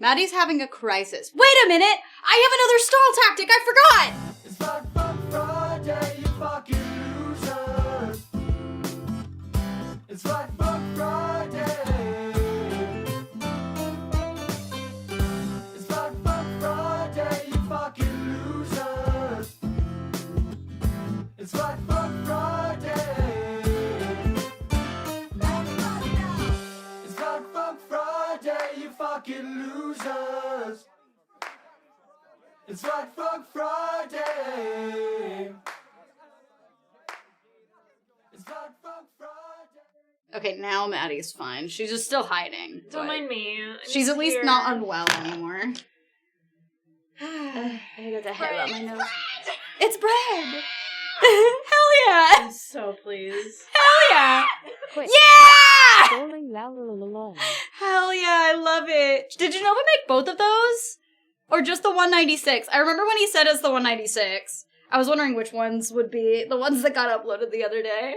Maddie's having a crisis. Wait a minute! I have another stall tactic! I forgot! It's Fuck Friday, you fucking loser. It's Fuck Friday. It's Fuck Friday, you fucking loser. It's Fuck Friday. It's Fuck Friday, you fucking losers. It's Fuck Friday. It's Fuck Friday. Okay, now Maddie's fine. She's just still hiding. Don't mind me. She's at least not unwell anymore. I got the hair on my nose. It's bread! Hell yeah! I'm so pleased. Hell yeah! Quick. Yeah! Rolling la la la la. Hell yeah, I love it. Did you know we make both of those? Or just the 196? I remember when he said it's the 196. I was wondering which ones would be the ones that got uploaded the other day.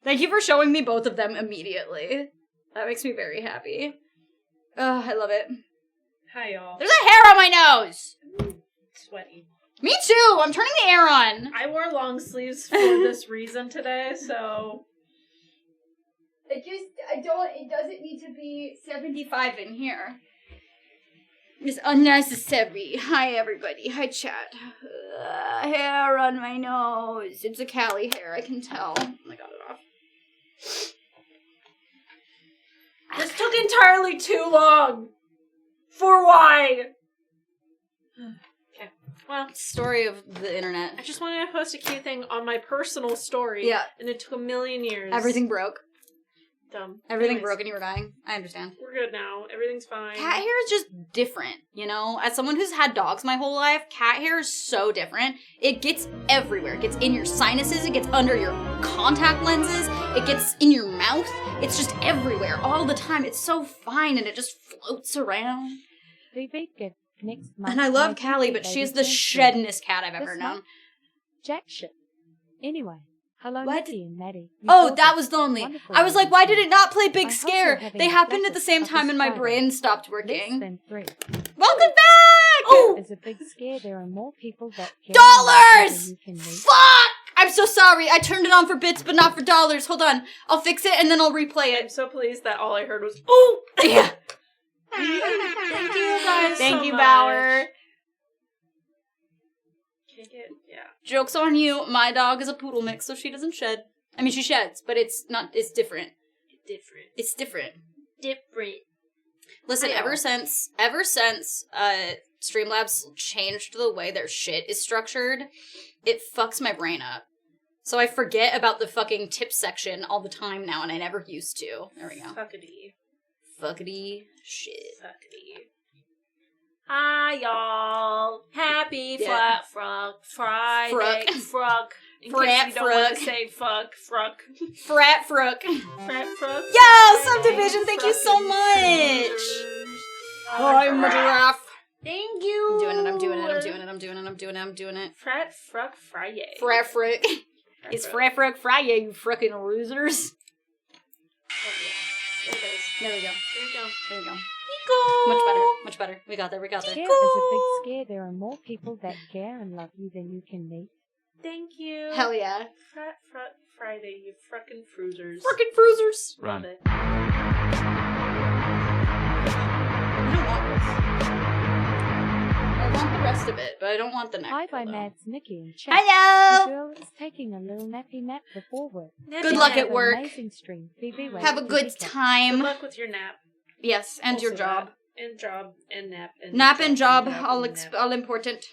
Thank you for showing me both of them immediately. That makes me very happy. Oh, I love it. Hi, y'all. There's a hair on my nose! Sweaty. Me too! I'm turning the air on! I wore long sleeves for this reason today, so... It doesn't need to be 75 in here. It's unnecessary. Hi, everybody. Hi, chat. Hair on my nose. It's a Callie hair, I can tell. I got it off. This took entirely too long! For why? Okay, well... Story of the internet. I just wanted to post a cute thing on my personal story. Yeah. And it took a million years. Everything broke. Dumb. Everything Anyways, broke and you were dying. I understand. We're good now. Everything's fine. Cat hair is just different, you know? As someone who's had dogs my whole life, cat hair is so different. It gets everywhere. It gets in your sinuses. It gets under your contact lenses. It gets in your mouth. It's just everywhere all the time. It's so fine and it just floats around. Next month, And I love my Callie, baby but she's the turns shednest cat I've ever This known. month? Jack shit. Anyway, hello What? Niki and Maddie. You Oh, thought that it was lonely. wonderful I was like, ladies why and did it not play Big I hope Scare? you're having They a happened at the blessed same of time this and my Friday. brain stopped Less working. than 3. Welcome back! Oh! Is a big scare. There are more people that care Dollars! than you can meet. Fuck! I'm so sorry. I turned it on for bits, but not for dollars. Hold on. I'll fix it and then I'll replay I'm it. so pleased that all I heard was, ooh! Yeah. Thank you guys Thank so you, much. Bauer. Can't get, yeah. Joke's on you. My dog is a poodle mix, so she doesn't shed. I mean, she sheds, but it's different. Different. It's different. Different. Listen, I know. ever since Streamlabs changed the way their shit is structured, it fucks my brain up. So I forget about the fucking tip section all the time now, and I never used to. There we go. Fuckity. Fuckity shit. Fuckity. Hi, y'all. Happy Yeah. Flat Fruck Friday. Fruck. In Frat case you don't want to fruck. say fuck. Fruck. Frat Frook. Frat Fruck. Yo, Friday. Subdivision, thank you so Fruckin' much. fruiters. I'm a giraffe. Thank you. I'm doing it. Frat Fruck Friday. Frat Frick. It's Frat Frick Friday, you frickin' losers. There it is. There we go. There you go. There we go. Nico. Much better. We got there. Scare is a big scare. There are more people that care and love you than you can meet. Thank you. Hell yeah. Frat Fruck Friday, you frickin' fruiters. Frickin' cruisers. Love it. I want the rest of it, but I don't want the next. Hi, by though. Mads, Niki, and chat. Hello! The girl is taking a little nappy nap before work. Good luck Have at an work. Amazing stream. BB way. Have a good Good time. luck with your nap. Yes, and your Also job. that. And job. And nap. And Nap and job, nap all and nap. all important.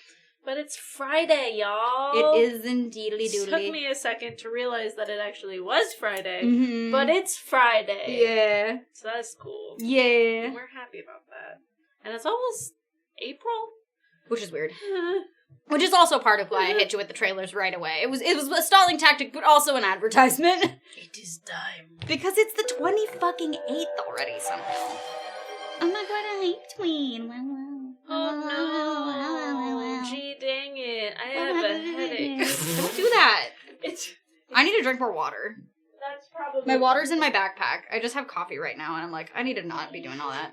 But it's Friday, y'all. It is indeedly It took doodly. me a second to realize that it actually was Friday. Mm-hmm. But it's Friday. Yeah. So that's cool. Yeah. We're happy about that. And it's almost April? Which is weird. Which is also part of why I hit you with the trailers right away. It was a stalling tactic, but also an advertisement. It is time. Because it's the 28th already somehow. Oh my god, I hate tween. Oh no. Gee dang it. I have a headache. Don't do that. It's I need to drink more water. That's probably My water's in my backpack. I just have coffee right now, and I'm like, I need to not be doing all that.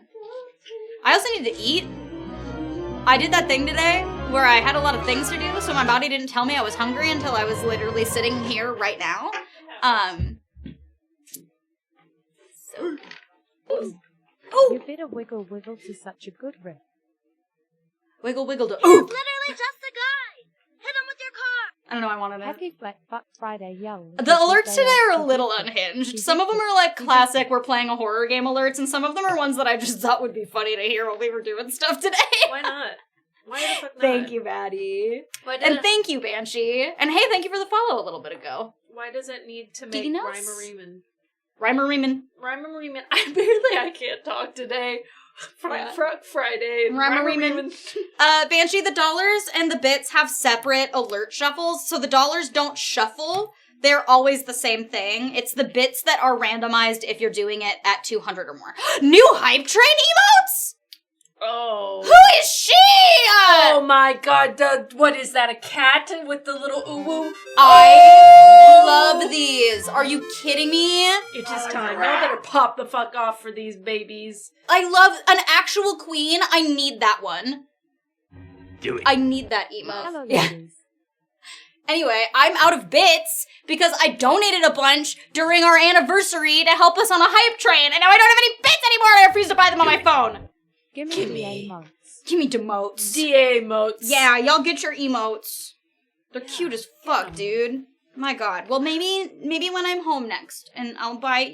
I also need to eat. I did that thing today where I had a lot of things to do, so my body didn't tell me I was hungry until I was literally sitting here right now. You better wiggle wiggle to such a good rip. Wiggle, wiggle, He's literally just a guy. Hit him with your car. I don't know, I wanted it. Happy Black Fuck Friday, yo. The alerts today are a little unhinged. Some of them are like classic, we're playing a horror game alerts, and some of them are ones that I just thought would be funny to hear while we were doing stuff today. Why not? Why the fuck not? Thank you, Maddie. Why And thank you, Banshee. And hey, thank you for the follow a little bit ago. Why does it need to Did make you know? Rhyme-a-Reeman? Rhyme-a-Reeman. Rhyme-a-Reeman. I can't talk today. Friday. Rhyme-a-Reeman. Banshee, the dollars and the bits have separate alert shuffles, so the dollars don't shuffle. They're always the same thing. It's the bits that are randomized if you're doing it at 200 or more. New hype train emotes? Oh. Who is she? Oh my god, what is that, a cat with the little uwu? I love these. Are you kidding me? It is time. Y'all better pop the fuck off for these babies. I love an actual queen. I need that one. Do it. I need that emote. Hello, Yeah. ladies. Anyway, I'm out of bits because I donated a bunch during our anniversary to help us on a hype train, and now I don't have any bits anymore and I refuse to buy them on my phone. Give me Give the me. emotes. Give me demotes. DA emotes. Yeah, y'all get your emotes. They're cute as fuck, dude. My god. Well, maybe when I'm home next, and I'll buy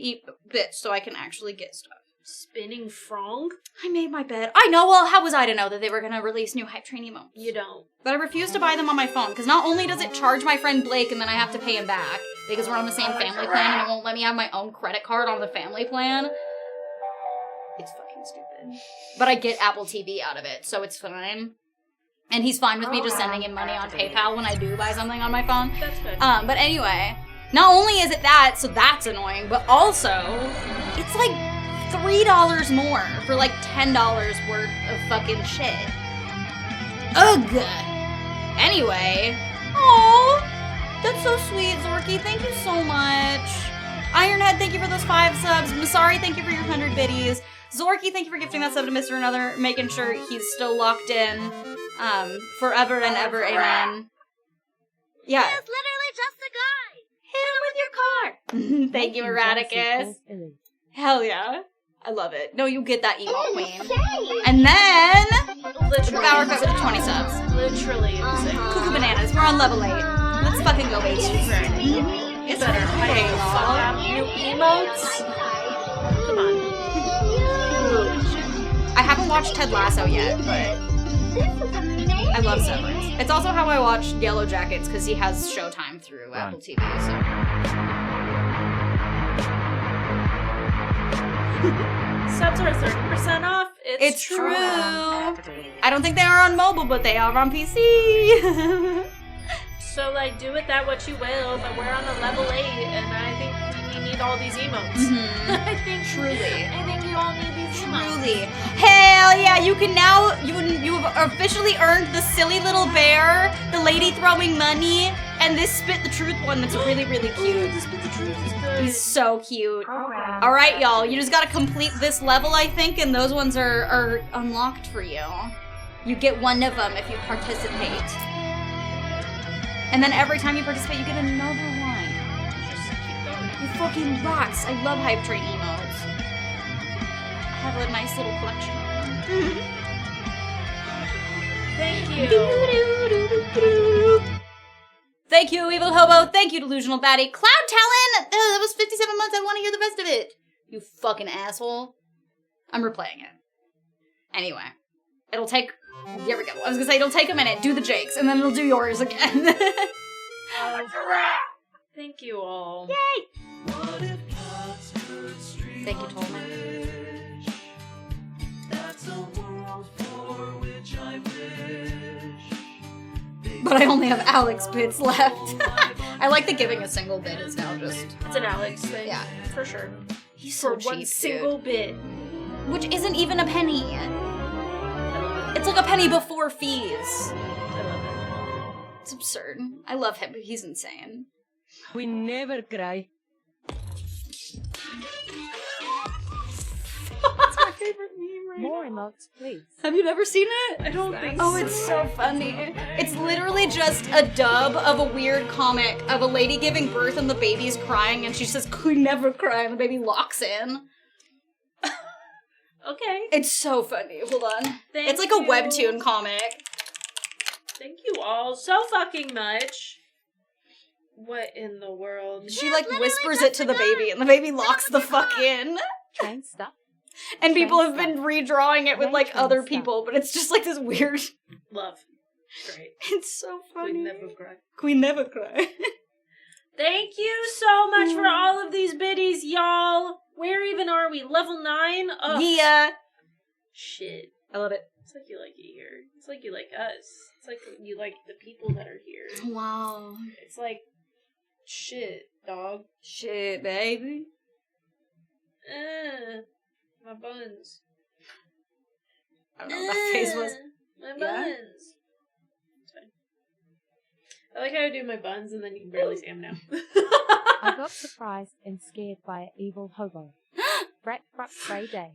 bits so I can actually get stuff. Spinning frong? I made my bed. I know, well, how was I to know that they were gonna release new hype train emotes? You don't. But I refuse to buy them on my phone, because not only does it charge my friend Blake and then I have to pay him back, because we're on the same family plan and it won't let me have my own credit card on the family plan. It's fucking stupid. But I get Apple TV out of it, so it's fine. And he's fine with me just sending him money on PayPal when I do buy something on my phone. That's good. But anyway, not only is it that, so that's annoying, but also, it's like $3 more for like $10 worth of fucking shit. Ugh. Anyway. Aww. That's so sweet, Zorky. Thank you so much. Ironhead, thank you for those 5 subs. Masari, thank you for your 100 biddies. Zorky, thank you for gifting that sub to Mr. Another, making sure he's still locked in. Forever and ever, amen. Yeah. He's literally just a guy. Hit him with your car. Thank you, Erraticus. Hell yeah. I love it. No, you get that emo queen. And then, Literally. power goes up to 20 subs. Literally insane. Cuckoo bananas, we're on level 8. Let's fucking go, baby. It's better. Hey, new emotes? Come on. I haven't watched Ted Lasso yet, but I love Severance. It's also how I watched Yellow Jackets, because he has Showtime through Apple TV, so. Subs are 30% off. It's true. I don't think they are on mobile, but they are on PC. So, like, do with that what you will, but we're on a level 8, and I think we need all these emotes. I think Truly. you all need these emotes. Truly. Hell yeah, you can now, you've officially earned the silly little bear, the lady throwing money, and this Spit the Truth one that's really, really cute. This Spit the Truth is good. He's so cute. Alright, y'all, you just gotta complete this level, I think, and those ones are unlocked for you. You get one of them if you participate. And then every time you participate, you get another one. Just keep going. It fucking rocks. I love hype train emotes. I have a nice little collection of them. Thank you. Thank you, Evil Hobo. Thank you, Delusional Baddie. Cloud Talon! That was 57 months. I want to hear the rest of it. You fucking asshole. I'm replaying it. Anyway. It'll take... Here we go. I was gonna say, it'll take a minute. Do the Jakes, and then it'll do yours again. Thank you all. Yay! Thank you, Tolman. But I only have Alex bits left. I like that giving a single bit is now just... It's an Alex thing. Yeah. For sure. He's so For cheap, one single bit. dude. Which isn't even a penny. I love It's like a penny before fees. it. I love It's absurd. I love him, but he's insane. We never cry. That's my favorite meme right More now. emotes, please. Have you never seen it? I don't think Oh, so. it's so funny. It's literally just a dub of a weird comic of a lady giving birth and the baby's crying and she says, "Could never cry," and the baby locks in. Okay. It's so funny. Hold on. Thank It's like a you. webtoon comic. Thank you all so fucking much. What in the world? She like whispers it to the baby and the baby locks the fuck in. Train stuff. And people have Train been redrawing it with like Train other stuff. people, but it's just like this weird. Love. Great. It's so funny. We never cry. Queen never cry. Thank you so much for all of these biddies, y'all. Where even are we? Level 9? Oh, Yeah. shit. I love it. It's like you like it here. It's like you like us. It's like you like the people that are here. Wow. It's like, shit, dog. Shit, baby. My buns. I don't know what that face was. My buns. Yeah? It's fine. I like how I do my buns and then you can barely see them now. I got surprised and scared by an evil hobo. Frat frap Friday.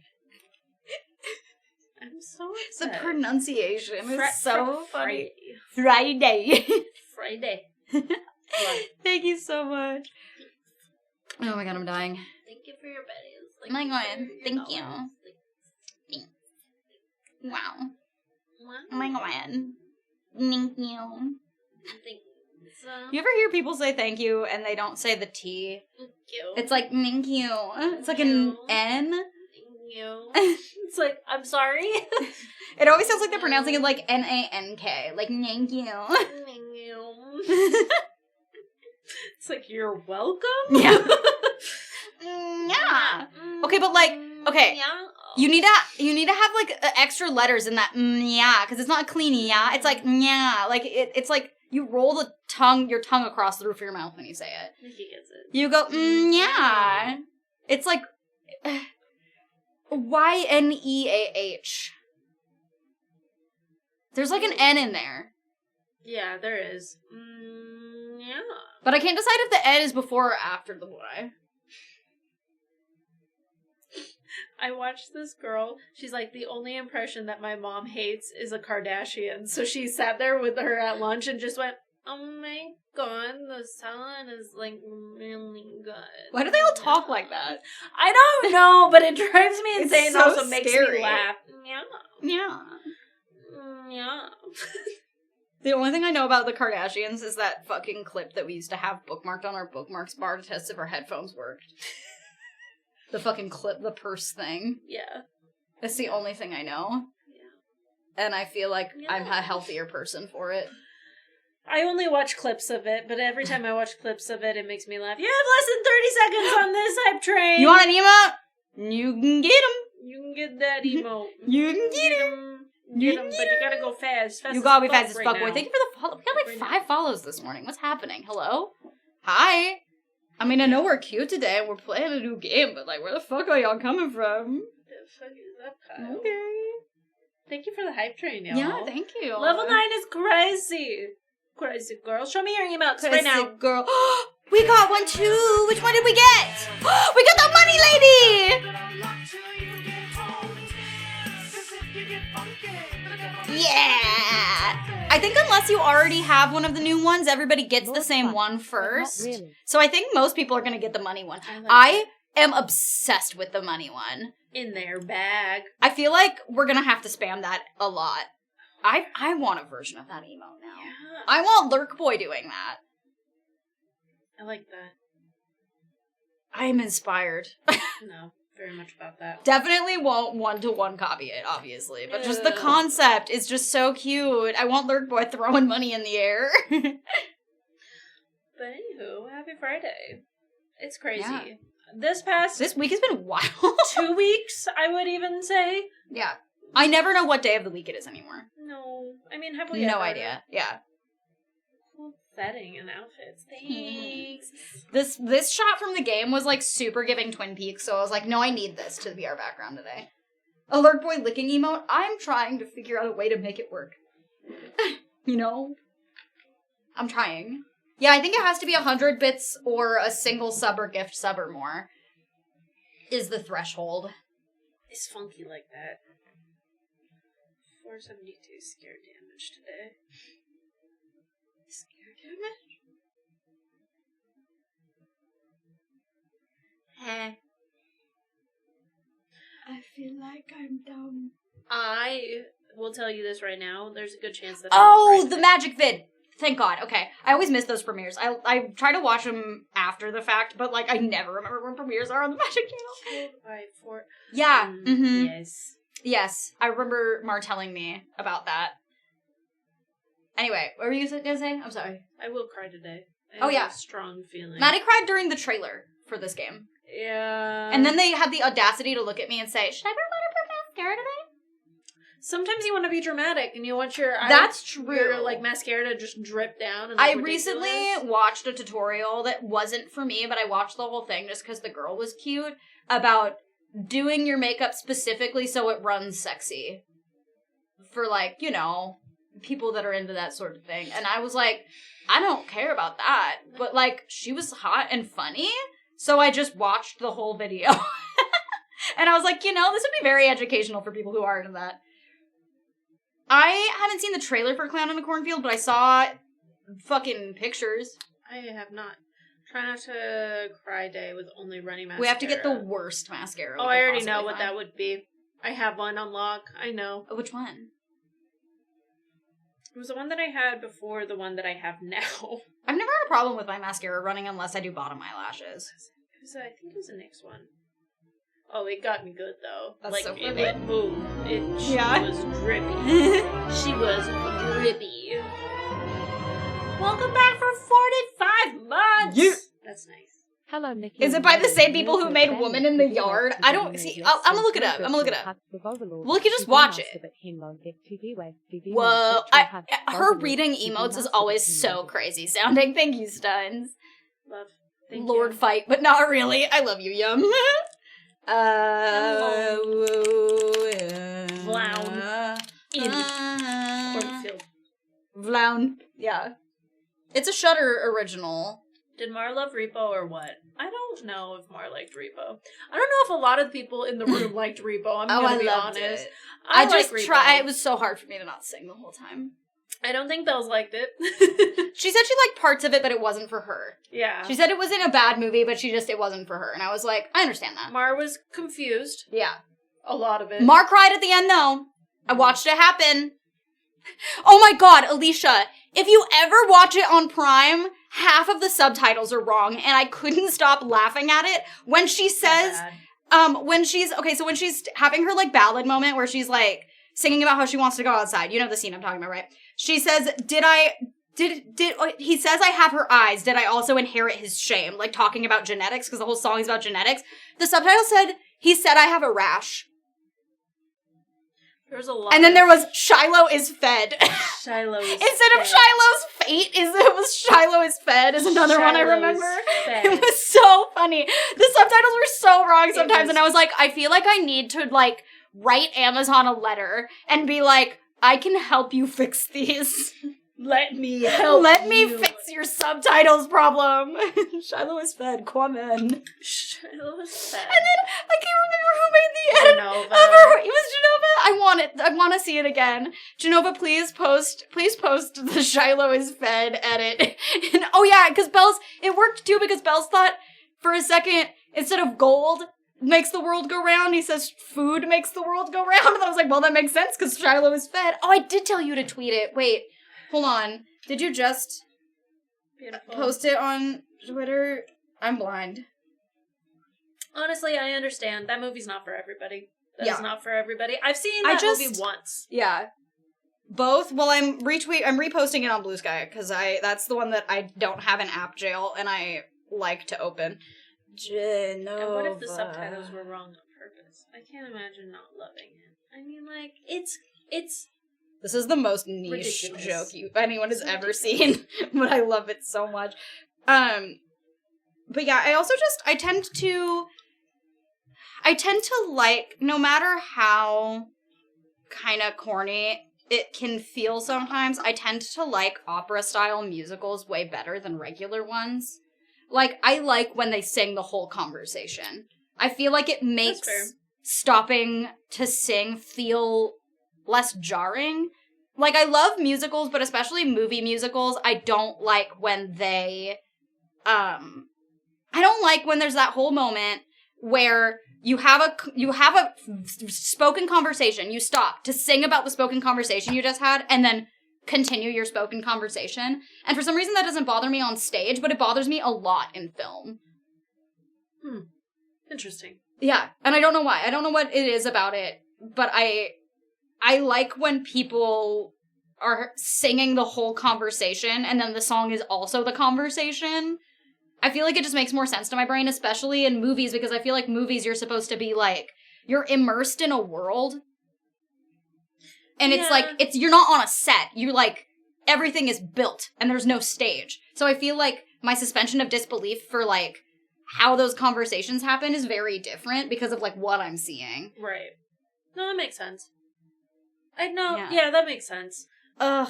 I'm so The upset. pronunciation is Frat- so frat- funny. Friday. Friday. Friday. Thank you so much. Oh my god, I'm dying. Thank you for your buddies. Oh my god, thank you. Thanks. Wow. Wow. Oh my god. Thank you. Thanks. You ever hear people say thank you and they don't say the T? Thank you. It's like thank you. It's like an N. Thank you. It's like, I'm sorry. It always sounds like they're pronouncing it like Nank. Like thank you. Thank you. It's like, you're welcome? Yeah. Yeah. Okay, but like, okay. Yeah. You need to have like extra letters in that yeah, because it's not a clean yeah. It's like yeah, like it's like you roll your tongue across the roof of your mouth when you say it. Niki gets it. You go yeah. It's like YNEAH. There's like an N in there, Yeah, there is. Yeah. but I can't decide if the N is before or after the Y. I watched this girl. She's like, the only impression that my mom hates is a Kardashian. So she sat there with her at lunch and just went, "Oh my god, the salad is like really good." Why do they all talk like that? I don't know, but it drives me It's insane and so also makes scary. me laugh. Yeah. Yeah. Yeah. The only thing I know about the Kardashians is that fucking clip that we used to have bookmarked on our bookmarks bar to test if our headphones worked. The fucking clip, the purse thing. Yeah. That's the only thing I know. Yeah. And I feel like I'm Yeah. a healthier person for it. I only watch clips of it, but every time I watch clips of it, it makes me laugh. You have less than 30 seconds on this hype train. You want an emote? You can get them. You can get that emote. You can get them. Get them, but you gotta go fast. You gotta be fast as right fuck, boy. now. Thank you for the follow. We got like Right 5 follows this morning. What's happening? Hello? Hi. I mean, I know we're cute today and we're playing a new game, but like, where the fuck are y'all coming from? The fuck is up, Kyle? Okay. Thank you for the hype train, y'all. Yeah, thank you. Level 9 is crazy. Crazy girl. Show me your emails right now. Girl. We got one too. Which one did we get? We got the money lady. Yeah. I think unless you already have one of the new ones, everybody gets the same one first. really. So I think most people are going to get the money one. I like I am obsessed with the money one. In their bag. I feel like we're going to have to spam that a lot. I want a version of that emote now. Yeah. I want Lurk Boy doing that. I like that. I am inspired. No, very much about that. Definitely won't one-to-one copy it, obviously. But just the Yeah. concept is just so cute. I want Lurk Boy throwing money in the air. But anywho, happy Friday. It's crazy. Yeah. This past This week has been wild. 2 weeks, I would even say. Yeah. I never know what day of the week it is anymore. No. I mean, have we No ever? idea. Yeah. Cool setting and outfits. Thanks. This shot from the game was like super giving Twin Peaks, so I was like, no, I need this to be our background today. A Lurk Boy licking emote, I'm trying to figure out a way to make it work. You know? I'm trying. Yeah, I think it has to be 100 bits or a single sub or gift sub or more is the threshold. It's funky like that. 472 scare damage today. Scare damage? Heh. I feel like I'm dumb. I will tell you this right now. There's a good chance that The magic vid. Thank God. Okay. I always miss those premieres. I try to watch them after the fact, but, like, I never remember when premieres are on the Magic Channel. Yeah. Mm-hmm. Yes. Yes. I remember Mar telling me about that. Anyway, what were you going to say? I'm sorry. I will cry today. Oh, yeah. A strong feeling. Maddie cried during the trailer for this game. Yeah. And then they had the audacity to look at me and say, should I wear waterproof mascara today? Sometimes you want to be dramatic and you want your That's true. Your, like, mascara to just drip down. And I recently watched a tutorial that wasn't for me, but I watched the whole thing just because the girl was cute, about doing your makeup specifically so it runs sexy. For, like, you know, people that are into that sort of thing. And I was like, I don't care about that. But, like, she was hot and funny, so I just watched the whole video. And I was like, you know, this would be very educational for people who are into that. I haven't seen the trailer for Clown in a Cornfield, but I saw fucking pictures. I have not. Try not to cry day with only runny mascara. We have to get the worst mascara. Oh, I already know what that would be. I have one on lock. I know. Which one? It was the one that I had before the one that I have now. I've never had a problem with my mascara running unless I do bottom eyelashes. I think it was the next one. Oh, it got me good though. That's like so it funny. went boom. She Yeah. was drippy. She was drippy. Welcome back for 45 months. Yeah. That's nice. Hello, Niki. Is it by the same people who made Woman in the Yard? I don't see. I'm gonna look it up. Well, you can just watch it. Whoa. Her reading emotes is always so crazy sounding. Thank you, Stuns. Love. Thank Lord you. fight, but not really. I love you, Yum. Vlown. In Cornfield. Vlown. Yeah. It's a Shudder original. Did Mar love Repo or what? I don't know if Mar liked Repo. I don't know if a lot of people in the room liked Repo. I'm gonna be honest. It. I just like Repo. try. It was so hard for me to not sing the whole time. I don't think Bells liked it. She said she liked parts of it, but it wasn't for her. Yeah. She said it wasn't a bad movie, but it wasn't for her. And I was like, I understand that. Mar was confused. Yeah. A lot of it. Mar cried at the end, though. I watched it happen. Oh my god, Alicia, if you ever watch it on Prime, half of the subtitles are wrong, and I couldn't stop laughing at it. When she says, when she's having her, like, ballad moment where she's, like, singing about how she wants to go outside. You know the scene I'm talking about, right? She says, he says I have her eyes. Did I also inherit his shame? Like, talking about genetics, because the whole song is about genetics. The subtitle said, he said I have a rash. There was a lot. And then there was Shiloh is fed. Shiloh is Instead fed. of Shiloh's fate, it was Shiloh is fed is another one I Shiloh is remember. fed. It was so funny. The subtitles were so wrong sometimes, and I was like, I feel like I need to, like, write Amazon a letter and be like, I can help you fix these. Let me help Let me you. fix your subtitles problem. Shiloh is fed. Quamen. Shiloh is fed. And then I can't remember who made the edit. Genova. It was Genova. I want it. I want to see it again. Genova, please post the Shiloh is fed edit. And, oh yeah, because it worked too because Bells thought for a second, instead of gold makes the world go round, he says food makes the world go round. And I was like, well, that makes sense because Shiloh is fed. Oh, I did tell you to tweet it. Wait, hold on. Did you just Beautiful. post it on Twitter? I'm blind. Honestly, I understand. That movie's not for everybody. That Yeah. is not for everybody. I've seen that movie once. Yeah. Both? Well, I'm reposting it on Blue Sky, because that's the one that I don't have an app jail, and I like to open. Genova. And what if the subtitles were wrong on purpose? I can't imagine not loving it. I mean, like, it's This is the most niche ridiculous. joke anyone has ever seen, but I love it so much. But yeah, I tend to like, no matter how kind of corny it can feel sometimes, I tend to like opera-style musicals way better than regular ones. Like, I like when they sing the whole conversation. I feel like it makes fair. stopping to sing feel less jarring. Like, I love musicals, but especially movie musicals, I don't like when they, I don't like when there's that whole moment where you have a spoken conversation, you stop to sing about the spoken conversation you just had, and then continue your spoken conversation. And for some reason that doesn't bother me on stage, but it bothers me a lot in film. Interesting. Yeah, and I don't know why. I don't know what it is about it, but I like when people are singing the whole conversation and then the song is also the conversation. I feel like it just makes more sense to my brain, especially in movies, because I feel like movies you're supposed to be like, you're immersed in a world. And it's like, you're not on a set. You're like, everything is built and there's no stage. So I feel like my suspension of disbelief for like how those conversations happen is very different because of like what I'm seeing. Right. No, that makes sense. Yeah, that makes sense. Ugh.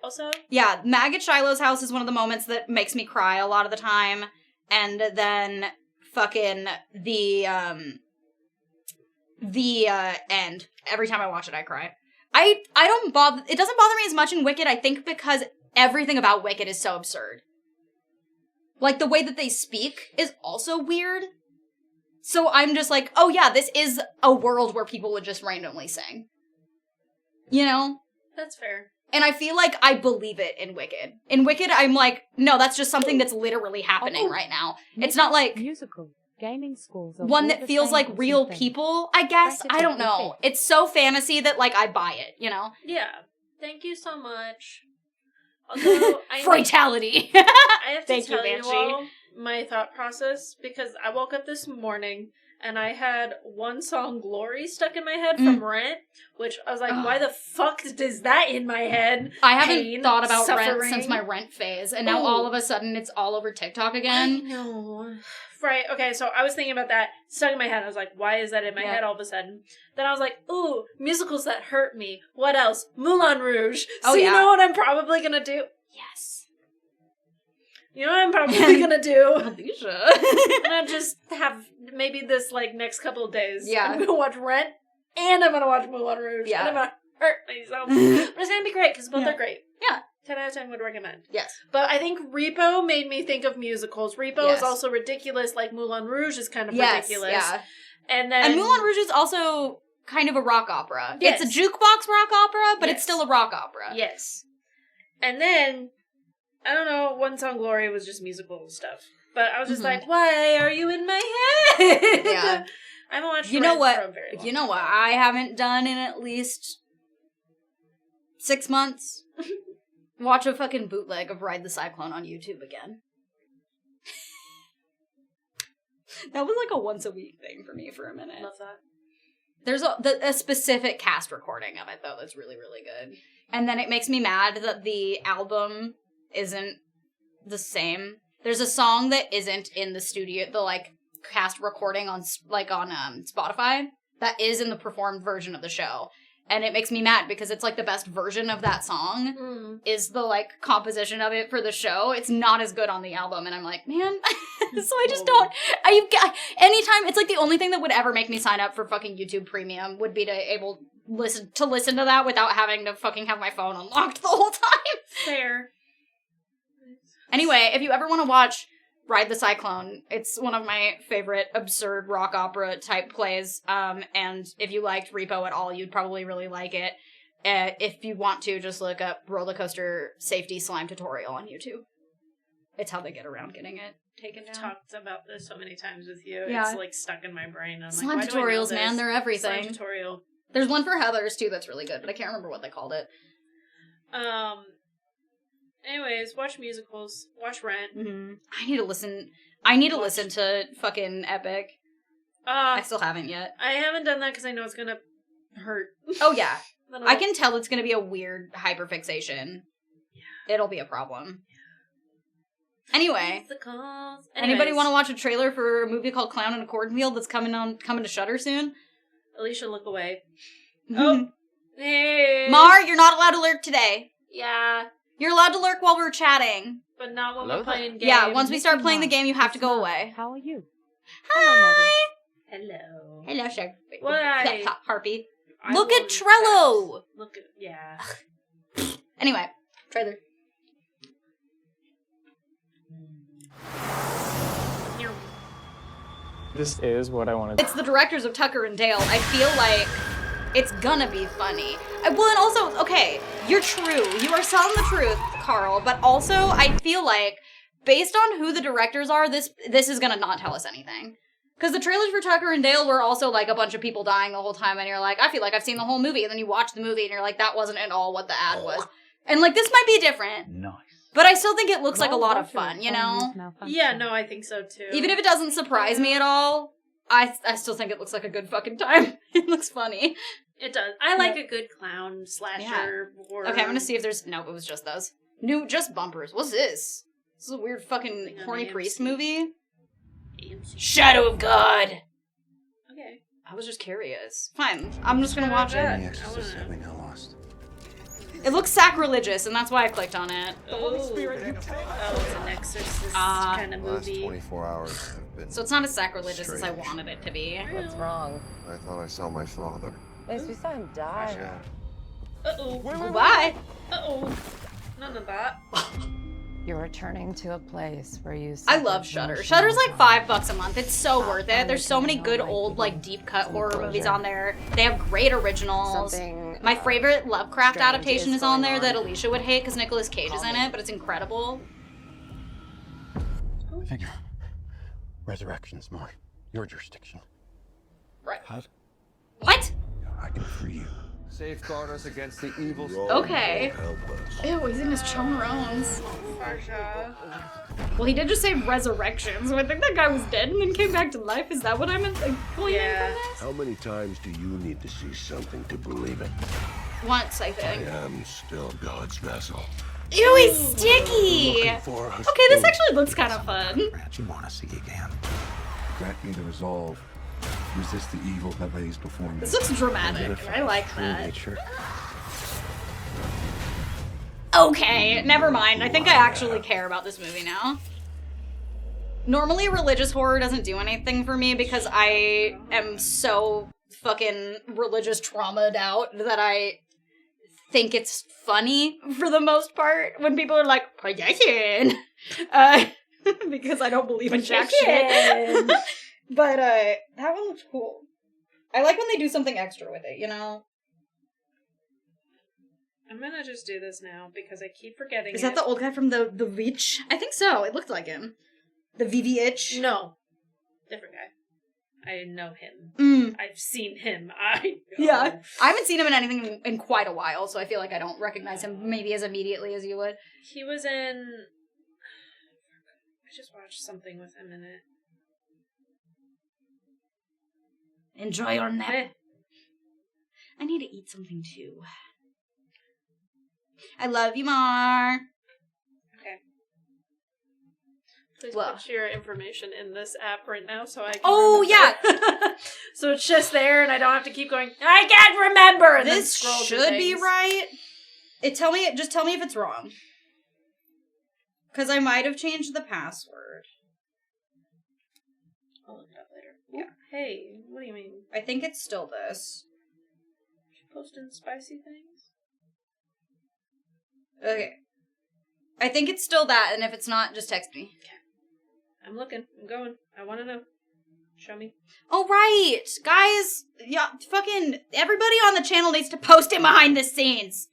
Also? Yeah, Mag at Shiloh's house is one of the moments that makes me cry a lot of the time. And then fucking the end. Every time I watch it, I cry. I don't bother, it doesn't bother me as much in Wicked, I think because everything about Wicked is so absurd. Like, the way that they speak is also weird. So I'm just like, oh yeah, this is a world where people would just randomly sing. You know? That's fair. And I feel like I believe it in Wicked. In Wicked, I'm like, no, that's just something that's literally happening right now. It's not like musical gaming schools of one all that the feels like things real and things. people, I guess. I don't know. Repetitively It's so fantasy that, like, I buy it, you know? Yeah. Thank you so much. Although, Fritality. I have to Thank you, tell you Banshee. all my thought process, because I woke up this morning and I had one song, Glory, stuck in my head from Rent, which I was like, why the fuck is that in my head? I haven't Pain, thought about Rent suffering. since my Rent phase, and now all of a sudden it's all over TikTok I again. know. Right, okay, so I was thinking about that, stuck in my head. I was like, why is that in my head all of a sudden? Then I was like, ooh, musicals that hurt me. What else? Moulin Rouge. Oh, so yeah. you know what I'm probably gonna do? Yes. You know what I'm probably gonna do? Alicia. I'm gonna just have maybe this, like, next couple of days. Yeah. I'm gonna watch Rent, and I'm gonna watch Moulin Rouge. Yeah. And I'm gonna hurt myself. But it's gonna be great, because both Yeah. are great. Yeah. 10 out of 10 would recommend. Yes. But I think Repo made me think of musicals. Repo Yes. is also ridiculous, like Moulin Rouge is kind of Yes, ridiculous. yeah. And then... And Moulin Rouge is also kind of a rock opera. Yes. It's a jukebox rock opera, but Yes. it's still a rock opera. Yes. And then, I don't know, One Song Glory was just musical stuff. But I was just like, why are you in my head? Yeah. I haven't watched You know Rent what? for a very long You know what I haven't done in at least 6 months? Watch a fucking bootleg of Ride the Cyclone on YouTube again. That was like a once a week thing for me for a minute. Love that. There's a specific cast recording of it, though, that's really, really good. And then it makes me mad that the album isn't the same. There's a song that isn't in the studio, the, like, cast recording on Spotify that is in the performed version of the show. And it makes me mad because it's, like, the best version of that song is the, like, composition of it for the show. It's not as good on the album. And I'm like, man, so I just don't, anytime, it's, like, the only thing that would ever make me sign up for fucking YouTube Premium would be to listen to that without having to fucking have my phone unlocked the whole time. Fair. Anyway, if you ever want to watch Ride the Cyclone, it's one of my favorite absurd rock opera type plays. And if you liked Repo at all, you'd probably really like it. If you want to, just look up roller coaster safety slime tutorial on YouTube. It's how they get around getting it taken down. Talked about this so many times with you. Yeah. It's, like, stuck in my brain. I'm Slime like, why do I know tutorials, man, this? they're everything. Slime tutorial. There's one for Heathers too that's really good, but I can't remember what they called it. Anyways, watch musicals. Watch Rent. Mm-hmm. I need to listen to fucking Epic. I still haven't yet. I haven't done that because I know it's gonna hurt. Oh yeah. Then I can tell it's gonna be a weird hyperfixation. Yeah. It'll be a problem. Anyway. Anybody want to watch a trailer for a movie called Clown in a Cornfield that's coming to Shudder soon? Alicia, look away. Oh. Hey. Mar, you're not allowed to lurk today. Yeah. You're allowed to lurk while we're chatting. But not when Hello we're playing games. Yeah, once we start playing the game, you have to go away. How are you? Hi! Hello. Hello, Shark. Why? Harpy. I Look at will Trello! accept. Look at, yeah. Anyway, trailer. This is what I wanted. It's the directors of Tucker and Dale. I feel like it's gonna be funny. Well, and also, okay, you're true. You are telling the truth, Carl, but also I feel like, based on who the directors are, this is gonna not tell us anything. Because the trailers for Tucker and Dale were also like a bunch of people dying the whole time, and you're like, I feel like I've seen the whole movie, and then you watch the movie, and you're like, that wasn't at all what the ad was. And like, this might be different. Nice. But I still think it looks like a lot of fun, you know? Yeah, no, I think so too. Even if it doesn't surprise me at all, I still think it looks like a good fucking time. It looks funny. It does. I like a good clown slasher horror. Okay, I'm gonna see if there's... Nope, it was just those. Just bumpers. What's this? This is a weird fucking Thing on horny AMC. priest movie. AMC. Shadow of God! Okay. I was just curious. Fine, I'm just gonna watch Yeah. it. The Exorcist have me now lost. It looks sacrilegious, and that's why I clicked on it. Oh, it's an exorcist Ah. kind of Last movie. 24 hours have been. So it's not as sacrilegious as I Strange. wanted it to be. What's wrong? I thought I saw my father. Yes, we saw him die. Yeah. Uh-oh. Bye! Uh-oh. None of that. You're returning to a place where you. I love Shudder. Shudder's like $5 a month. It's so worth it. There's so many good old like deep cut horror movies on there. They have great originals. Something. My favorite Lovecraft strange adaptation is is on going there on. that Alicia would hate because Nicolas Cage is in it, but it's incredible. I figure resurrection is more your jurisdiction. Right. What? What? I can free you. Safeguard us against the evil. Okay. Ew, he's in his chonrones. Farsha. Well, he did just say resurrection, so I think that guy was dead and then came back to life. Is that what I'm like, pulling Yeah. in from this? How many times do you need to see something to believe it? Once, I I think. am still God's vessel. Ew, he's sticky! Looking for us Okay, this both. actually looks kind of fun. Grant you want to see again. Grant me the resolve. Resist the evil that lays before me. This looks dramatic. I like True that. nature. Okay, never mind. I think I actually care about this movie now. Normally, religious horror doesn't do anything for me because I am so fucking religious traumaed out that I think it's funny for the most part when people are like, possession! Because I don't believe in jack shit. But, that one looks cool. I like when they do something extra with it, you know? I'm gonna just do this now because I keep forgetting Is that the old guy from the Witch? I think so. It looked like him. The VVH? No. Different guy. I know him. Mm. I've seen him. I know. Yeah. I haven't seen him in anything in quite a while, so I feel like I don't recognize him maybe as immediately as you would. He was in... I just watched something with him in it. Enjoy your nap. Eh. I need to eat something too. I love you, Mar. Okay. Please Well. put your information in this app right now so I can Oh, remember. yeah! So it's just there and I don't have to keep going, I can't remember! And then This scroll through should be things. right. Just tell me if it's wrong. Because I might have changed the password. I'll look it up later. Yeah. Hey, what do you mean? I think it's still this. Posting spicy things? Okay. I think it's still that, and if it's not, just text me. I'm looking. I'm going. I want to know. Show me. Oh, right! Guys, yeah, fucking everybody on the channel needs to post it behind the scenes.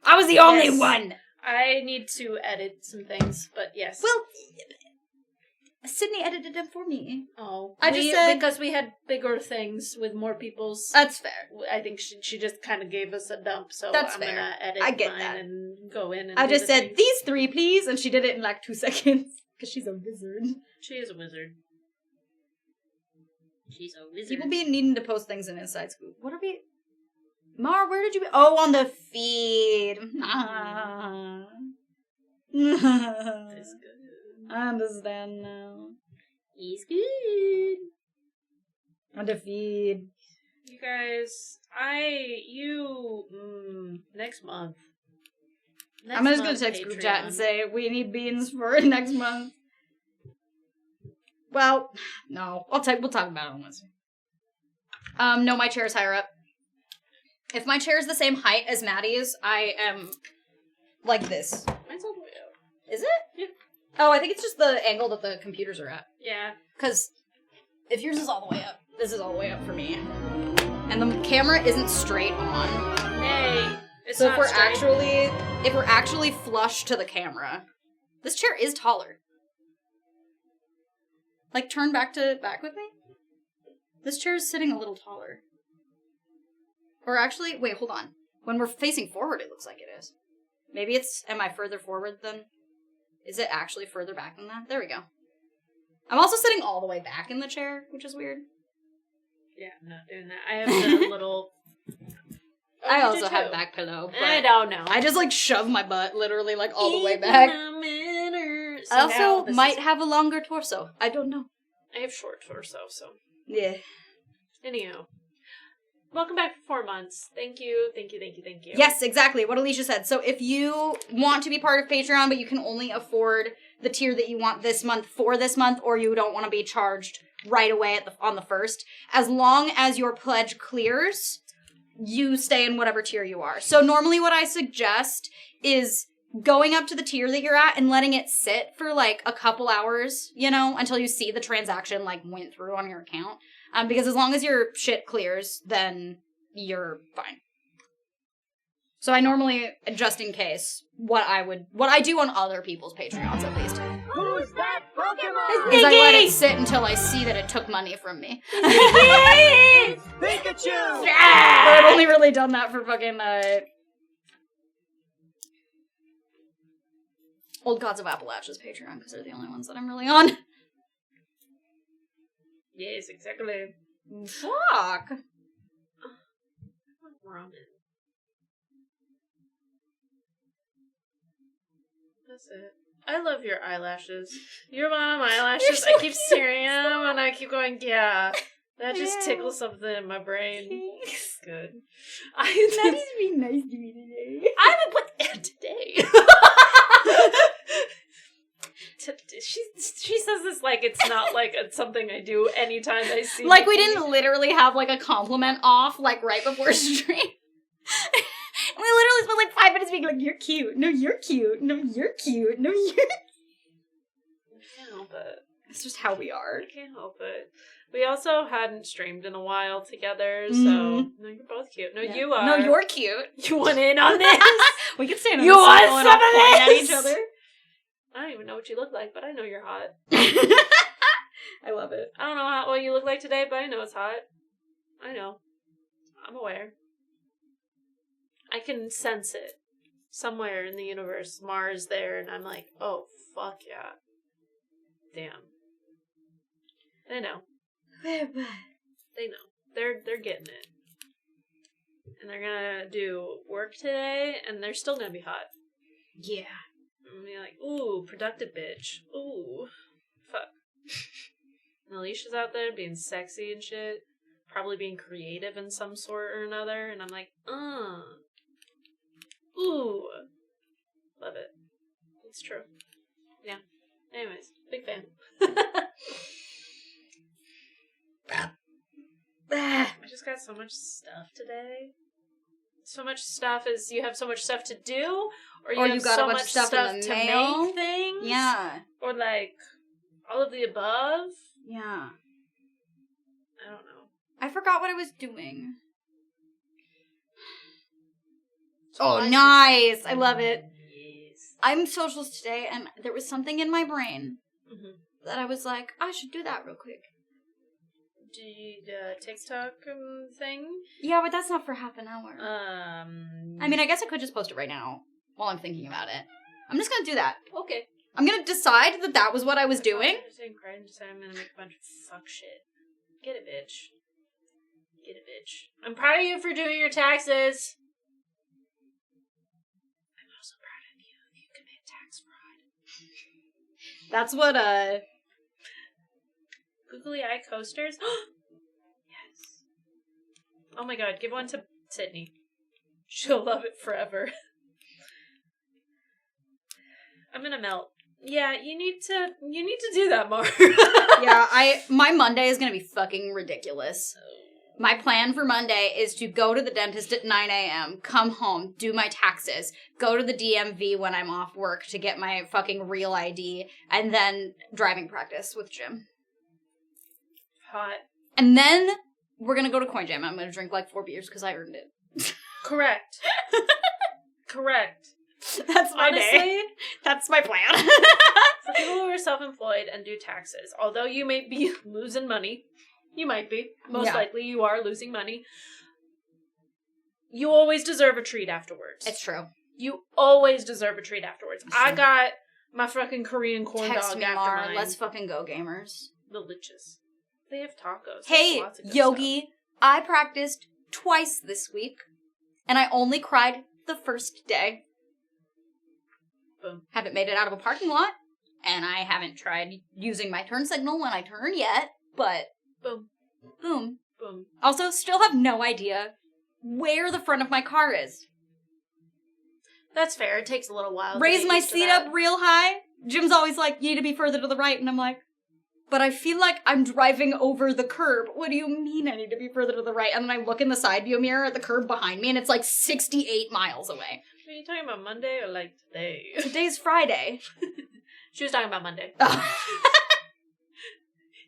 I was the only Yes. one. I need to edit some things, but yes. Well, Sydney edited them for me. oh, I just said- because we had bigger things with more people's. That's fair. I think she just kind of gave us a dump, so That's I'm fair. gonna edit I get mine that. and go in and I do just the said, things. these three, please, and she did it in like 2 seconds. Because she's a wizard. She is a wizard. She's a wizard. People be needing to post things in Inside Scoop. What are we... Mar, where did you be? Oh, on the feed. Ah. It's good. I understand now. He's good. On the feed. You guys, next month. I'm just gonna text group chat and say, we need beans for next month. Well, no. We'll talk about it on Wednesday. No, my chair is higher up. If my chair is the same height as Maddie's, I am like this. Mine's all the way up. Is it? Yeah. Oh, I think it's just the angle that the computers are at. Yeah. Because if yours is all the way up, this is all the way up for me. And the camera isn't straight on. Nay. It's So not if we're actually flush to the camera, this chair is taller. Like, turn back with me. This chair is sitting a little taller. Or actually, wait, hold on. When we're facing forward, it looks like it is. Maybe it's, am I further forward than, is it actually further back than that? There we go. I'm also sitting all the way back in the chair, which is weird. Yeah, I'm not doing that. I have the little... I also have back pillow, but I don't know. I just, like, shove my butt literally, like, all the way back. I also might have a longer torso. I don't know. I have short torso, so... Yeah. Anyhow. Welcome back for 4 months. Thank you. Yes, exactly. What Alicia said. So if you want to be part of Patreon, but you can only afford the tier that you want this month for this month, or you don't want to be charged right away on the 1st, as long as your pledge clears, you stay in whatever tier you are. So normally what I suggest is going up to the tier that you're at and letting it sit for like a couple hours, you know, until you see the transaction like went through on your account. Because as long as your shit clears, then you're fine. So I normally, just in case, what I do on other people's Patreons at least, Who's that Pokemon? is I let it sit until I see that it took money from me. Pikachu! But I've only really done that for fucking, Old Gods of Appalachia's Patreon, because they're the only ones that I'm really on. Yes, exactly. Fuck. Ramen. That's it. I love your eyelashes. Your mom eyelashes. You're so I keep staring at them and I keep going, yeah. That just tickles something in my brain. Thanks. Good. Maddie's being nice to me today. I haven't put today. She says this like it's not like it's something I do anytime I see. Like Niki. we didn't literally have like a compliment off like right before stream. We literally spent like 5 minutes being like, "You're cute. No, you're cute. No, you're cute. No, you're." I can't help it. It's just how we are. I can't help it. We also hadn't streamed in a while together, so no, you're both cute. No, Yeah. you are. No, you're cute. You want in on this? We can stand on You the want circle and some all of point at this? each other. I don't even know what you look like, but I know you're hot. I love it. I don't know what you look like today, but I know it's hot. I know. I'm aware. I can sense it. Somewhere in the universe, Mars there, and I'm like, oh, fuck yeah. Damn. They know. They know. They're getting it. And they're gonna do work today, and they're still gonna be hot. Yeah. And be like, ooh, productive bitch. Ooh. Fuck. And Alicia's out there being sexy and shit. Probably being creative in some sort or another. And I'm like, ooh. Love it. It's true. Yeah. Anyways, big fan. I just got so much stuff today. So much stuff is you have so much stuff to do, or you have got so a bunch much of stuff in the to mail. make things. Yeah. Or like all of the above. Yeah. I don't know. I forgot what I was doing. Oh, nice. I love it. Yes. I'm socials today, and there was something in my brain Mm-hmm. that I was like, I should do that real quick. The TikTok thing? Yeah, but that's not for half an hour. I mean, I guess I could just post it right now while I'm thinking about it. I'm just gonna do that. Okay. I'm gonna decide that that was what I was doing. I'm gonna make a bunch of fuck shit. Get it, bitch. Get it, bitch. I'm proud of you for doing your taxes. I'm also proud of you if you commit tax fraud. That's what, Googly eye coasters? Yes. Oh my god, give one to Sydney. She'll love it forever. I'm gonna melt. Yeah, you need to do that more. yeah, my Monday is gonna be fucking ridiculous. My plan for Monday is to go to the dentist at 9 a.m., come home, do my taxes, go to the DMV when I'm off work to get my fucking real ID, and then driving practice with Jim. Hot. And then we're going to go to Coin Jam. I'm going to drink like 4 beers because I earned it. Correct. Correct. That's my Honestly, day. That's my plan. for people who are self-employed and do taxes, although you may be losing money, you might be. Most likely you are losing money. You always deserve a treat afterwards. It's true. You always deserve a treat afterwards. It's I true. got my fucking Korean corn Text dog me, after Mara. mine. Let's fucking go, gamers. The liches. They have tacos. Hey, There's lots of good Yogi, stuff. I practiced twice this week, and I only cried the first day. Boom. Haven't made it out of a parking lot, and I haven't tried using my turn signal when I turn yet, but Boom. boom. Boom. Also, still have no idea where the front of my car is. That's fair. It takes a little while. to Raise get my used to seat that. up real high. Jim's always like, you need to be further to the right, and I'm like, but I feel like I'm driving over the curb. What do you mean I need to be further to the right? And then I look in the side view mirror at the curb behind me, and it's like 68 miles away. Are you talking about Monday or like today? Today's Friday. She was talking about Monday. Oh.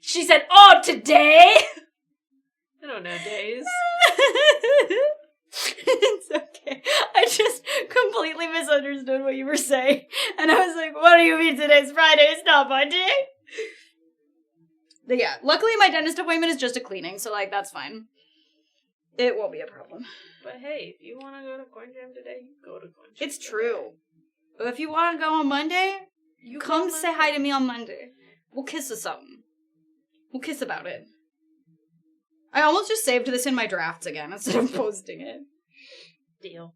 She said, "Oh, today." I don't know days. It's okay. I just completely misunderstood what you were saying. And I was like, what do you mean today's Friday? It's not Monday. But yeah, luckily my dentist appointment is just a cleaning, so like that's fine. It won't be a problem. But hey, if you want to go to Corn Jam today, you go to Corn Jam. It's true. But if you want to go on Monday, You come go say hi to me on Monday. We'll kiss or something. We'll kiss about it. I almost just saved this in my drafts again instead of posting it. Deal.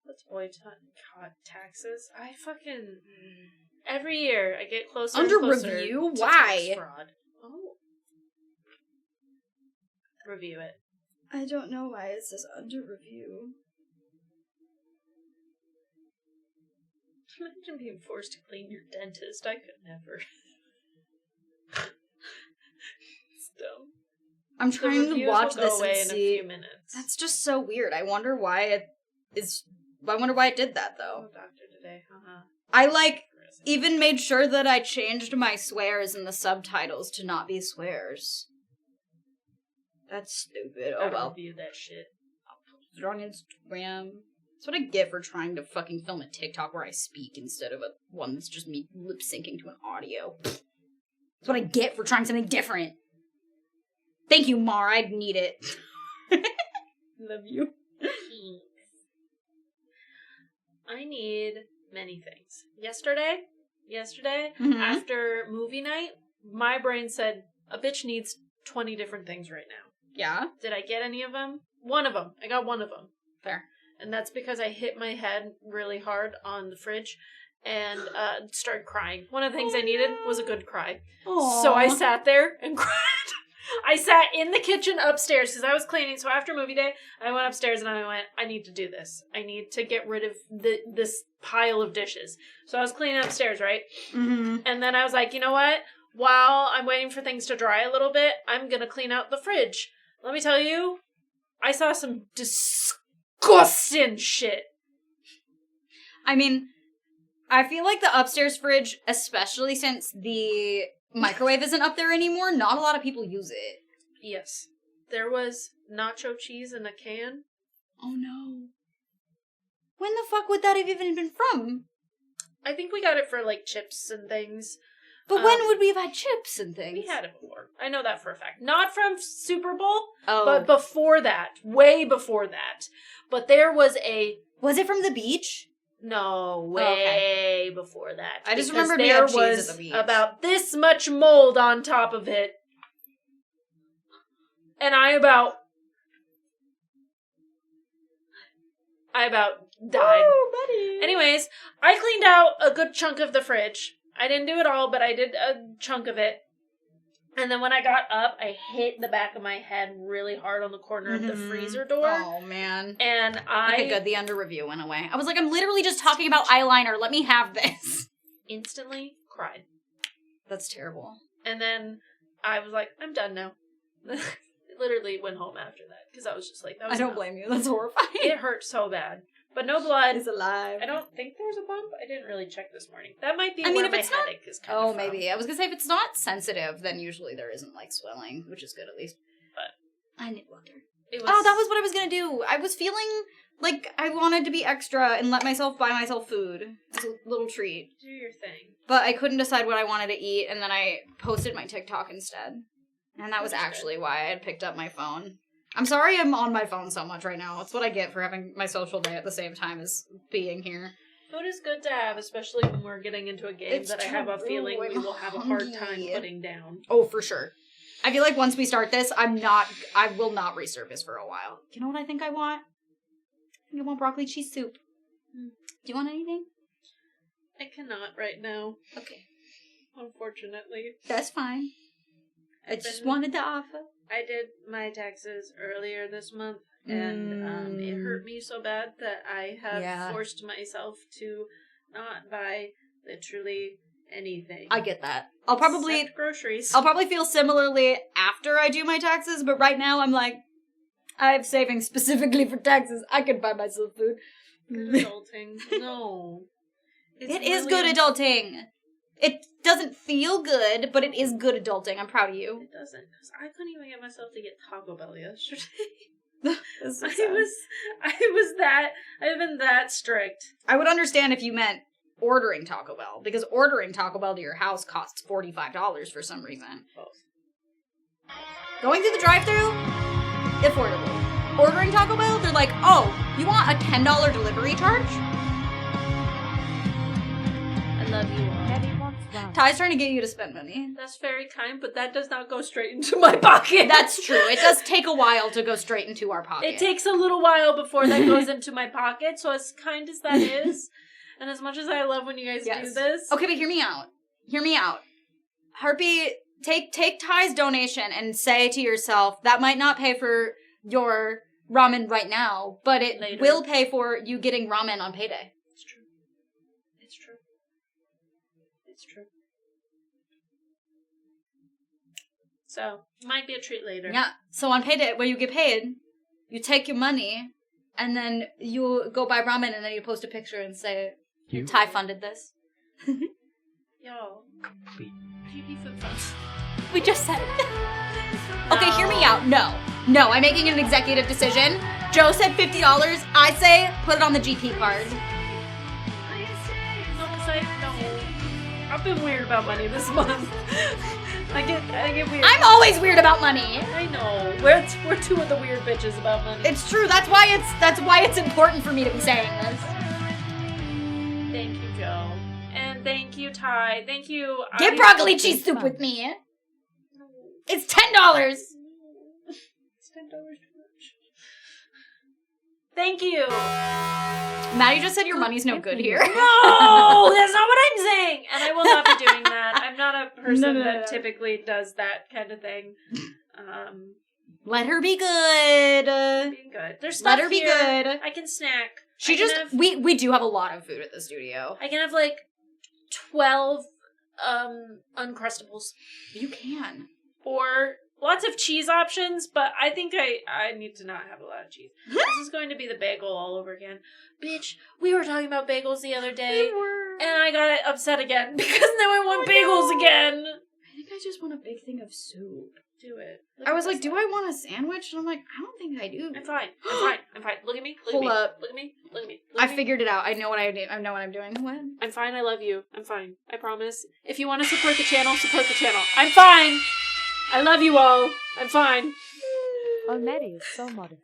Let's boy taxes. I fucking every year I get closer. Under and closer review? to Why? tax fraud. Oh, review it. I don't know why it says under review. Imagine being forced to clean your dentist. I could never. It's dumb. I'm The trying to reviews watch will go this away and in see. a few minutes. That's just so weird. I wonder why it is. I wonder why it did that though. Oh, doctor today. I like even made sure that I changed my swears in the subtitles to not be swears. That's stupid. Oh Gotta well. review that shit. I'll post it on Instagram. That's what I get for trying to fucking film a TikTok where I speak instead of a one that's just me lip syncing to an audio. That's what I get for trying something different. Thank you, Mara. I'd need it. Love you. Thanks. I need many things. Yesterday, Mhm. after movie night, my brain said, a bitch needs 20 different things right now. Yeah, Did I get any of them? One of them. I got one of them. fair. And that's because I hit my head really hard on the fridge and started crying. One of the things I needed was a good cry. So I sat there and cried. I sat in the kitchen upstairs because I was cleaning. So after movie day, I went upstairs and I went, I need to do this. I need to get rid of this pile of dishes. So I was cleaning upstairs, right? Mm-hmm. And then I was like, you know what? While I'm waiting for things to dry a little bit, I'm going to clean out the fridge. Let me tell you, I saw some disgusting shit. I mean, I feel like the upstairs fridge, especially since the microwave isn't up there anymore, not a lot of people use it. Yes. There was nacho cheese in a can. Oh no. When the fuck would that have even been from? I think we got it for like chips and things. But when would we have had chips and things? We had it before. I know that for a fact. Not from Super Bowl, Oh. but before that. Way before that. But there was a... Was it from the beach? No, way before that. I just Because remembered we there had cheese was at the beach. about this much mold on top of it. And I about died. Oh, buddy. Anyways, I cleaned out a good chunk of the fridge. I didn't do it all, but I did a chunk of it. And then when I got up, I hit the back of my head really hard on the corner of the freezer door. Oh, man. And Okay, good. The under review went away. I was like, I'm literally just talking about eyeliner. Let me have this. instantly cried. That's terrible. And then I was like, I'm done now. Literally went home after that because I was just like, that was I don't enough. blame you. That's horrifying. It hurt so bad. But no blood. He's alive. I don't think there was a bump. I didn't really check this morning. That might be I mean, where if my it's not- headache is kind of from. Maybe. I was gonna say, if it's not sensitive, then usually there isn't, like, swelling, which is good at least. But I need water. it was, Oh, that was what I was gonna do. I was feeling like I wanted to be extra and let myself buy myself food. It's a little treat. do your thing. But I couldn't decide what I wanted to eat, and then I posted my TikTok instead. And that was actually why I had picked up my phone. I'm sorry I'm on my phone so much right now. It's what I get for having my social day at the same time as being here. Food is good to have, especially when we're getting into a game It's that I have a true. feeling we I'm will have a hard time hungry. putting down. Oh, for sure. I feel like once we start this, I will not resurface for a while. You know what I think I want? I think I want broccoli cheese soup. Do you want anything? I cannot right now, Okay. unfortunately. That's fine. I I've just been- wanted to offer. I did my taxes earlier this month, and it hurt me so bad that I have forced myself to not buy literally anything. I get that. I'll probably Except groceries. feel similarly after I do my taxes, but right now I'm like, I have savings specifically for taxes. I could buy myself food. Good adulting. No. It is good adulting. It doesn't feel good, but it is good adulting. I'm proud of you. It doesn't, because I couldn't even get myself to get Taco Bell yesterday. That's so I've been that strict. I would understand if you meant ordering Taco Bell, because ordering Taco Bell to your house costs $45 for some reason. Both. Going through the drive-thru, affordable. Ordering Taco Bell, they're like, oh, you want a $10 delivery charge? I love you all. Maddie wants one. Ty's trying to get you to spend money. That's very kind, but that does not go straight into my pocket. That's true. It does take a while to go straight into our pocket. It takes a little while before that goes into my pocket, so as kind as that is, and as much as I love when you guys do this. Okay, but hear me out. Hear me out. Harpy, take Ty's donation and say to yourself, that might not pay for your ramen right now, but it Later. will pay for you getting ramen on payday. It's true. It's true. It's true. So, might be a treat later. Yeah. So on payday, where you get paid, you take your money, and then you go buy ramen, and then you post a picture and say, Ty funded this. Yo. PP food funds. We just said it. Okay, hear me out. No, I'm making an executive decision. Joe said $50. I say put it on the GP card. No, because I've been weird about money this month. I get weird. I'm always weird about money. I know. We're two of the weird bitches about money. It's true. That's why it's important for me to be saying this. Thank you, Joe. And thank you, Ty. Thank you. Get broccoli cheese soup with me. It's $10. It's $10 too much. Thank you. Maddie just said your money's no good here. No, that's not what I'm saying. And I will not be doing that. I'm not a person that typically does that kind of thing. Let her be good. Being good. There's stuff Let her be here. good. I can snack. She I can just have- we do have a lot of food at the studio. I can have like 12 Uncrustables. You can. Or lots of cheese options, but I think I need to not have a lot of cheese. This is going to be the bagel all over again. Bitch, we were talking about bagels the other day, and I got upset again because now I want bagels again. I think I just want a big thing of soup. Do it. I was like, do I want a sandwich? And I'm like, I don't think I do. I'm fine. I'm fine. Look at me. Hold up. Look at me. I figured it out. I know what I do. I know what I'm doing. What? I'm fine. I love you. I'm fine. I promise. If you want to support the channel, support the channel. I'm fine. I love you all. I'm fine. Oh, Maddie is so modest.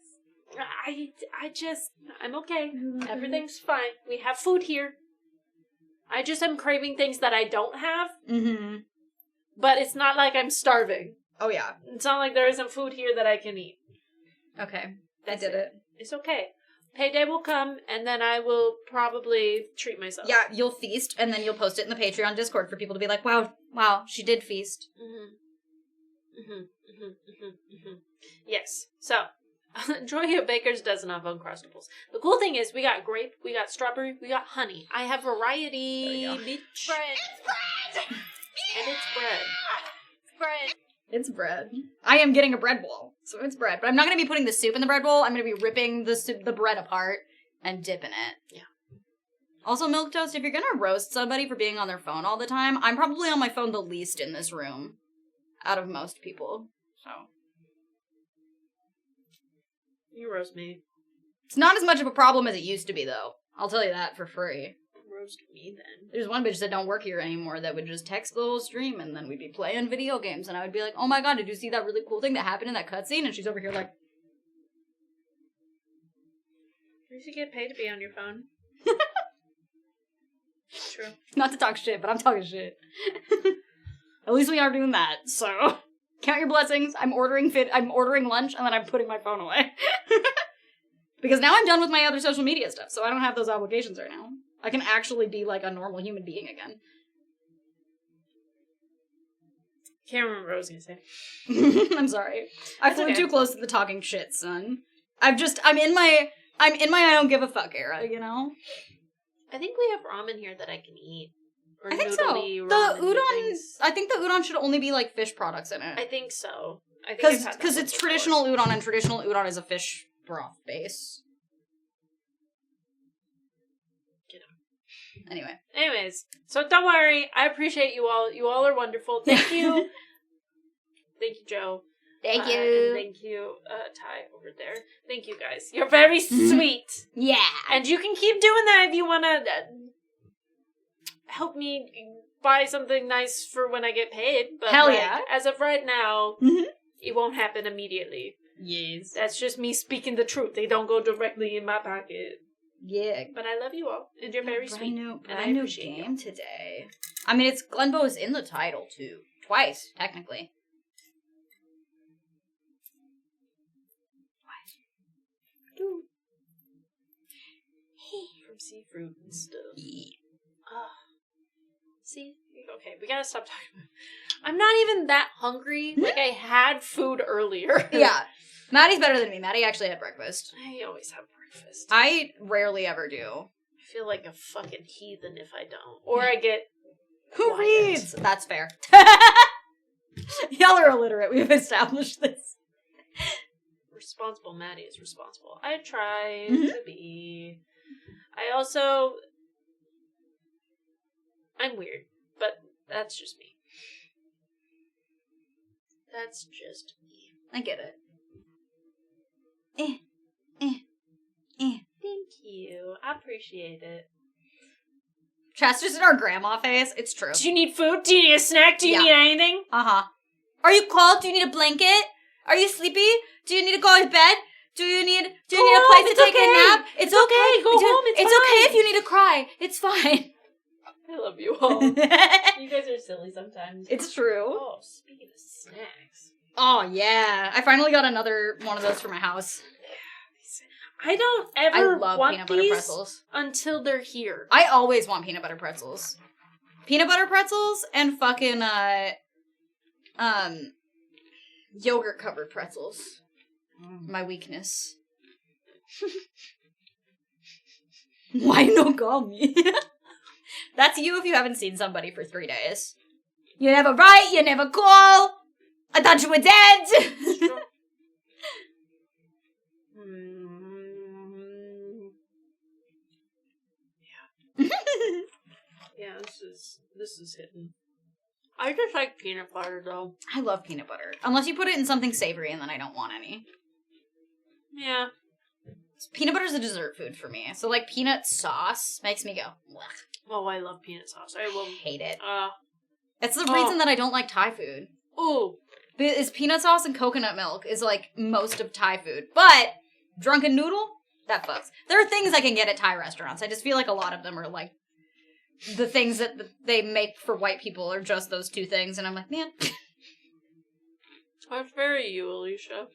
I'm okay. Everything's fine. We have food here. I just am craving things that I don't have, Mm-hmm. but it's not like I'm starving. Oh, yeah. It's not like there isn't food here that I can eat. Okay. I did it. It's okay. Payday will come, and then I will probably treat myself. Yeah, you'll feast, and then you'll post it in the Patreon Discord for people to be like, wow, she did feast. Yes. So, enjoy your baker's dozen of Uncrustables. The cool thing is, we got grape, we got strawberry, we got honey. I have variety, bitch. And it's bread. Bread. It's bread. I am getting a bread bowl, so it's bread. But I'm not going to be putting the soup in the bread bowl. I'm going to be ripping the bread apart and dipping it. Yeah. Also, Milquetoast, if you're going to roast somebody for being on their phone all the time, I'm probably on my phone the least in this room out of most people. So You roast me. it's not as much of a problem as it used to be, though. I'll tell you that for free. Roast me then. There's one bitch that don't work here anymore that would just text the whole stream, and then we'd be playing video games, and I would be like, oh my god, did you see that really cool thing that happened in that cutscene? And she's over here like... You should get paid to be on your phone. True. Not to talk shit, but I'm talking shit. At least we are doing that, so... Count your blessings. I'm ordering lunch, and then I'm putting my phone away. Because now I'm done with my other social media stuff, so I don't have those obligations right now. I can actually be like a normal human being again. Can't remember what I was gonna say. I'm sorry. I flew okay. too close to the talking shit, son. I'm in my I don't give a fuck era, you know? I think we have ramen here that I can eat. Or I think so. noodly The ramen udon, things. I think the udon should only be like fish products in I it. think so. I think I've had that Because one it's before. traditional udon, and traditional udon is a fish broth base. Get up. Anyway. Anyways, so don't worry. I appreciate you all. You all are wonderful. Thank you. Thank you, Joe. Thank And you. thank you, Ty, over there. Thank you, guys. You're very sweet. Yeah. And you can keep doing that if you want to help me buy something nice for when I get paid. But Hell like, yeah. as of right now, Mhm. it won't happen immediately. Yes. That's just me speaking the truth. They don't go directly in my pocket. Yeah. But I love you all, and you're very sweet. And I Brand new appreciate you. game today. I mean, it's Glenbow is in the title too, twice technically. From seafood and stuff. Yeah. See? Okay, we gotta stop talking about I'm not even that hungry. Like, I had food earlier. Yeah. Maddie's better than me. Maddie actually had breakfast. I always have breakfast. I rarely ever do. I feel like a fucking heathen if I don't. Or I get Who quiet. reads? That's fair. Y'all are illiterate. We've established this. Responsible Maddie is responsible. I try Mhm. to be. I also... I'm weird, but that's just me. That's just me. I get it. Thank you. I appreciate it. Chad's just in our grandma face. It's true. Do you need food? Do you need a snack? Do you Yeah. need anything? Uh-huh. Are you cold? Do you need a blanket? Are you sleepy? Do you need to go to bed? Do you need a home, place to it's take okay. a nap? It's okay. Go home, it's okay fine. if you need to cry. It's fine. I love you all. You guys are silly sometimes. It's true. Oh, speaking of snacks. Oh, yeah. I finally got another one of those for my house. I don't I ever love want peanut butter these pretzels. until they're here. I always want peanut butter pretzels. Peanut butter pretzels and fucking, yogurt covered pretzels. My weakness. Why no call me? That's you if you haven't seen somebody for 3 days. You never write, you never call. I thought you were dead. Yeah, this is hidden. I just like peanut butter though. I love peanut butter. Unless you put it in something savory and then I don't want any. Yeah. Peanut butter is a dessert food for me. So like peanut sauce makes me go, blech. Oh, I love peanut sauce. I will. Hate it. Uh. It's the Oh. reason that I don't like Thai food. Ooh. Is peanut sauce and coconut milk is like most of Thai food. But drunken noodle, that fucks. There are things I can get at Thai restaurants. I just feel like a lot of them are like the things that they make for white people are just those two things. And I'm like, man. That's very you, Alicia.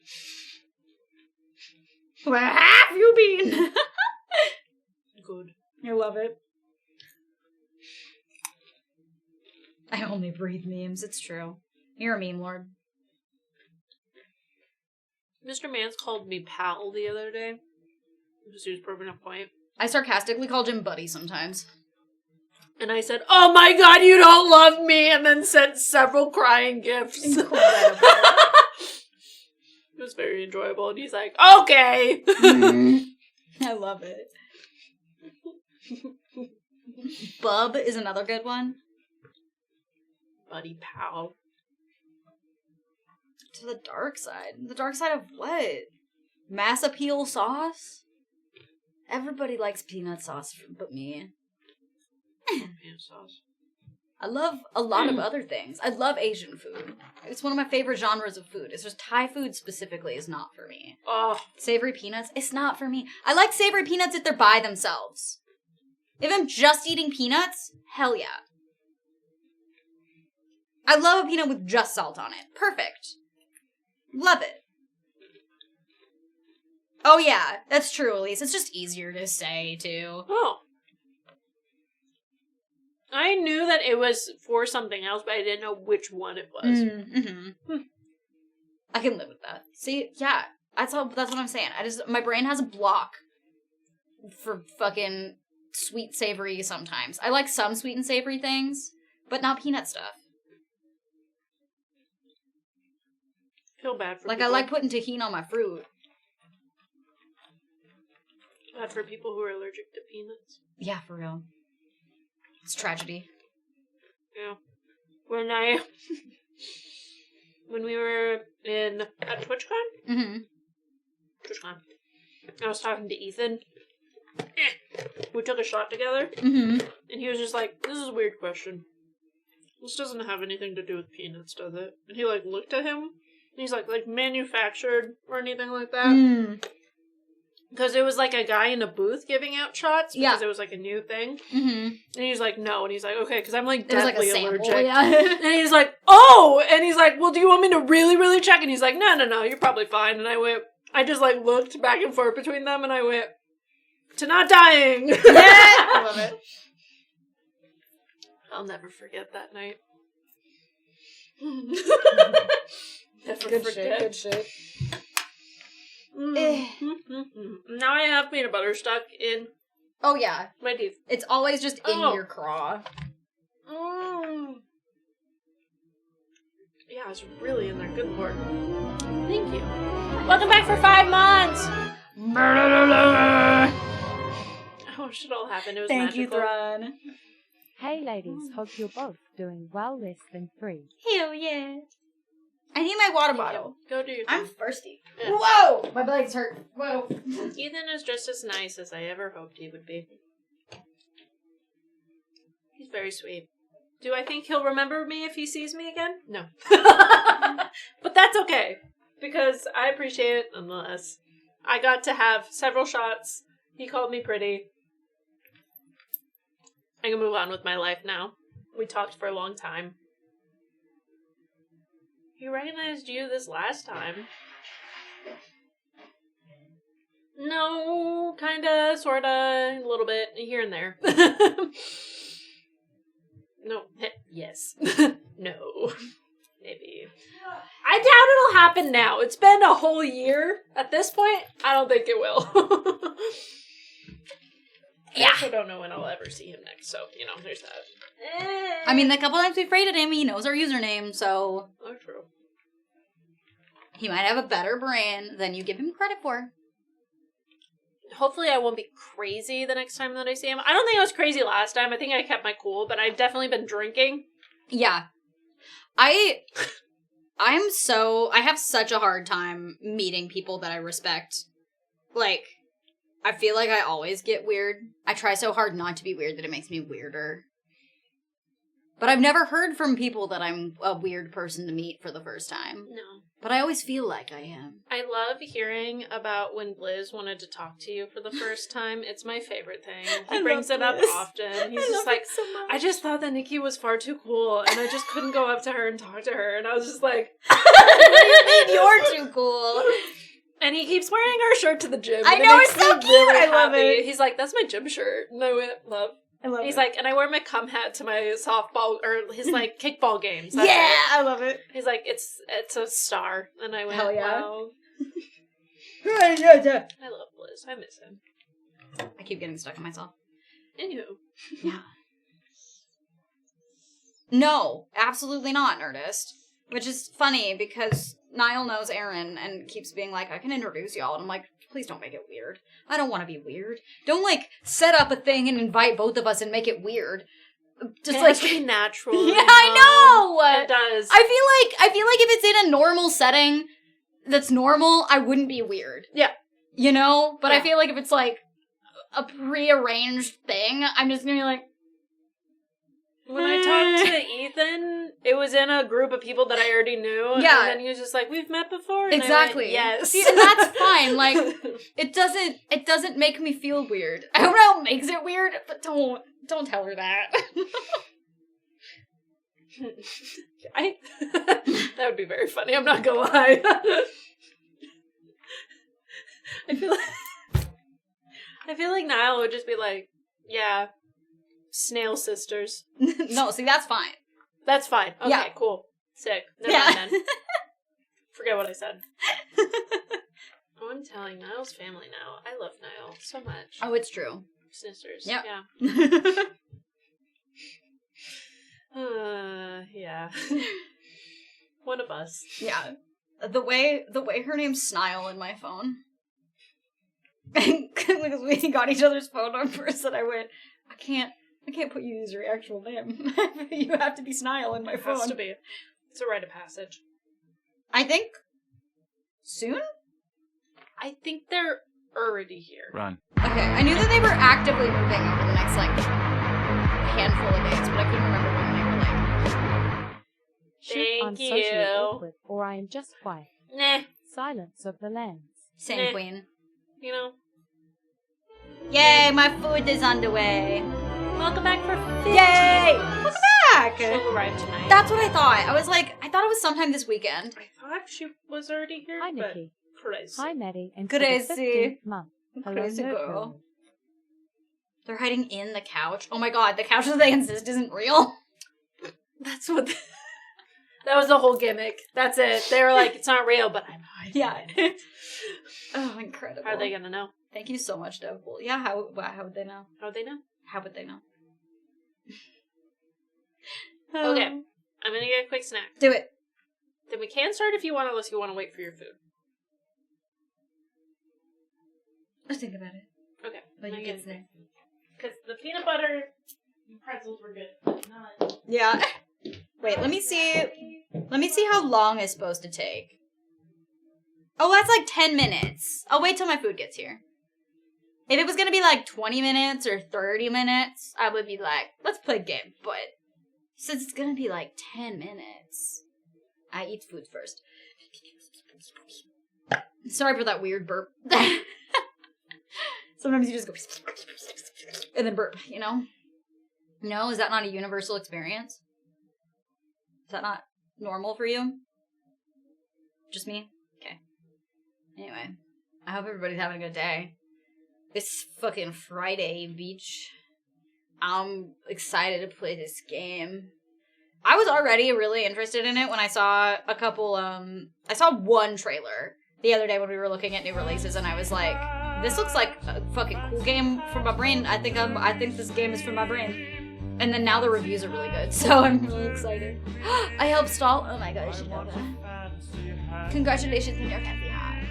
Where have you been? Good. I love it. I only breathe memes. It's true. You're a meme lord. Mr. Mans called me pal the other day. Because he was proving a point. I sarcastically called him buddy sometimes. And I said, "Oh my god, you don't love me!" And then sent several crying gifts. Incredible. It was very enjoyable. And he's like, "Okay." I love it. Bub is another good one. Buddy pal. To the dark side. The dark side of what? Mass appeal sauce? Everybody likes peanut sauce but me. Peanut sauce. I love a lot of other things. I love Asian food. It's one of my favorite genres of food. It's just Thai food specifically is not for me. Oh, Savory peanuts, it's not for me. I like savory peanuts if they're by themselves. If I'm just eating peanuts, hell yeah. I love a peanut with just salt on it. Perfect. Love it. Oh yeah, that's true, Elise. It's just easier to say, too. oh. I knew that it was for something else, but I didn't know which one it was. Mm-hmm. I can live with that. See, yeah, that's what I'm saying. My brain has a block for fucking sweet savory sometimes. I like some sweet and savory things, but not peanut stuff. Feel bad for Like, people. I like putting tahini on my fruit. Bad for people who are allergic to peanuts. Yeah, for real. It's tragedy. Yeah. When we were at TwitchCon? Mm-hmm. TwitchCon. I was talking to Ethan. We took a shot together. Mm-hmm. And he was just like, "This is a weird question. This doesn't have anything to do with peanuts, does it?" And he like looked at him. And he's like manufactured or anything like that. Mm. Because it was like a guy in a booth giving out shots. Because it was like a new thing. Mm-hmm. And he's like, "No." And he's like, "Okay," because I'm like It was like deathly a sample, allergic. yeah. And he's like, "Oh!" And he's like, "Well, do you want me to really, really check?" And he's like, No, you're probably fine." And I just like looked back and forth between them and I went, "To not dying." Yeah! I love it. I'll never forget that night. Never Good forget. shit, good shit. Now I have peanut butter stuck in Oh, yeah. my teeth. It's always just in Oh. your craw. Yeah, it's really in there. Good lord. Thank you. Welcome back for 5 months! I wish it all happened. It was Thank you, magical. Thron. Hey ladies, hope you're both doing well less than 3. Hell yeah. I need my water bottle. Go do your I'm thing. thirsty. Yeah. Whoa! My legs hurt. Whoa. Ethan is just as nice as I ever hoped he would be. He's very sweet. Do I think he'll remember me if he sees me again? No. But that's okay. Because I appreciate it nonetheless. I got to have several shots. He called me pretty. I can move on with my life now. We talked for a long time. He recognized you this last time. No, kinda, sorta, a little bit, here and there. No, yes. No. Maybe. I doubt it'll happen now. It's been a whole year. At this point, I don't think it will. I also don't know when I'll ever see him next, so, there's that. I mean, the couple times we've raided him, he knows our username, so Oh, true. he might have a better brain than you give him credit for. Hopefully I won't be crazy the next time that I see him. I don't think I was crazy last time. I think I kept my cool, but I've definitely been drinking. Yeah. I have such a hard time meeting people that I respect. Like, I feel like I always get weird. I try so hard not to be weird that it makes me weirder. But I've never heard from people that I'm a weird person to meet for the first time. No. But I always feel like I am. I love hearing about when Blizz wanted to talk to you for the first time. It's my favorite thing. He brings it up often. He's just like, I just thought that Niki was far too cool, and I just couldn't go up to her and talk to her. And I was just like, What do you mean you're too cool? And he keeps wearing our shirt to the gym. I and know, makes it's so me cute. really I love happy. it. He's like, that's my gym shirt. And I went, love. I love He's like, and I wear my cum hat to my softball, or his, kickball games. yeah, That's it. I love it. He's like, it's a star. And I went, Hell yeah. wow. I I love Blizz. I miss him. keep getting stuck on myself. Anywho. Yeah. No, absolutely not, Nerdist. Which is funny because Niall knows Aaron and keeps being like, I can introduce y'all. And I'm like, please don't make it weird. I don't want to be weird. Don't, like, set up a thing and invite both of us and make it weird. Just it like has to be natural. Yeah, I know! It does. I feel like if it's in a normal setting that's normal, I wouldn't be weird. Yeah. You know? But I Yeah. feel like if it's like a prearranged thing, I'm just gonna be like, When I talked to Ethan, it was in a group of people that I already knew. Yeah. And then he was just like, we've met before. And exactly. I went, yes. See, and that's fine. Like, it doesn't make me feel weird. I don't know how it makes it weird, but don't tell her that. That would be very funny. I'm not gonna lie. I feel like Niall would just be like, yeah, snail sisters. No, see, that's fine. That's fine. Okay, Yeah. cool. Sick. Never Yeah. mind then. Forget what I said. Oh, I'm telling Niall's family now. I love Niall so much. Oh, it's true. Sisters. Yep. Yeah. Yeah. One of us. Yeah. The way her name's Snile in my phone. Because we got each other's phone numbers and I went, I can't put you as your actual name. You have to be Snile in my It phone. has to be. It's a rite of passage. I think soon? I think they're already here. Run. Okay, I knew that they were actively moving over the next, like, handful of days, but I couldn't remember when they were, like... Shoot, I'm Thank socially you. awkward, or I am just quiet. Nah. Silence of the lambs. Same Meh. queen. You know. Yay, my food is on the way. Welcome back for 15. Yay! Welcome back! She'll arrive tonight. That's what I thought. I thought it was sometime this weekend. I thought she was already here. Hi, but Niki. crazy. Hi, Maddie. And Crazy. for the 15th month. Hello, Crazy nerd girl. girl. They're hiding in the couch. Oh my god, the couch that they insist isn't real. That's what. That was the whole gimmick. That's it. They were like, it's not real, but I'm hiding. Yeah. Oh, incredible. How are they gonna know? Thank you so much, Devil. Yeah, how would they know? How would they know? How would they know? Okay. I'm gonna get a quick snack. Do it. Then we can start if you want, unless you want to wait for your food. Let's think about it. Okay. But you get snack. Because the peanut butter and pretzels were good. But not... Yeah. Wait, let me see. Let me see how long it's supposed to take. Oh, that's like 10 minutes. I'll wait till my food gets here. If it was gonna be like 20 minutes or 30 minutes, I would be like, let's play a game. But since it's gonna be like 10 minutes, I eat food first. Sorry for that weird burp. Sometimes you just go and then burp, you know? No, is that not a universal experience? Is that not normal for you? Just me? Okay. Anyway, I hope everybody's having a good day. It's fucking Friday, beach. I'm excited to play this game. I was already really interested in it when I saw a couple, I saw one trailer the other day when we were looking at new releases, and I was like, this looks like a fucking cool game for my brain. I think this game is for my brain. And then now the reviews are really good, so I'm really excited. I helped stall. Oh my god, I should know that. Congratulations on your happy heart.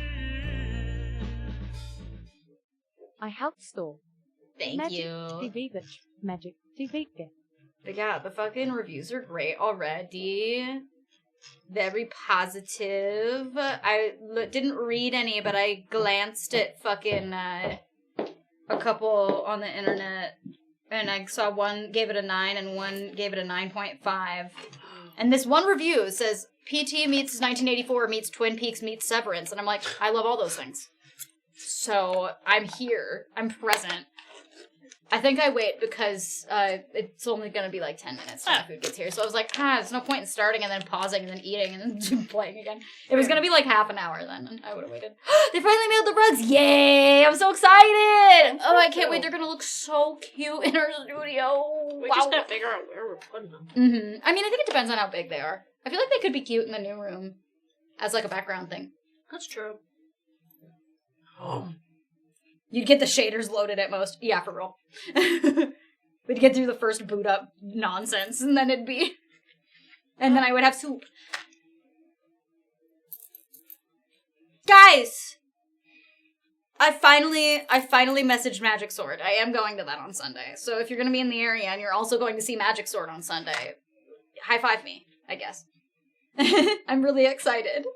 I helped stall. Thank Magic you. TV bitch. Magic TV gift. But yeah, the fucking reviews are great already. Very positive. I didn't read any, but I glanced at fucking a couple on the internet. And I saw one gave it a 9 and one gave it a 9.5. And this one review says, PT meets 1984 meets Twin Peaks meets Severance. And I'm like, I love all those things. So I'm here. I'm present. I think I wait because it's only going to be like 10 minutes till my food gets here. So I was like, there's no point in starting and then pausing and then eating and then playing again. It was going to be like half an hour then, and I would have waited. They finally mailed the rugs! Yay! I'm so excited! Oh, I can't wait. They're going to look so cute in our studio. We just gotta figure out where we're putting them. Mm-hmm. I mean, I think it depends on how big they are. I feel like they could be cute in the new room as like a background thing. That's true. You'd get the shaders loaded at most. Yeah, for real. We'd get through the first boot up nonsense, and then it'd be And then I would have soup. Guys! I finally messaged Magic Sword. I am going to that on Sunday. So if you're going to be in the area and you're also going to see Magic Sword on Sunday, high five me, I guess. I'm really excited.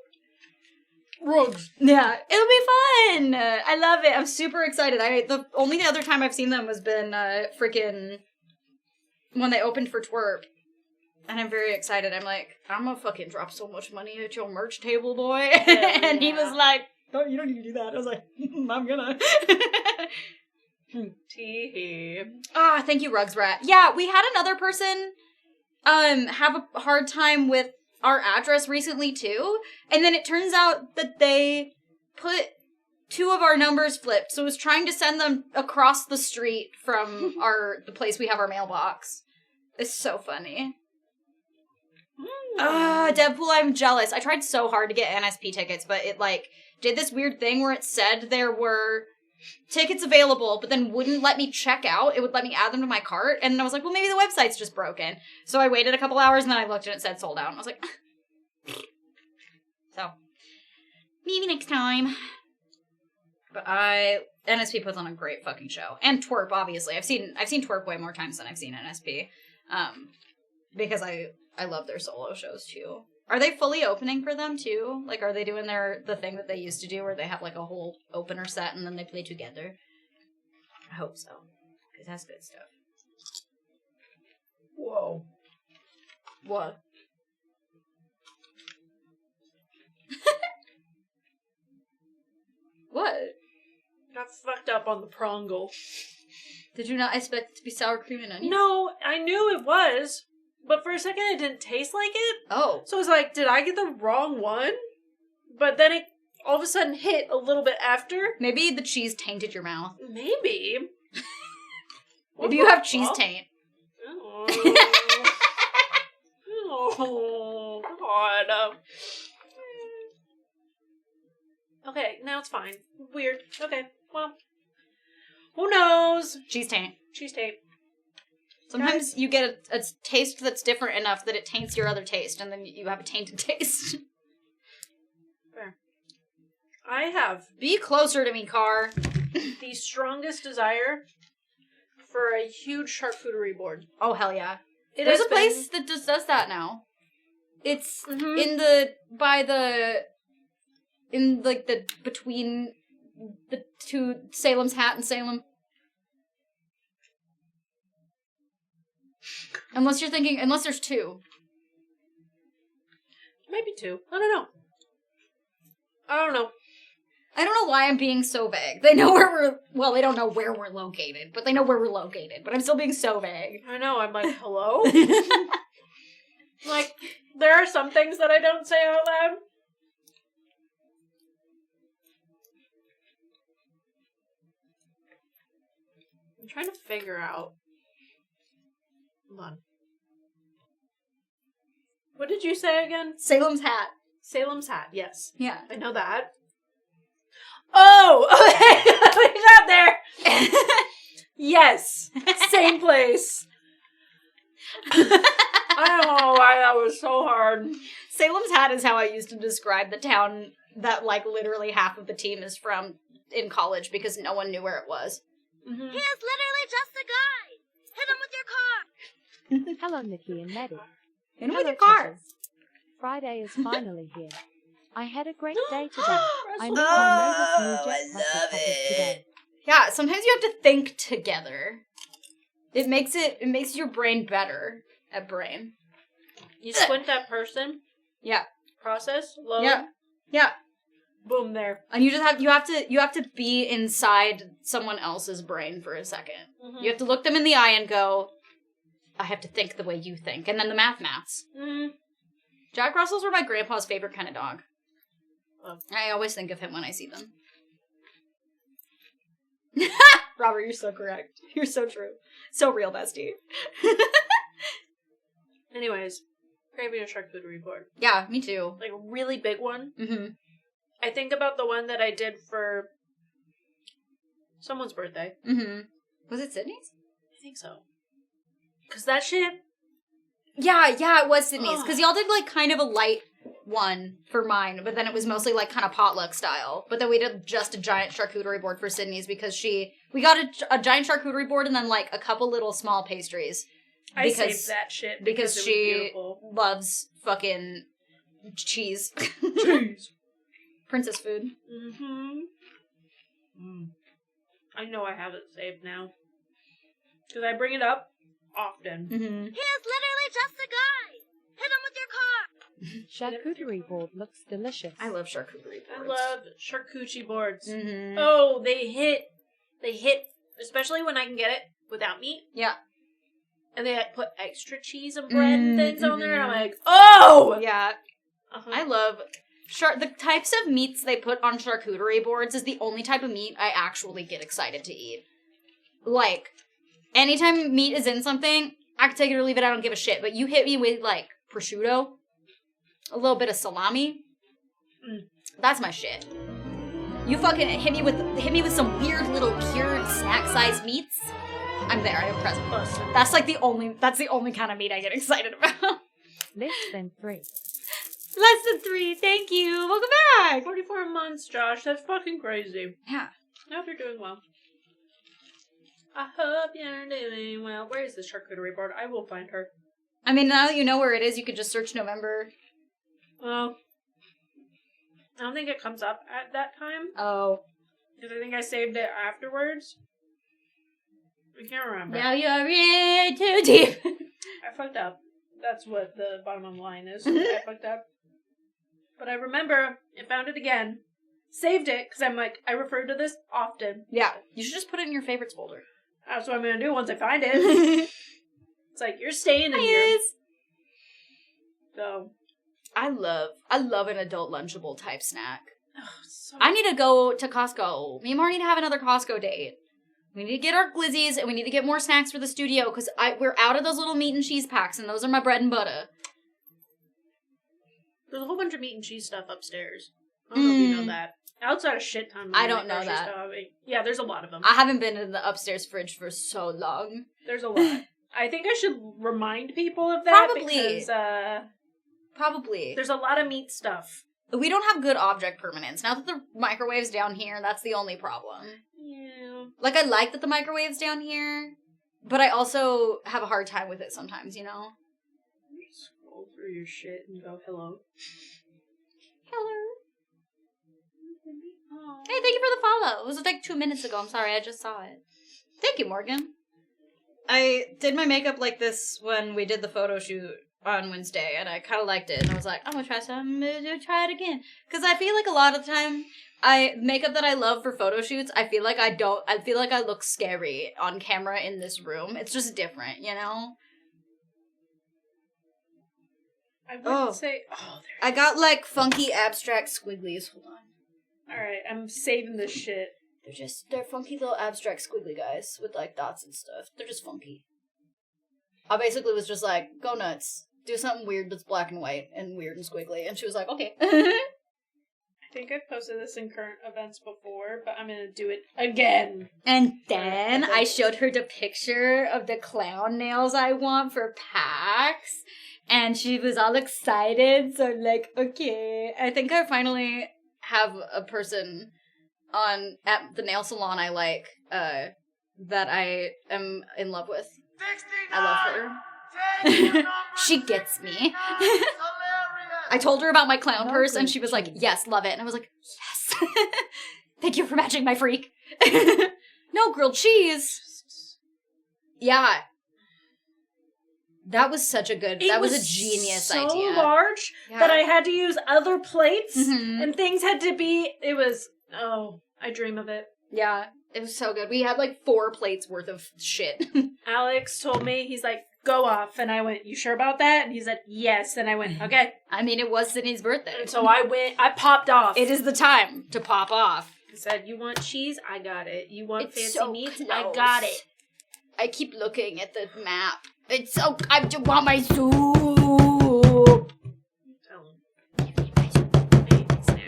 Rugs. Yeah, it'll be fun. I love it. I'm super excited. The only other time I've seen them has been freaking when they opened for Twerp. And I'm very excited. I'm like, I'm gonna fucking drop so much money at your merch table, boy. And he was like, no, you don't need to do that. I was like, I'm gonna. Tee. Ah, thank you, Rugs Rat. Yeah, we had another person have a hard time with our address recently too, and then it turns out that they put 2 of our numbers flipped, so it was trying to send them across the street from the place we have our mailbox. It's so funny. Deadpool, I'm jealous. I tried so hard to get NSP tickets, but it, did this weird thing where it said there were tickets available, but then wouldn't let me check out. It would let me add them to my cart, and I was like, well, maybe the website's just broken. So I waited a couple hours, and then I looked, and it said sold out, and I was like, so, maybe next time. But NSP puts on a great fucking show. And Twerp, obviously. I've seen Twerp way more times than I've seen NSP. Because I love their solo shows, too. Are they fully opening for them, too? Are they doing the thing that they used to do where they have, a whole opener set and then they play together? I hope so. Because that's good stuff. Whoa. What? What? Got fucked up on the prongle. Did you not expect it to be sour cream and onion? No, I knew it was. But for a second, it didn't taste like it. Oh. So I was like, did I get the wrong one? But then it all of a sudden hit a little bit after. Maybe the cheese tainted your mouth. Maybe. Maybe you have cheese taint. Oh, God. Okay, now it's fine. Weird. Okay, well. Who knows? Cheese taint. Cheese tape. Sometimes you get a taste that's different enough that it taints your other taste, and then you have a tainted taste. Fair. I have Be closer to me, Car. the strongest desire for a huge charcuterie board. Oh, hell yeah. There's a place that just does that now. It's between the two, Salem's Hat and Salem. Unless there's 2. Maybe 2. I don't know. I don't know why I'm being so vague. They know they don't know where we're located, but they know where we're located, but I'm still being so vague. I know, I'm like, hello? There are some things that I don't say out loud. I'm trying to figure out. Hold on. What did you say again? Salem's Hat. Salem's Hat, yes. Yeah. I know that. Oh! Okay! We got there! Yes! Same place. I don't know why that was so hard. Salem's Hat is how I used to describe the town that, literally half of the team is from in college because no one knew where it was. He is literally just a guy. Hit him with your car. Hello, Niki and Maddie. In with Hello, your car. Chuckles. Friday is finally here. I had a great day today. I met my neighbor's new jet plastic couple today. Yeah, sometimes you have to think together. It makes your brain better at brain. You squint that person. Yeah. Process. Load. Yeah. Yeah. Boom, there. And you have to be inside someone else's brain for a second. Mm-hmm. You have to look them in the eye and go, I have to think the way you think. And then the maths. Mm-hmm. Jack Russells were my grandpa's favorite kind of dog. Oh. I always think of him when I see them. Robert, you're so correct. You're so true. So real, bestie. Anyways, craving a charcuterie board. Yeah, me too. A really big one. Mm-hmm. I think about the one that I did for someone's birthday. Mm-hmm. Was it Sydney's? I think so. Because that shit Yeah, it was Sydney's. Because y'all did, like, kind of a light one for mine, but then it was mostly, like, kind of potluck style. But then we did just a giant charcuterie board for Sydney's because we got a giant charcuterie board and then, like, a couple little small pastries. I saved that shit because it was she beautiful. loves fucking cheese. Cheese. Princess food. Mm-hmm. I know I have it saved now. Because I bring it up often. Mm-hmm. He is literally just a guy. Hit him with your car. Charcuterie board looks delicious. I love charcuterie boards. I love charcuterie boards. Mm-hmm. Oh, they hit, especially when I can get it without meat. Yeah. And they put extra cheese and bread and things on there. I'm like, oh! Yeah. Uh-huh. I love... the types of meats they put on charcuterie boards is the only type of meat I actually get excited to eat. Like, anytime meat is in something, I can take it or leave it, I don't give a shit. But you hit me with, like, prosciutto, a little bit of salami, that's my shit. You fucking hit me with some weird little cured snack-sized meats, I'm there, I am present. That's the only kind of meat I get excited about. Less than 3. Less than 3, thank you. Welcome back. 44 months, Josh. That's fucking crazy. Yeah. I hope you're doing well. I hope you're doing well. Where is this charcuterie board? I will find her. I mean, now that you know where it is, you could just search November. Well, I don't think it comes up at that time. Oh. Because I think I saved it afterwards. I can't remember. Now you're in too deep. I fucked up. That's what the bottom of the line is. I fucked up. But I remember and found it again. Saved it, because I'm like, I refer to this often. Yeah. You should just put it in your favorites folder. That's what I'm going to do once I find it. It's like, you're staying in here. So. I love an adult Lunchable type snack. Oh, so I need to go to Costco. Me and Mar need to have another Costco date. We need to get our glizzies, and we need to get more snacks for the studio, because we're out of those little meat and cheese packs, and those are my bread and butter. There's a whole bunch of meat and cheese stuff upstairs. I don't know if you know that. Outside a shit ton. I don't know that. Stuff. Yeah, there's a lot of them. I haven't been in the upstairs fridge for so long. There's a lot. I think I should remind people of that. Probably. Because, Probably. there's a lot of meat stuff. We don't have good object permanence. Now that the microwave's down here, that's the only problem. Yeah. Like, I like that the microwave's down here, but I also have a hard time with it sometimes, you know? Scroll through your shit and go, hello. Hello. Oh. Hey, thank you for the follow. It was like 2 minutes ago. I'm sorry, I just saw it. Thank you, Morgan. I did my makeup like this when we did the photo shoot on Wednesday, and I kind of liked it, and I was like, I'm gonna try it again. Because I feel like a lot of the time, makeup that I love for photo shoots, I feel like I look scary on camera in this room. It's just different, you know? I wouldn't say... Oh, I got, like, funky abstract squigglies. Hold on. Alright, I'm saving this shit. They're funky little abstract squiggly guys with, like, dots and stuff. They're just funky. I basically was just like, go nuts. Do something weird that's black and white and weird and squiggly. And she was like, okay. I think I've posted this in current events before, but I'm gonna do it again. And then I showed her the picture of the clown nails I want for PAX. And she was all excited. So I'm like, okay. I think I finally have a person at the nail salon I like, that I am in love with. I love her. She gets me. I told her about my clown purse, and she was like, yes, love it. And I was like, yes. Thank you for matching my freak. No, grilled cheese. Yeah. That was such a good, that was a genius idea. It was so large that I had to use other plates, and things had to be, I dream of it. Yeah, it was so good. We had like 4 plates worth of shit. Alex told me, he's like, go off. And I went, you sure about that? And he said, yes. And I went, okay. I mean, it was Sydney's birthday. And so I popped off. It is the time to pop off. He said, you want cheese? I got it. You want fancy so meats? close. I got it. I keep looking at the map. It's so, I just want my soup. Tell him.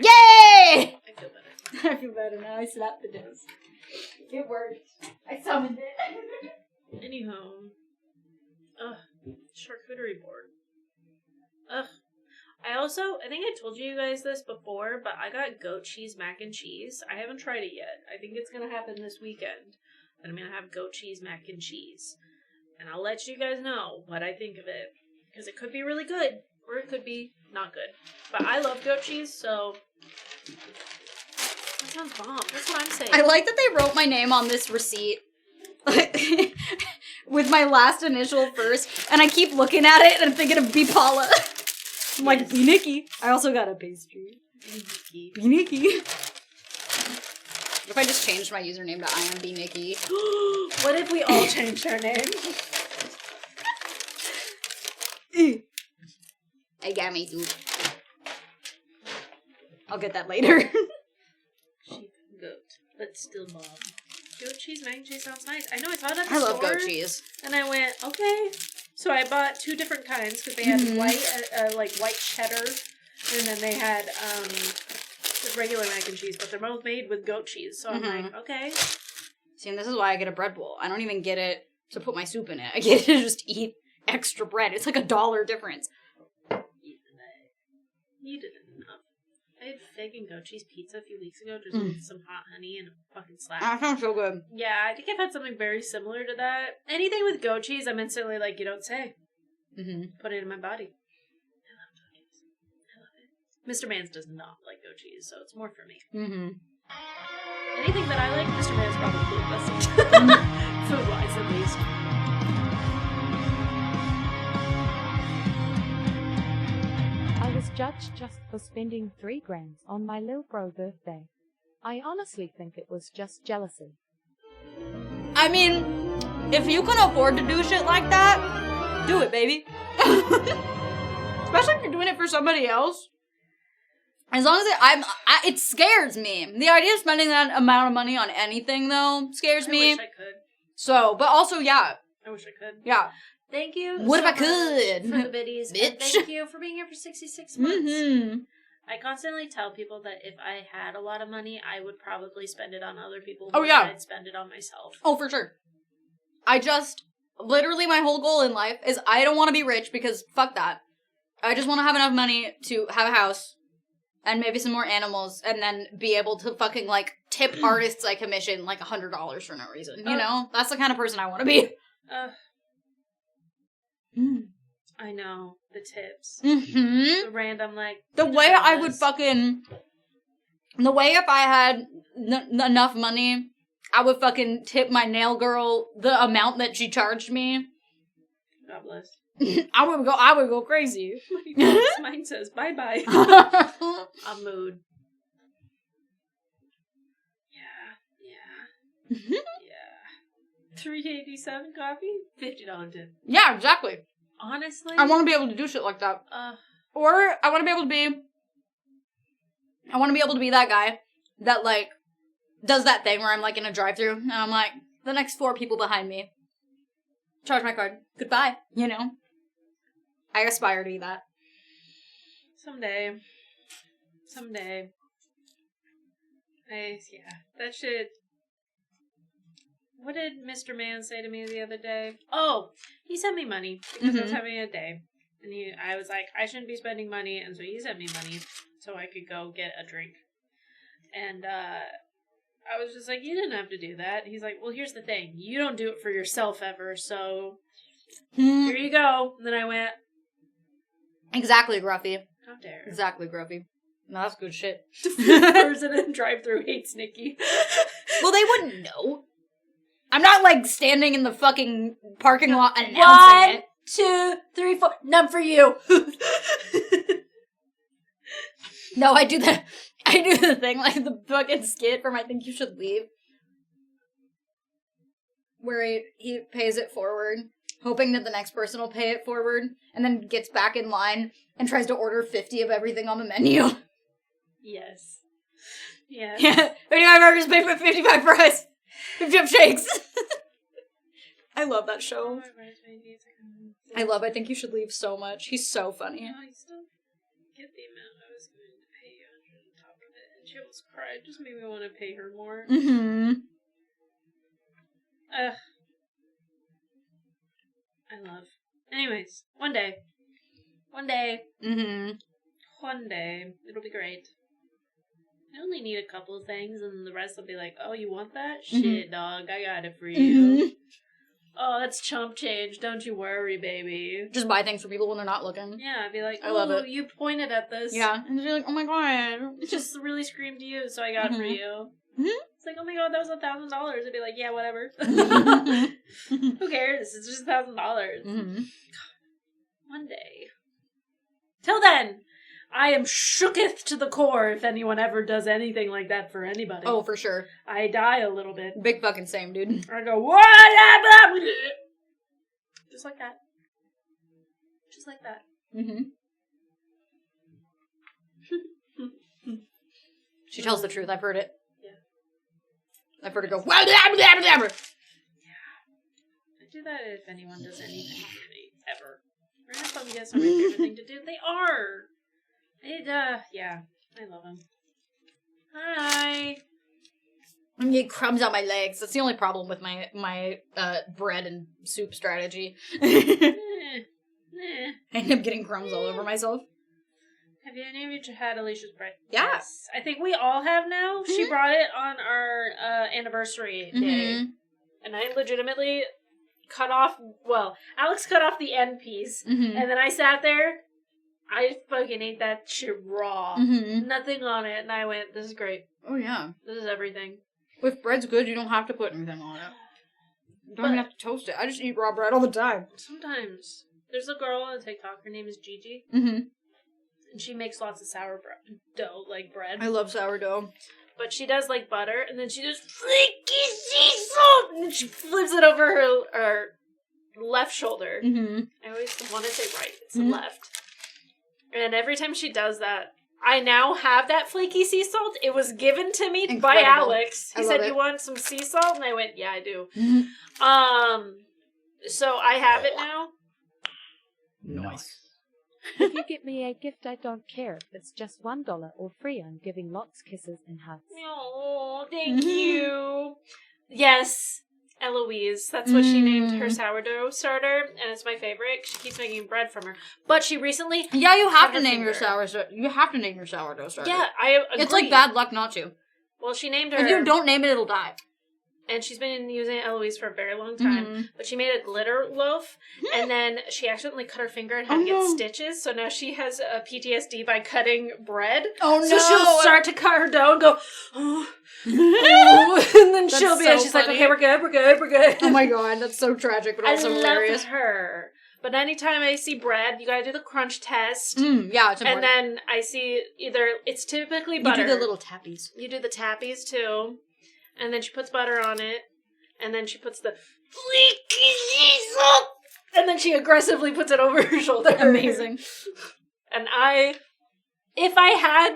Yay! I feel better. I feel better now. I slapped the desk. It worked. I summoned it. Anyhow. Ugh. Charcuterie board. Ugh. I think I told you guys this before, but I got goat cheese mac and cheese. I haven't tried it yet. I think it's gonna happen this weekend. And I'm gonna have goat cheese mac and cheese. And I'll let you guys know what I think of it. Because it could be really good, or it could be not good. But I love goat cheese, so... That sounds bomb. That's what I'm saying. I like that they wrote my name on this receipt. With my last initial first. And I keep looking at it and I'm thinking of B. Paula. I'm like, B. Niki. I also got a pastry. Niki. B. Niki. What if I just changed my username to I am B. Niki? What if we all changed our name? I got me too. I'll get that later. Sheep goat, but still mom. Goat cheese mac and cheese sounds nice. I know, I saw it at the store. I love goat cheese. And I went, okay. So I bought 2 different kinds because they had white cheddar, and then they had just regular mac and cheese, but they're both made with goat cheese. So I'm like, okay. See, and this is why I get a bread bowl. I don't even get it to put my soup in it. I get it to just eat extra bread. It's like $1 difference. You did enough. I had fig and goat cheese pizza a few weeks ago, just with some hot honey and a fucking slap. That sounds so good. Yeah, I think I've had something very similar to that. Anything with goat cheese, I'm instantly like, you don't say. Put it in my body. I love goat cheese. I love it. Mr. Mans does not like goat cheese, so it's more for me. Anything that I like, Mr. Mans probably doesn't. Food-wise, at least. I was judged just for spending $3 on my little bro birthday. I honestly think it was just jealousy. I mean, if you can afford to do shit like that, do it, baby. Especially if you're doing it for somebody else. As long as it scares me. The idea of spending that amount of money on anything, though, scares me. I wish I could. So, but also, yeah. I wish I could. Yeah. Thank you. What if I much could? For the biddies. Bitch. And thank you for being here for 66 months. I constantly tell people that if I had a lot of money, I would probably spend it on other people more than I'd spend it on myself. Oh, for sure. Literally my whole goal in life is I don't want to be rich because fuck that. I just want to have enough money to have a house and maybe some more animals and then be able to fucking, like, tip artists I commission, like, $100 for no reason. You know? That's the kind of person I want to be. I know. The tips. The random, like... The way I would fucking... The way if I had enough money, I would fucking tip my nail girl the amount that she charged me. God bless. I would go crazy. Mine says bye-bye. A mood. Yeah. $3.87 coffee, $50 tip. Yeah, exactly. Honestly, I want to be able to do shit like that. Or I want to be able to be that guy that, like, does that thing where I'm, like, in a drive-thru and I'm like, the next 4 people behind me, charge my card, goodbye, you know? I aspire to be that. Someday. That shit. What did Mr. Man say to me the other day? Oh, he sent me money because I was having a day. And I was like, I shouldn't be spending money, and so he sent me money so I could go get a drink. And I was just like, you didn't have to do that. He's like, well, here's the thing. You don't do it for yourself ever, so here you go. And then I went, Exactly, Gruffy. how dare. Exactly, Gruffy. No, that's good shit. The person in drive-thru hates Niki. Well, they wouldn't know. I'm not, like, standing in the fucking parking lot announcing 1, it. 2, 3, 4. None for you. No, I do the thing, like the fucking skit from I Think You Should Leave. Where he pays it forward, hoping that the next person will pay it forward, and then gets back in line and tries to order 50 of everything on the menu. Yes. Yeah. 55 burgers, paid for 55 fries. 55 shakes. I love that show. I Think You Should Leave so much. He's so funny. I still get the amount I was going to pay Andrew on top of it, and she almost cried. Just made me want to pay her more. I Anyways, one day, Mm-hmm. one day, it'll be great. I only need a couple of things, and the rest will be like, oh, you want that? Shit, dog, I got it for you. Oh, that's chump change. Don't you worry, baby. Just buy things for people when they're not looking. Yeah, I'd be like, I love oh, it. you pointed at this. Yeah, and they're like, oh my god. It just really screamed to you, so I got it for you. Mhm. It's like, oh my god, that was $1,000. I'd be like, yeah, whatever. Who cares? It's just $1,000. Mm-hmm. One day. Till then, I am shooketh to the core if anyone ever does anything like that for anybody. Oh, for sure. I die a little bit. Big fucking same, dude. I go, what? Just like that. Just like that. Mm-hmm. She tells the truth. I've heard it. Yeah. I've heard her go, I do that if anyone does anything for me, ever. Random fungus are my favorite thing to do. They are! Yeah. I love them. Hi! I'm getting crumbs on my legs. That's the only problem with my bread and soup strategy. I end up getting crumbs all over myself. Have you any of you had Alicia's bread? Yeah. Yes. I think we all have now. She brought it on our anniversary day. And I legitimately Alex cut off the end piece. And then I sat there. I fucking ate that shit raw. Nothing on it. And I went, this is great. Oh, yeah. This is everything. If bread's good, you don't have to put anything on it. You don't even have to toast it. I just eat raw bread all the time. Sometimes. There's a girl on TikTok. Her name is Gigi. And she makes lots of sourdough, like bread. I love sourdough. But she does, like, butter, and then she does flaky sea salt! And she flips it over her left shoulder. I always want to say right. It's the left. And every time she does that, I now have that flaky sea salt. It was given to me by Alex. He said, you want some sea salt? And I went, yeah, I do. So I have it now. Nice. If you get me a gift, I don't care if it's just $1 or free. I'm giving lots kisses and hugs. Oh, thank you. Yes, Eloise. That's what she named her sourdough starter, and it's my favorite. She keeps making bread from her. But she recently... Yeah, you have to name your sourdough. You have to name your sourdough starter. Yeah, I agree. It's like bad luck not to. Well, she named her... If you don't name it, it'll die. And she's been using Eloise for a very long time. But she made a glitter loaf, and then she accidentally cut her finger and had to get stitches. So now she has a PTSD by cutting bread. Oh, no. So she'll start to cut her dough and go, oh. And then she'll be, she's like, okay, we're good. Oh my god, that's so tragic, but also hilarious. I love her. But anytime I see bread, you gotta do the crunch test. Yeah, it's important. And then I see it's typically butter. You do the little tappies. You do the tappies, too. And then she puts butter on it. And then she puts the flaky sea salt. And then she aggressively puts it over her shoulder. Amazing. And if I had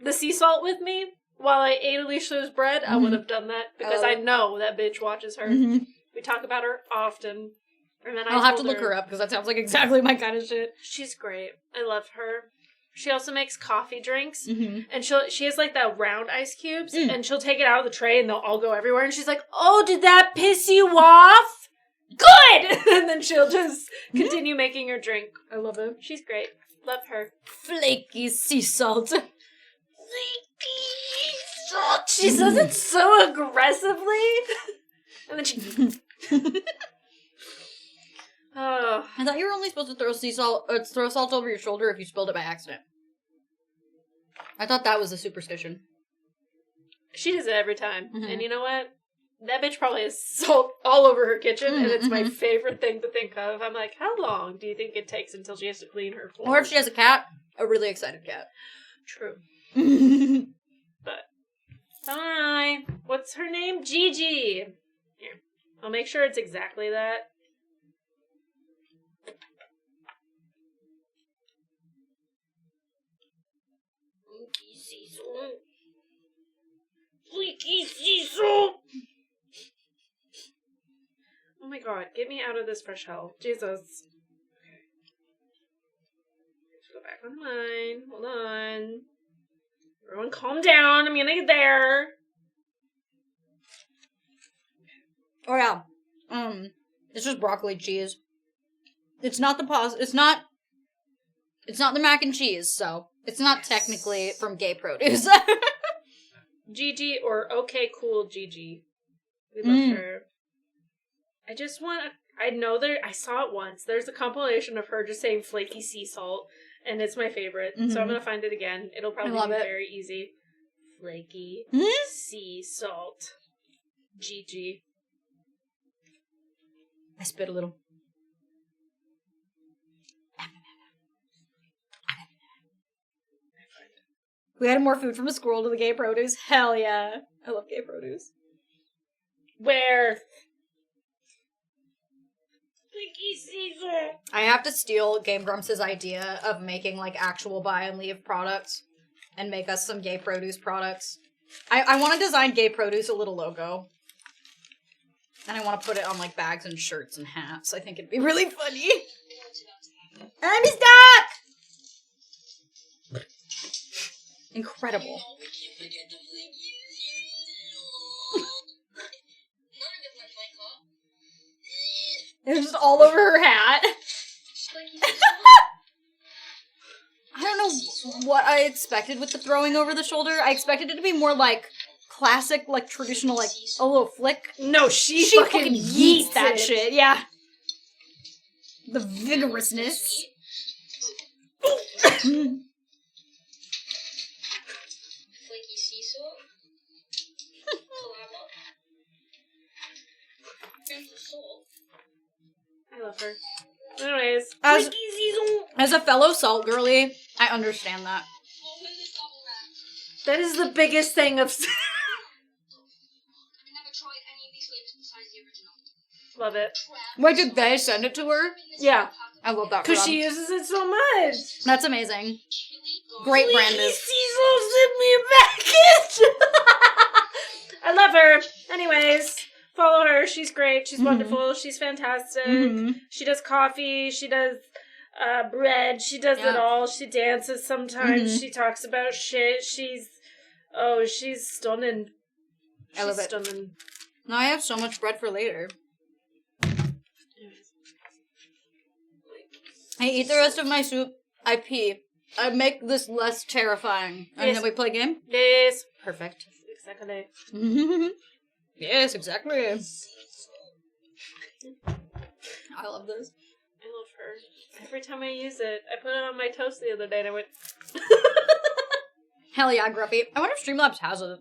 the sea salt with me while I ate Alicia's bread, I would have done that. Because I know that bitch watches her. We talk about her often. And then I'll have to look her up because that sounds like exactly my kind of shit. She's great. I love her. She also makes coffee drinks, and she has like the round ice cubes, and she'll take it out of the tray, and they'll all go everywhere. And she's like, "Oh, did that piss you off? Good!" And then she'll just continue making her drink. I love it. She's great. Love her. Flaky sea salt. Flaky sea salt. She says it so aggressively, and then she. Oh. I thought you were only supposed to throw salt over your shoulder if you spilled it by accident. I thought that was a superstition. She does it every time. And you know what? That bitch probably has salt all over her kitchen, and it's my favorite thing to think of. I'm like, how long do you think it takes until she has to clean her floor? Or if she has a cat, a really excited cat. True. But, hi. What's her name? Gigi. Here. I'll make sure it's exactly that. Flaky sea salt. Oh my god, get me out of this fresh hell. Jesus. Okay. Let's go back online. Hold on. Everyone calm down. I'm gonna get there. Oh yeah. It's just broccoli cheese. It's not the It's not the mac and cheese, so it's not technically from gay produce. Gigi or okay, cool Gigi. We love her. I saw it once. There's a compilation of her just saying flaky sea salt, and it's my favorite. So I'm gonna find it again. It'll probably be very easy. Flaky sea salt. Gigi. I spit a little. We added more food from a squirrel to the gay produce. Hell yeah. I love gay produce. Where? Flaky sea salt. I have to steal Game Grumps' idea of making, like, actual buy and leave products and make us some gay produce products. I want to design gay produce a little logo. And I want to put it on, like, bags and shirts and hats. I think it'd be really funny. I'm stuck! Incredible. It was just all over her hat. I don't know what I expected with the throwing over the shoulder. I expected it to be more like classic, like traditional, like a little flick. No, she fucking yeets that shit. Yeah. The vigorousness. Flaky sea salt. I love her. Anyways, As a fellow salt girly, I understand that. that is the biggest thing of. Love it. Wait, did they send it to her? Yeah, I love that. because she uses it so much. That's amazing. Great brand is. Cecil sent me a package. I love her. Anyways, follow her. She's great. She's wonderful. She's fantastic. She does coffee. She does bread. She does it all. She dances sometimes. She talks about shit. She's stunning. I love it. Stunning. Now I have so much bread for later. I eat the rest of my soup. I pee. I make this less terrifying. And then we play a game? Yes. Perfect. Exactly. Yes, exactly. I love this. I love her. Every time I use it, I put it on my toast the other day and I went... Hell yeah, Grumpy. I wonder if Streamlabs has a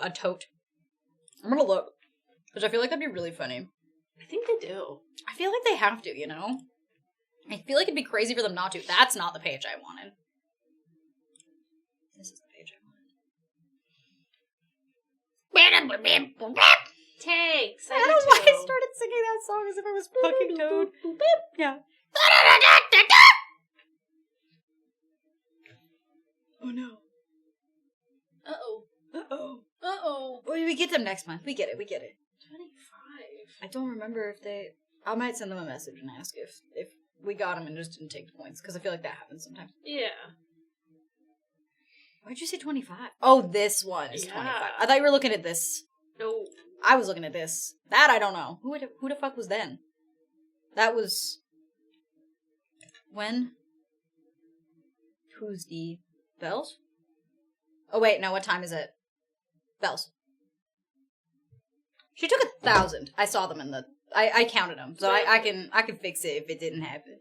tote. I'm gonna look. Because I feel like that'd be really funny. I think they do. I feel like they have to, you know? I feel like it'd be crazy for them not to. That's not the page I wanted. This is the page I wanted. Tanks! I don't know why I started singing that song as if it was fucking Toad. Yeah. Oh no. Uh-oh. Uh-oh. Uh-oh. Well, we get them next month. We get it. 25. I don't remember if they... I might send them a message and ask if we got them and just didn't take the points, because I feel like that happens sometimes. Yeah. Why'd you say 25? Oh, this one is 25. I thought you were looking at this. No. I was looking at this. That I don't know. Who the fuck was then? That was... When? Tuesday. Bells? Oh wait, no, what time is it? Bells. She took 1,000. I saw them in the... I counted them, so I can fix it if it didn't happen.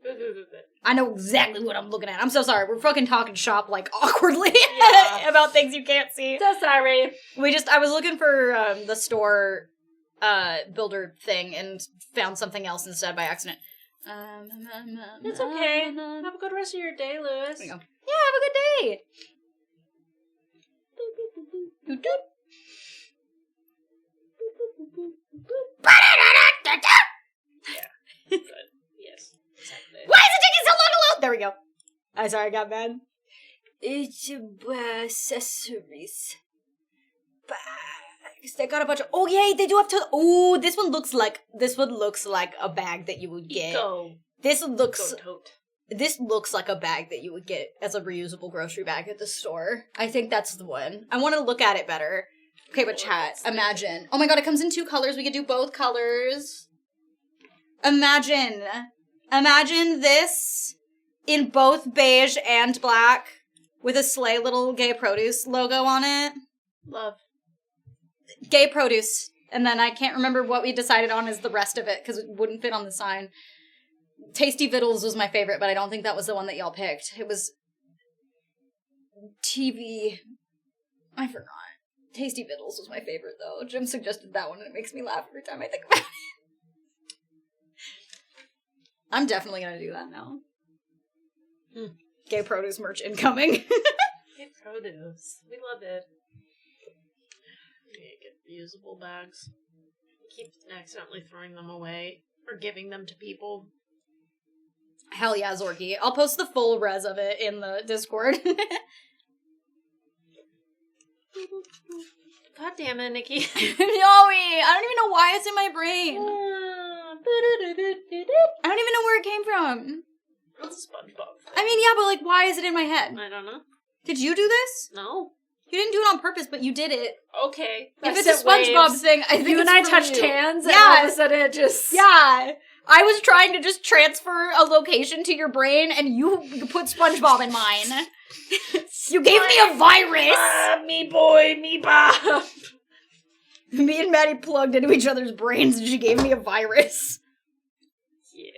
I know exactly what I'm looking at. I'm so sorry. We're fucking talking shop, like, awkwardly about things you can't see. So sorry. I was looking for the store builder thing and found something else instead by accident. It's okay. Have a good rest of your day, Lewis. There you go. Yeah, have a good day. Doot, doot. Yeah. Good. Yes. Exactly. Why is it taking so long to load? There we go. I'm sorry, I got mad. It's accessories. Bags. They got a bunch of... Oh, yay, they do have to... Oh, this one looks like a bag that you would get. This looks like a bag that you would get as a reusable grocery bag at the store. I think that's the one. I want to look at it better. Okay, but chat, imagine. Oh my god, it comes in 2 colors. We could do both colors. Imagine Imagine this in both beige and black with a sleigh little gay produce logo on it. Love. Gay produce. And then I can't remember what we decided on as the rest of it because it wouldn't fit on the sign. Tasty Vittles was my favorite, but I don't think that was the one that y'all picked. It was TV. I forgot. Tasty Vittles was my favorite, though. Jim suggested that one, and it makes me laugh every time I think about it. I'm definitely gonna do that now. Gay produce merch incoming. Gay produce. We love it. We get reusable bags. Keep accidentally throwing them away or giving them to people. Hell yeah, Zorky. I'll post the full res of it in the Discord. God damn it, Nikki. Yoey! I don't even know why it's in my brain. I don't even know where it came from. It's a SpongeBob thing. I mean, yeah, but like, why is it in my head? I don't know. Did you do this? No. You didn't do it on purpose, but you did it. Okay. If it's a SpongeBob thing, I think you and it's I for touched you. hands, and Yeah. all of a sudden it just... Yeah. I was trying to just transfer a location to your brain, and you put SpongeBob in mine. You gave me a virus! Me boy, me Bob! Me and Maddie plugged into each other's brains, and she gave me a virus. Yeah.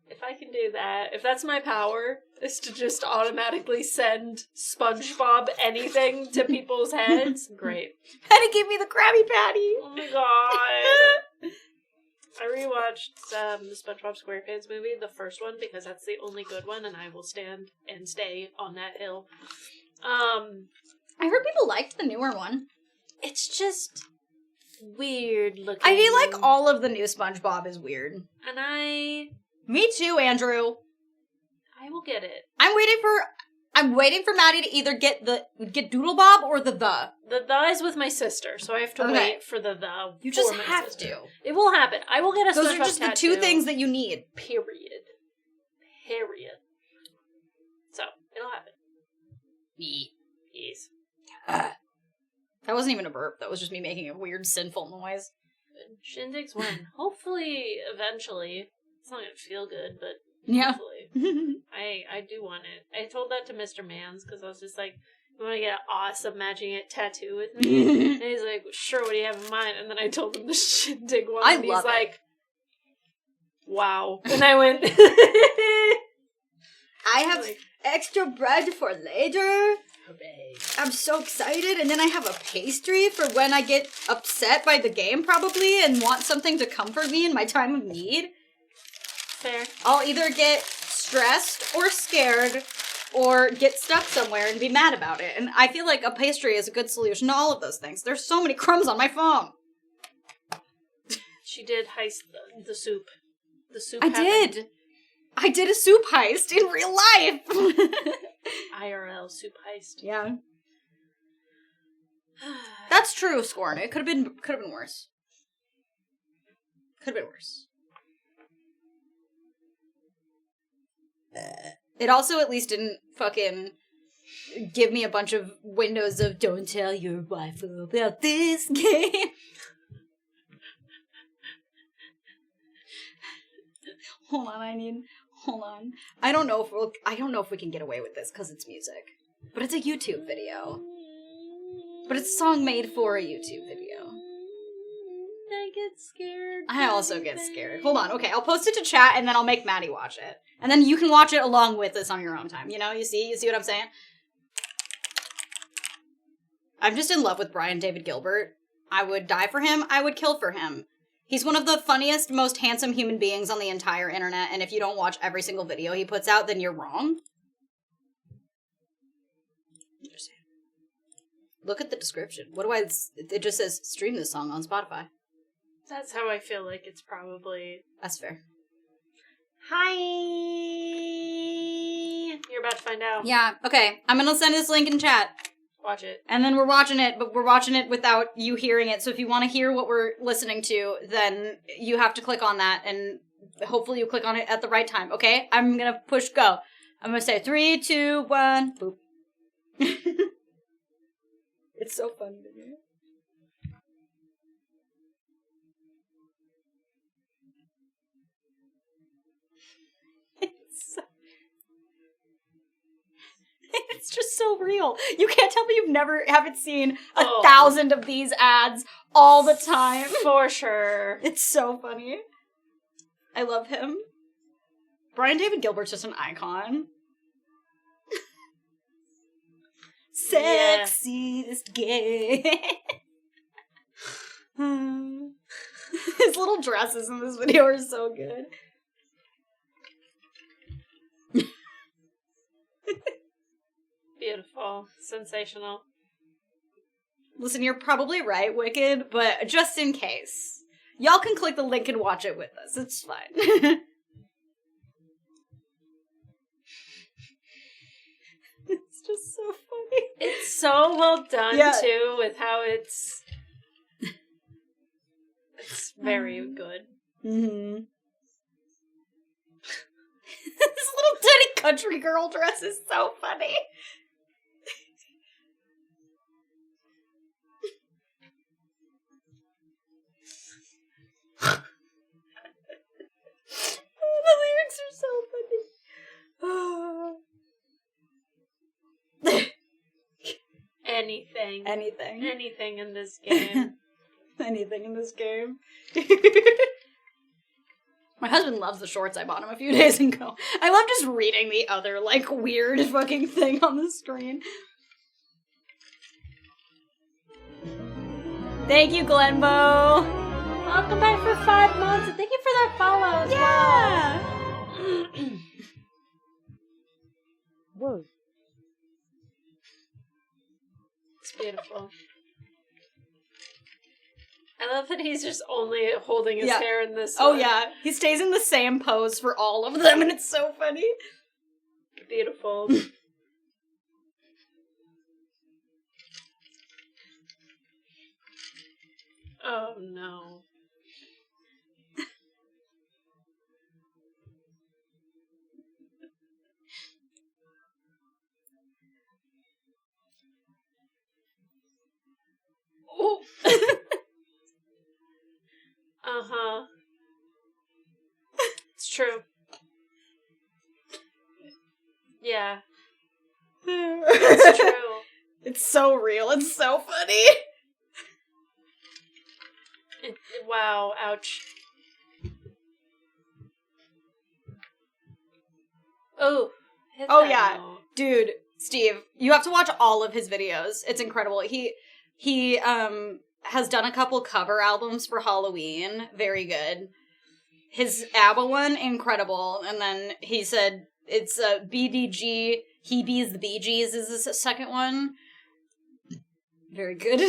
If I can do that, if that's my power, is to just automatically send SpongeBob anything to people's heads, great. Maddie gave me the Krabby Patty! Oh my god. I rewatched the SpongeBob SquarePants movie, the first one, because that's the only good one, and I will stand and stay on that hill. I heard people liked the newer one. It's just weird looking. I feel like all of the new SpongeBob is weird. And Me too, Andrew. I will get it. I'm waiting for Maddie to either get Doodle Bob or the. The is with my sister, so I have to wait for the. You just for my have sister. to. It will happen. I will get a Those SpongeBob are just tattoo. the two things that you need. Period. So, it'll happen. Yes. That wasn't even a burp. That was just me making a weird, sinful noise. Shindigs win. Hopefully, eventually. It's not gonna feel good, but yeah. Hopefully. I do want it. I told that to Mr. Mans, because I was just like, you want to get an awesome matching it tattoo with me? And he's like, sure, what do you have in mind? And then I told him the Shindig one, and he's like, wow. And I went... I have extra bread for later. I'm so excited. And then I have a pastry for when I get upset by the game, probably, and want something to comfort me in my time of need. Fair. I'll either get stressed or scared or get stuck somewhere and be mad about it. And I feel like a pastry is a good solution to all of those things. There's so many crumbs on my phone. She did heist the soup. The soup I happened. did. I did a soup heist in real life. IRL soup heist. Yeah. That's true, Scorn. It could have been worse. Could have been worse. It also at least didn't fucking give me a bunch of windows of don't tell your wife about this game. Hold on. I don't know if we can get away with this because it's music. But it's a YouTube video. But it's a song made for a YouTube video. I get scared. I also get scared. Hold on, okay, I'll post it to chat and then I'll make Maddie watch it. And then you can watch it along with us on your own time. You know, you see what I'm saying? I'm just in love with Brian David Gilbert. I would die for him. I would kill for him. He's one of the funniest, most handsome human beings on the entire internet, and if you don't watch every single video he puts out, then you're wrong. Look at the description. It just says, stream this song on Spotify. That's how I feel like it's probably... That's fair. Hi! You're about to find out. Yeah, okay. I'm gonna send this link in chat. Watch it. And then we're watching it, but we're watching it without you hearing it. So if you want to hear what we're listening to, then you have to click on that, and hopefully you click on it at the right time, okay? I'm gonna push go. I'm gonna say 3, 2, 1, boop. It's so funny to me. It's just so real. You can't tell me haven't seen 1,000 of these ads all the time. For sure. It's so funny. I love him. Brian David Gilbert's just an icon. Sexiest gay. His little dresses in this video are so good. Beautiful. Sensational. Listen, you're probably right, Wicked, but just in case, y'all can click the link and watch it with us. It's fine. It's just so funny. It's so well done, too, with how it's very good. Mm-hmm. This little tiny country girl dress is so funny. The lyrics are so funny. Anything. Anything. Anything in this game. Anything in this game. My husband loves the shorts I bought him a few days ago. I love just reading the other, like, weird fucking thing on the screen. Thank you, Glenbow. Welcome back for 5 months, and thank you for that follow as well. Whoa. It's beautiful. I love that he's just only holding his hair in this one. Yeah. He stays in the same pose for all of them, and it's so funny. Beautiful. Oh, no. Oh. Uh-huh. It's true. Yeah. It's true. It's so real. It's so funny. Wow. Ouch. Oh. Oh, yeah. Dude, Steve, you have to watch all of his videos. It's incredible. He has done a couple cover albums for Halloween. Very good. His ABBA one, incredible. And then he said it's a BDG, He Bees the Bee Gees is the second one. Very good.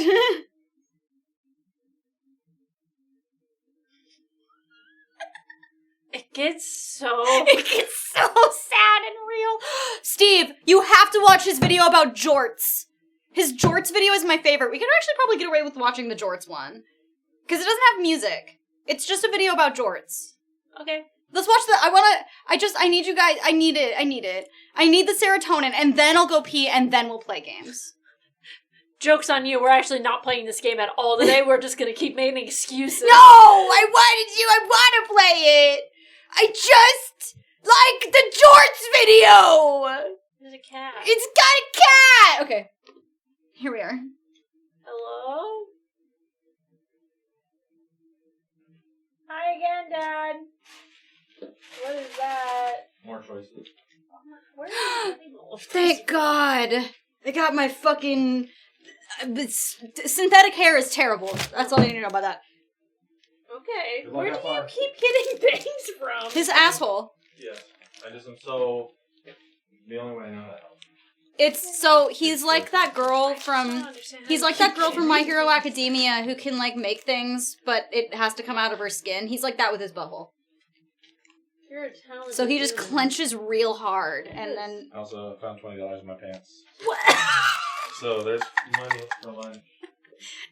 It gets so sad and real. Steve, you have to watch his video about jorts. His jorts video is my favorite. We could actually probably get away with watching the jorts one. Because it doesn't have music. It's just a video about jorts. Okay. Let's watch the, I need you guys, I need it. I need the serotonin, and then I'll go pee, and then we'll play games. Joke's on you, we're actually not playing this game at all today. We're just gonna keep making excuses. No! I want to play it! I just like the jorts video! There's a cat. It's got a cat! Okay. Here we are. Hello? Hi again, Dad. What is that? More choices. Where are the animals? Thank God. They got my fucking... synthetic hair is terrible. That's all you need to know about that. Okay. Good luck, Where do have you fun. keep getting things from? His asshole. Yeah. I just am so... The only way I know that helps. It's so he's like that girl from My Hero Academia who can like make things, but it has to come out of her skin. He's like that with his butthole. You're a talented So he just dude. clenches real hard, and then I also found $20 in my pants. what? So there's money for lunch.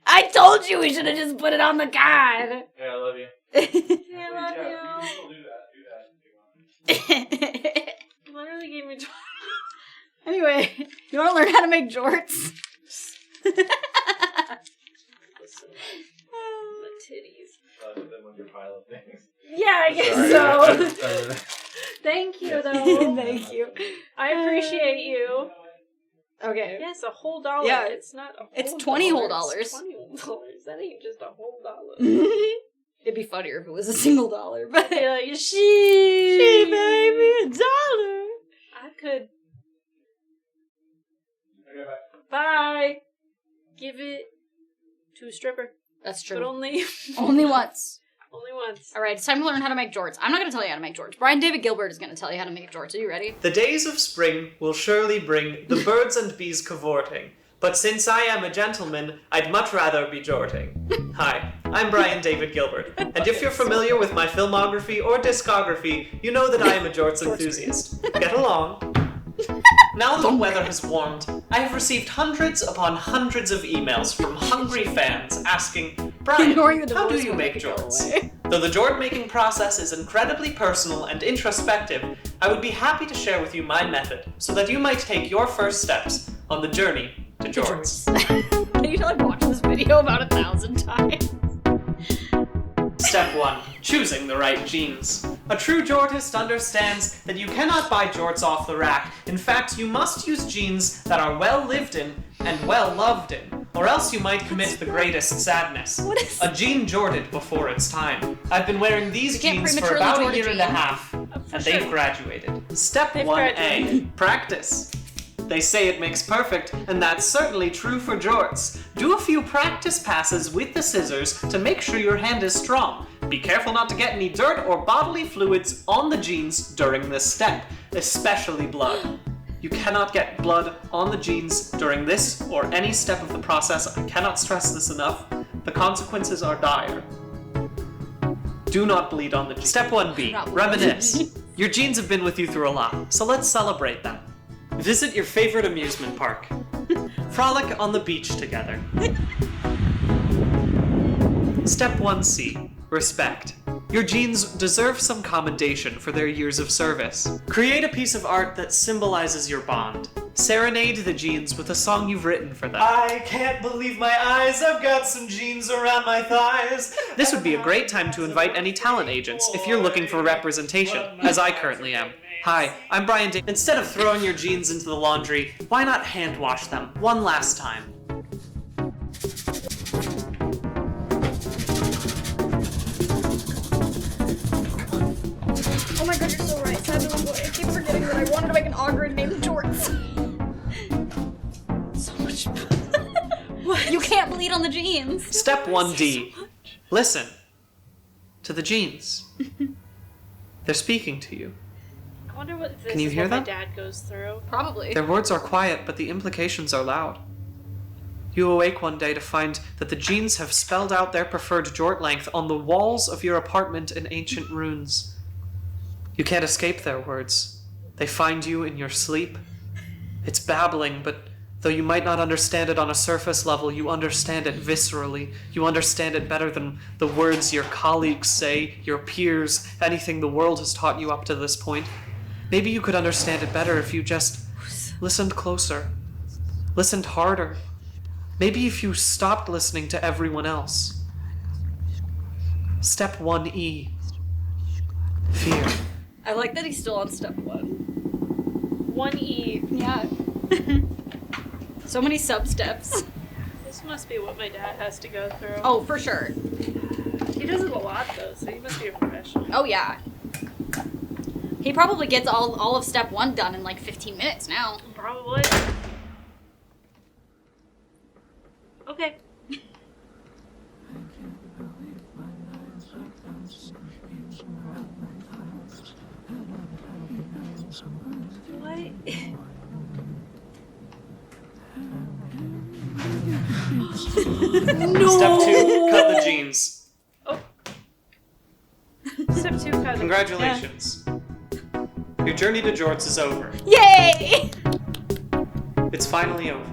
I told you we should have just put it on the card. Hey, I love you. I love You you. can still do that if you want. Literally gave me Anyway, you want to learn how to make jorts? the titties. Then with your pile of things. Yeah, I guess Sorry, so. Thank you, though. Thank you. I appreciate you. Okay. Yes, a whole dollar. Yeah. It's not a whole It's 20 whole dollar. dollars. It's 20 whole dollars. That ain't just a whole dollar. It'd be funnier if it was a single dollar, but I'd be like, she baby, $1. I could. Okay, bye. Bye. Give it to a stripper. That's But true. only Only once. only once. All right, it's time to learn how to make jorts. I'm not going to tell you how to make jorts. Brian David Gilbert is going to tell you how to make jorts. Are you ready? The days of spring will surely bring the birds and bees cavorting, but since I am a gentleman, I'd much rather be jorting. Hi, I'm Brian David Gilbert, and if you're familiar with my filmography or discography, you know that I am a jorts enthusiast. Get along. Now that the weather has warmed, I have received hundreds upon hundreds of emails from hungry fans asking, Brian, Ignoring the how do divorce you will make make it go jorts? away. Though the jort making process is incredibly personal and introspective, I would be happy to share with you my method so that you might take your first steps on the journey to jorts. Can you tell I've watched this video about 1,000 times? Step 1. Choosing the right jeans. A true jortist understands that you cannot buy jorts off the rack. In fact, you must use jeans that are well lived in and well loved in, or else you might commit the greatest sadness. What is a jean jorted before its time. I've been wearing these You can't jeans for prematurely about jort a a year and a jean. half, and sure. they've graduated. Step They've 1A. graduated. Practice. They say it makes perfect, and that's certainly true for jorts. Do a few practice passes with the scissors to make sure your hand is strong. Be careful not to get any dirt or bodily fluids on the jeans during this step, especially blood. You cannot get blood on the jeans during this or any step of the process. I cannot stress this enough. The consequences are dire. Do not bleed on the jeans. Step 1B. Reminisce. Your jeans have been with you through a lot, so let's celebrate that. Visit your favorite amusement park. Frolic on the beach together. Step 1C. Respect. Your jeans deserve some commendation for their years of service. Create a piece of art that symbolizes your bond. Serenade the jeans with a song you've written for them. I can't believe my eyes, I've got some jeans around my thighs. This would be a great time to invite any talent agents if you're looking for representation, as I currently am. Hi, I'm Brian Day. Instead of throwing your jeans into the laundry, why not hand wash them one last time? Oh my god, you're so right. I keep forgetting that I wanted to make an augury named jorts. So much. What? You can't bleed on the jeans. Step 1D. Listen to the jeans. They're speaking to you. I wonder what this Can you is hear what them? my dad goes through. Probably. Their words are quiet, but the implications are loud. You awake one day to find that the jeans have spelled out their preferred jort length on the walls of your apartment in ancient runes. You can't escape their words. They find you in your sleep. It's babbling, but though you might not understand it on a surface level, you understand it viscerally. You understand it better than the words your colleagues say, your peers, anything the world has taught you up to this point. Maybe you could understand it better if you just listened closer, listened harder. Maybe if you stopped listening to everyone else. Step 1E. Fear. I like that he's still on step 1. 1E. Yeah. So many sub-steps. This must be what my dad has to go through. Oh, for sure. He does it a lot though, so he must be a professional. Oh, yeah. He probably gets all of step 1 done in like 15 minutes now. Probably. Okay. What? No! Step 2, cut the jeans. Oh. Step 2, cut. Congratulations. Your journey to jorts is over. Yay! It's finally over.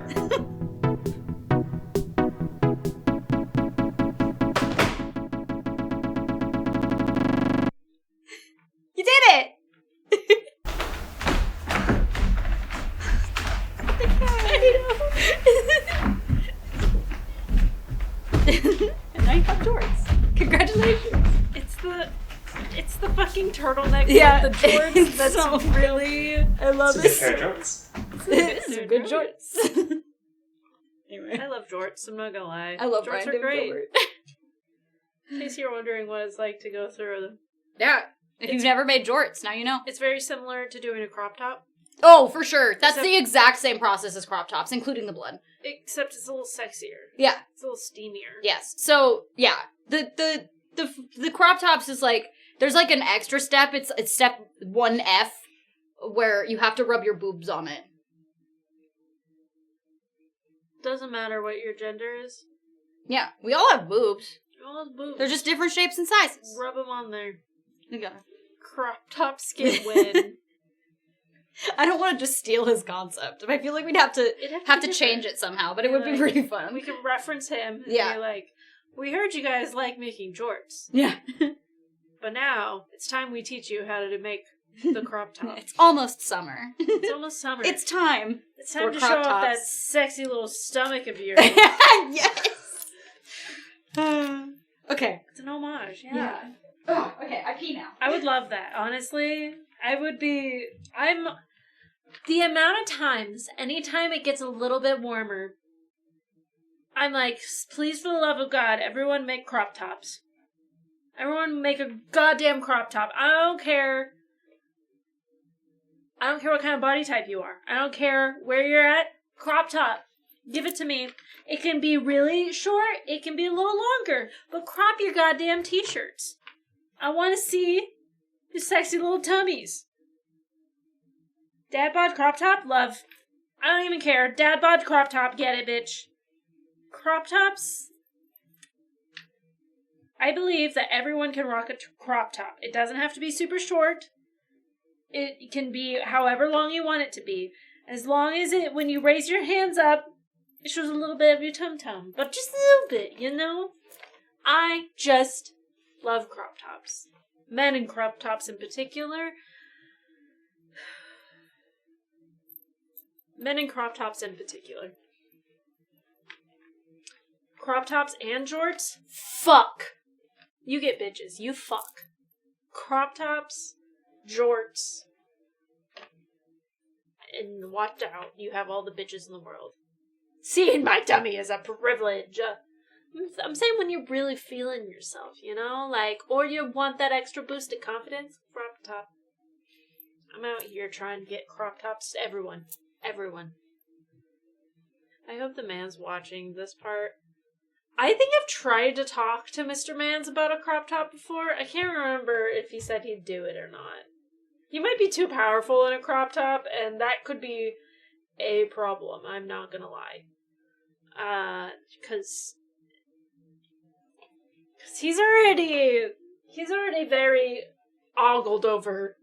You did it! And now you have jorts. Congratulations. It's the fucking turtleneck Yeah, with the jorts it's that's so really... I love It's a this. good pair of jorts. These are good jorts. Anyway. I love jorts, I'm not gonna lie. I love jorts Brandon are great. Gilbert. In case you're wondering what it's like to go through them. Yeah. If you've never made jorts, now you know. It's very similar to doing a crop top. Oh, for sure. That's the exact same process as crop tops, including the blood. Except it's a little sexier. Yeah. It's a little steamier. Yes. So, yeah. The crop tops is like, there's like an extra step. It's step 1F, where you have to rub your boobs on it. Doesn't matter what your gender is. Yeah. We all have boobs. All have boobs. They're just different shapes and sizes. Rub them on there. You got Crop top skin win. I don't want to just steal his concept. I feel like we'd have to change it somehow, but it would be pretty fun. We can reference him and Yeah. be like, we heard you guys like making jorts. Yeah. But now, it's time we teach you how to make the crop top. It's almost summer. It's almost summer. It's time. It's time for to crop show off tops. that sexy little stomach of yours. Yes! Okay. It's an homage, Yeah. Oh, okay, I pee now. I would love that, honestly. The amount of times, anytime it gets a little bit warmer, I'm like, please for the love of God, everyone make crop tops. Everyone make a goddamn crop top. I don't care what kind of body type you are. I don't care where you're at. Crop top. Give it to me. It can be really short. It can be a little longer. But crop your goddamn t-shirts. I want to see your sexy little tummies. Dad bod crop top? Love. I don't even care. Dad bod crop top. Get it, bitch. Crop tops? I believe that everyone can rock a crop top. It doesn't have to be super short. It can be however long you want it to be. As long as when you raise your hands up, it shows a little bit of your tum-tum. But just a little bit, you know? I just love crop tops. Men in crop tops in particular. Men in crop tops in particular. Crop tops and jorts? Fuck. You get bitches. You fuck. Crop tops, jorts, and watch out. You have all the bitches in the world. Seeing my tummy is a privilege. I'm saying when you're really feeling yourself, you know? Like, or you want that extra boost of confidence, crop top. I'm out here trying to get crop tops to everyone. Everyone. I hope the man's watching this part. I think I've tried to talk to Mr. Mans about a crop top before. I can't remember if he said he'd do it or not. He might be too powerful in a crop top, and that could be a problem. I'm not gonna lie. Because he's already very ogled over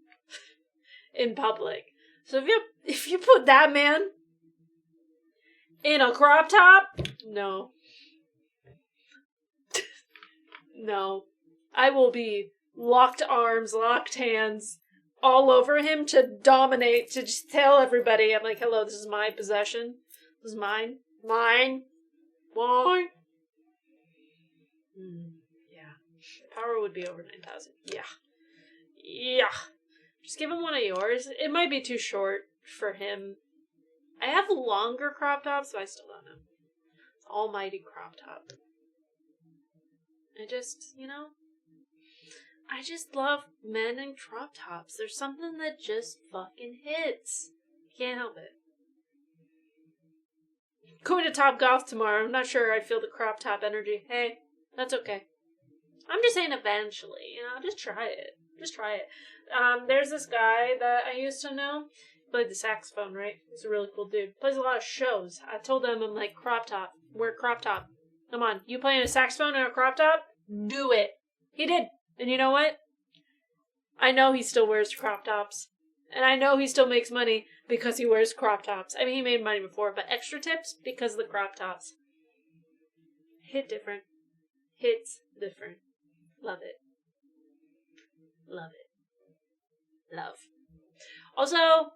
in public. So if you put that man in a crop top, no. No. I will be locked arms, locked hands, all over him to dominate, to just tell everybody, I'm like, hello, this is my possession. This is mine. Mine. Mine. Yeah. Power would be over 9,000. Yeah. Yeah. Just give him one of yours. It might be too short for him. I have longer crop tops, but I still don't know. It's almighty crop top. I just, I just love men in crop tops. There's something that just fucking hits. Can't help it. Going to Top Golf tomorrow. I'm not sure I feel the crop top energy. Hey, that's okay. I'm just saying eventually, just try it. Just try it. There's this guy that I used to know. He played the saxophone, right? He's a really cool dude. Plays a lot of shows. I told him, I'm like, crop top. Wear crop top. Come on, you playing a saxophone in a crop top? Do it. He did. And you know what? I know he still wears crop tops. And I know he still makes money because he wears crop tops. I mean, he made money before, but extra tips because of the crop tops. Hit different. Hits different. Love it. Love it. Love. Also,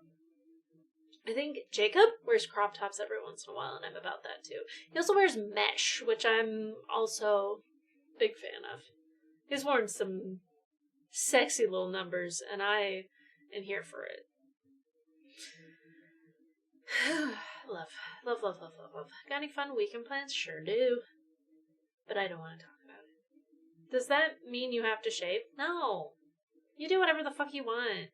I think Jacob wears crop tops every once in a while, and I'm about that too. He also wears mesh, which I'm also a big fan of. He's worn some sexy little numbers, and I am here for it. Love. Got any fun weekend plans? Sure do. But I don't want to talk about it. Does that mean you have to shave? No. You do whatever the fuck you want.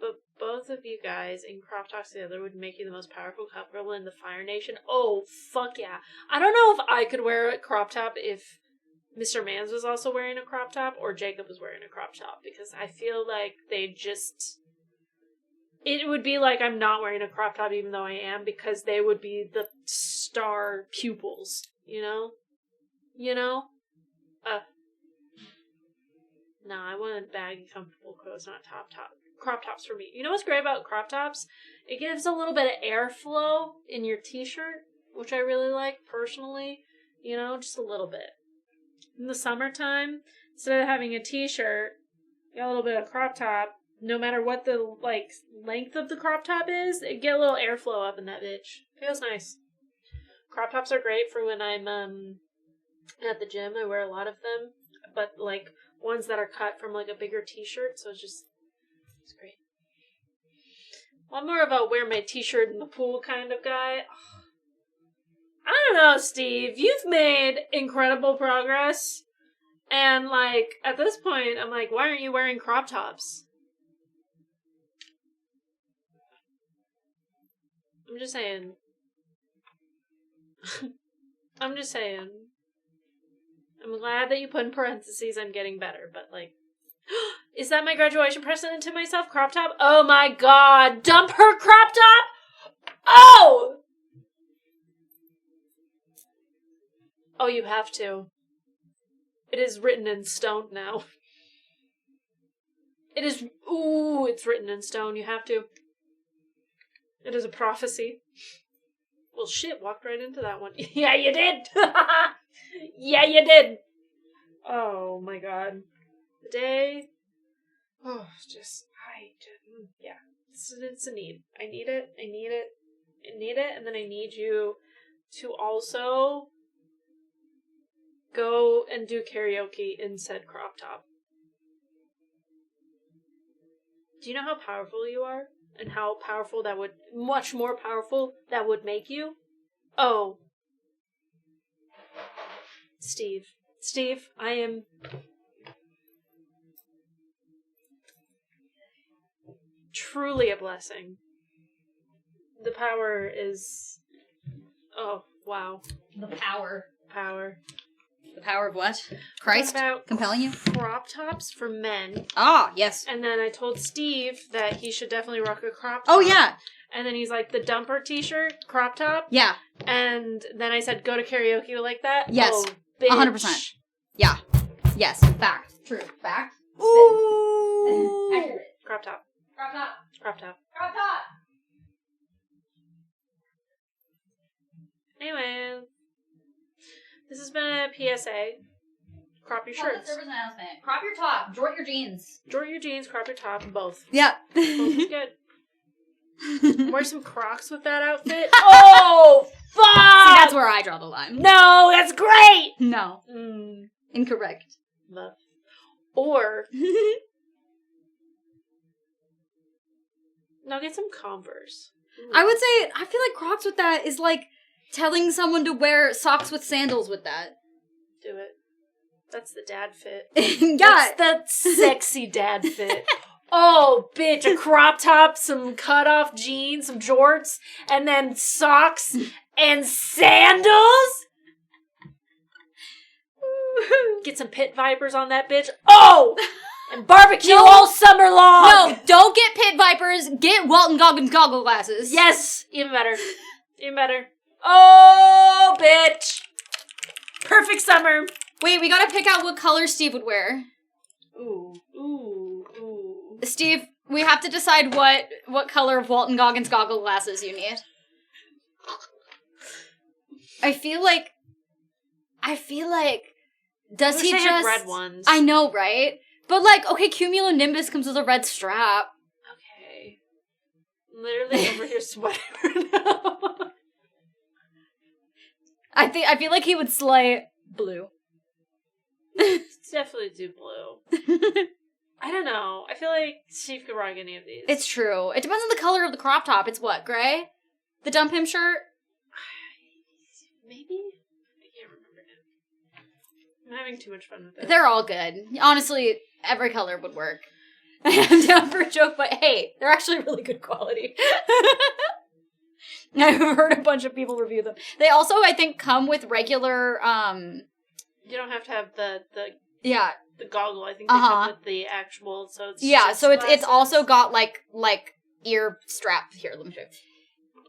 But both of you guys in crop tops together would make you the most powerful couple in the Fire Nation. Oh, fuck yeah. I don't know if I could wear a crop top if Mr. Mans was also wearing a crop top or Jacob was wearing a crop top, because I feel like it would be like I'm not wearing a crop top even though I am, because they would be the star pupils, you know? No, I want baggy, comfortable clothes, not crop tops for me. You know what's great about crop tops? It gives a little bit of airflow in your t-shirt, which I really like personally. You know, just a little bit. In the summertime, instead of having a t-shirt, you got a little bit of crop top. No matter what the length of the crop top is, it get a little airflow up in that bitch. Feels nice. Crop tops are great for when I'm at the gym. I wear a lot of them, but ones that are cut from a bigger t-shirt, so it's great. Well, I'm more of a wear my t-shirt in the pool kind of guy. I don't know, Steve. You've made incredible progress, and at this point, I'm like, why aren't you wearing crop tops? I'm just saying. I'm glad that you put in parentheses I'm getting better, but is that my graduation present to myself? Crop top? Oh my god! Dump her crop top? Oh! Oh, you have to. It is written in stone now. It is... Ooh, it's written in stone. You have to. It is a prophecy. Well, shit, walked right into that one. Yeah, you did! Yeah, you did! Oh, my God. The day... Oh, yeah. It's a need. I need it, and then I need you to also go and do karaoke in said crop top. Do you know how powerful you are? And how powerful that would... Much more powerful that would make you? Oh. Steve, I am... truly a blessing. The power is... Oh, wow. The power. The power of what? Christ? About compelling you? Crop tops for men. Ah, yes. And then I told Steve that he should definitely rock a crop top. Oh, yeah. And then he's like, the dumper t-shirt, crop top? Yeah. And then I said, go to karaoke like that? Yes. Oh, bitch. 100%. Yeah. Yes. Fact. True. Fact. Ooh. Accurate. Crop top. Crop top. Crop top. Crop top. Anyway, this has been a PSA. Crop your shirts. Service announcement. Crop your top. Jort your jeans. Jort your jeans, crop your top, both. Yeah. Both is good. Wear some Crocs with that outfit. Oh, fuck! See, that's where I draw the line. No, that's great! No. Incorrect. Love. Or... Now get some Converse. I would say, I feel like Crocs with that is like telling someone to wear socks with sandals with that. Do it. That's the dad fit. Yeah. That's the sexy dad fit. Oh, bitch, a crop top, some cut-off jeans, some jorts, and then socks and sandals? Get some pit vipers on that bitch. Oh! And barbecue all summer long! No, don't get pit vipers. Get Walton Goggins goggle glasses. Yes! Even better. Even better. Oh, bitch! Perfect summer. Wait, we gotta pick out what color Steve would wear. Ooh. Steve, we have to decide what color of Walton Goggins goggle glasses you need. I feel like does he just had red ones? I know, right? But okay, Cumulonimbus comes with a red strap. Okay. I'm literally over here sweating right now. I feel like he would slay blue. Definitely do blue. I don't know. I feel like Steve could rock any of these. It's true. It depends on the color of the crop top. It's what, gray? The Dump Him shirt? Maybe? I can't remember now. I'm having too much fun with it. They're all good. Honestly, every color would work. I'm down for a joke, but hey, they're actually really good quality. I've heard a bunch of people review them. They also, I think, come with regular, You don't have to have the yeah. the goggle. I think they come with the actual, so it's yeah, so it's glasses. also got, like ear strap. Here, let me show you.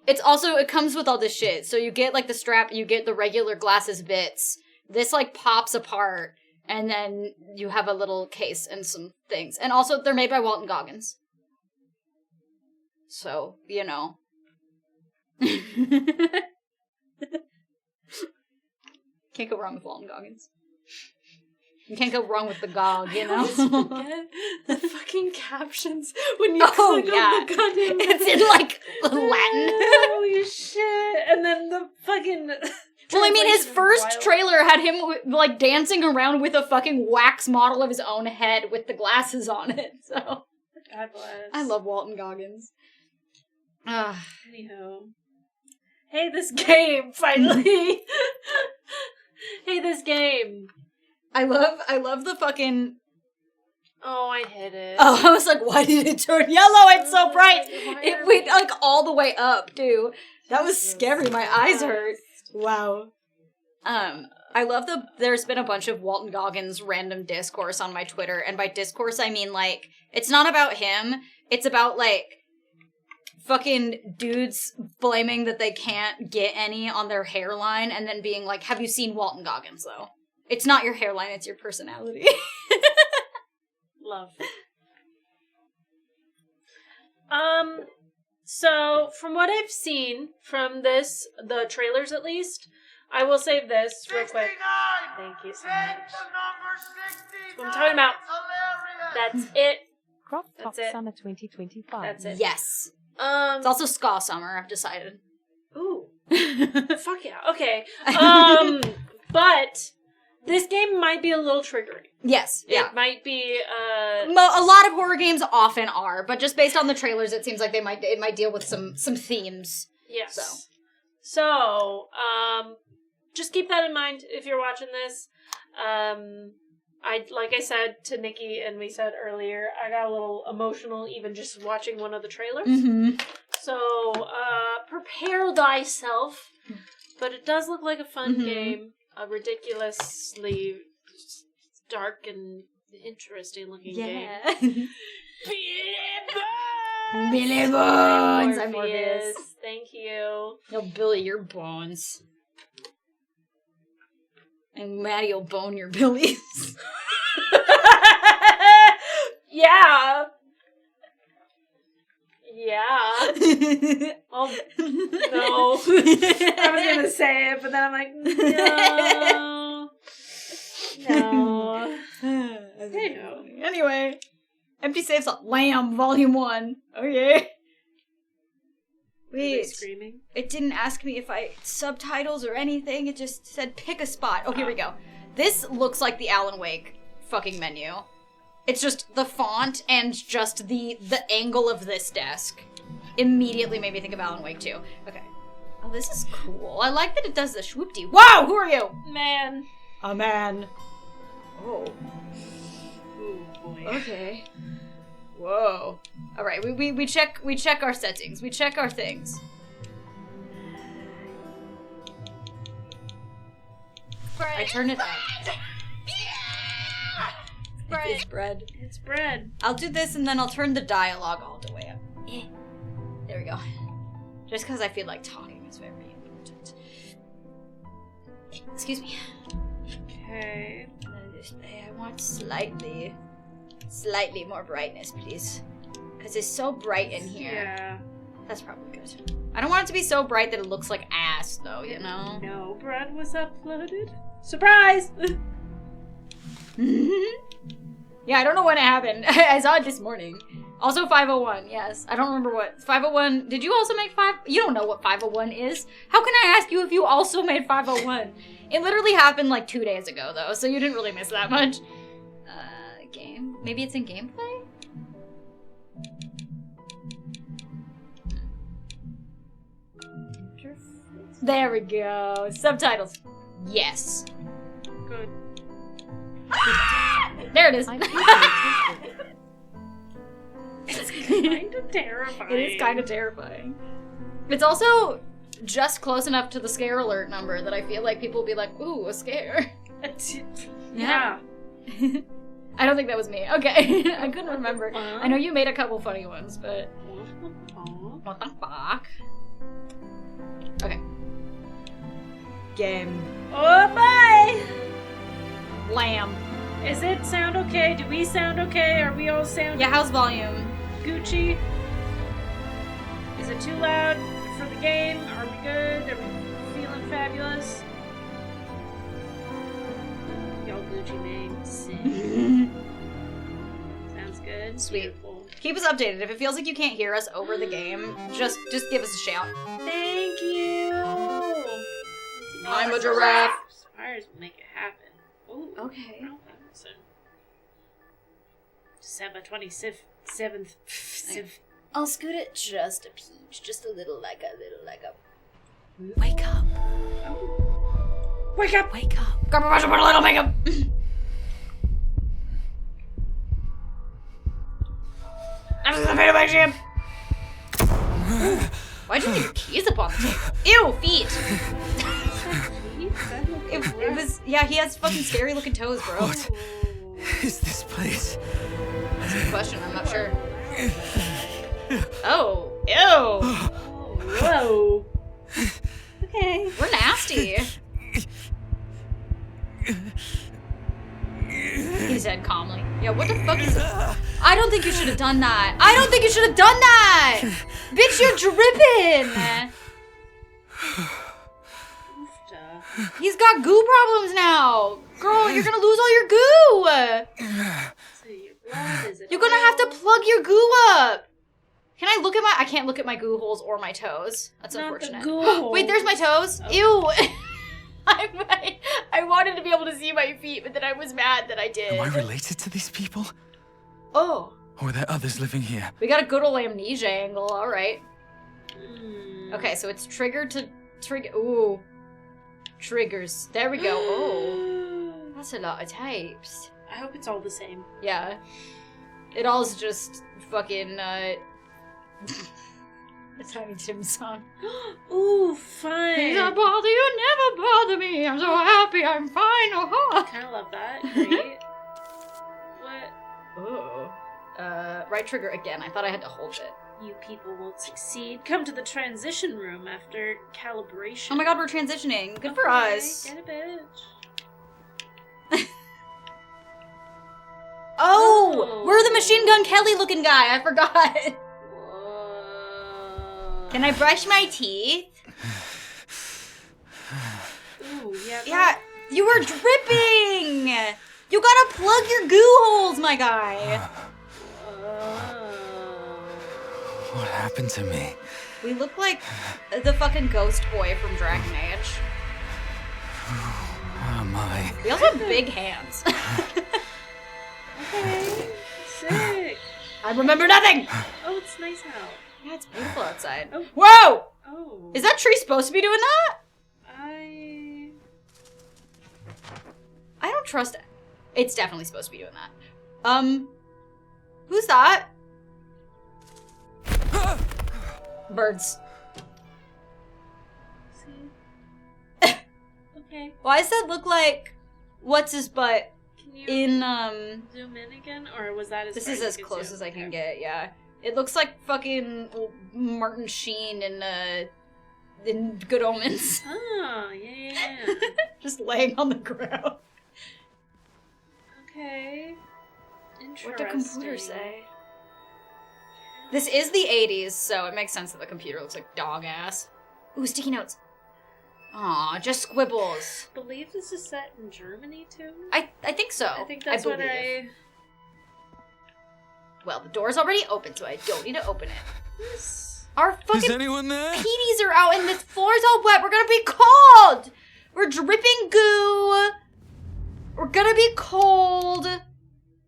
It's also, it comes with all this shit. So you get, like, the strap, you get the regular glasses bits. This, like, pops apart, and then you have a little case and some things. And also, they're made by Walton Goggins. So, you know. Can't go wrong with Walton Goggins. You can't go wrong with the Gog, you know? Forget the fucking captions when you click on the goddamn... It's in, like, Latin. Holy shit. And then the fucking... Well, I mean, his first trailer had him, like, dancing around with a fucking wax model of his own head with the glasses on it, so... God bless. I love Walton Goggins. Anyhow. Hey, this game, finally! Hey, this game! I love the fucking... Oh, I hit it. Oh, I was like, why did it turn yellow? It's so bright! It went, like, all the way up, too. That was scary. My eyes hurt. Wow. I love there's been a bunch of Walton Goggins random discourse on my Twitter, and by discourse I mean, like, it's not about him, it's about, like, fucking dudes blaming that they can't get any on their hairline, and then being like, have you seen Walton Goggins, though? It's not your hairline, it's your personality. Love. So, from what I've seen from this, the trailers at least, I will save this real quick. Thank you so much. That's what I'm talking about. That's it. Crop Top That's it. Summer 2025. That's it. Yes. It's also ska summer, I've decided. Ooh. Fuck yeah. Okay. But this game might be a little triggering. Yes. Yeah. It might be, A lot of horror games often are, but just based on the trailers, it seems like it might deal with some themes. Yes. So, just keep that in mind if you're watching this. Like I said to Nikki, and we said earlier, I got a little emotional even just watching one of the trailers. Mm-hmm. So, prepare thyself. But it does look like a fun game. A ridiculously dark and interesting looking game. Billy Bones! I'm Morpheus. Thank you. No, Billy, your bones. And Maddie will bone your billies. Yeah. Yeah. Oh, no. I was going to say it, but then I'm like, no. No. Anyway. Empty Safes Lamb, Volume 1. Okay. Wait. Screaming? It didn't ask me if I subtitles or anything. It just said pick a spot. Oh, here we go. This looks like the Alan Wake fucking menu. It's just the font and just the angle of this desk. Immediately made me think of Alan Wake 2. Okay. Oh, this is cool. I like that it does the swoop-dee. Wow, who are you? Man. A man. Oh. Ooh, boy. Okay. Whoa. All right, we check our settings. We check our things. Bread. I turn it up. Bread. It's bread. It's bread. I'll do this and then I'll turn the dialogue all the way up. There we go. Just because I feel like talking is very important. Excuse me. Okay. Display. I want slightly more brightness, please. Because it's so bright in here. Yeah. That's probably good. I don't want it to be so bright that it looks like ass, though, you know? No, bread was uploaded. Surprise! Yeah, I don't know when it happened. I saw it this morning. Also 501, yes. I don't remember what. 501, did you also make 5? You don't know what 501 is. How can I ask you if you also made 501? It literally happened like 2 days ago, though, so you didn't really miss that much. game. Maybe it's in gameplay? There we go. Subtitles. Yes. Good. There it is. It's kind of terrifying. It is kind of terrifying. It's also just close enough to the scare alert number that I feel like people will be like, ooh, a scare. Yeah. I don't think that was me. Okay. I couldn't remember. I know you made a couple funny ones, but... What the fuck? Okay. Game. Oh, bye! Lamb. Is it sound okay? Do we sound okay? Are we all sound Yeah, how's volume? Gucci? Is it too loud for the game? Are we good? Are we feeling fabulous? Y'all Gucci names. Sounds good. Sweet. Beautiful. Keep us updated. If it feels like you can't hear us over the game, just give us a shout. Thank you. I'm a giraffe. Spires will make it happen. Ooh. Okay. December 27th. I'll scoot it just a peach, just a little like a. Wake up. Oh. Wake up! Wake up. Grab a brush and put a little makeup. I'm just a bit of my jam. Why'd you leave your keys up on the table? Ew, feet. It was, yeah, he has fucking scary looking toes, bro. What is this place? That's a good question, I'm not sure. Oh, ew. Whoa. Okay. We're nasty. He said calmly. Yeah, what the fuck is this? I don't think you should have done that. I don't think you should have done that! Bitch, you're dripping! He's got goo problems now! Girl, you're gonna lose all your goo! So your blood is You're gonna have to plug your goo up! Can I look at my... I can't look at my goo holes or my toes. That's Not unfortunate. the goo Wait, there's my toes. Oh. Ew! I wanted to be able to see my feet, but then I was mad that I did. Am I related to these people? Oh. Or are there others living here? We got a good old amnesia angle, alright. Okay, so it's triggered to trigger. Ooh. Triggers. There we go. Oh. That's a lot of types. I hope it's all the same. Yeah. It all is just fucking, a Tiny Tim song. Ooh, fun. Things that bother you never bother me. I'm so happy I'm fine. Oh, Kind of love that. Great. What? oh. Right trigger again. I thought I had to hold it. You people won't succeed. Come to the transition room after calibration. Oh my god, we're transitioning. Good for us. Get a bitch. Oh! We're the Machine Gun Kelly looking guy. I forgot. Whoa. Can I brush my teeth? Ooh, yeah. Yeah, you were dripping! You gotta plug your goo holes, my guy. What happened to me? We look like the fucking ghost boy from Dragon Age. Oh my. We also have big hands. Okay. Sick. I remember nothing! Oh, it's nice out. Yeah, it's beautiful outside. Oh. Whoa! Oh. Is that tree supposed to be doing that? I don't trust it. It's definitely supposed to be doing that. Who's that? Birds. Okay. Why does that look like what's his butt Can you in zoom in again, or was that as this far is as you could close zoom? as I can get, yeah. It looks like fucking Martin Sheen in Good Omens. Oh, yeah. Just laying on the ground. Okay. Interesting. What do computers say? This is the 80s, so it makes sense that the computer looks like dog ass. Ooh, sticky notes. Aw, just squibbles. I believe this is set in Germany, too? I think so. I think that's what believe. Well, the door's already open, so I don't need to open it. Yes. Our Is fucking anyone there? peaties are out and this floor's all wet. We're gonna be cold! We're dripping goo. We're gonna be cold.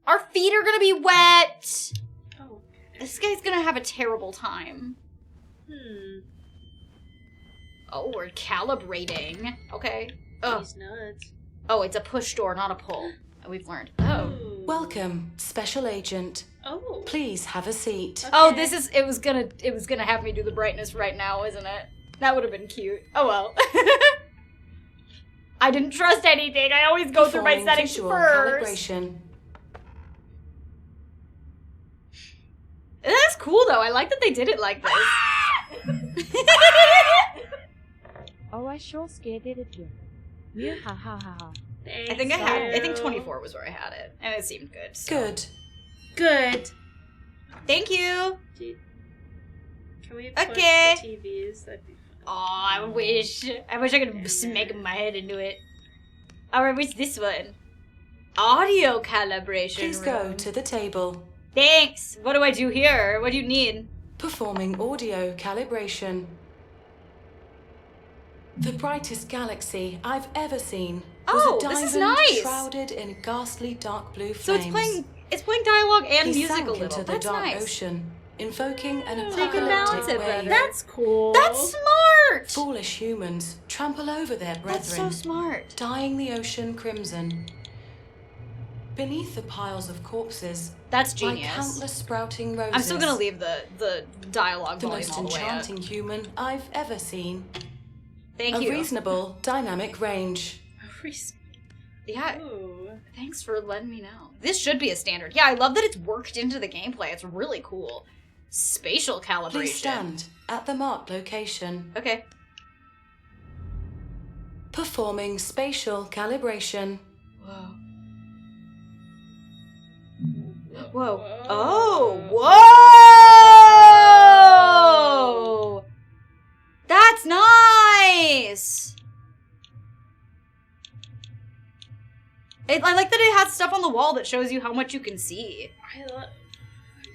Our feet are gonna be wet. Oh. This guy's gonna have a terrible time. Oh, we're calibrating. Okay. Oh. These nuts. Oh, it's a push door, not a pull. We've learned. Oh. Welcome, Special Agent. Oh. Please have a seat. Okay. Oh, this is. It was gonna have me do the brightness right now, isn't it? That would have been cute. Oh well. I didn't trust anything. I always go through my Performing settings visual first. calibration. That's cool though. I like that they did it like this. Oh, I sure scared it at you. You ha ha ha ha. Thanks, I think 24 was where I had it, and it seemed good. So. Good. Good. Thank you. Can we push Okay. the TVs? That'd be fun. Oh, I wish I could smack my head into it. Alright, what's this one? Audio calibration. Please go to the table. Thanks. What do I do here? What do you need? Performing audio calibration. The brightest galaxy I've ever seen was Oh, a diamond this is nice. shrouded in ghastly dark blue So flames. it's playing dialogue and He music sank a little. into the That's dark nice. ocean, invoking an So you can balance apocalyptic it better. wave. That's cool. That's smart. Foolish humans trample over their brethren, That's so smart. dyeing the ocean crimson. Beneath the piles of corpses, That's lie genius. countless sprouting roses. I'm still gonna leave the dialogue The volume most all the way up. enchanting human I've ever seen. Thank a you. reasonable dynamic range. Yeah. Ooh. Thanks for letting me know. This should be a standard. Yeah, I love that it's worked into the gameplay. It's really cool. Spatial calibration. Please stand at the marked location. Okay. Performing spatial calibration. Whoa. Whoa. Oh, whoa! That's nice! I like that it has stuff on the wall that shows you how much you can see. I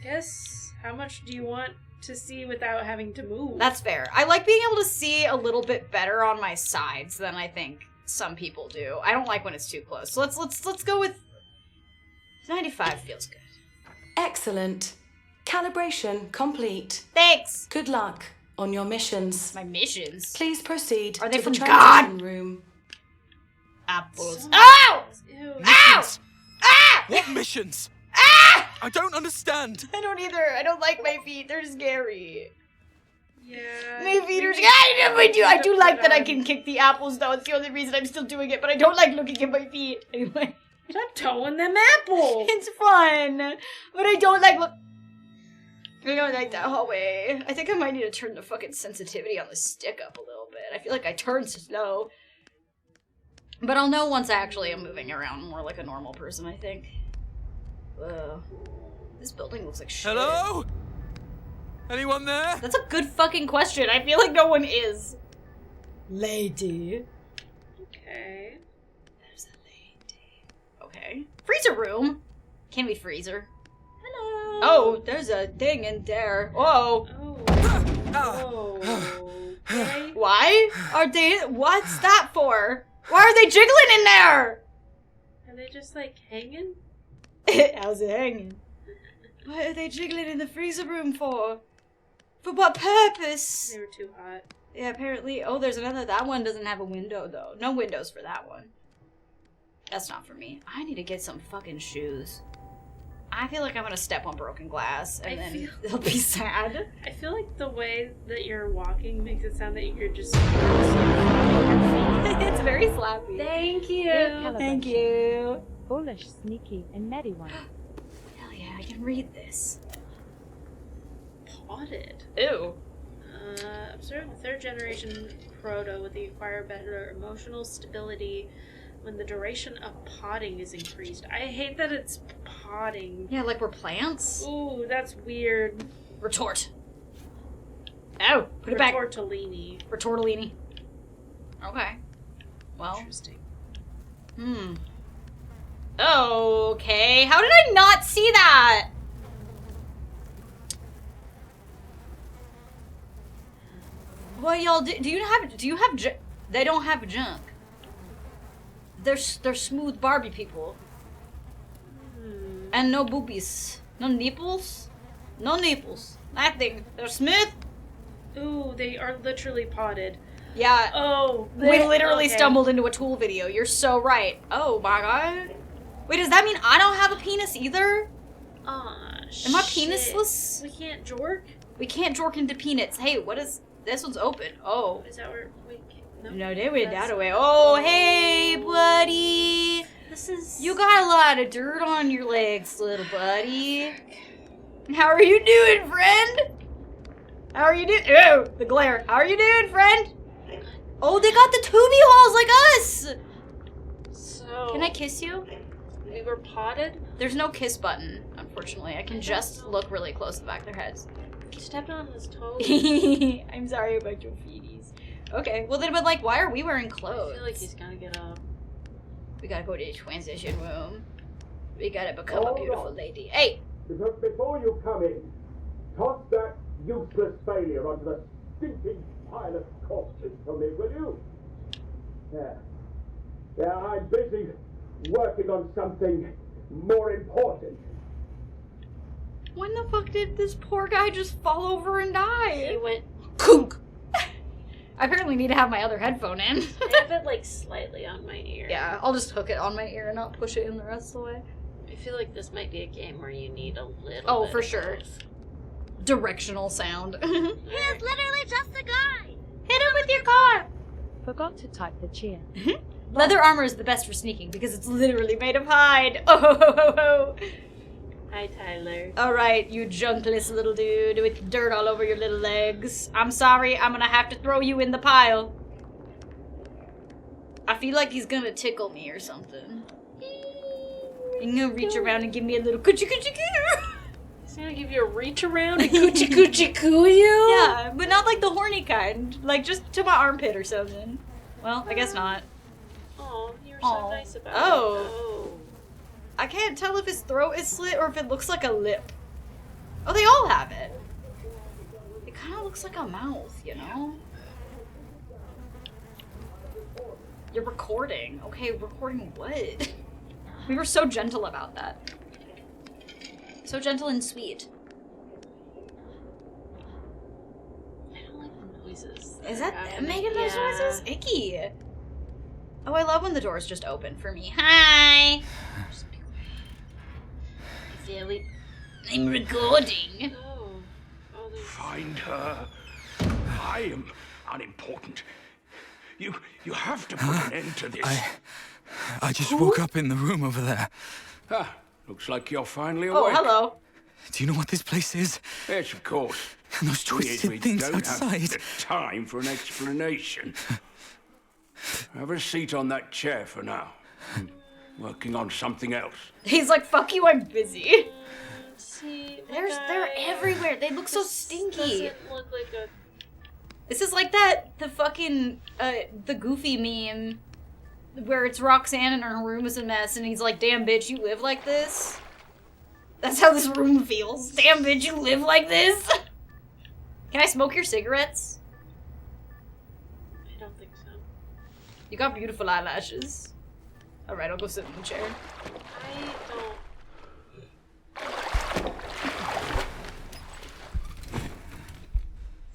guess, how much do you want to see without having to move? That's fair. I like being able to see a little bit better on my sides than I think some people do. I don't like when it's too close. So let's go with 95 feels good. Excellent. Calibration complete. Thanks. Good luck on your missions. My missions? Please proceed Are they to from the God? transition room. Apples. Ow! Ew. Ow! Ah! What missions? Ah! I don't understand. I don't either. I don't like my feet. They're scary. Yeah. My feet are scary. I do like that I can kick the apples, though. It's the only reason I'm still doing it, but I don't like looking at my feet. Anyway. Stop towing them apples. It's fun, but I don't like look. I don't like that hallway. I think I might need to turn the fucking sensitivity on the stick up a little bit. I feel like I turn slow. But I'll know once I actually am moving around more like a normal person, I think. Whoa. This building looks like shit. Hello? Anyone there? That's a good fucking question. I feel like no one is. Lady. Okay. There's a lady. Okay. Freezer room. Can we freezer? Hello. Oh, there's a thing in there. Whoa. Oh. Okay. Why are they? What's that for? Why are they jiggling in there? Are they just like hanging? How's it hanging? What are they jiggling in the freezer room for? For what purpose? They were too hot. Yeah, apparently. Oh, there's another. That one doesn't have a window, though. No windows for that one. That's not for me. I need to get some fucking shoes. I feel like I'm gonna step on broken glass, and then it'll be sad. I feel like the way that you're walking makes it sound that you're just... It's very slappy. Thank you. Thank you. Bullish, sneaky, and Maddie one. Hell yeah, I can read this. Potted. Ew. Observe the third generation proto with the acquire better emotional stability when the duration of potting is increased. I hate that it's potting. Yeah, like we're plants? Ooh, that's weird. Retort. Oh, put it back. Retortellini. Retortellini. Okay. Well. Interesting. Okay. How did I not see that? What y'all do? Do you have they don't have junk. They're smooth Barbie people. And no boobies. No nipples? No nipples. Nothing. They're smooth. Ooh, they are literally potted. Yeah. Oh, We literally stumbled into a Tool video. You're so right. Oh my god. Wait, does that mean I don't have a penis either? Am I penisless? We can't jork? We can't jork into peanuts. Hey, what is... This one's open. Oh. Is that where we can't... No, they went that way. Oh, hey, buddy. This is... You got a lot of dirt on your legs, little buddy. How are you doing, friend? How are you doing? Oh, the glare. How are you doing, friend? Oh, they got the Tubi holes like us. So... Can I kiss you? We were potted? There's no kiss button, unfortunately. I can just look really close to the back of their heads. Stepped on his toes. I'm sorry about your feeties. Okay, well then, but like, why are we wearing I clothes? feel like he's gonna get up. We gotta go to the transition room. We gotta become a beautiful lady. Hey! Before you come in, toss that useless failure onto the stinking pile of corpses for me, will you? Yeah, I'm busy working on something more important. When the fuck did this poor guy just fall over and die? He went... Kook! I apparently need to have my other headphone in. I have it like slightly on my ear. Yeah, I'll just hook it on my ear and not push it in the rest of the way. I feel like this might be a game where you need a little Oh, bit for of sure. both. Directional sound. He is literally just a guy. Hit him with your car! Forgot to type the cheer. Leather armor is the best for sneaking because it's literally made of hide. Oh, ho, ho, ho, ho. Hi, Tyler. Alright, you junkless little dude with dirt all over your little legs. I'm sorry, I'm gonna have to throw you in the pile. I feel like he's gonna tickle me or something. He's gonna reach around and give me a little coochie coochie coo. He's gonna give you a reach around and coochie coochie coo you? Yeah, but not like the horny kind. Like just to my armpit or something. Well, I guess not. Oh, you were Aw. so nice about Oh. it. Oh. I can't tell if his throat is slit or if it looks like a lip. Oh, they all have it. It kind of looks like a mouth, you know? You're recording. Okay, recording what? We were so gentle about that. So gentle and sweet. I don't like the noises. Is that are them happening. making those Yeah. noises? Icky. Oh, I love when the doors just open for me. Hi! Silly. I'm recording. Oh. Oh, there's... Find her. I am unimportant. You have to put an end to this. I just woke up in the room over there. Ah, looks like you're finally awake. Oh, hello. Do you know what this place is? Yes, of course. And those twisted We things don't outside. have the time for an explanation. Have a seat on that chair for now. I'm working on something else. He's like, fuck you, I'm busy. See, They're everywhere. They look so stinky. Doesn't look like a... This is like the fucking, the Goofy meme where it's Roxanne and her room is a mess and he's like, damn bitch, you live like this? That's how this room feels. Damn bitch, you live like this? Can I smoke your cigarettes? I don't think so. You got beautiful eyelashes. Alright, I'll go sit in the chair. I don't...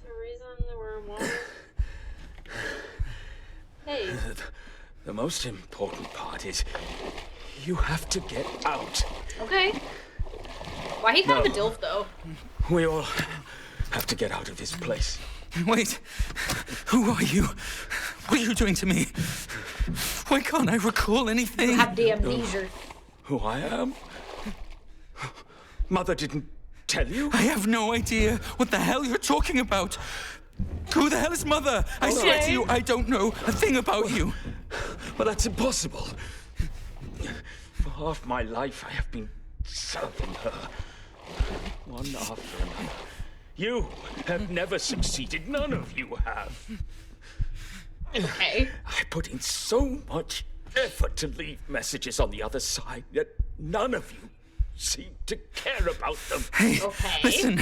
The reason that we're in water... Hey. The most important part is you have to get out. Okay. Why he kind of a dilf, though? We all have to get out of this place. Wait, who are you? What are you doing to me? Why can't I recall anything? You have the amnesia. Who I am? Mother didn't tell you? I have no idea what the hell you're talking about. Who the hell is Mother? I swear to you, I don't know a thing about you. Well, that's impossible. For half my life, I have been serving her. One after another. You have never succeeded. None of you have. Okay. I put in so much effort to leave messages on the other side, yet none of you seem to care about them. Hey, Okay. listen,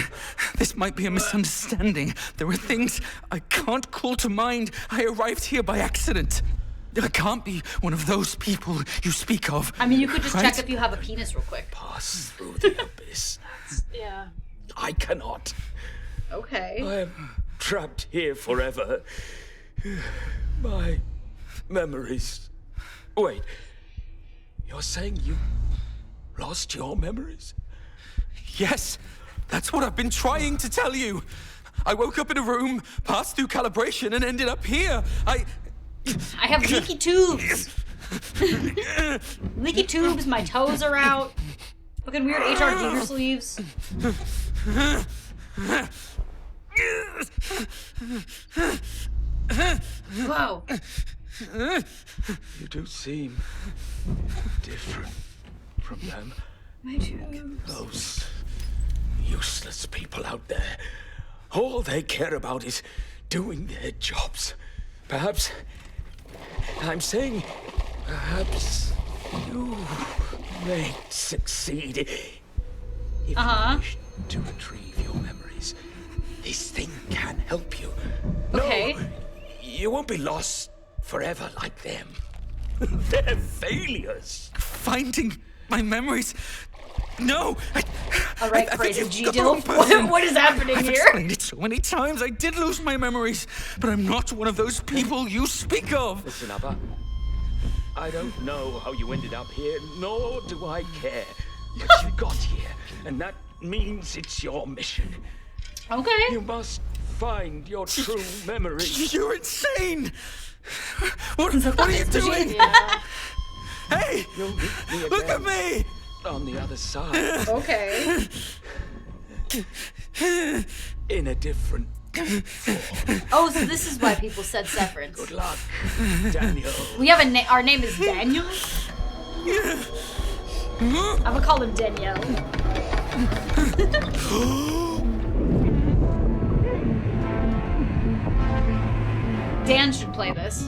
this might be a misunderstanding. There are things I can't call to mind. I arrived here by accident. I can't be one of those people you speak of. I mean, you could just right? check if you have a penis real quick. Pass through the abyss. Yeah. I cannot. Okay. I am trapped here forever. My memories. Wait. You're saying you lost your memories? Yes, that's what I've been trying to tell you. I woke up in a room, passed through calibration, and ended up here. I have leaky tubes. Leaky tubes, my toes are out. Fucking weird HR Junior sleeves. Whoa. You do seem different from them. My tubes. Those useless people out there. All they care about is doing their jobs. Perhaps, I'm saying, perhaps you may succeed if you wish to retrieve your memories. This thing can help you. Okay. No, you won't be lost forever like them. They're failures. Finding my memories. No! All right, I crazy think you've G got the wrong Dill. person. What is happening I've here? explained it so many times. I did lose my memories, but I'm not one of those people you speak of. Listen, Abba. I don't know how you ended up here, nor do I care. But you got here, and that means it's your mission. Okay. You must find your true memories. You're insane! What are you doing? Hey! Look at me! On the other side. Okay. In a different form. Oh, so this is why people said severance. Good luck, Daniel. We have a our name is Daniel? I'm gonna call him Danielle. Dan should play this.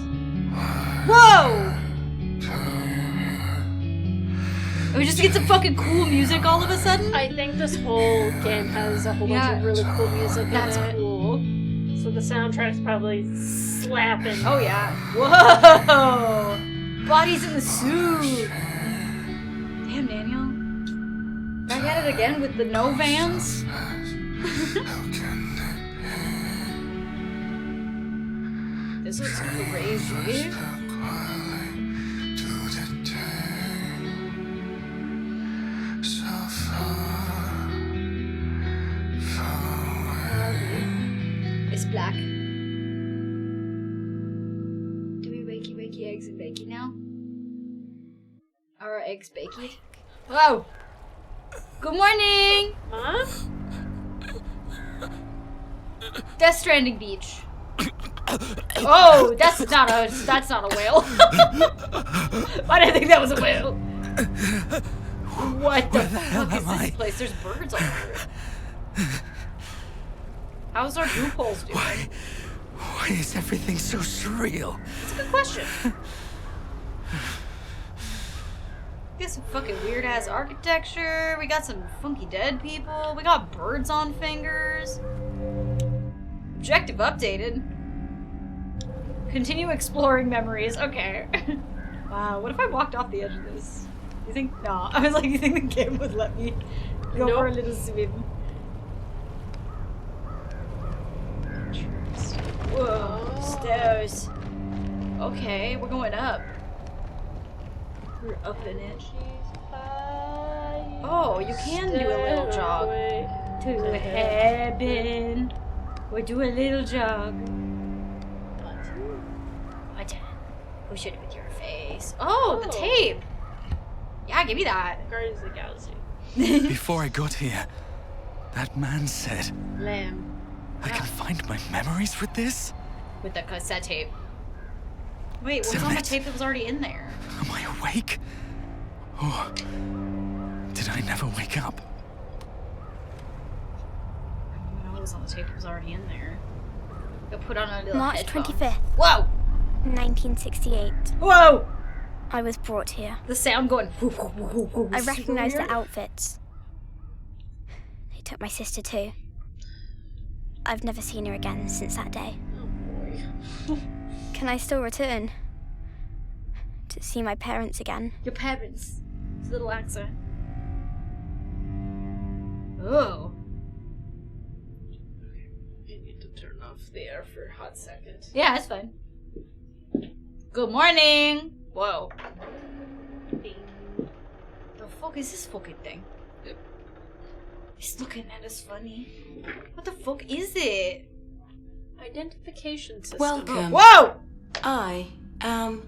Whoa! We just get some fucking cool music all of a sudden? I think this whole game has a whole bunch of really cool music That's in it. cool. So the soundtrack's probably slapping. Oh yeah. Whoa! Bodies in the suit. Damn, Daniel. Back at it again with the no vans? This looks crazy. It's black. Do we wakey eggs and bakey now? Are our eggs bakey? Whoa! Good morning! Huh? Death Stranding Beach. Oh, that's not a whale. Why did I think that was a whale? What the fuck is this place? There's birds all over. How's our group holes doing? Why is everything so surreal? That's a good question. We got some fucking weird ass architecture. We got some funky dead people. We got birds on fingers. Objective updated. Continue exploring memories. Okay. Wow, what if I walked off the edge of this? You think? No. I was like, you think the game would let me go for a little swim? Whoa, stairs. Okay, we're going up. We're up in it. Oh, you can do a little jog. To heaven. Or do a little jog. Button. Push it with your face. Oh, the tape. Yeah, give me that. Guardians of the Galaxy. Before I got here, that man said, Lamb. I can find my memories with this? With the cassette tape. Wait, what's Damn on the it. tape that was already in there? Am I awake? Or did I never wake up? I don't know what was on the tape that was already in there. Go put on a little March headphone. 25th. Whoa! 1968. Whoa! I was brought here. The sound going. I recognized the outfits. They took my sister too. I've never seen her again since that day. Oh boy. Can I still return? to see my parents again. Your parents. His little accent. Oh. I need to turn off the air for a hot second. Yeah, it's fine. Good morning. Whoa. The fuck is this fucking thing? He's looking at us funny. What the fuck is it? Identification system. Welcome. Whoa! I am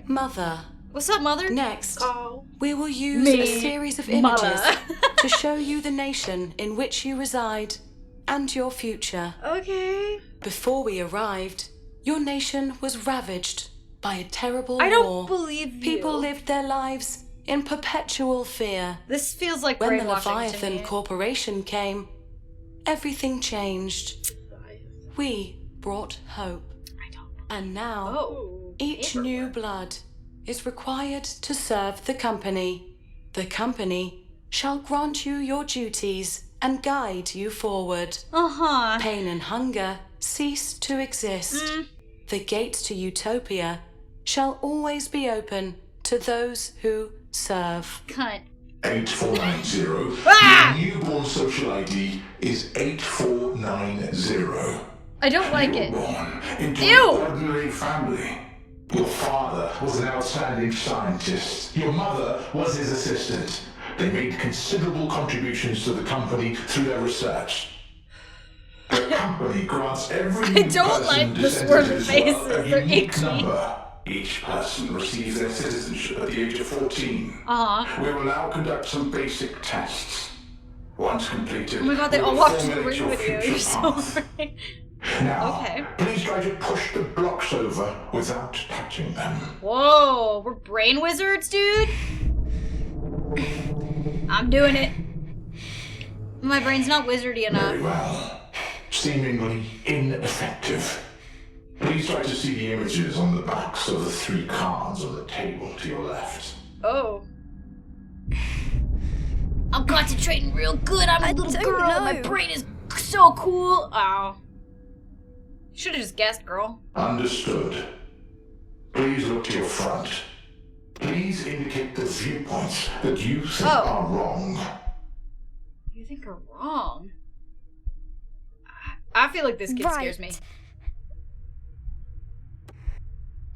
Mother. What's up, Mother? Next, Oh. we will use Me, a series of images Mother. to show you the nation in which you reside and your future. Okay. Before we arrived, your nation was ravaged by a terrible I don't war. believe you. People lived their lives in perpetual fear. This feels like When the brainwashing to Leviathan me. Corporation came, everything changed. We brought hope. And now, Oh, each new blood is required to serve the company. The company shall grant you your duties and guide you forward. Uh-huh. Pain and hunger cease to exist. The gates to utopia shall always be open to those who serve. Cunt. 8490. Ah! Your newborn social ID is 8490. I don't like it. Born into Ew! an ordinary family. Your father was an outstanding scientist. Your mother was his assistant. They made considerable contributions to the company through their research. The company grants every new I don't person like the descended swerving to this world faces. a They're unique itchy. number. Each person receives their citizenship at the age of 14. Uh-huh. We will now conduct some basic tests. Once completed, Oh my god, they we all will walked formulate through your with you. future You're so path. right. Now, Okay. please try to push the blocks over without touching them. Whoa, we're brain wizards, dude? I'm doing it. My brain's not wizardy enough. Very well. Seemingly ineffective. Please try to see the images on the backs of the 3 cards on the table to your left. Oh. I'm concentrating real good. I'm a little don't girl. know. My brain is so cool. Oh. Should have just guessed, girl. Understood. Please look to your front. Please indicate the viewpoints that you think are wrong. You think are wrong? I feel like this kid scares me.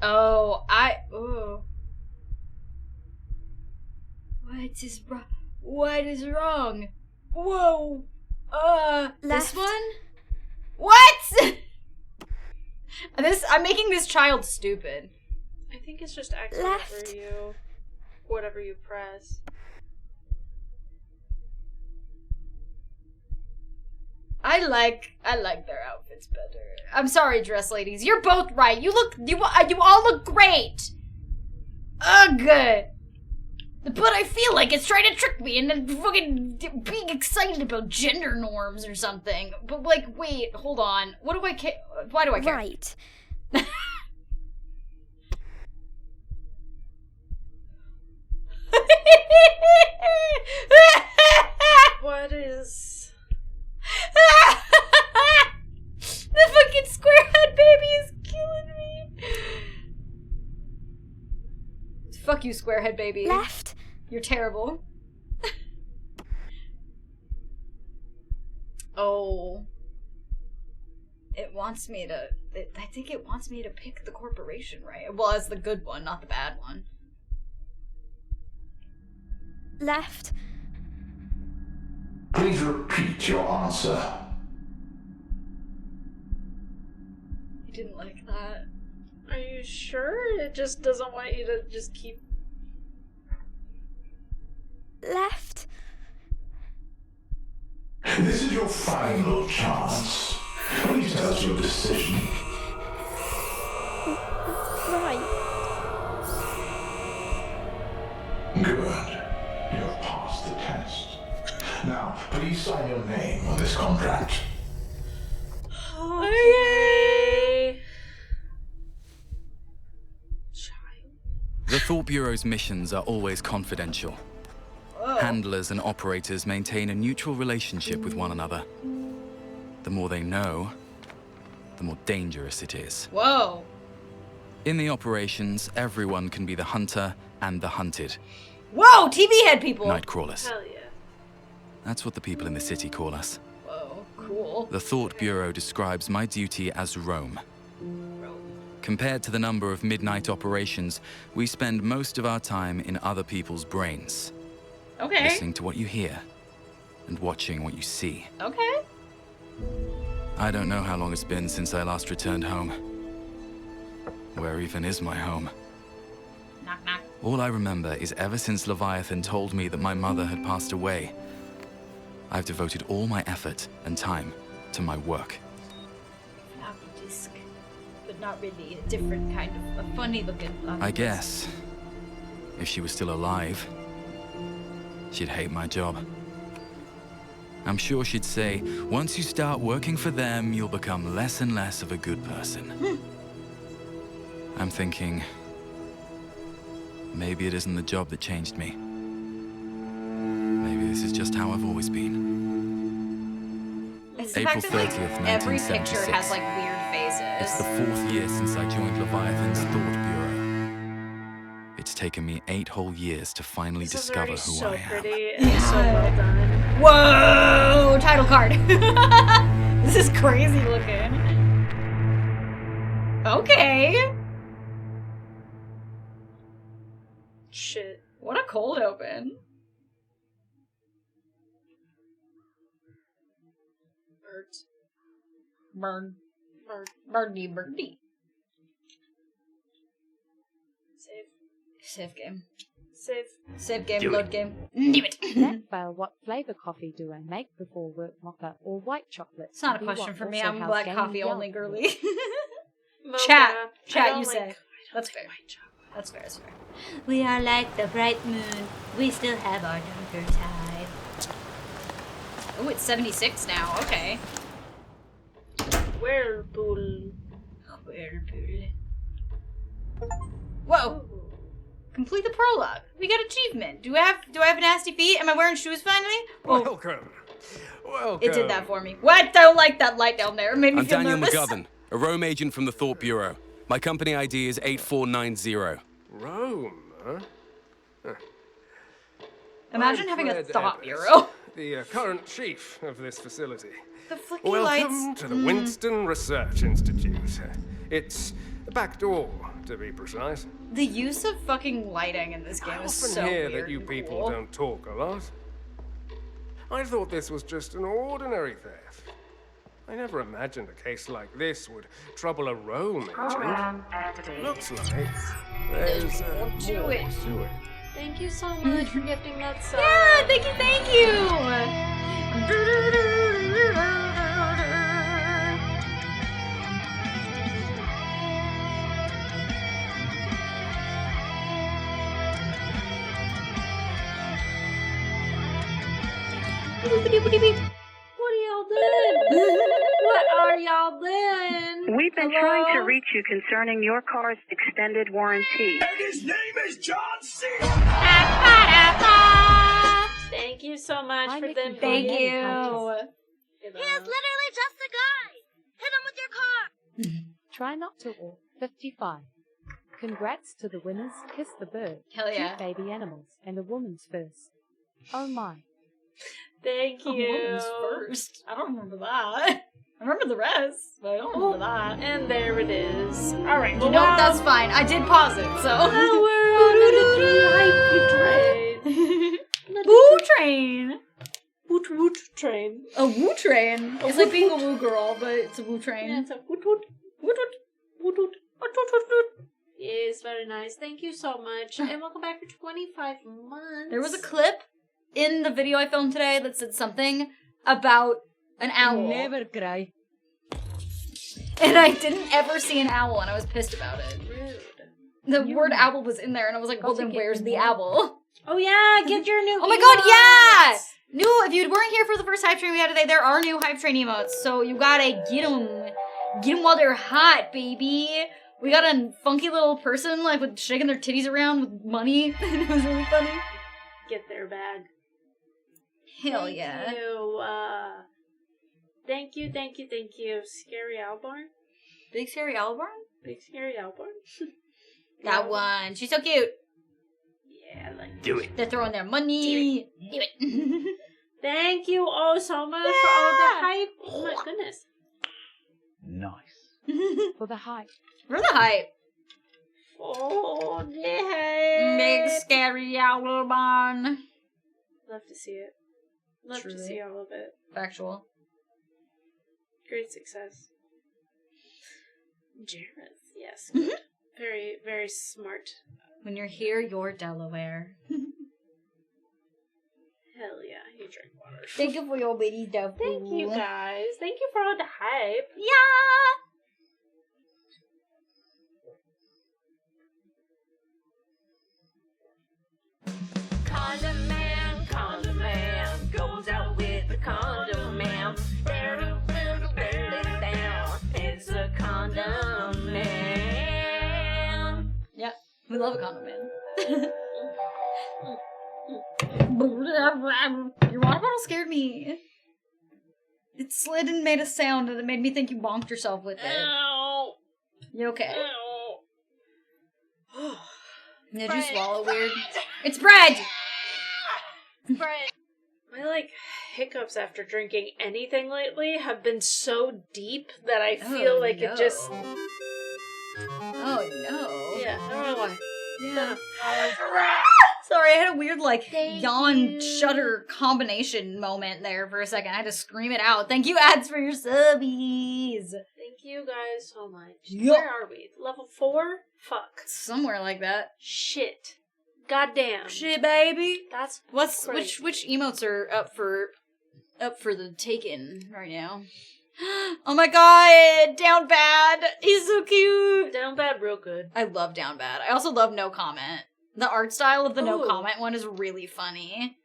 Oh, ooh. What is wrong? What is wrong? Whoa. This one? What? I'm making this child stupid. I think it's just X for you. Whatever you press. I like their outfits better. I'm sorry, dress ladies. You're both right. You all look great. Ugh. But I feel like it's trying to trick me into fucking being excited about gender norms or something. But like, wait, hold on. What do I care? Why do I care? Right. What is... The fucking squarehead baby is killing me. Fuck you, squarehead baby. Left. You're terrible. Oh. It wants me to... I think it wants me to pick the corporation, right? Well, as the good one, not the bad one. Left. Please repeat your answer. I didn't like that. Are you sure? It just doesn't want you to just keep... Left. This is your final chance. Please tell us your decision. Right. Good. You have passed the test. Now, please sign your name on this contract. Okay. The Thought Bureau's missions are always confidential. Handlers and operators maintain a neutral relationship with one another. The more they know, the more dangerous it is. Whoa. In the operations, everyone can be the hunter and the hunted. Whoa, TV head people! Nightcrawlers. Hell yeah. That's what the people in the city call us. Whoa, cool. The Thought Bureau describes my duty as roam. Compared to the number of midnight operations, we spend most of our time in other people's brains. Okay. Listening to what you hear and watching what you see. Okay. I don't know how long it's been since I last returned home. Where even is my home? Knock, knock. All I remember is ever since Leviathan told me that my mother had passed away, I've devoted all my effort and time to my work. Floppy disk. But not really. A different kind of a funny looking floppy I disk. guess, if she was still alive, she'd hate my job. I'm sure she'd say, once you start working for them, you'll become less and less of a good person. I'm thinking, maybe it isn't the job that changed me. Maybe this is just how I've always been. It's the April fact that, 30th, every picture 1976. has like weird faces. It's the 4th year since I joined Leviathan's Thought Bureau. It's taken me 8 whole years to finally This is discover already who so I am. pretty and so well done. Whoa! Title card. This is crazy looking. Okay. Shit. What a cold open. Bird. Birdie, birdie. Save game. Save game, Do load it. game. Do it. Black Bale, what flavor coffee do I make before work, mocha or white chocolate? It's not a Be question what for me. also I'm has black gamey coffee yellow. only, girly. Mocha. Chat, I don't you like- say. That's fair. That's fair, that's fair. We are like the bright moon. We still have our darker side. Oh, it's 76 now. Okay. Whirlpool. Whirlpool. Whoa. Complete the prologue. We got achievement. Do I have nasty feet? Am I wearing shoes finally? Oh, Welcome. Welcome. it did that for me. What? I don't like that light down there. It made me I'm feel Daniel nervous. McGovern, a Rome agent from the Thought Bureau. My company ID is 8490. Rome, huh? Imagine I'm having a Fred thought Evans, bureau. the current chief of this facility. The flicky Welcome lights. to the Winston Research Institute. It's the back door, to be precise. The use of fucking lighting in this game I is often so hear weird that you and people cool. don't talk a lot. I thought this was just an ordinary theft. I never imagined a case like this would trouble a Rome agent. Looks like there's more to it. Thank you so much for gifting that song. Yeah, thank you, thank you. What are y'all doing? What are y'all doing? We've been trying to reach you concerning your car's extended warranty. And his name is John C. Thank you so much for them. Thank being- you. He is literally just a guy. Hit him with your car. Try not to walk. 55. Congrats to the winners. Kiss the bird. Hell yeah. 2 baby animals and a woman's first. Oh my. Thank Oh, you. woman's first. I don't remember that. I remember the rest, but I don't remember that. And there it is. All right. You know what? That's fine. I did pause it, so. Now we're on a train. Woo train. Woot train. A woo train. It's like being a woo girl, but it's a woo train. Yeah, it's a woot woot. Woot woot. Woot woot. Woot woot woot woot. Yes, very nice. Thank you so much. And welcome back for 25 months. There was a clip in the video I filmed today that said something about an owl. Never cry. And I didn't ever see an owl, and I was pissed about it. The word owl was in there, and I was like, well, then where's the owl? Oh, yeah, get your new Oh my god, yeah! New, if you weren't here for the first hype train we had today, there are new hype train emotes, so you gotta get them. Get them while they're hot, baby. We got a funky little person, like, with shaking their titties around with money, and it was really funny. Get their bag. Hell yeah. Thank you. Thank you. Scary Albarn? Big Scary Albarn? Big Scary Albert. That one. She's so cute. Yeah, like Do it. They're throwing their money. Do it. Thank you all so much for all the hype. Oh my goodness. Nice. For the hype. For the hype. Oh, the hype. Big Scary Albert. Love to see it. Love Truly. to see all of it. Factual. Great success. Jareth, yes. Mm-hmm. Good. Very, very smart. When you're here, you're Delaware. Hell yeah, you drink water. Thank you for your baby stuff. Thank you guys. Thank you for all the hype. Yeah. Condom man goes out with the condom man. It's a condom man. Yep, we love a condom man. Your water bottle scared me. It slid and made a sound and it made me think you bonked yourself with it. Ow. You okay? Ow. Did you swallow weird? It's bread! Bread. My hiccups after drinking anything lately have been so deep that I feel like it just. Oh no. Yeah, I don't know why. Yeah. Sorry, I had a weird yawn shudder combination moment there for a second. I had to scream it out. Thank you, ads, for your subbies. Thank you guys so much. Yup. Where are we? Level 4? Fuck. Somewhere like that. Shit. Goddamn. Shit, baby. That's which emotes are up for the taking right now? Oh my god, Down Bad. He's so cute. Down Bad, real good. I love Down Bad. I also love No Comment. The art style of the No Ooh. Comment one is really funny.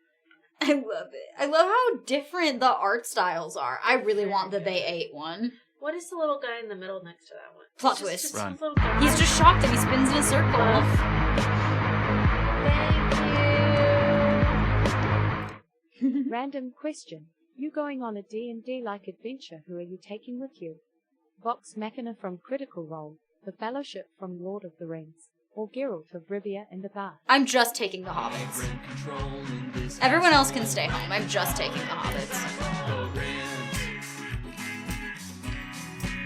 I love it. I love how different the art styles are. I really want the They Ate one. What is the little guy in the middle next to that one? Plot Just twist. some little guy. He's just shocked that he spins in a circle. Random question. You going on a D&D-like adventure, who are you taking with you? Vox Machina from Critical Role, the Fellowship from Lord of the Rings, or Geralt of Rivia and the Bath? I'm just taking the Hobbits. Everyone else can stay home. I'm just taking the Hobbits.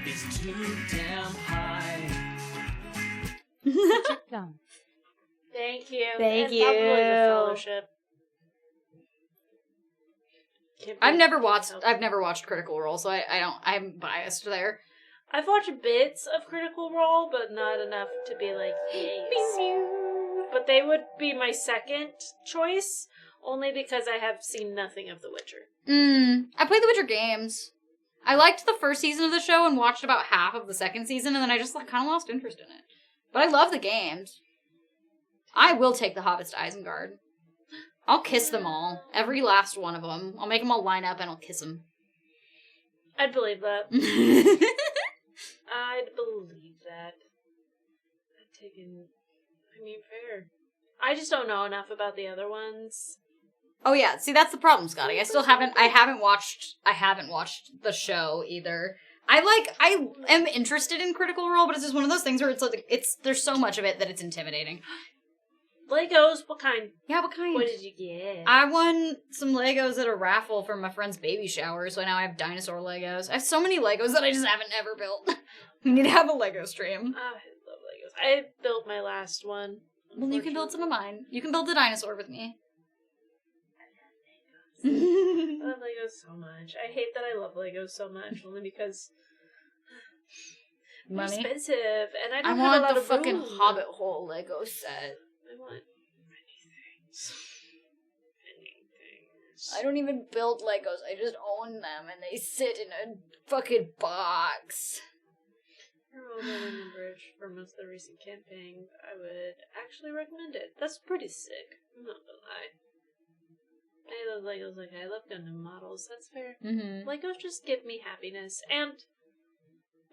It's too damn high. Done. Thank you. Thank and you. Probably the Fellowship. I've never watched Critical Role, so I'm biased there. I've watched bits of Critical Role, but not enough to be like, yes. But they would be my second choice, only because I have seen nothing of The Witcher. I played The Witcher games. I liked the first season of the show and watched about half of the second season, and then I just kind of lost interest in it. But I love the games. I will take the Hobbits to Isengard. I'll kiss them all. Every last one of them. I'll make them all line up and I'll kiss them. I'd believe that. I'd believe that. Fair. I just don't know enough about the other ones. Oh yeah, see that's the problem, Scotty. I haven't watched the show either. I am interested in Critical Role, but it's just one of those things where there's so much of it that it's intimidating. Legos, what kind? Yeah, what kind? What did you get? I won some Legos at a raffle for my friend's baby shower, so now I have dinosaur Legos. I have so many Legos that I just haven't ever built. We need to have a Lego stream. I love Legos. I built my last one. Well, you can build some of mine. You can build a dinosaur with me. I love Legos so much. I hate that I love Legos so much, only because they're Money? expensive, and I don't I have a want lot the of fucking room. Hobbit hole Lego set. I want many things. I don't even build Legos. I just own them, and they sit in a fucking box. For Roman and Bridge for most of the recent campaigns, I would actually recommend it. That's pretty sick. I'm not gonna lie. I love Legos like I love Gundam models. That's fair. Mm-hmm. Legos just give me happiness, and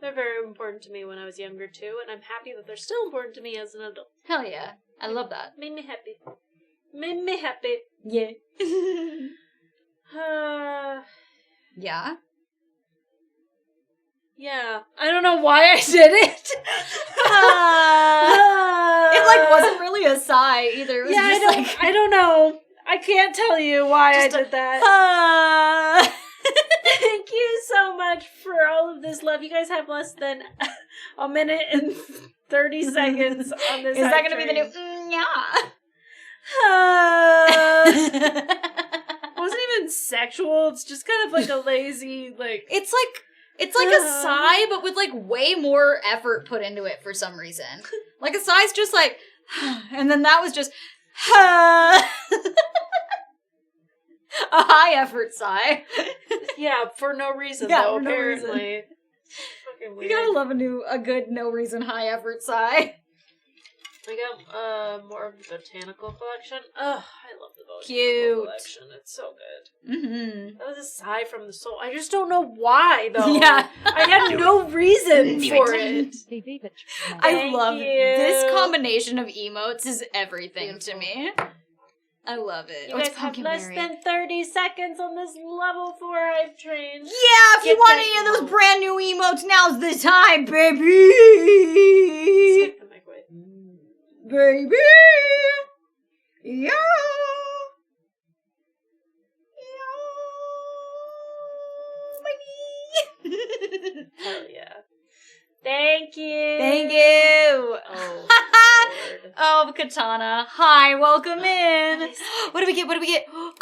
they're very important to me when I was younger too, and I'm happy that they're still important to me as an adult. Hell yeah. I love that. Made me happy. Made me happy. Yeah. Uh, Yeah? Yeah. I don't know why I did it. It like wasn't really a sigh either. It was just I don't know. I can't tell you why I did that. Thank you so much for all of this love. You guys have less than a minute and 30 seconds on this. Is that going to be the new It wasn't even sexual. It's just kind of like a lazy, like... It's like a sigh, but with like way more effort put into it for some reason. Like a sigh's just like, and then that was just, a high effort sigh. Yeah, for no reason Yeah, though, for no apparently. reason. Fucking You weird. gotta love a good no reason high effort sigh. I got more of the botanical collection. Ugh, I love the botanical Cute. collection. It's so good. Mm-hmm. That was a sigh from the soul. I just don't know why though. Yeah. I had no reason for it. I love you. this combination of emotes is everything to me. I love it. You Oh, it's guys have Pumpkin less Berry. than 30 seconds on this level 4 I've trained. Yeah, if you Get want that any of emote. those brand new emotes, now's the time, baby. Stick the mic away. Baby. Yeah. Hell yeah. Thank you. Thank you. Oh, Lord. Oh, Katana. Hi, welcome in. What do we get? What do we get? Oh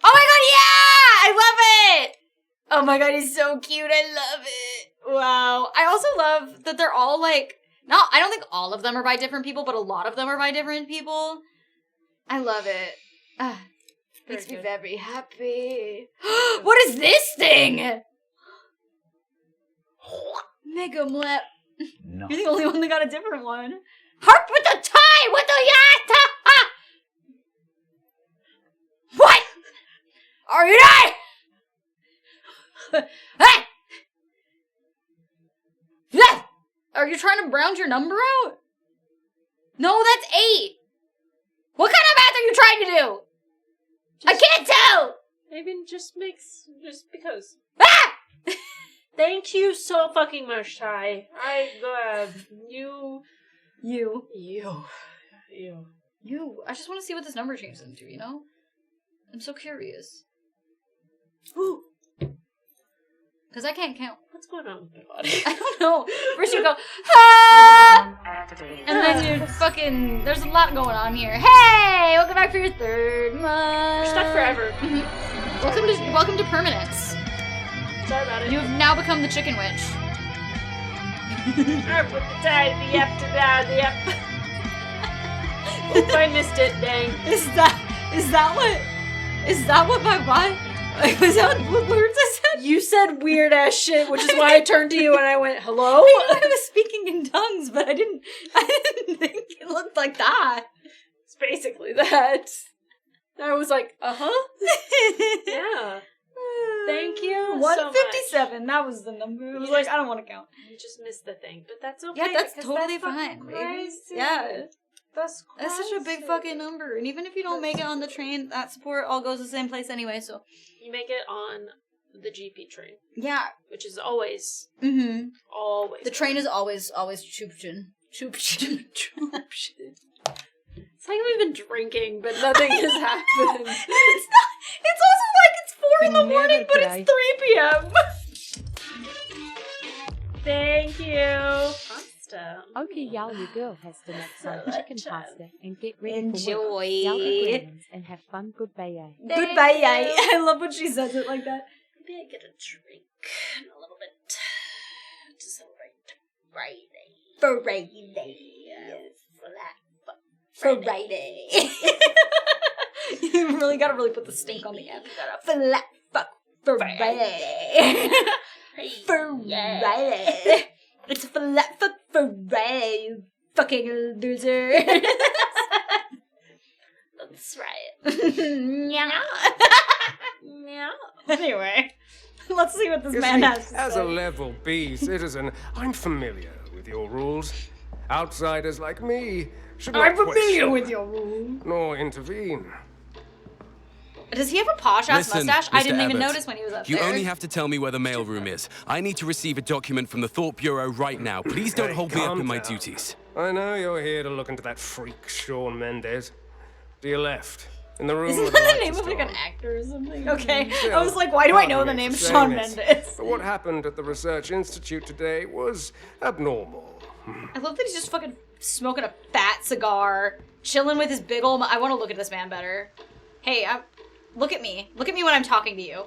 my god, yeah! I love it! Oh my god, he's so cute. I love it. Wow. I also love that they're all like, I don't think all of them are by different people, but a lot of them are by different people. I love it. Makes me very happy. What is this thing? Mega Mlep. No. You're the only one that got a different one. Harp with the tie! With the yata! What? Are you not? Hey! Yeah! Are you trying to round your number out? No, that's 8. What kind of math are you trying to do? I can't tell! Maybe just because. Ah! Thank you so fucking much, Ty. You. I just want to see what this number changes into, you know? I'm so curious. Ooh. Because I can't count. What's going on with my body? I don't know. First you go, ah! And then you fucking, there's a lot going on here. Hey! Welcome back for your 3rd month. We're stuck forever. Welcome to permanence. Sorry about it. You have now become the chicken witch. I put the tie, the up to down, the up. Oop, I missed it, dang. Is that what my body, like, was that what words I said? You said weird ass shit, which is why I turned to you and I went, hello? I knew I was speaking in tongues, but I didn't think it looked like that. It's basically that. I was like, yeah. Thank you. 157. That was the number. I was like, I don't want to count. You just missed the thing, but that's okay. Yeah, that's 'cause totally that's fucking fine, baby. crazy. Yeah. That's such a big fucking number. And even if you don't make it on the train, that support all goes the same place anyway, so. You make it on the GP train. Yeah. Which is always. Mm-hmm. Always. The train is always choopchin. It's like we've been drinking, but nothing has happened. It's also like it's 4 in the morning, but it's 3 p.m. Thank you. Pasta. Okay, y'all, your girl has to make some chicken pasta and get ready for Enjoy. work. Y'all be gremlins and have fun. Goodbye. Goodbye. I love when she says it like that. Maybe I get a drink in a little bit to celebrate Friday. Friday. You really gotta put the stink on the end. Flat fuck Friday. Friday. It's a flat fuck Friday, you fucking loser. Let's try it. Yeah. Anyway, let's see what this You man see, has to as say. a level B citizen, I'm familiar with your rules. Outsiders like me should not I'm familiar question with your rules. nor intervene. Does he have a posh-ass Listen, mustache? I Mr. didn't even Abbott, notice when he was up You there. only have to tell me where the mailroom is. I need to receive a document from the Thought Bureau right now. Please don't Hey, hold me up calm in my down. duties. I know you're here to look into that freak, Shawn Mendes. To your left, in the room Isn't with the that the lights name are of like an still actor or something? Okay. Still, I was like, why do I know pardon the me name for saying Shawn this, Mendes? But what happened at the Research Institute today was abnormal. I love that he's just fucking smoking a fat cigar, chilling with his big ol' I want to look at this man better. Hey, look at me. Look at me when I'm talking to you.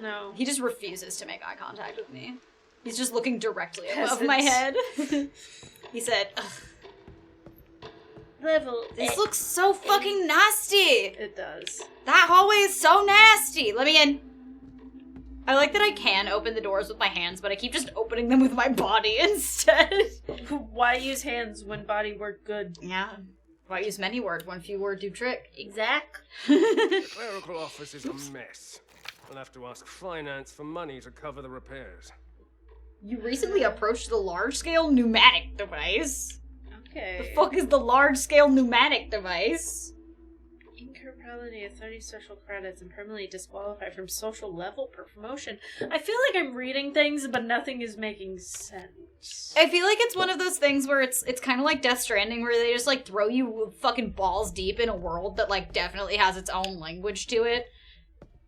No. He just refuses to make eye contact with me. He's just looking directly above Peasant. my head. He said, ugh. Level. This looks so fucking nasty. It does. That hallway is so nasty. Let me in. I like that I can open the doors with my hands, but I keep just opening them with my body instead. Why use hands when body work good? Yeah. Why use many words when few words do trick? Exact. The clerical office is a mess. I'll have to ask finance for money to cover the repairs. You recently approached the large-scale pneumatic device. Okay. The fuck is the large-scale pneumatic device? Incapability of 30 social credits and permanently disqualified from social level per promotion. I feel like I'm reading things, but nothing is making sense. I feel like it's one of those things where it's kind of like Death Stranding, where they just like throw you fucking balls deep in a world that like definitely has its own language to it.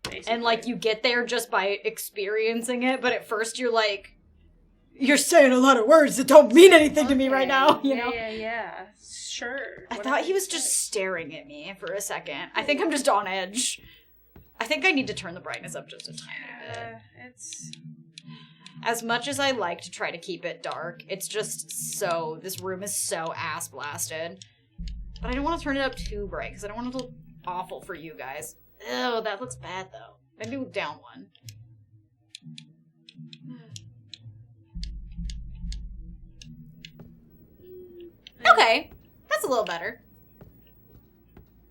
Basically. And like you get there just by experiencing it, but at first you're like, you're saying a lot of words that don't mean anything to me right now, you know? Yeah. Sure. I thought he was just staring at me for a second. I think I'm just on edge. I think I need to turn the brightness up just a tiny bit. It's... As much as I like to try to keep it dark, it's just so... This room is so ass blasted. But I don't want to turn it up too bright, because I don't want it to look awful for you guys. Ew, that looks bad, though. Maybe move down one. Okay. That's a little better.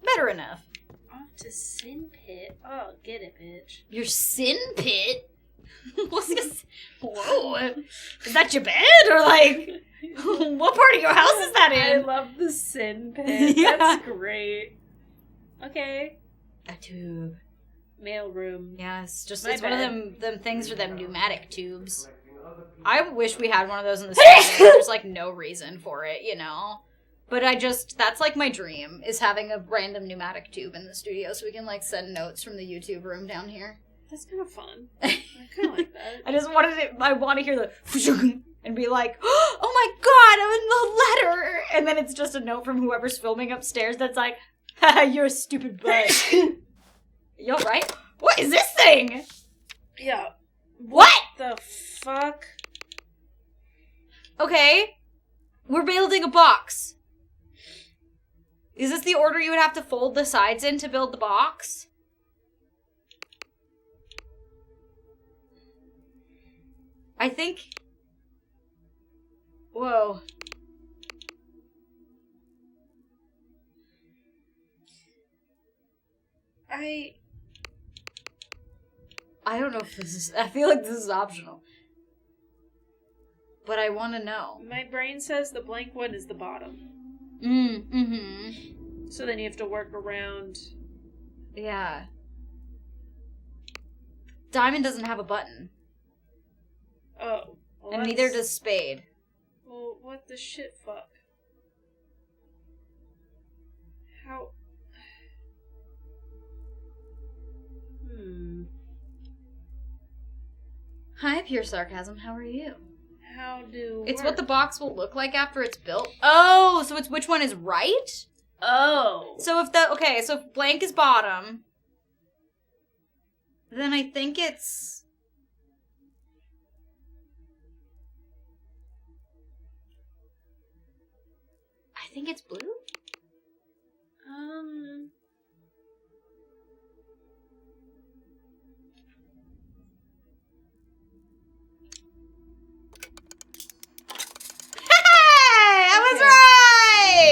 Better enough. Off to Sin Pit. Oh, get it, bitch. Your sin pit? What's this? Whoa. Is that your bed? Or like, what part of your house is that I in? love the Sin Pit. Yeah. That's great. Okay. A tube. Mail room. Yes, just My it's one of bad. them things for them pneumatic tubes. I wish we had one of those in the studio. There's like no reason for it, you know? But that's like my dream, is having a random pneumatic tube in the studio so we can like send notes from the YouTube room down here. That's kind of fun. I kind of like that. I want to hear the and be like, oh my god, I'm in the letter! And then it's just a note from whoever's filming upstairs that's like, haha, you're a stupid butt. You alright? What is this thing? Yeah. What the fuck? Okay. We're building a box. Is this the order you would have to fold the sides in to build the box? I think... Whoa. I don't know if this is... I feel like this is optional. But I want to know. My brain says the blank one is the bottom. Mm-hmm. So then you have to work around... Yeah. Diamond doesn't have a button. Oh. Well, and neither does Spade. Well, what the shit fuck? How... Hi, Pure Sarcasm. How are you? How do... It's what the box will look like after it's built. Oh, so it's which one is right? Oh. So if the... Okay, so if blank is bottom, then I think it's... I think it's blue?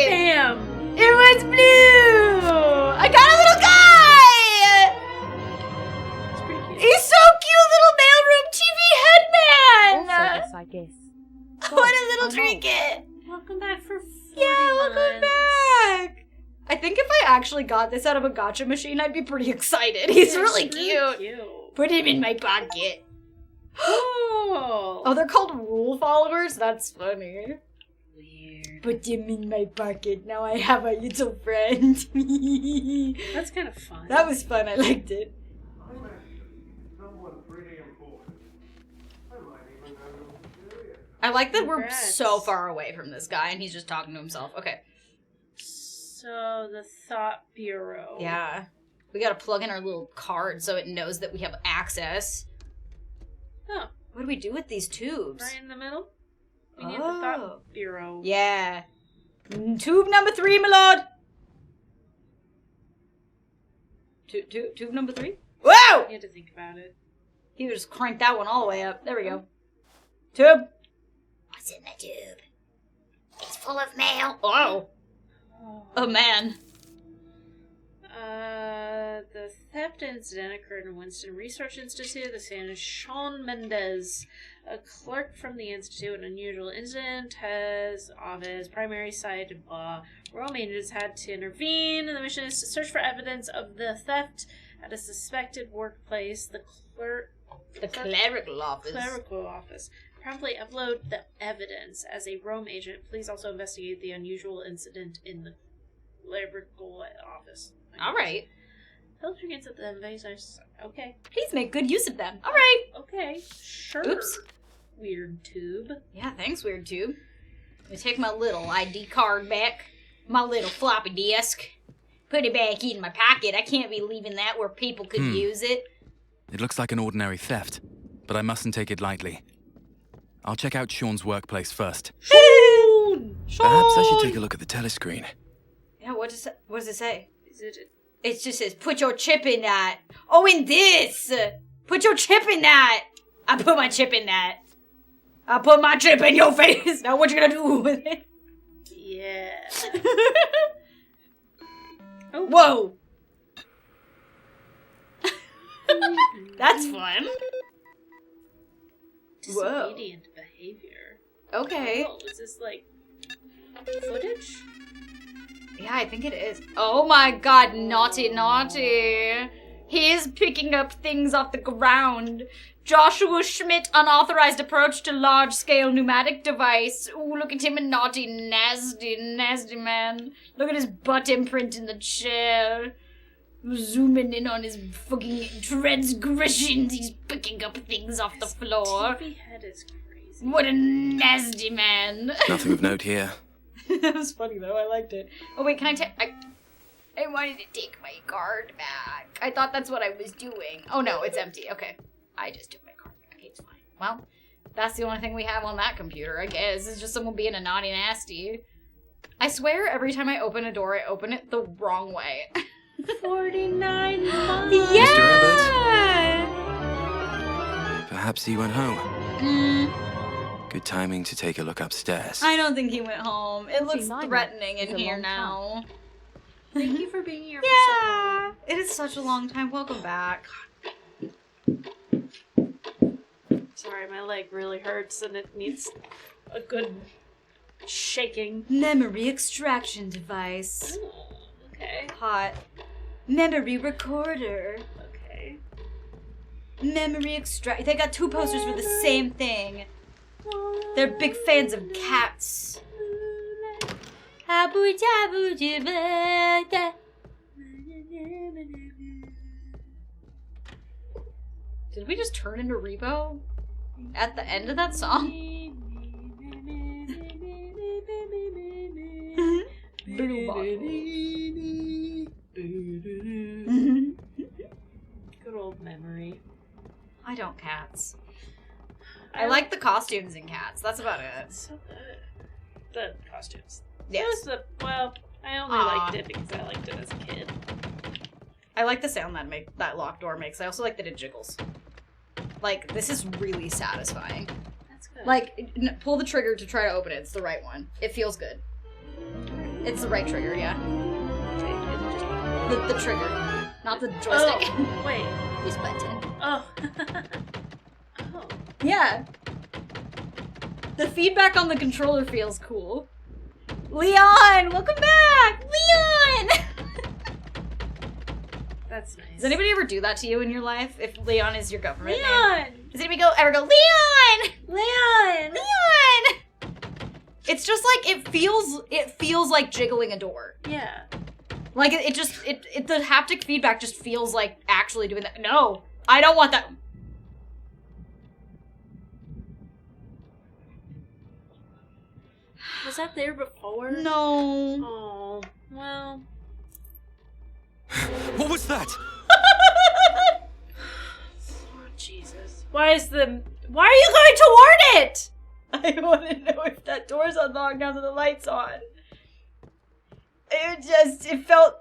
Damn! It was blue! I got a little guy! It's pretty cute. He's so cute, little mailroom TV headman! Also, yes, I guess. What a little I'm trinket! Welcome back for 40 Yeah, welcome months. back! actually got this out of a gacha machine, I'd be pretty excited. He's really cute. Put him in my pocket. Oh, they're called rule followers? That's funny. Weird. Put him in my pocket. Now I have a little friend. That's kind of fun. That was fun. I liked it. I like that we're so far away from this guy and he's just talking to himself. Okay. So, the Thought Bureau. Yeah. We gotta plug in our little card so it knows that we have access. Oh. What do we do with these tubes? Right in the middle? We need the Thought Bureau. Yeah. Tube number 3, my lord! Tube number 3? Whoa! You had to think about it. He just cranked that one all the way up. There we go. Tube. What's in the tube? It's full of mail. Oh. Oh, man. The theft incident occurred in Winston Research Institute. The same is Sean Mendez, a clerk from the institute. An unusual incident has office, primary site, blah. Rome agents had to intervene, and the mission is to search for evidence of the theft at a suspected workplace. The clerical office. Clerical office. Promptly upload the evidence. As a Rome agent, please also investigate the unusual incident in the clerical office. Alright. Filterings at the invasors. Okay. Please make good use of them. Alright. Okay. Sure. Oops. Weird tube. Yeah, thanks, weird tube. Let me take my little ID card back. My little floppy disk. Put it back in my pocket. I can't be leaving that where people could use it. It looks like an ordinary theft, but I mustn't take it lightly. I'll check out Sean's workplace first. Sean! Perhaps I should take a look at the telescreen. Yeah, what does it say? Is it? It just says, put your chip in that. Oh, in this! Put your chip in that! I put my chip in that. I put my chip in your face! Now what you gonna do with it? Yeah. Oh. Whoa! That's fun. Disobedient behavior. Okay. Oh, is this like footage? Yeah, I think it is. Oh my god, naughty, naughty. He's picking up things off the ground. Joshua Schmidt, unauthorized approach to large-scale pneumatic device. Ooh, look at him, a naughty, nasty, nasty man. Look at his butt imprint in the chair. Zooming in on his fucking transgressions. He's picking up things off the floor. TV head is crazy. What a nasty man. Nothing of note here. That was funny though, I liked it. Oh wait, can I take... I wanted to take my card back. I thought that's what I was doing. Oh no, it's empty. Okay. I just took my card back. It's fine. Well, that's the only thing we have on that computer, I guess. It's just someone being a naughty nasty. I swear every time I open a door, I open it the wrong way. 49 months. Yeah! Mr. Abbott? Perhaps he went home. Good timing to take a look upstairs. I don't think he went home. It looks threatening in here now. Thank you for being here. Yeah! It is such a long time. Welcome back. Sorry, my leg really hurts and it needs a good shaking. Memory extraction device. Ooh, okay. Hot. Memory recorder. Okay. Memory extract. They got two posters for the same thing. They're big fans of cats. Did we just turn into Rebo at the end of that song? Blue bottle. Good old memory. I don't cats. I like the costumes in Cats. That's about it. So good. The costumes. Yes. Well, I only liked it because I liked it as a kid. I like the sound that locked door makes. I also like that it jiggles. Like, this is really satisfying. That's good. Like, pull the trigger to try to open it. It's the right one. It feels good. It's the right trigger, yeah. The trigger, not the joystick. Oh, wait. This button. Oh. Oh. Yeah. The feedback on the controller feels cool. Leon! Welcome back! Leon! That's nice. Does anybody ever do that to you in your life? If Leon is your government Leon! name? Does anybody ever go, Leon! Leon! Leon! It's just like, it feels like jiggling a door. Yeah. Like, the haptic feedback just feels like actually doing that. No, I don't want that. Was that there before? No. Oh, well. What was that? Oh, Jesus. Why are you going toward it? I want to know if that door's unlocked now that the light's on.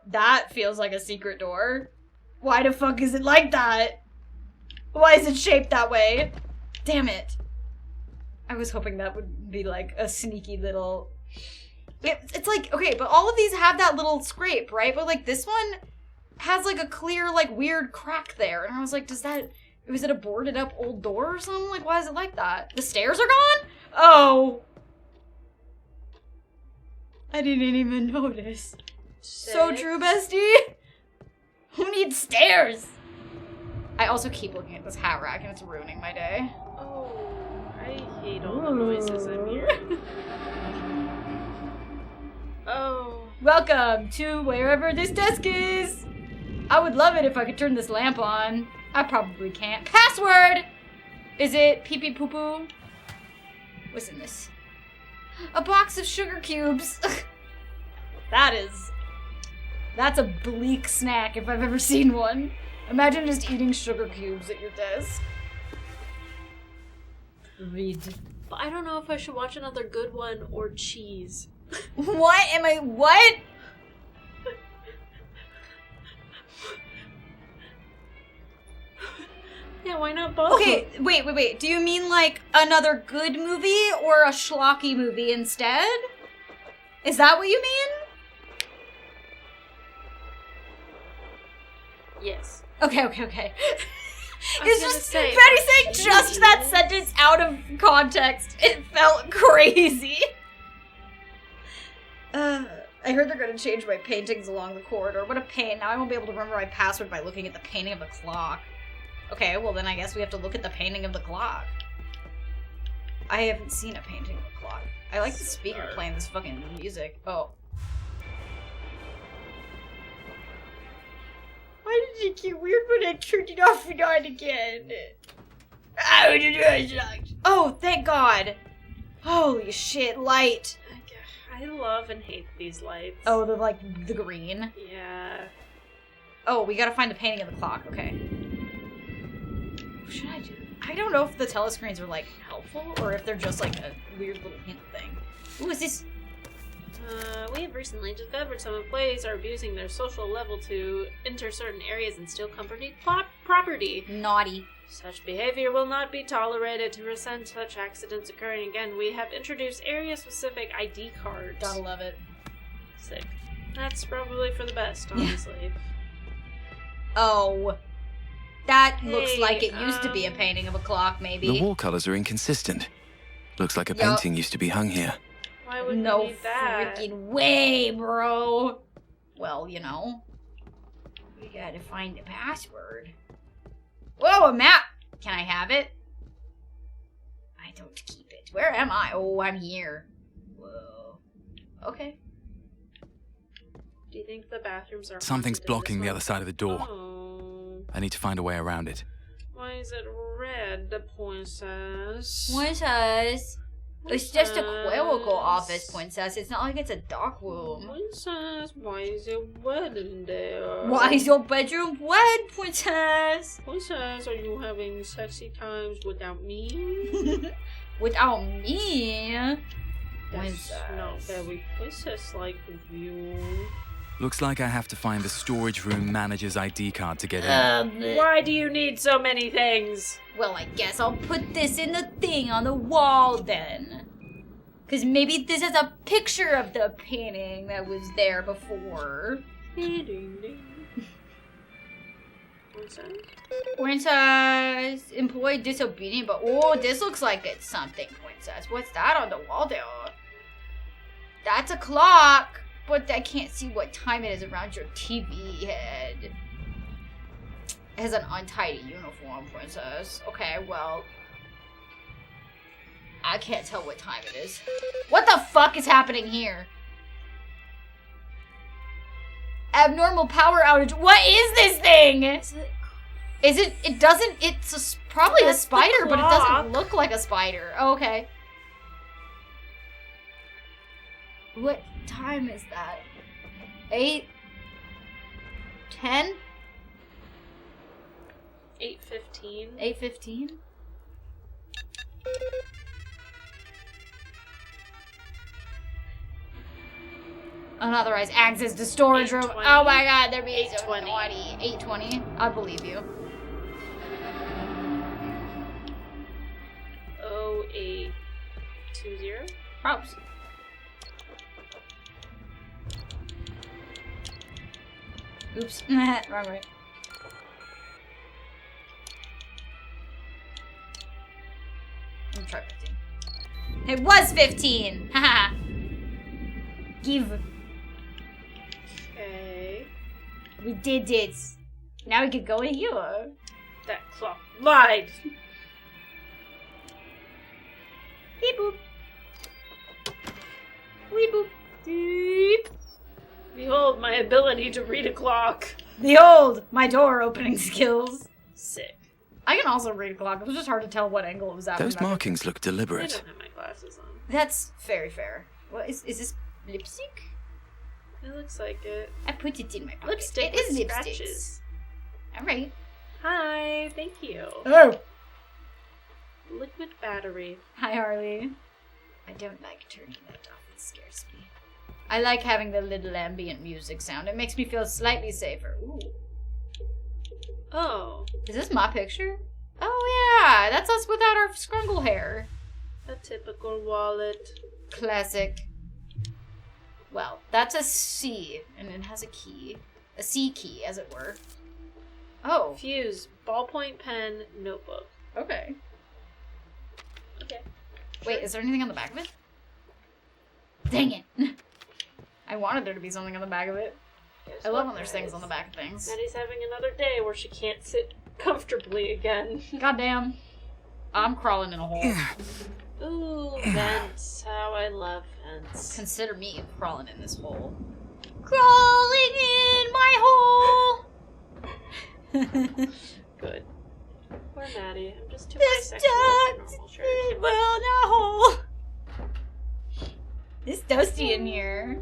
That feels like a secret door. Why the fuck is it like that? Why is it shaped that way? Damn it. I was hoping that would be like a sneaky little... It's like, okay, but all of these have that little scrape, right? But like this one has like a clear, like weird crack there. And I was like, was it a boarded up old door or something? Like, why is it like that? The stairs are gone? Oh. I didn't even notice. So true, bestie. Who needs stairs? I also keep looking at this hat rack and it's ruining my day. Oh, I hate all the noises I'm hearing. Oh. Welcome to wherever this desk is. I would love it if I could turn this lamp on. I probably can't. Password! Is it pee pee poo poo? What's in this? A box of sugar cubes. That's a bleak snack if I've ever seen one. Imagine just eating sugar cubes at your desk. Read. But I don't know if I should watch another good one or cheese. What? What? Yeah, why not both? Okay, wait. Do you mean like another good movie or a schlocky movie instead? Is that what you mean? Yes. Okay. It's just Betty saying just that sentence out of context. It felt crazy. I heard they're gonna change my paintings along the corridor. What a pain. Now I won't be able to remember my password by looking at the painting of the clock. Okay, well then I guess we have to look at the painting of the clock. I haven't seen a painting of the clock. I like the speaker playing this fucking music. Oh. Why did it get weird when I turned it off and on again? Oh, thank God. Holy shit, light. I love and hate these lights. Oh, the green? Yeah. Oh, we gotta find the painting of the clock. Okay. What should I do? I don't know if the telescreens are, like, helpful or if they're just, like, a weird little hint thing. Ooh, is this... We have recently discovered some employees are abusing their social level to enter certain areas and steal company property. Naughty. Such behavior will not be tolerated. To prevent such accidents occurring again, we have introduced area-specific ID cards. Gotta love it. Sick. That's probably for the best, honestly. Oh. That looks like it used to be a painting of a clock, maybe. The wall colors are inconsistent. Looks like a painting used to be hung here. Why would no we need that? Freaking way, bro. Well, you know. We gotta find the password. Whoa, a map! Can I have it? I don't keep it. Where am I? Oh, I'm here. Whoa. Okay. Do you think the bathrooms are Something's blocking the other side of the door. Oh. I need to find a way around it. Why is it red, the princess? Princess? It's just a clerical office, princess. It's not like it's a dark room. Princess, why is it wet in there? Why is your bedroom wet, princess? Princess, are you having sexy times without me? Without me? That's not very princess-like of you. Looks like I have to find the storage room manager's ID card to get in. Why do you need so many things? Well, I guess I'll put this in the thing on the wall then. Because maybe this has a picture of the painting that was there before. Princess, employee disobedient, but oh, this looks like it's something, princess. What's that on the wall there? That's a clock, but I can't see what time it is around your TV head. It has an untidy uniform, princess. Okay, well... I can't tell what time it is. What the fuck is happening here? Abnormal power outage. What is this thing? Is it? It doesn't. It's probably a spider, but it doesn't look like a spider. Oh, okay. What time is that? 8? 10? 8:15. 8:15? Unauthorized access to storage room. Oh my god, they're being 8:20. 8:20. I believe you. 0820. Props. Oops. Wrong way. Let me try 15. It was 15! Haha. Give. Okay. We did it. Now we can go in here. That clock lied. Beep boop. Wee boop. Beep. Behold my ability to read a clock. Behold my door opening skills. Sick. I can also read a clock. It was just hard to tell what angle it was at. Those markings look I deliberate. don't have my glasses on. That's very fair. What is this lipstick? It looks like it. I put it in my pocket. Lipstick It is with lipsticks. scratches. Alright. Hi, thank you. Oh! Liquid battery. Hi, Harley. I don't like turning that off. It scares me. I like having the little ambient music sound. It makes me feel slightly safer. Ooh. Oh. Is this my picture? Oh, yeah. That's us without our scrungle hair. A typical wallet. Classic. Well, that's a C, and it has a key. A C key, as it were. Oh. Fuse. Ballpoint pen. Notebook. Okay. Okay. Wait, is there anything on the back of it? Dang it. I wanted there to be something on the back of it. I love when there's things on the back of things. Maddie's having another day where she can't sit comfortably again. Goddamn. I'm crawling in a hole. Ooh, vents. How I love vents. Consider me crawling in this hole. Crawling in my hole! Good. Poor Maddie. I'm just too This bisexual for normal shirt. well, no. It's dusty in here.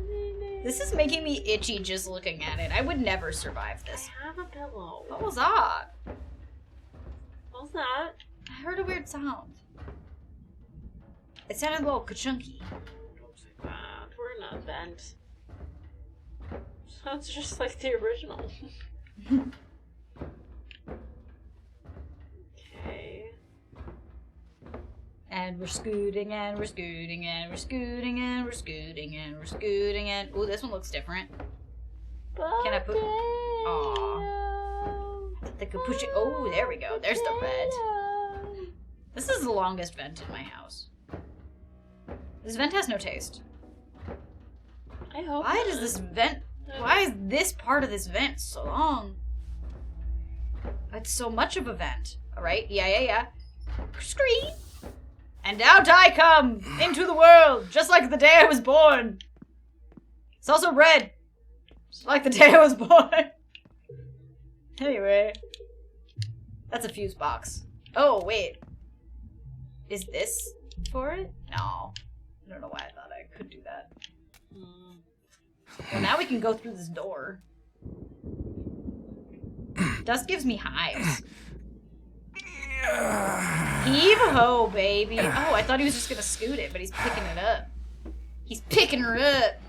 This is making me itchy just looking at it. I would never survive this. I have a pillow. What was that? What was that? I heard a weird sound. It sounded a little ka-chunky. Don't say that. We're in a vent. Sounds just like the original. Okay. And we're scooting and we're scooting and we're scooting and we're scooting and we're scooting and... Ooh, this one looks different. Can I put... Aww. They could push it... Oh, there we go. There's the red. This is the longest vent in my house. This vent has no taste. I hope Why does this vent... Why is this part of this vent so long? It's so much of a vent. Alright, yeah. Scream! And out I come into the world, just like the day I was born. It's also red, just like the day I was born. Anyway, that's a fuse box. Oh, wait. Is this for it? No. I don't know why I thought I could do that. Well, now we can go through this door. Dust gives me hives. Heave-ho, baby. Oh, I thought he was just gonna scoot it, but he's picking it up. He's picking her up.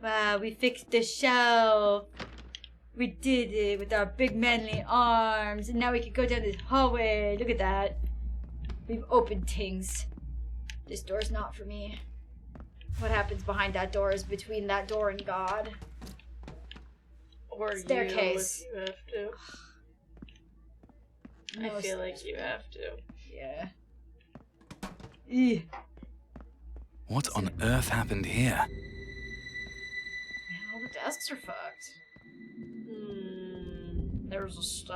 Wow, we fixed the shelf. We did it with our big manly arms, and now we can go down this hallway. Look at that. We've opened things. This door's not for me. What happens behind that door is between that door and God. Or Staircase. You, if you have to. No I feel like you have to. Yeah. Eeh. What on earth happened here? desks are fucked. There's just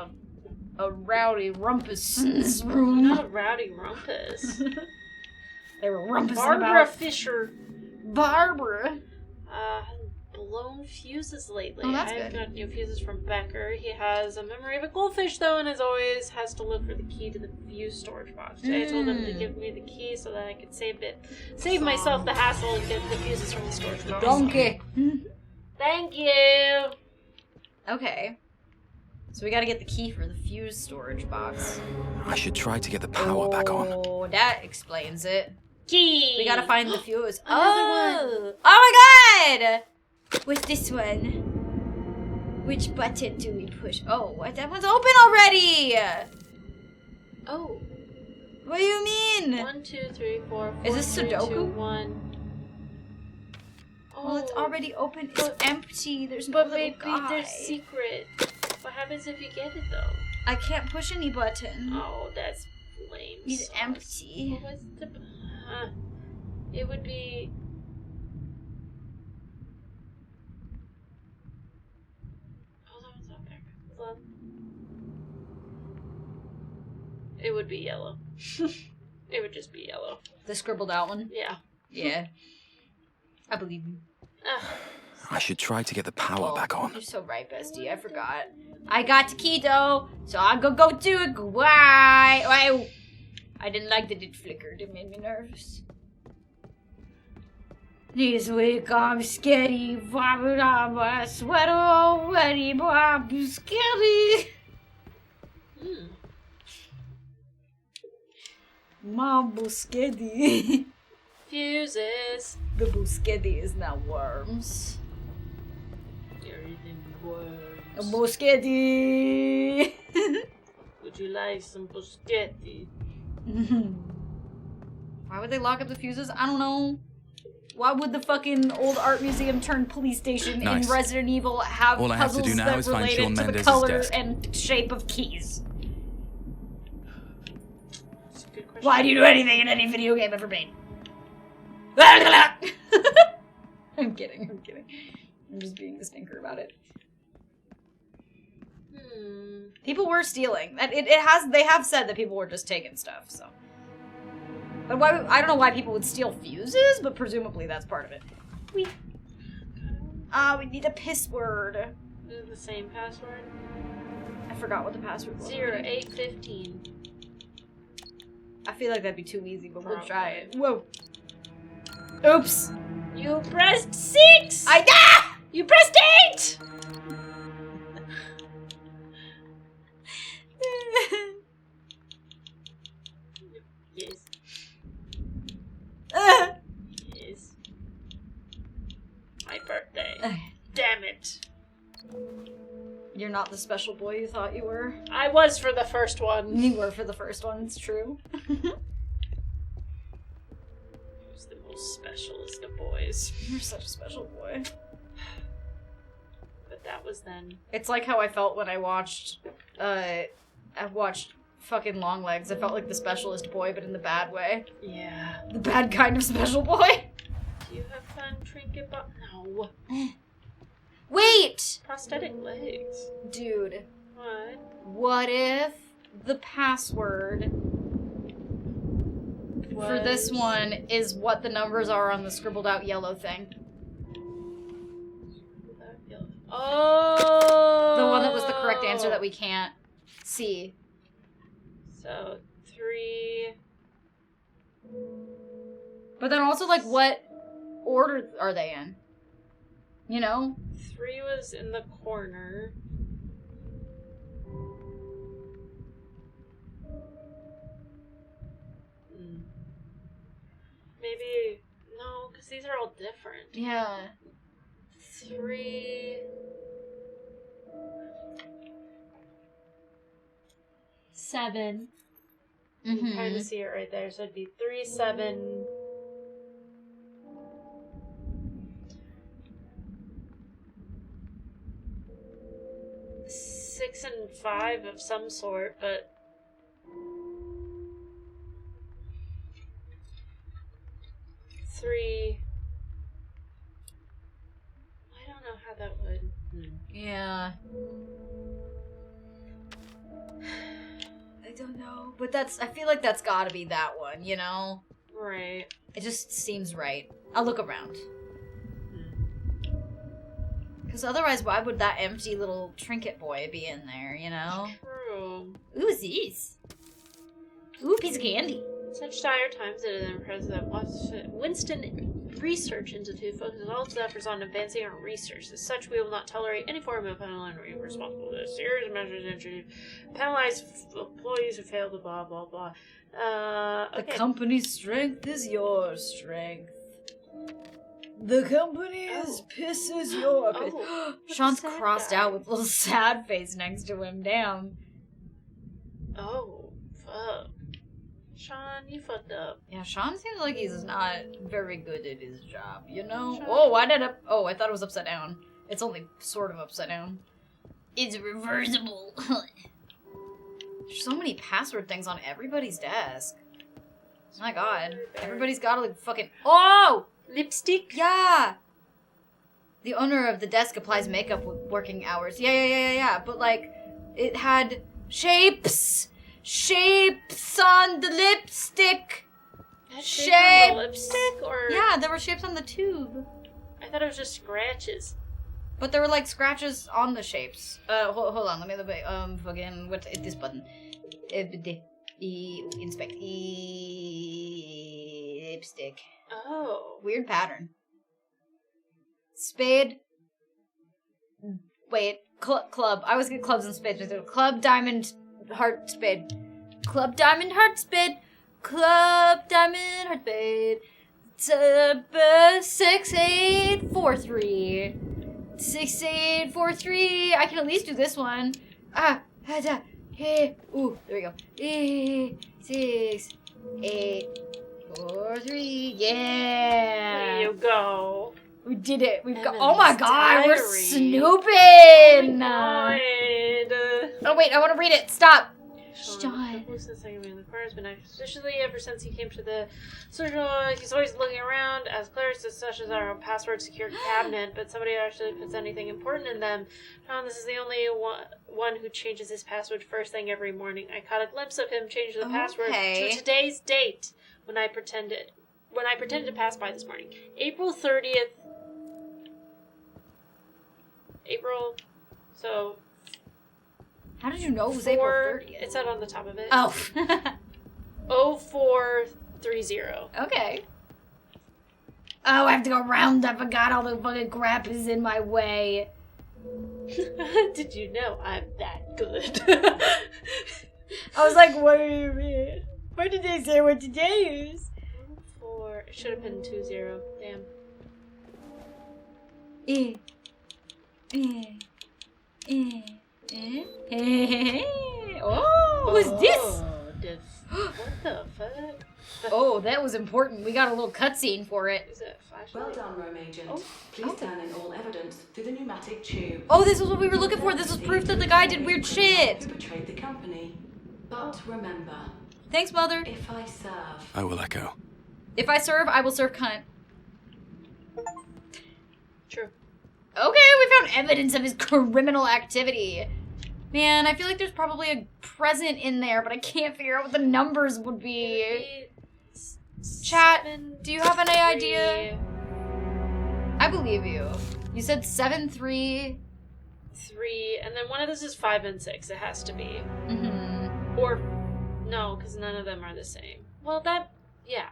a rowdy rumpus in this room. Not a rowdy rumpus. They were rumpusing Barbara about. Fisher. Barbara? Blown fuses lately. Oh, that's I've good. got new fuses from Becker. He has a memory of a goldfish, though, and as always, has to look for the key to the fuse storage box. Today I told him to give me the key so that I could save myself the hassle and get the fuses from the storage box. Donkey. Thank you. Okay. So we gotta get the key for the fuse storage box. I should try to get the power back on. Oh, that explains it. Key! We gotta find the fuse. Another one. Oh my god! What's this one? Which button do we push? Oh, what? That one's open already! Oh. What do you mean? 1, 2, 3, 4. Is this 4, 3, Sudoku? 2, 1. Oh, it's already open. It's empty. There's no But little maybe guy. there's secret. What happens if you get it though? I can't push any button. Oh, that's lame. He's empty. What was the? It would be. Hold on, it's not back. Hold on. It would be yellow. It would just be yellow. The scribbled out one? Yeah. Yeah. I believe you. I should try to get the power back on. You're so right, bestie. I forgot. I got the key though, so I'll go do it. Why? I didn't like that it flickered. It made me nervous. This week I'm scary. Sweater already, but I'm scary. My Buscedi. Fuses. The Buscedi is now worms. You're eating worms. A Buscedi. Would you like some Buscetti? Why would they lock up the fuses? I don't know. Why would the fucking old art museum turned police station Nice. in Resident Evil have All I have to puzzles do now that is find related Shawn to the Mendes' color desk. and shape of keys? That's a good question. Why do you do anything in any video game ever made? I'm kidding. I'm just being a stinker about it. People were stealing. They have said that people were just taking stuff, so. But why? I don't know why people would steal fuses, but presumably that's part of it. We need a password. Is it the same password? I forgot what the password was. 0815. I feel like that'd be too easy, but we'll try it. Whoa. Oops. You pressed 6! You pressed 8! Yes. Yes. My birthday. Damn it. You're not the special boy you thought you were. I was for the first one. You were for the first one, it's true. Who's the most specialist of boys? You're such a special boy. But that was then. It's like how I felt when I watched fucking Long Legs. I felt like the specialist boy, but in the bad way. Yeah. The bad kind of special boy. Do you have fun trinket box? No. Wait! Prosthetic legs. Dude. What? What if the password for this one is what the numbers are on the scribbled out yellow thing? Oh! The one that was the correct answer that we can't see. So, 3... But then also, like, what order are they in? You know? 3 was in the corner. Maybe... No, because these are all different. Yeah. 3... 7. You can kind of see it right there. So it'd be 3, 7... 6 and 5 of some sort, but... Three... I don't know how that would... Yeah. I don't know, but I feel like that's gotta be that one, you know? Right. It just seems right. I'll look around. Because otherwise, why would that empty little trinket boy be in there, you know? True. Ooh, what's these? Ooh, piece of candy. Such dire times it is impressive that Winston research Institute focuses all its efforts on advancing our research. As such, we will not tolerate any form of penalty responsible for this. Serious measures introduced. Penalize employees who fail to blah, blah, blah. The Okay. company's strength is your strength. The company's piss is your piss. Oh, Sean's sad crossed guy. out with a little sad face next to him. Damn. Oh, fuck. Sean, you fucked up. Yeah, Sean seems like he's not very good at his job, you know? Sean. Oh, why did it... Oh, I thought it was upside down. It's only sort of upside down. It's reversible. There's so many password things on everybody's desk. My god. Everybody's got a like, fucking... Oh! Lipstick? Yeah! The owner of the desk applies makeup with working hours. Yeah. But, like, it had shapes! Shapes on the lipstick! Shapes on the lipstick, or Yeah, there were shapes on the tube. I thought it was just scratches. But there were, like, scratches on the shapes. Hold on, let me, fucking, what's this button? Inspect. Lipstick. Oh. Weird pattern. Spade. Wait, club. I always get clubs and spades. Club, diamond, heart, spade. Club, diamond, heart, spade. Club, diamond, heart, spade. 6843. 6843. I can at least do this one. Hey. Ooh, there we go. 6, 8, 4, 3. Yeah. There you go. We did it. We've got. then Oh my this god, we're diary. snooping. Oh Oh wait, I want to read it. Stop. Sean. Who's the second man? The choir has been acting suspiciously ever since he came to the social. He's always looking around as clerics such as our password secured cabinet, but somebody actually puts anything important in them. Sean, this is the only one who changes his password first thing every morning. I caught a glimpse of him change the password Okay. to today's date when I pretended to pass by this morning. April 30th. So How did you know it was April 30th? It said on the top of it. Oh. 0430. Okay. Oh, I have to go around. I forgot all the fucking crap is in my way. Did you know I'm that good? I was like, what do you mean? What did they say what today is? It should have been 20. Damn. Oh, who's this? What the fuck? Oh, that was important. We got a little cutscene for it. Is it a flashlight? Well done, Rome Agent. Please turn in all evidence through the pneumatic tube. Oh, this was what we were looking for. This was proof that the guy did weird shit. Who betrayed the company. But remember, Thanks, Mother. if I serve, I will echo. If I serve, I will serve cunt. True. Okay, we found evidence of his criminal activity. Man, I feel like there's probably a present in there, but I can't figure out what the numbers would be. Chat, do you have any idea? I believe you. You said 7, 3. 3, and then one of those is 5 and 6. It has to be. Mm-hmm. Or no, because none of them are the same. Well, yeah.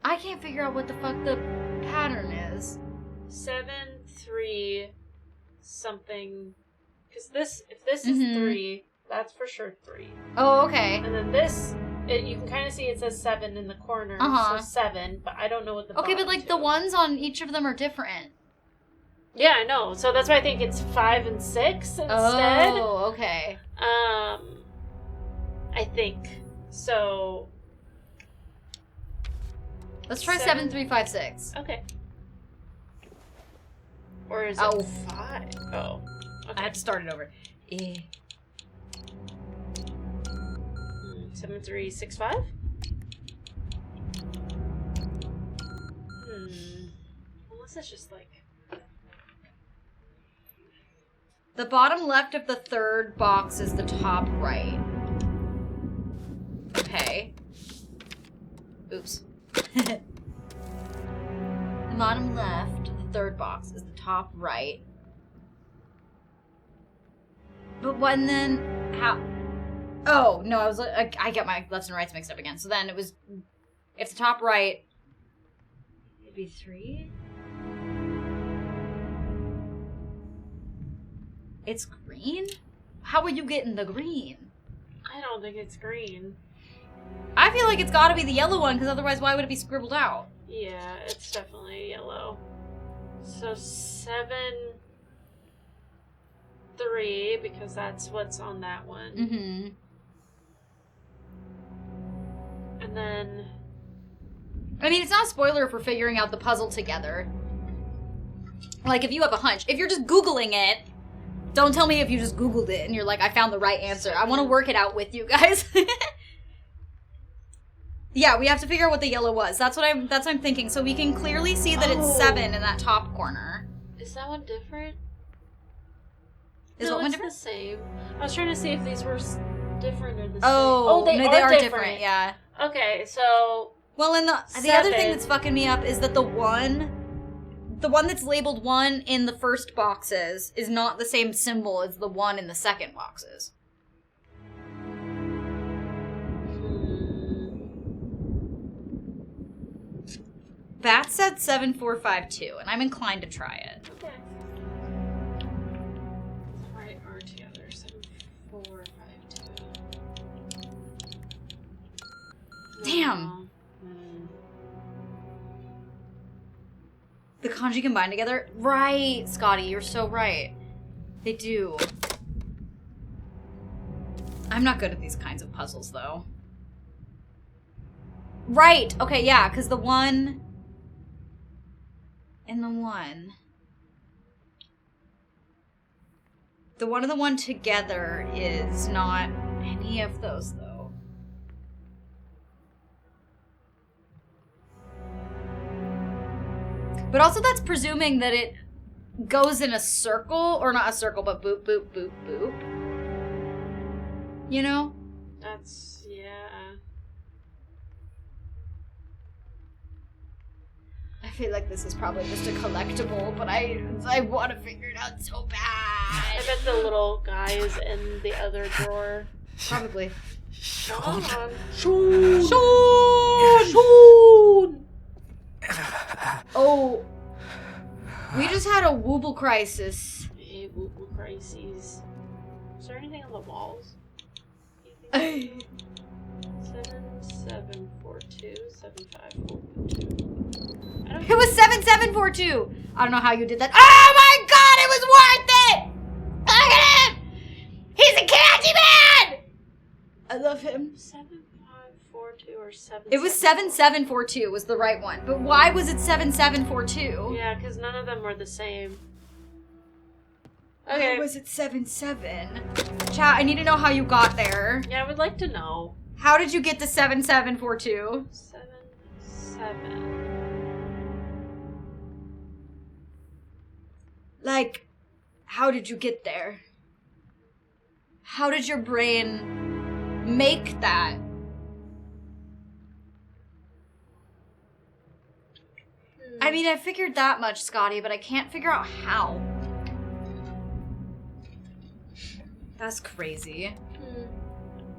I can't figure out what the fuck the pattern is. 7, 3, something. Because if this is 3, that's for sure 3. Oh, okay. And then this, you can kind of see it says 7 in the corner, so 7, but I don't know what the Okay, but bottom like the ones on each of them are different. Yeah, I know. So that's why I think it's 5 and 6 instead. Oh, okay. I think. So Let's try 7, 3, 5, 6. Okay. Or is it 5? Oh. Okay. I have to start it over. 7, 3, 6, 5? Unless it's just like... The bottom left of the third box is the top right. Okay. Oops. The bottom left, the third box, is the top right. But when then, how? Oh, no, I get my lefts and rights mixed up again. So then it was, if the top right, it'd be 3? It's green? How are you getting the green? I don't think it's green. I feel like it's gotta be the yellow one, because otherwise why would it be scribbled out? Yeah, it's definitely yellow. So 7, 3, because that's what's on that one. Mm-hmm. And then... I mean, it's not a spoiler if we're figuring out the puzzle together. Like, if you have a hunch. If you're just Googling it, don't tell me if you just Googled it and you're like, I found the right answer. I want to work it out with you guys. Yeah, we have to figure out what the yellow was. That's what I'm thinking. So we can clearly see that it's 7 in that top corner. Is that one different? Is what one different? The same. I was trying to see if these were different or the same. Oh, they are different. Yeah. Okay, so... Well, and the other thing that's fucking me up is that the one that's labeled 1 in the first boxes is not the same symbol as the one in the second boxes. Bat said 7452, and I'm inclined to try it. Okay. Right, R together. 7452. Damn. The kanji combined together? Right, Scotty, you're so right. They do. I'm not good at these kinds of puzzles, though. Right, okay, yeah, because the one... and the one... the one and the one together is not any of those, though. But also that's presuming that it goes in a circle, or not a circle, but boop, boop, boop, boop. You know? That's, yeah. I feel like this is probably just a collectible, but I want to figure it out so bad. I bet the little guy is in the other drawer. Probably. Sean! Sean! Oh. We just had a wooble crisis. Hey, wooble crises. Is there anything on the walls? 7742, 7542. It was 7742. I don't know how you did that. Oh my god, it was worth it! Look at him! He's a candy man! I love him. 7542 or 7. It was 7742 was the right one. But why was it 7742? Yeah, because none of them were the same. Okay. Why was it 77? Chat, I need to know how you got there. Yeah, I would like to know. How did you get to 7742? 77. Like, how did you get there? How did your brain make that? I mean, I figured that much, Scotty, but I can't figure out how. That's crazy.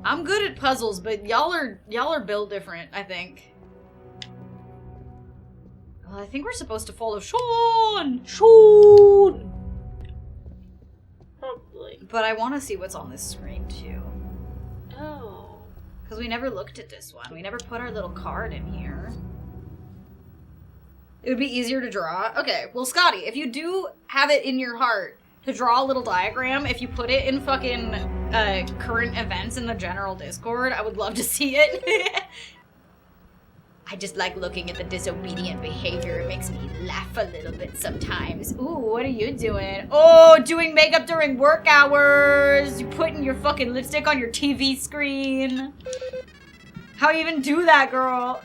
I'm good at puzzles, but y'all are built different, I think. Well, I think we're supposed to follow Sean! Sean! Probably. But I want to see what's on this screen, too. Oh. Because we never looked at this one. We never put our little card in here. It would be easier to draw. Okay, well, Scotty, if you do have it in your heart to draw a little diagram, if you put it in fucking current events in the general Discord, I would love to see it. I just like looking at the disobedient behavior. It makes me laugh a little bit sometimes. Ooh, what are you doing? Oh, doing makeup during work hours. You putting your fucking lipstick on your TV screen. How you even do that, girl?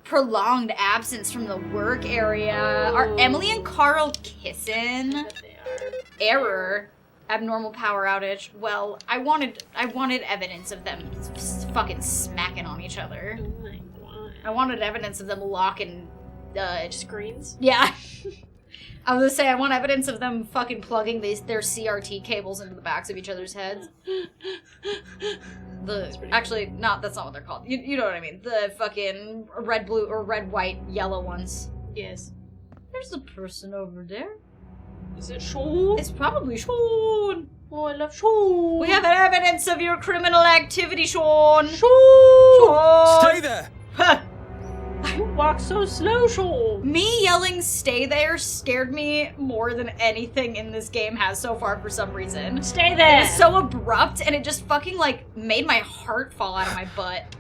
Prolonged absence from the work area. Are Emily and Carl kissing? They are. Error. Abnormal power outage. Well, I wanted evidence of them fucking smacking on each other. Oh my god. I wanted evidence of them locking screens? Yeah. I was gonna say, I want evidence of them fucking plugging their CRT cables into the backs of each other's heads. Actually, that's not what they're called. You know what I mean. The fucking red, blue, or red, white, yellow ones. Yes. There's a person over there. Is it Sean? It's probably Sean. Oh, I love Sean. We have evidence of your criminal activity, Sean. Sean! Stay there! You walk so slow, Sean. Me yelling "stay there" scared me more than anything in this game has so far for some reason. Stay there! It was so abrupt, and it just fucking, like, made my heart fall out of my butt.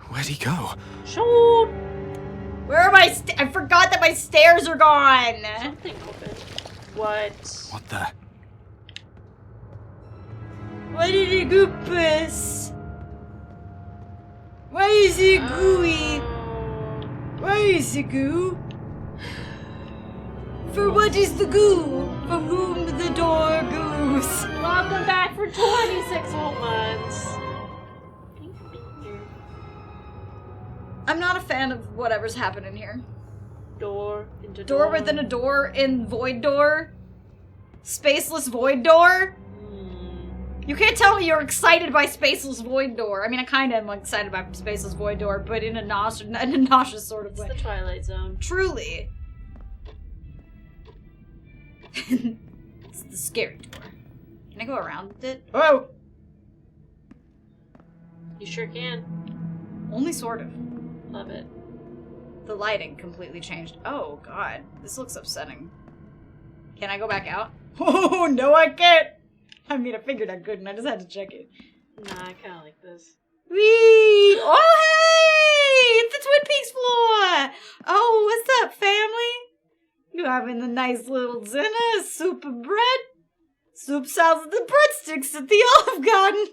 Where'd he go? Sean! Where are my I forgot that my stairs are gone! Something opened. What? What the? Why did it go piss? Why is it gooey? Why is it goo? For what is the goo? For whom the door goes. Welcome back for 26 whole months. I'm not a fan of whatever's happening here. Door into door. Door within a door in void door. Spaceless void door. You can't tell me you're excited by Spaceless Void Door. I mean, I kind of am excited by Spaceless Void Door, but in a nauseous sort of way. It's the Twilight Zone. Truly. It's the scary door. Can I go around it? Oh! You sure can. Only sort of. Love it. The lighting completely changed. Oh, God. This looks upsetting. Can I go back out? Oh, no, I can't! I mean, I figured I couldn't. I just had to check it. Nah, I kind of like this. Whee! Oh, hey! It's the Twin Peaks floor! Oh, what's up, family? You having a nice little dinner? Soup and bread? Soup, salad, and breadsticks at the Olive Garden.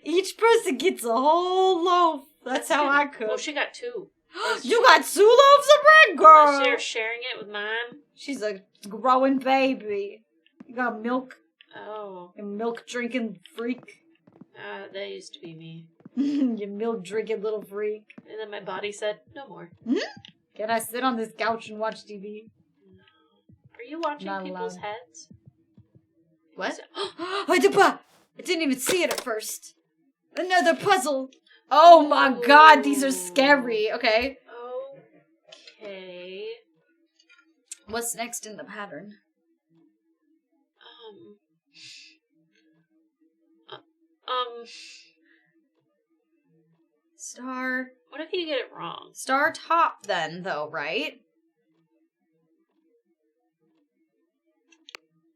Each person gets a whole loaf. That's how I cook. Oh, she got 2. You got 2 loaves of bread, girl! She's sharing it with mine? She's a growing baby. You got milk? Oh. You milk drinking freak. That used to be me. You milk drinking little freak. And then my body said, no more. Can I sit on this couch and watch TV? No. Are you watching Not people's allowed. heads? What? I didn't even see it at first. Another puzzle. Oh my god, these are scary. Okay. Okay. What's next in the pattern? Star. What if you get it wrong? Star top then, though, right?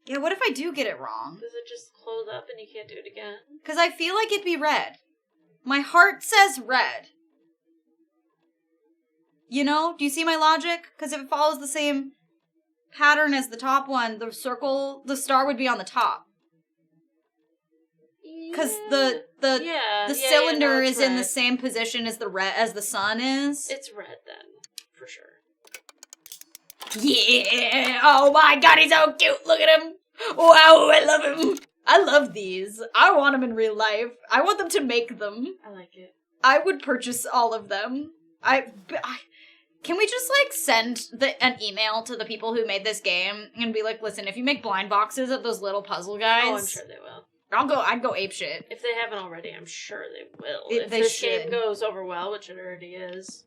Yeah, what if I do get it wrong? Does it just close up and you can't do it again? Because I feel like it'd be red. My heart says red. You know? Do you see my logic? Because if it follows the same pattern as the top one, the star would be on the top. Because the cylinder is in the same position as the sun is. It's red then, for sure. Yeah! Oh my god, he's so cute! Look at him! Wow, I love him! I love these. I want them in real life. I want them to make them. I like it. I would purchase all of them. Can we just, like, send an email to the people who made this game and be like, listen, if you make blind boxes of those little puzzle guys... Oh, I'm sure they will. I'd go apeshit. If they haven't already, I'm sure they will. If this game goes over well, which it already is.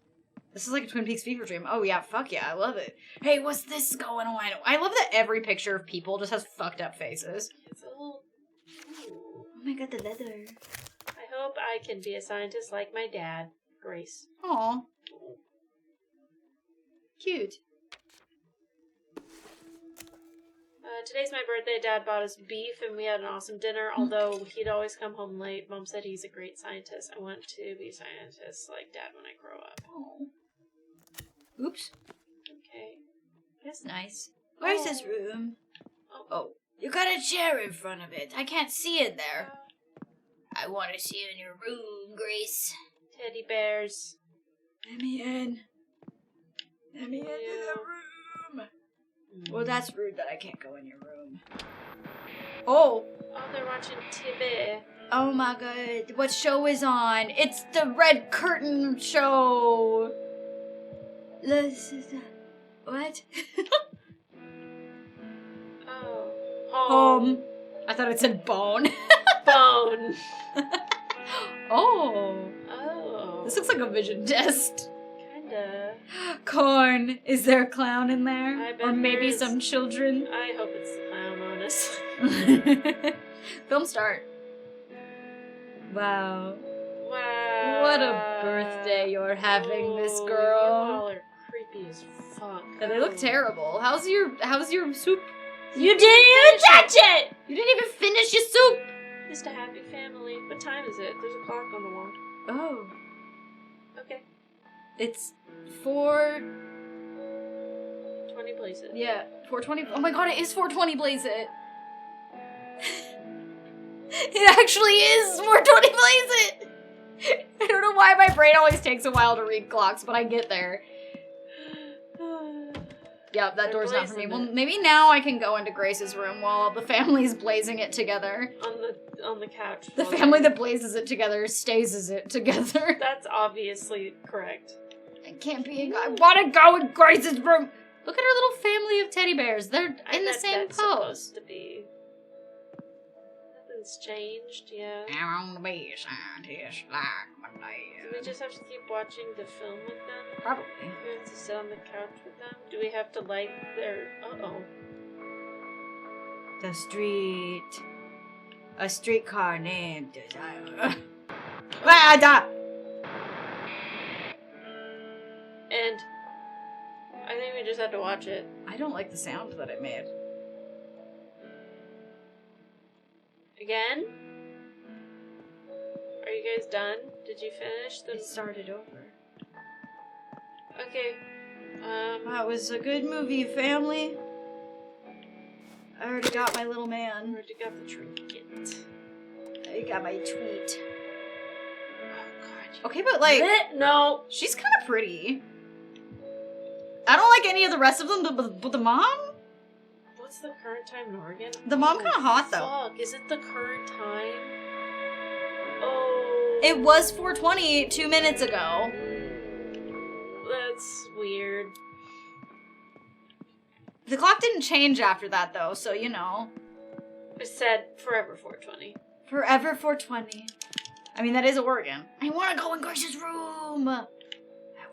This is like a Twin Peaks fever dream. Oh yeah, fuck yeah, I love it. Hey, what's this going on? I love that every picture of people just has fucked up faces. It's a little... Oh my god, the leather. I hope I can be a scientist like my dad, Grace. Aw. Cute. Today's my birthday. Dad bought us beef and we had an awesome dinner. Although he'd always come home late. Mom said he's a great scientist. I want to be a scientist like Dad when I grow up. Oh. Oops. Okay. That's nice. Where's this room? Oh. You got a chair in front of it. I can't see in there. I want to see you in your room, Grace. Teddy bears. Let me in. Let me into the room. Well, that's rude that I can't go in your room. Oh. Oh, they're watching TV. Oh my god. What show is on? It's the Red Curtain show. What? Oh. Home. I thought it said bone. Bone. Oh. Oh. This looks like a vision test. Kinda. Corn. Is there a clown in there? I bet Or maybe there's- some children? I hope it's the clown, honestly. Film start. Wow. Wow. What a birthday you're having, Miss You girl. all are creepy as fuck. Yeah, they look terrible. How's your soup? You didn't even touch it! You didn't even finish your soup! Just a happy family. What time is it? There's a clock on the wall. Oh. Okay. It's 4... 20 places. Yeah, 4:20. Oh my god, it is 4:20, Blaze It. It actually is 4:20, Blaze It. I don't know why my brain always takes a while to read clocks, but I get there. Yeah, that door's not for me. Well, maybe now I can go into Grace's room while the family's blazing it together. On the couch. The family that blazes it together stays it together. That's obviously correct. It can't be. I want to go in Grace's room. Look at her little family of teddy bears. They're in the same that's pose. Supposed to be. Nothing's changed, yeah. I want to be a scientist like my dad. Do we just have to keep watching the film with them? Probably. Do we have to sit on the couch with them? Do we have to like their... Uh-oh. The street. A streetcar named Desire. And I think we just have to watch it. I don't like the sound that it made. Again? Are you guys done? Did you finish? It started over. Okay. That was a good movie, family. I already got my little man. Already got the trinket. I got my tweet. Oh god. Okay, but like... No! She's kind of pretty. I don't like any of the rest of them, but the mom? What's the current time in Oregon? The mom kind of hot, though. Fuck, is it the current time? Oh. It was 4:20 2 minutes ago. That's weird. The clock didn't change after that, though, so you know. It said forever 4:20. Forever 4:20. I mean, that is Oregon. I want to go in Grace's room. I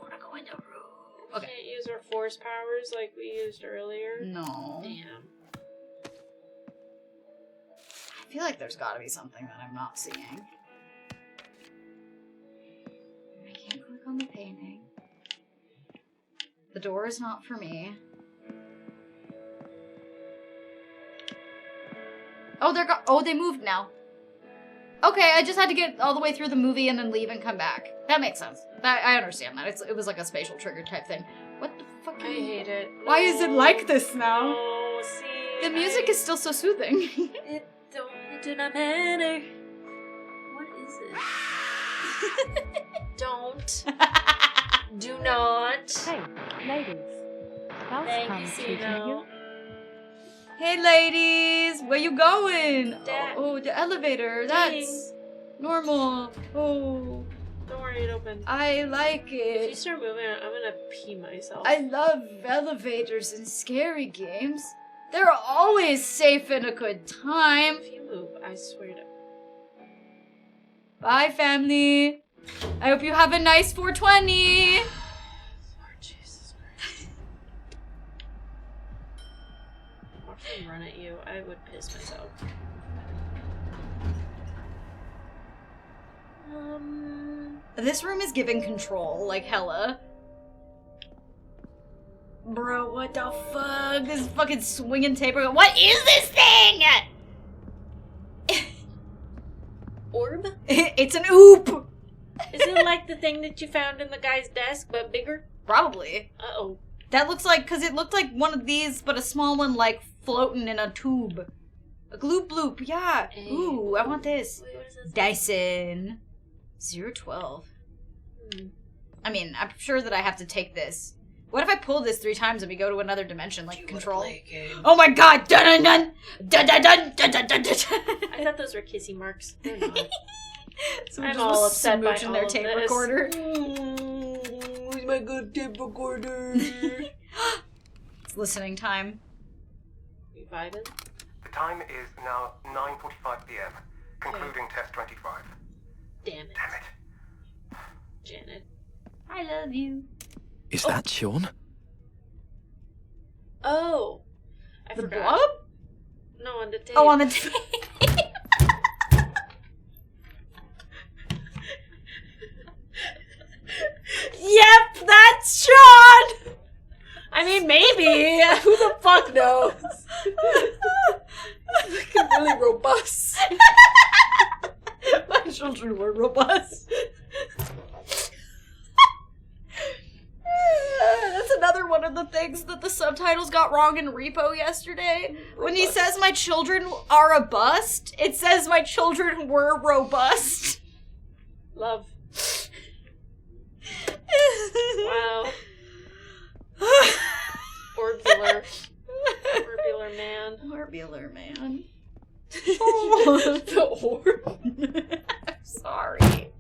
want to go in the room. Okay. Can't use our force powers like we used earlier. No. Damn. I feel like there's got to be something that I'm not seeing. I can't click on the painting. The door is not for me. Oh, they moved now. Okay, I just had to get all the way through the movie and then leave and come back. That makes sense. I understand that. It was like a spatial trigger type thing. What the fuck? I hate it. Why is it like this now? Oh, see. The music is still so soothing. It do not matter. What is it? Don't. Do not. Hey, ladies. Spouse Thank you, comes treating you. Sino. Hey, ladies, where you going? Dad. Oh, the elevator. That's normal. Oh, Don't worry, it opened. I like If you it. start moving, I'm gonna pee myself. I love elevators in scary games. They're always safe and a good time. If you move, I swear to. Bye, family. I hope you have a nice 420. Lord Jesus Christ. Watch them run at you. I would piss myself. This room is giving control, like hella. Bro, what the fuck? This fucking swinging taper. What is this thing? Orb? It's an oop. Is it like the thing that you found in the guy's desk, but bigger? Probably. Uh-oh. That looks like, because it looked like one of these, but a small one, like, floating in a tube. A gloop bloop, yeah. Hey. Ooh, I want this. Wait, what is this? Dyson. 012. I mean, I'm sure that I have to take this. What if I pull this 3 times and we go to another dimension, like Control? Oh my god! Dun dun dun dun dun dun dun dun dun. I thought those were kissy marks. They're not. So I'm all upset by all their of tape this. recorder. Where's my good tape recorder? It's listening time. You vibing? The time is now 9:45 p.m. Concluding test 25. Damn it. Damn it. Janet. I love you. Is that Sean? Oh. I The forgot. blob? No, on the tape. Oh, on the tape. Yep, that's Sean! I mean, maybe. Who the fuck knows? Looking really robust. My children were robust. That's another one of the things that the subtitles got wrong in Repo yesterday. When he says my children are a bust, it says my children were robust. Love. Wow. Orbular. Orbular man. Orbular man. The orb. I'm sorry.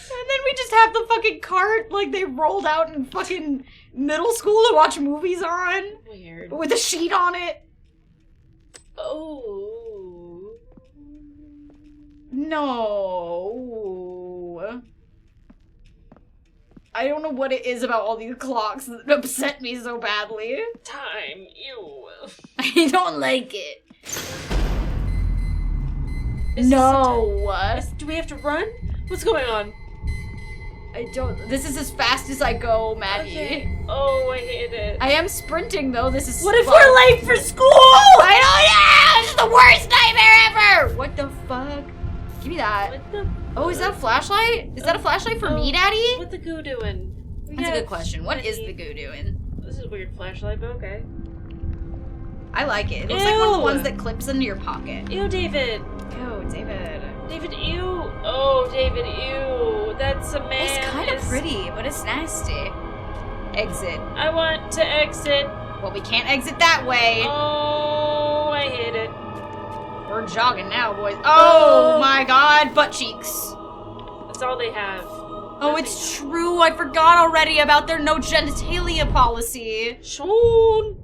And then we just have the fucking cart like they rolled out in fucking middle school to watch movies on. Weird. With a sheet on it. Oh. No. I don't know what it is about all these clocks that upset me so badly. Time. Ew. I don't like it. No. Do we have to run? What's going on? I don't. This is as fast as I go, Maddie. Okay. Oh, I hate it. I am sprinting though. This is. What if slow. we're late for school? I know. Yeah, it's the worst nightmare ever. What the fuck? Give me that. What the? Oh, is that a flashlight? Is that a flashlight for me, Daddy? What's the goo doing? That's a good question. What is the goo doing? This is a weird flashlight, but okay. I like it. It looks like one of the ones that clips into your pocket. Ew, David. Ew, David. David, ew. Oh, David, ew. That's a man. It's kind of pretty, but it's nasty. Exit. I want to exit. Well, we can't exit that way. Oh, I hate it. We're jogging now, boys. Oh my god, butt cheeks. That's all they have. Oh, it's true. I forgot already about their no genitalia policy. Sean.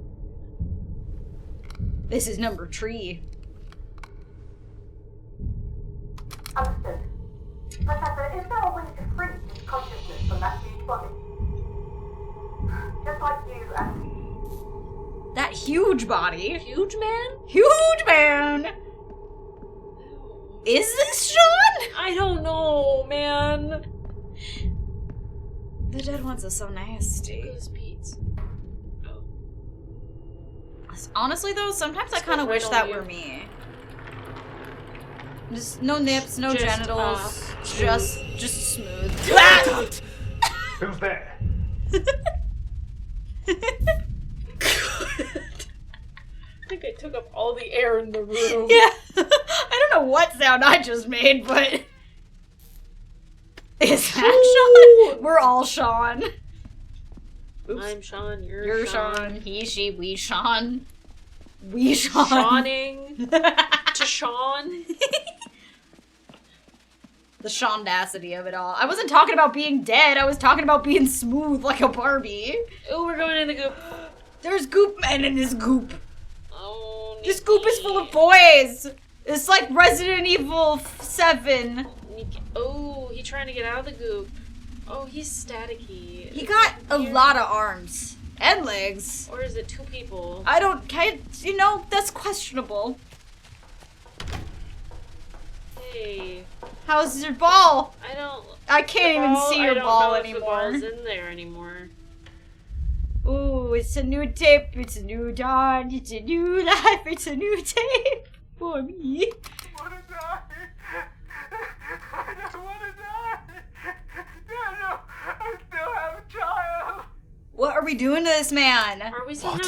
This is number 3. Understood. Professor, is there a way to free his consciousness from that huge body? Just like you and me. That huge body. Huge man? Huge man! Is this Sean? I don't know, man. The dead ones are so nasty. Those beats. Honestly, though, sometimes I kind of wish that were me. Just no nips, no Just, genitals, just smooth. Who's there? I think I took up all the air in the room. Yeah. I don't know what sound I just made, but is that Sean? We're all Sean. Oops. I'm Sean, You're Sean. He, she, we Sean. We Sean. Shawning to Sean. The Shondacity of it all. I wasn't talking about being dead. I was talking about being smooth like a Barbie. Oh, we're going in the goop. There's goop men in this goop. Oh, This goop is full of boys. It's like Resident Evil 7. Niki. Oh, he's trying to get out of the goop. Oh, he's staticky. He got a lot of arms and legs. Or is it 2 people? I don't, you know, that's questionable. Hey. How's your ball? I can't even see your ball anymore. The ball's in there anymore. Ooh, it's a new tape, it's a new dawn, it's a new life, it's a new tape for me. I want to die. I don't want to die. No, I still have a child. What are we doing to this man? Are we somehow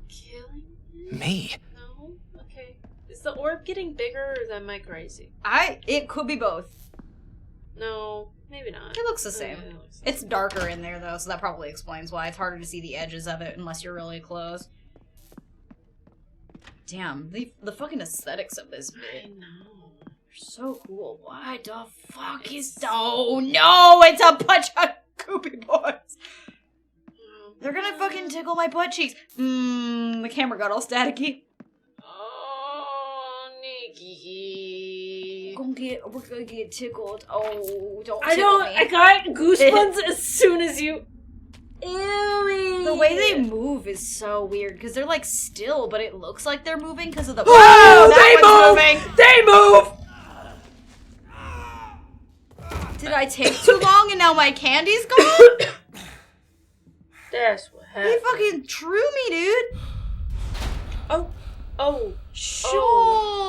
killing him? Me? No? Okay. Is the orb getting bigger or am I crazy? It could be both. No. Maybe not. It looks the same. It's darker in there, though, so that probably explains why. It's harder to see the edges of it unless you're really close. Damn, the fucking aesthetics of this bit. I know. They're so cool. Why the fuck is... Oh, no! It's a bunch of Goopy boys! They're gonna fucking tickle my butt cheeks. The camera got all staticky. Oh, Niki. We're gonna get tickled. Oh, don't I tickle don't. me. I got goosebumps as soon as you. Ew. The way they move is so weird because they're like still, but it looks like they're moving because of the. Oh, that one's moving. They move. Did I take too long and now my candy's gone? That's what happened. He fucking threw me, dude. Oh. Sean.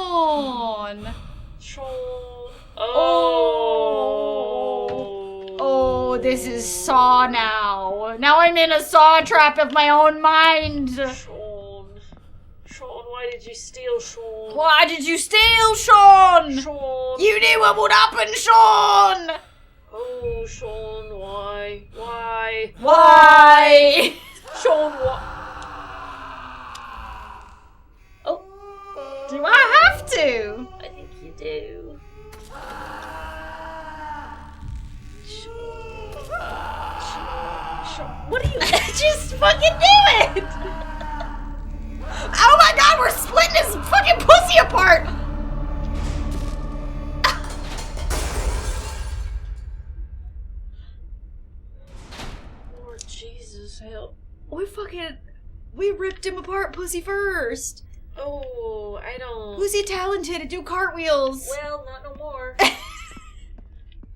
Oh, this is Saw now. Now I'm in a Saw trap of my own mind. Sean, why did you steal Sean? Why did you steal Sean? Sean. You knew what would happen, Sean. Oh, Sean, why? Why? Sean, what? Oh. Do I have to? I think you do. What are you? Just fucking do it! Oh my god, we're splitting his fucking pussy apart! Lord Jesus, help. We ripped him apart pussy first. Oh, I don't. Who's he talented to do cartwheels? Well, not no more.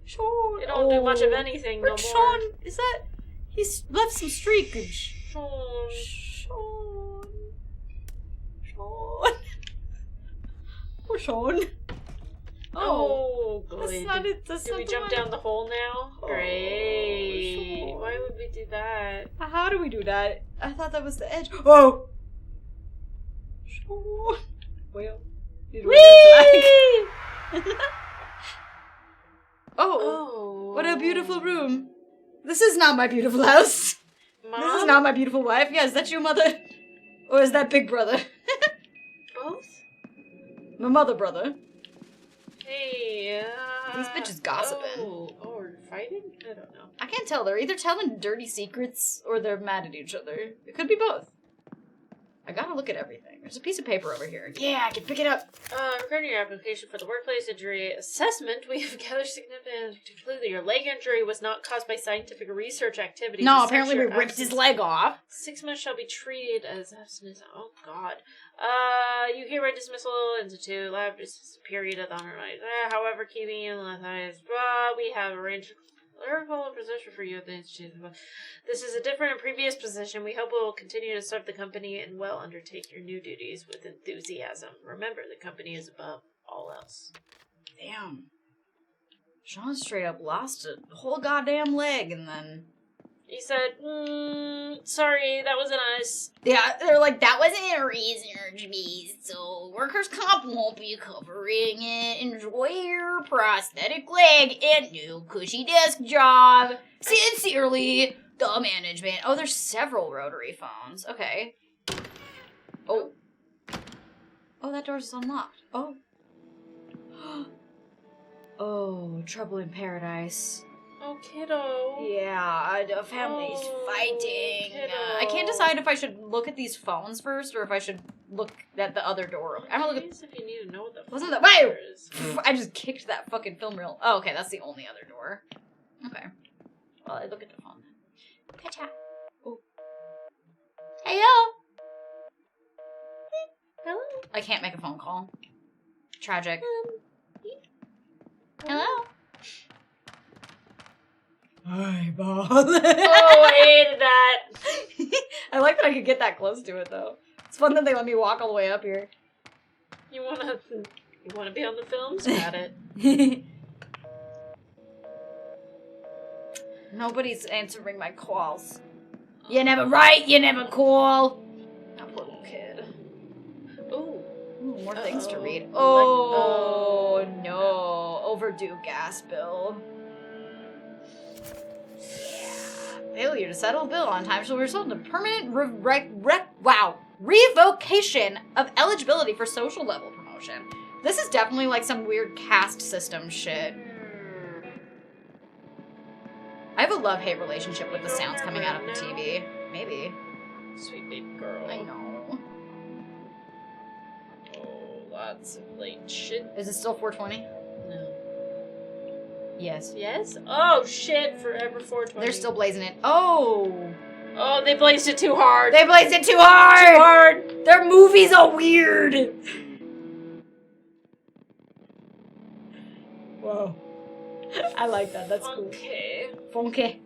Sean. You don't do much of anything no more. Sean, is that... He's left some streakage. Sean. Poor Sean. Oh, good. That's not it. That's Did not we the jump one. down the hole now? Great. Sean. Why would we do that? How do we do that? I thought that was the edge. Oh! Sean. Well, Whee! Oh, what a beautiful room. This is not my beautiful house. Mom? This is not my beautiful wife. Yeah, is that your mother? Or is that big brother? Both? My mother brother. Hey, These bitches gossiping. Oh, we're fighting? I don't know. I can't tell. They're either telling dirty secrets or they're mad at each other. It could be both. I gotta look at everything. There's a piece of paper over here. Yeah, I can pick it up. Regarding your application for the workplace injury assessment, we have gathered significant to conclude that your leg injury was not caused by scientific research activity. No, apparently we ripped his leg off. 6 months shall be treated as abstinence. Oh, God. You hereby dismissal institute lab period of the honor right. However, keeping you in we have arranged a position for you at the institute. This is a different and previous position. We hope it will continue to serve the company and well undertake your new duties with enthusiasm. Remember, the company is above all else. Damn. Sean straight up lost a whole goddamn leg and then... He said, sorry, that wasn't us. Yeah, they're like, that wasn't a research piece, so workers' comp won't be covering it. Enjoy your prosthetic leg and new cushy desk job. Sincerely, the management. Oh, there's several rotary phones. Okay. Oh. Oh, that door's unlocked. Oh. Oh, trouble in paradise. Oh, kiddo. Yeah, the family's fighting. Kiddo. I can't decide if I should look at these phones first or if I should look at the other door. I'm gonna look at... If you need to know what the Wasn't phone that... Wait! number is. I just kicked that fucking film reel. Oh, okay, that's the only other door. Okay. Well, I look at the phone then. Gotcha. Oh. Hello? Hello? I can't make a phone call. Tragic. Hello? Hi, Bob. Oh, I hated that. I like that I could get that close to it, though. It's fun that they let me walk all the way up here. You wanna be on the films? Got it. Nobody's answering my calls. You never write, you never call. That poor little kid. Ooh. More things to read. Oh, no. Overdue gas bill. Failure to settle a bill on time shall result in a permanent revocation of eligibility for social level promotion. This is definitely like some weird caste system shit. I have a love-hate relationship with the sounds coming out of the TV. Maybe. Sweet baby girl. I know. Oh, lots of late shit. Is it still 420? No. Yes. Yes? Oh, shit. Forever 420. They're still blazing it. Oh! Oh, they blazed it too hard. They blazed it too hard! Too hard. Their movies are weird! Whoa. I like that. That's cool. Okay. Funky.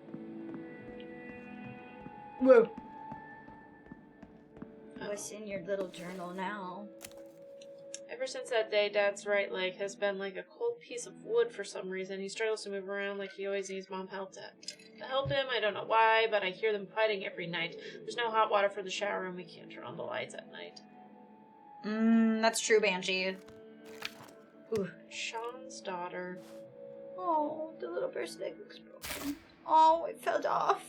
Whoa. What's in your little journal now? Ever since that day, Dad's right leg has been like a cold piece of wood for some reason. He struggles to move around like he always needs Mom help to help him. I don't know why, but I hear them fighting every night. There's no hot water for the shower and we can't turn on the lights at night. That's true, Banshee. Ooh. Sean's daughter. Oh, the little bird's leg looks broken. Oh, it fell off.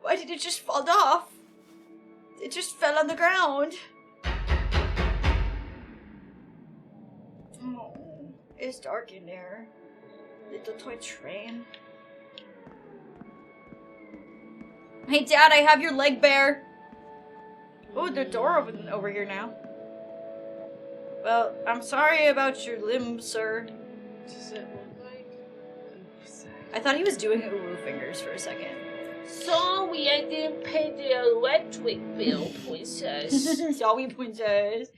Why did it just fall off? It just fell on the ground. Oh, it's dark in there. Little toy train. Hey, Dad, I have your leg bare. Oh, the door open over here now. Well, I'm sorry about your limbs, sir. Does it look like? I thought he was doing Uru fingers for a second. Sorry, I didn't pay the electric bill, princess. Sorry, princess.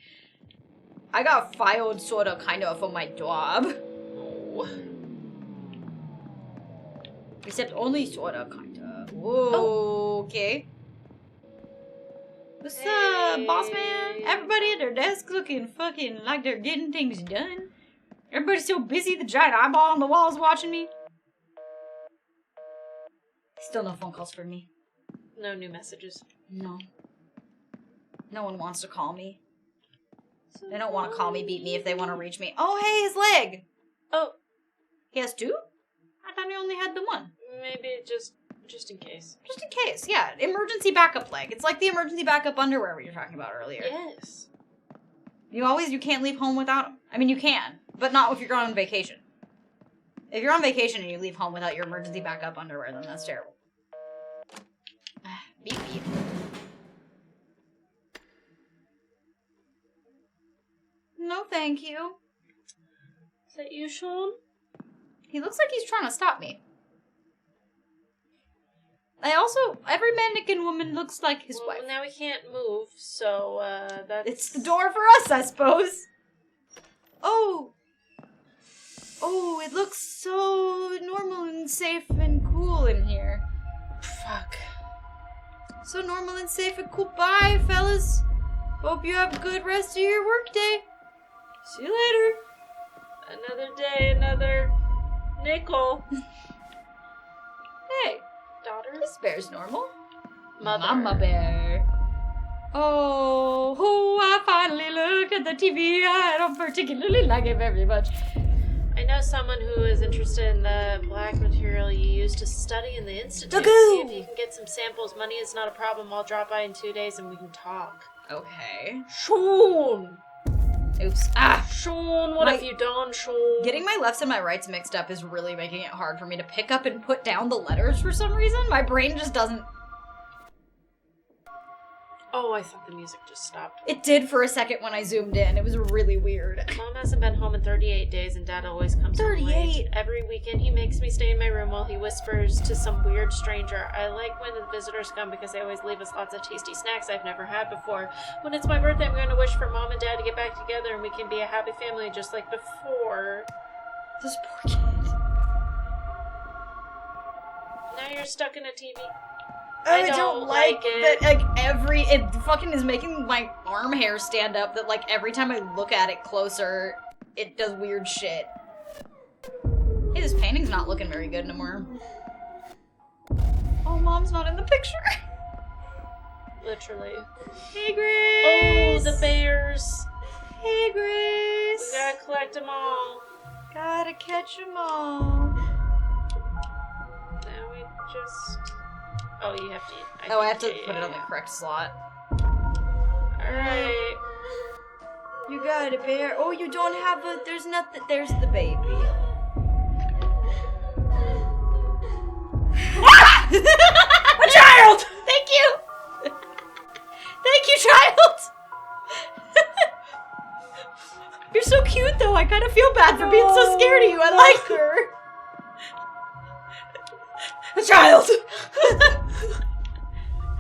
I got filed sorta kinda for my job. Oh. Except only sorta kinda. Whoa, okay. What's up, boss man? Everybody at their desk looking fucking like they're getting things done. Everybody's so busy, the giant eyeball on the wall's watching me. Still no phone calls for me. No new messages. No. No one wants to call me. They don't want to call me, beat me if they want to reach me. Oh, hey, his leg! Oh. He has two? I thought he only had the one. Maybe just in case. Just in case, yeah. Emergency backup leg. It's like the emergency backup underwear we were talking about earlier. Yes. You can't leave home without them. I mean, you can, but not if you're going on vacation. If you're on vacation and you leave home without your emergency backup underwear, then that's terrible. Beep, beep. No, thank you. Is that you, Sean? He looks like he's trying to stop me. Every mannequin woman looks like his wife. Well, now we can't move, so, that's... It's the door for us, I suppose. Oh. Oh, it looks so normal and safe and cool in here. Fuck. So normal and safe and cool. Bye, fellas. Hope you have a good rest of your workday. See you later. Another day, another nickel. Hey. Daughter? This bear's normal. Mother. Mama bear. Oh, I finally looked at the TV. I don't particularly like it very much. I know someone who is interested in the black material you use to study in the institute. Dagoo! See if you can get some samples. Money is not a problem. I'll drop by in 2 days and we can talk. Okay. Sean! Oops. Ah! Sean, what have you done, Sean? Getting my lefts and my rights mixed up is really making it hard for me to pick up and put down the letters for some reason. My brain just doesn't... Oh, I thought the music just stopped. It did for a second when I zoomed in. It was really weird. Mom hasn't been home in 38 days and Dad always comes home late. Every weekend he makes me stay in my room while he whispers to some weird stranger. I like when the visitors come because they always leave us lots of tasty snacks I've never had before. When it's my birthday, I'm going to wish for Mom and Dad to get back together and we can be a happy family just like before. This poor kid. Now you're stuck in a TV. I don't like it. That, like, it fucking is making my arm hair stand up that, like, every time I look at it closer, it does weird shit. Hey, this painting's not looking very good anymore. Oh, Mom's not in the picture. Literally. Hey, Grace! Oh, the bears! Hey, Grace! We gotta collect them all. Gotta catch them all. Now we just... Oh, you have to. I have to put it on the correct slot. Alright. You got it, bear. Oh, you don't have a. There's nothing. There's the baby. A child! Thank you! Thank you, child! You're so cute, though. I kind of feel bad for being so scared of you. I like her. A child!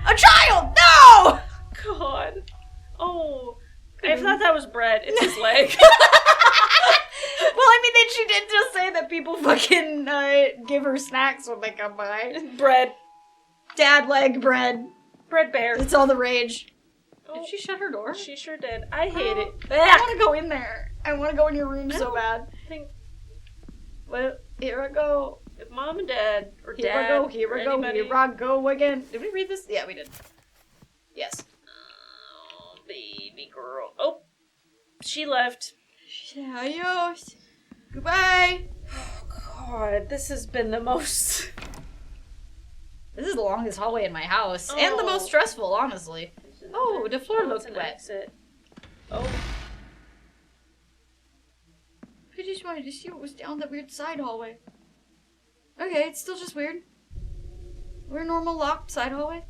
A child! No! God. Oh. I thought that was bread. It's his leg. Well, I mean, then she did just say that people fucking give her snacks when they come by. Bread. Dad leg bread. Bread bear. It's all the rage. Oh. Did she shut her door? She sure did. I hate it. I want to go in there. I want to go in your room so bad. Well, here I go. If mom and dad, or Here dad, I go, here I go, anybody... here I go again. Did we read this? Yeah, we did. Yes. Oh, baby girl. Oh, she left. Adios. Goodbye. Oh, God, this has been the most... This is the longest hallway in my house. Oh. And the most stressful, honestly. Oh, the floor looked wet. Exit. Oh. I just wanted to see what was down that weird side hallway. Okay, it's still just weird. We're a normal locked side hallway.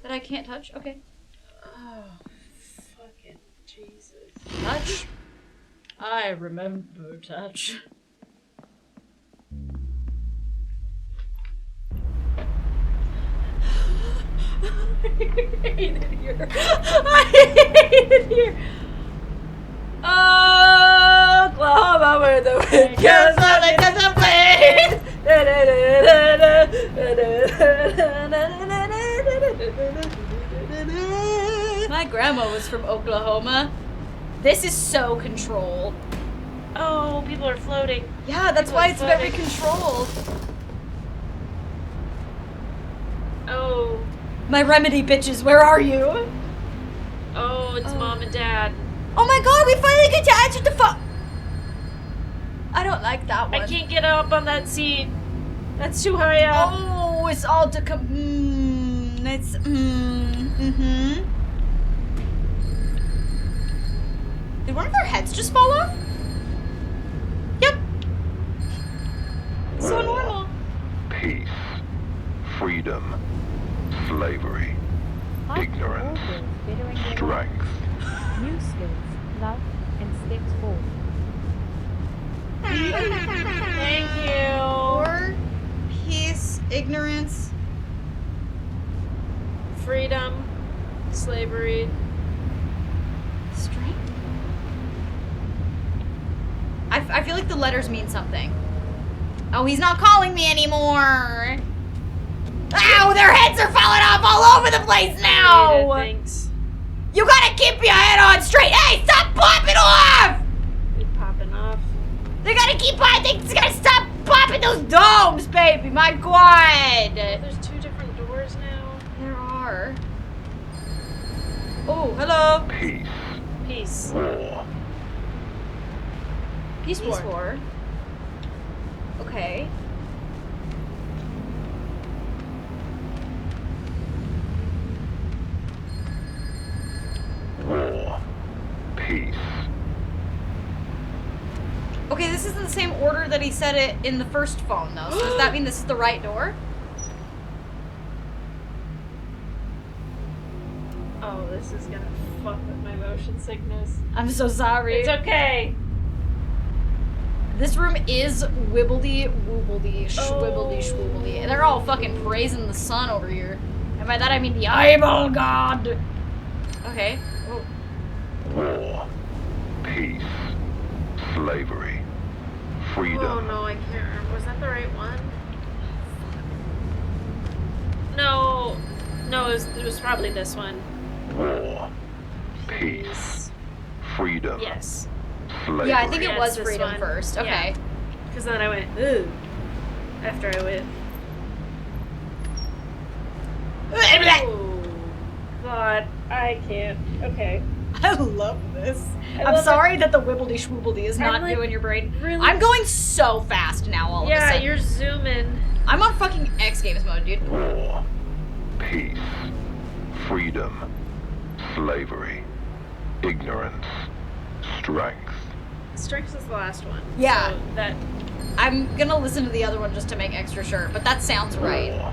That I can't touch? Okay. Oh, fucking Jesus. Touch? I remember touch. I hate it here. I hate it here. Oklahoma, where the wind goes up and does the plane. My grandma was from Oklahoma. This is so controlled. Oh, people are floating. Yeah, that's why it's very controlled. Oh. My remedy bitches, where are you? Oh, it's mom and dad. Oh my god, we finally get to answer the phone. I don't like that one. I can't get up on that seat. That's too high up. Oh, it's all to come. It's. Did one of their heads just fall off? Yep. So normal. Peace, freedom, slavery, ignorance, strength. New skills, love, and steps forward. Thank you. Or peace, ignorance, freedom, slavery, strength. I feel like the letters mean something. Oh, he's not calling me anymore. Ow, their heads are falling off all over the place now. Thanks. You gotta keep your head on straight. Hey, stop popping off! They're popping off. They gotta keep on. They gotta stop popping those domes, baby. My God. There's 2 different doors now. There are. Oh, hello. Peace. Peace. War. Peace war. Okay. War. Peace. Okay, this is in the same order that he said it in the first phone, though. So does that mean this is the right door? Oh, this is gonna fuck with my motion sickness. I'm so sorry. It's okay. This room is wibbledy woobledy schwibbledy schwoobledy. And they're all fucking praising the sun over here. And by that I mean the eyeball god. Okay. Oh. War. Peace. Slavery. Freedom. Oh no, I can't remember. Was that the right one? No. No, it was probably this one. War. Peace. Freedom. Yes. Slavery. Yeah, I think it Yeah, was it's this freedom one. first. Okay. Because then I went, ooh. After I went. Oh, God, I can't. Okay. I love this. I'm sorry that the wibbledy schwoobledy is not like, doing your brain. Really? I'm going so fast now all of a Yeah, sudden. you're zooming. I'm on fucking X Games mode, dude. War, peace, freedom, slavery, ignorance, strength. Strength is the last one. Yeah. So that. I'm gonna listen to the other one just to make extra sure, but that sounds right. War,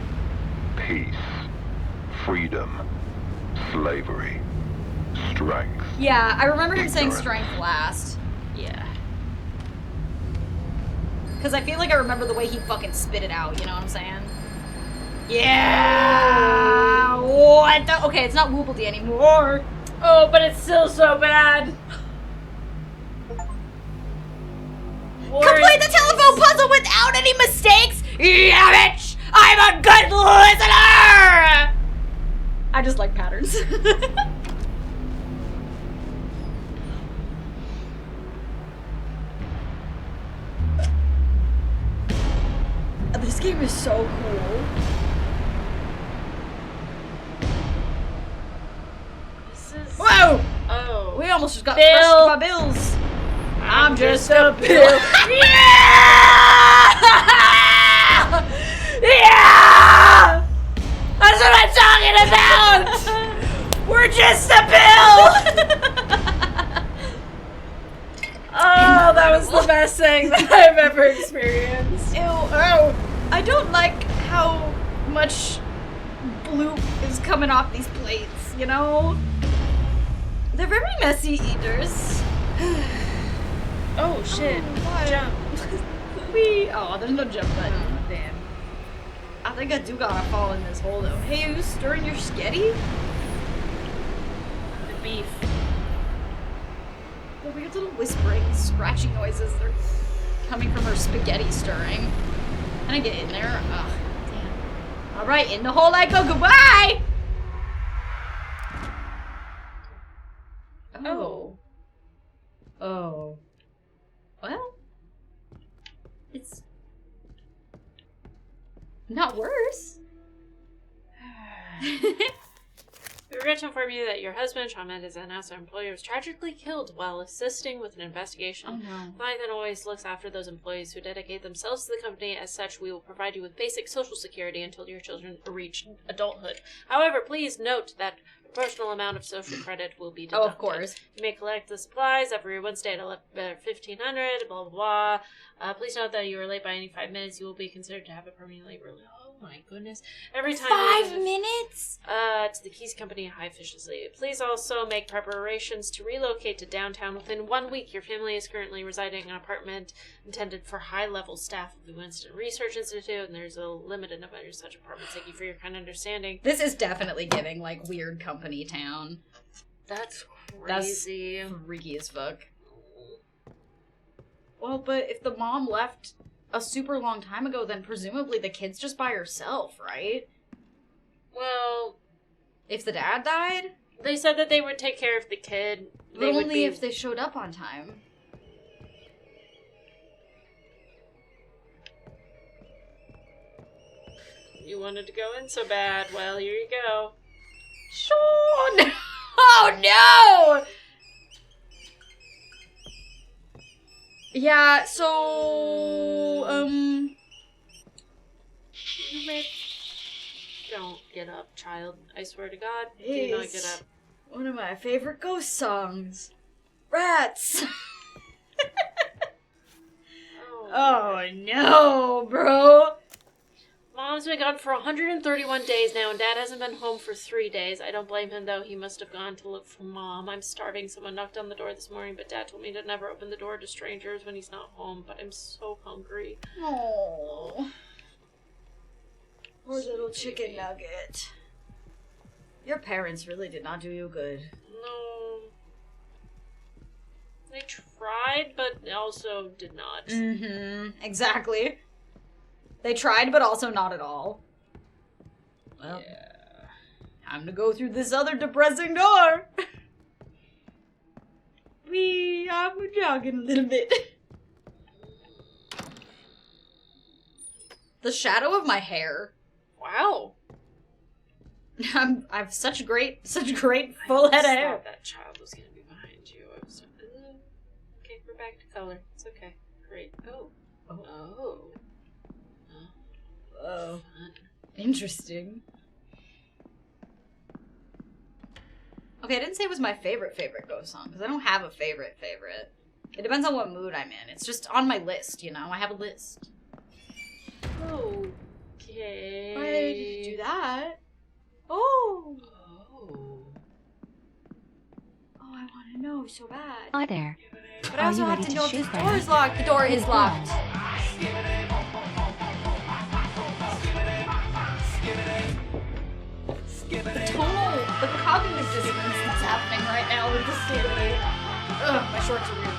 peace, freedom, slavery, strength. Yeah, I remember him saying strength last. Yeah. Because I feel like I remember the way he fucking spit it out, you know what I'm saying? Yeah! What the? Okay, it's not Woobledy anymore. Oh, but it's still so bad. Complete the telephone puzzle without any mistakes? Yeah, bitch! I'm a good listener! I just like patterns. This game is so cool. This is... Whoa! Oh. We almost just got Bill. crushed by bills. I'm just a pill. Yeah! Yeah! That's what I'm talking about! We're just a pill! Oh, that was the best thing that I've ever experienced. Ew, oh. I don't like how much bloop is coming off these plates, you know? They're very messy eaters. Oh shit. Jump. Oh, there's no jump button. Damn. I think I do gotta fall in this hole though. Hey, are you stirring your sketty? The beef. The weird little whispering, scratching noises are coming from her spaghetti stirring. Can I get in there? Ugh, damn. Alright, in the hole I go. Goodbye! Oh. Oh. Well, it's not worse. We regret to inform you that your husband, Sean Mendes, and also employer was tragically killed while assisting with an investigation. Oh no. The client that always looks after those employees who dedicate themselves to the company. As such, we will provide you with basic social security until your children reach adulthood. However, please note that a proportional amount of social credit will be deducted. Oh, of course. You may collect the supplies every Wednesday at 1500, blah, blah, blah. Please note that you are late by any 5 minutes, you will be considered to have a permanent labor. Oh my goodness. Every time 5 minutes? To the Keys Company high officiously. Please also make preparations to relocate to downtown within 1 week. Your family is currently residing in an apartment intended for high-level staff of the Winston Research Institute, and there's a limited number of such apartments. Thank you for your kind understanding. This is definitely giving, like, weird company town. That's crazy. That's freaky as fuck. Well, but if the mom left a super long time ago, then presumably the kid's just by herself, right? Well, if the dad died? They said that they would take care of the kid. But only if they showed up on time. You wanted to go in so bad. Well, here you go. Sean! Oh no! Yeah, so Don't get up, child. I swear to God, do not get up. One of my favorite ghost songs. Rats! Oh no, bro! Mom's been gone for 131 days now, and Dad hasn't been home for 3 days. I don't blame him, though. He must have gone to look for Mom. I'm starving. Someone knocked on the door this morning, but Dad told me to never open the door to strangers when he's not home. But I'm so hungry. Oh, poor little chicken nugget. Your parents really did not do you good. No. They tried, but also did not. Mm-hmm. Exactly. They tried, but also not at all. Well, yeah. Time to go through this other depressing door. I'm jogging a little bit. The shadow of my hair. Wow. I've such great full head of hair. Thought that child was gonna be behind you. I was okay, we're back to color. It's okay. Great. Oh. Oh. Interesting. Okay, I didn't say it was my favorite ghost song, because I don't have a favorite. It depends on what mood I'm in. It's just on my list, you know? I have a list. Okay. Why did you do that? Oh! Oh, I want to know so bad. Hi there. But I also have to know if this door is locked. The door is locked. The tonal, the cognitive dissonance that's happening right now with the skibbity. Ugh, my shorts are weird.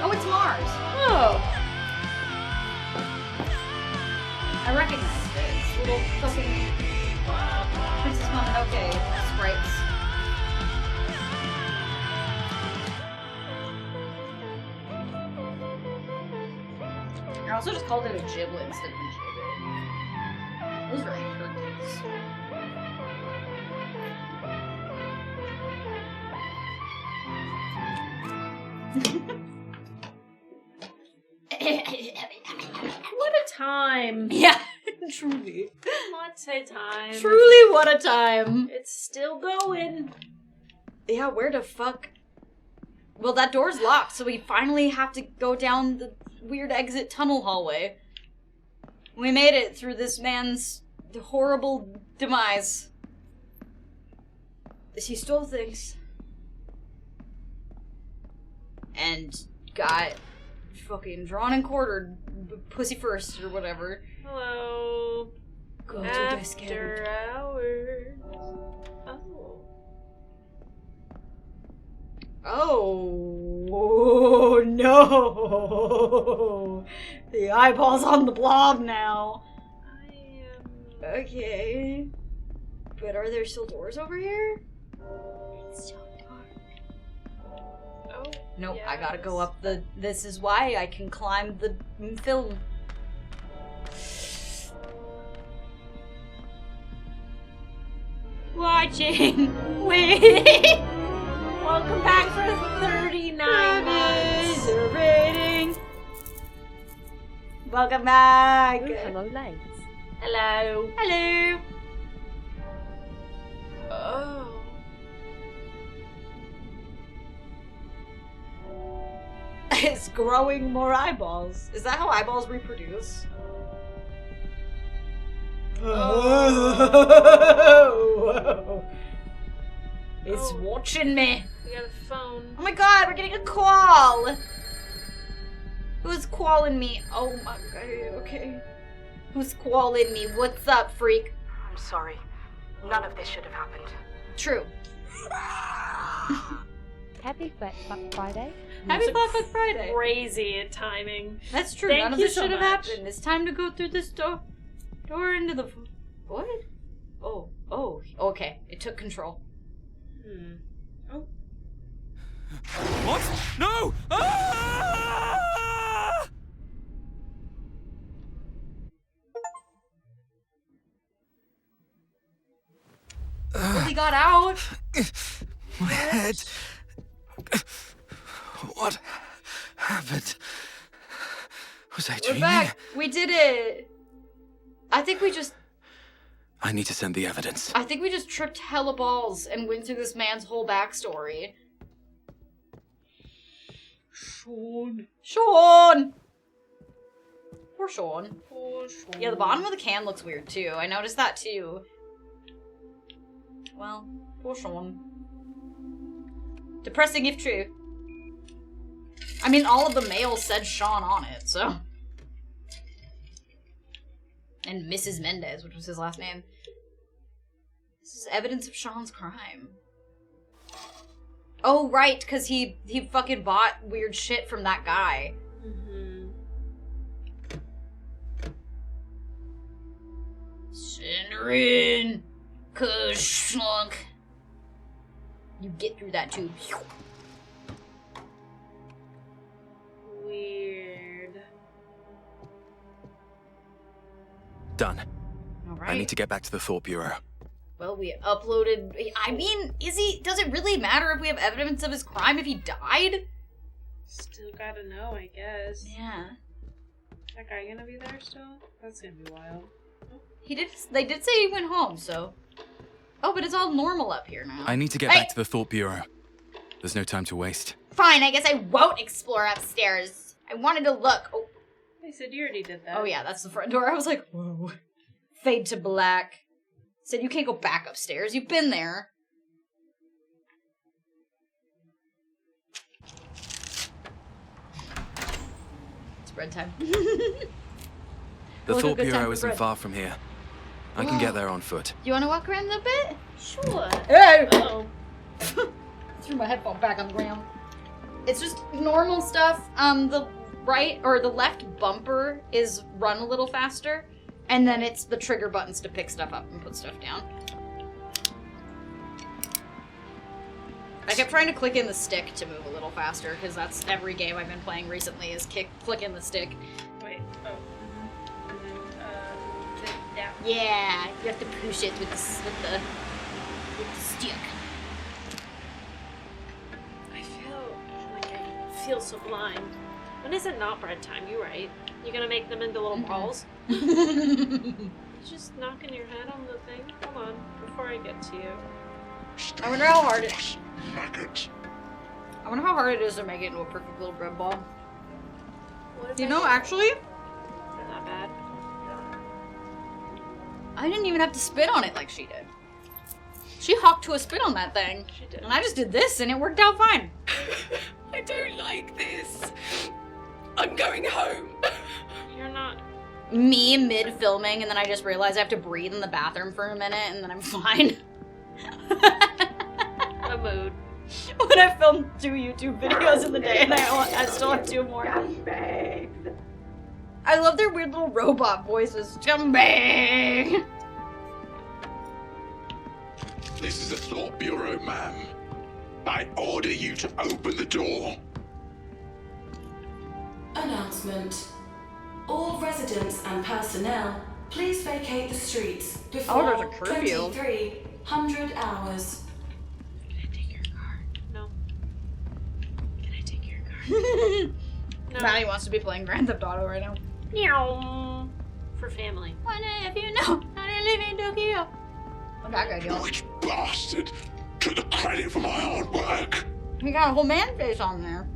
Oh, it's Mars. Oh. I recognized it. It's little fucking Princess Mononoke sprites. I also just called it a giblet instead of a gibbet. Those are Hercules. What a time. Yeah, truly. What a time. Truly, what a time. It's still going. Yeah, where the fuck? Well, that door's locked, so we finally have to go down the weird exit tunnel hallway. We made it through this man's horrible demise. He stole things. And got fucking drawn and quartered, pussy first, or whatever. Hello. Go to After hours. Oh no! The eyeball's on the blob now. Okay. But are there still doors over here? It's so dark. Oh. Nope, yes. I gotta go up the. This is why I can climb the film. Watching. Wait. Welcome back for 39 months. Rating. Welcome back. Ooh, hello, Lace. Hello. Hello. Oh. It's growing more eyeballs. Is that how eyeballs reproduce? Oh. It's watching me. We got a phone. Oh my god, we're getting a call. Who's calling me? Oh my god, okay. Who's calling me? What's up, freak? I'm sorry. None of this should have happened. True. Happy Fat Fuck Friday. Happy Fat Fuck Friday. Crazy timing. That's true. Thank None of you this so should have much. happened. It's time to go through this door into the. What? Oh. Okay. It took control. Oh. What? No! Ah! He got out. My head. What happened? Was I We're dreaming? back. We did it. I think we just tripped hella balls and went through this man's whole backstory. Sean. Poor Sean. Yeah, the bottom of the can looks weird too. I noticed that too. Well, poor Sean. Depressing if true. I mean, all of the mail said Sean on it, so. And Mrs. Mendez, which was his last name. This is evidence of Sean's crime. Oh, right, because he fucking bought weird shit from that guy. Send her in, 'cause slunk. You get through that tube. Weird. Done. All right. I need to get back to the Thought Bureau. Well, we uploaded... I mean, does it really matter if we have evidence of his crime if he died? Still gotta know, I guess. Yeah. Is that guy gonna be there still? That's gonna be wild. They did say he went home, so... Oh, but it's all normal up here now. I need to get back to the Thought Bureau. There's no time to waste. Fine, I guess I won't explore upstairs. I wanted to look. Oh, I said you already did that. oh yeah, that's the front door. I was like, whoa. Fade to black. Said you can't go back upstairs. You've been there. It's bread time. The Thought Bureau isn't far from here. I can get there on foot. You want to walk around a little bit? Sure. Hey! Uh-oh. Threw my headphone back on the ground. It's just normal stuff. The right or the left bumper is run a little faster, and then it's the trigger buttons to pick stuff up and put stuff down. I kept trying to click in the stick to move a little faster, because that's every game I've been playing recently is flick in the stick. Wait, oh. Down. Yeah, you have to push it with the stick. I feel so blind. When is it not bread time? You're right. You're gonna make them into little balls? Just knocking your head on the thing. Hold on, before I get to you. I wonder how hard it is. I wonder how hard it is to make it into a perfect little bread ball. You know, actually, they're not bad. I didn't even have to spit on it like she did. She hopped to a spit on that thing. She did. And I just did this and it worked out fine. I don't like this. I'm going home. You're not. Me mid-filming and then I just realized I have to breathe in the bathroom for a minute and then I'm fine. A mood. When I filmed 2 YouTube videos in the day and I still have 2 more. I love their weird little robot voices. Scumbag! This is the Thought Bureau, ma'am. I order you to open the door. Announcement. All residents and personnel, please vacate the streets before there's a curfew. 2300 hours. Can I take your car? No. Can I take your car? No. Maddie wants to be playing Grand Theft Auto right now. Meow. For family. Wonder if you know how to live in Tokyo. What that guy doing? Which bastard took the credit for my hard work? He got a whole man face on there.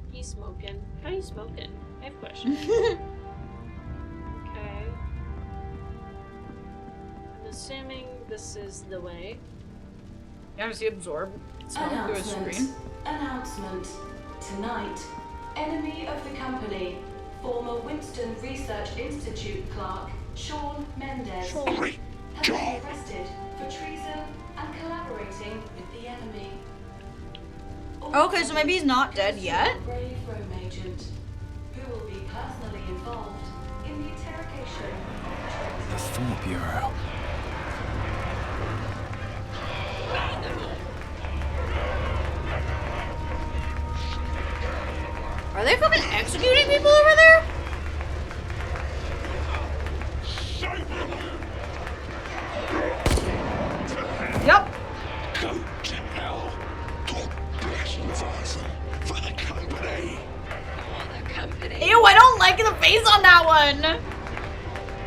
He's smoking. How are you smoking? I have questions. Okay. I'm assuming this is the way. Yeah, does he absorb smoke through his screen? Announcement. Tonight, enemy of the company, former Winston Research Institute clerk Sean Mendez, has been arrested for treason and collaborating with the enemy. Okay, so maybe he's not dead yet. Brave Rome agent, who will be personally involved in the interrogation of The Thought Bureau. Are they fucking executing people over there? Yep. Go to hell. God bless you, Father, for the company. Ew, I don't like the face on that one.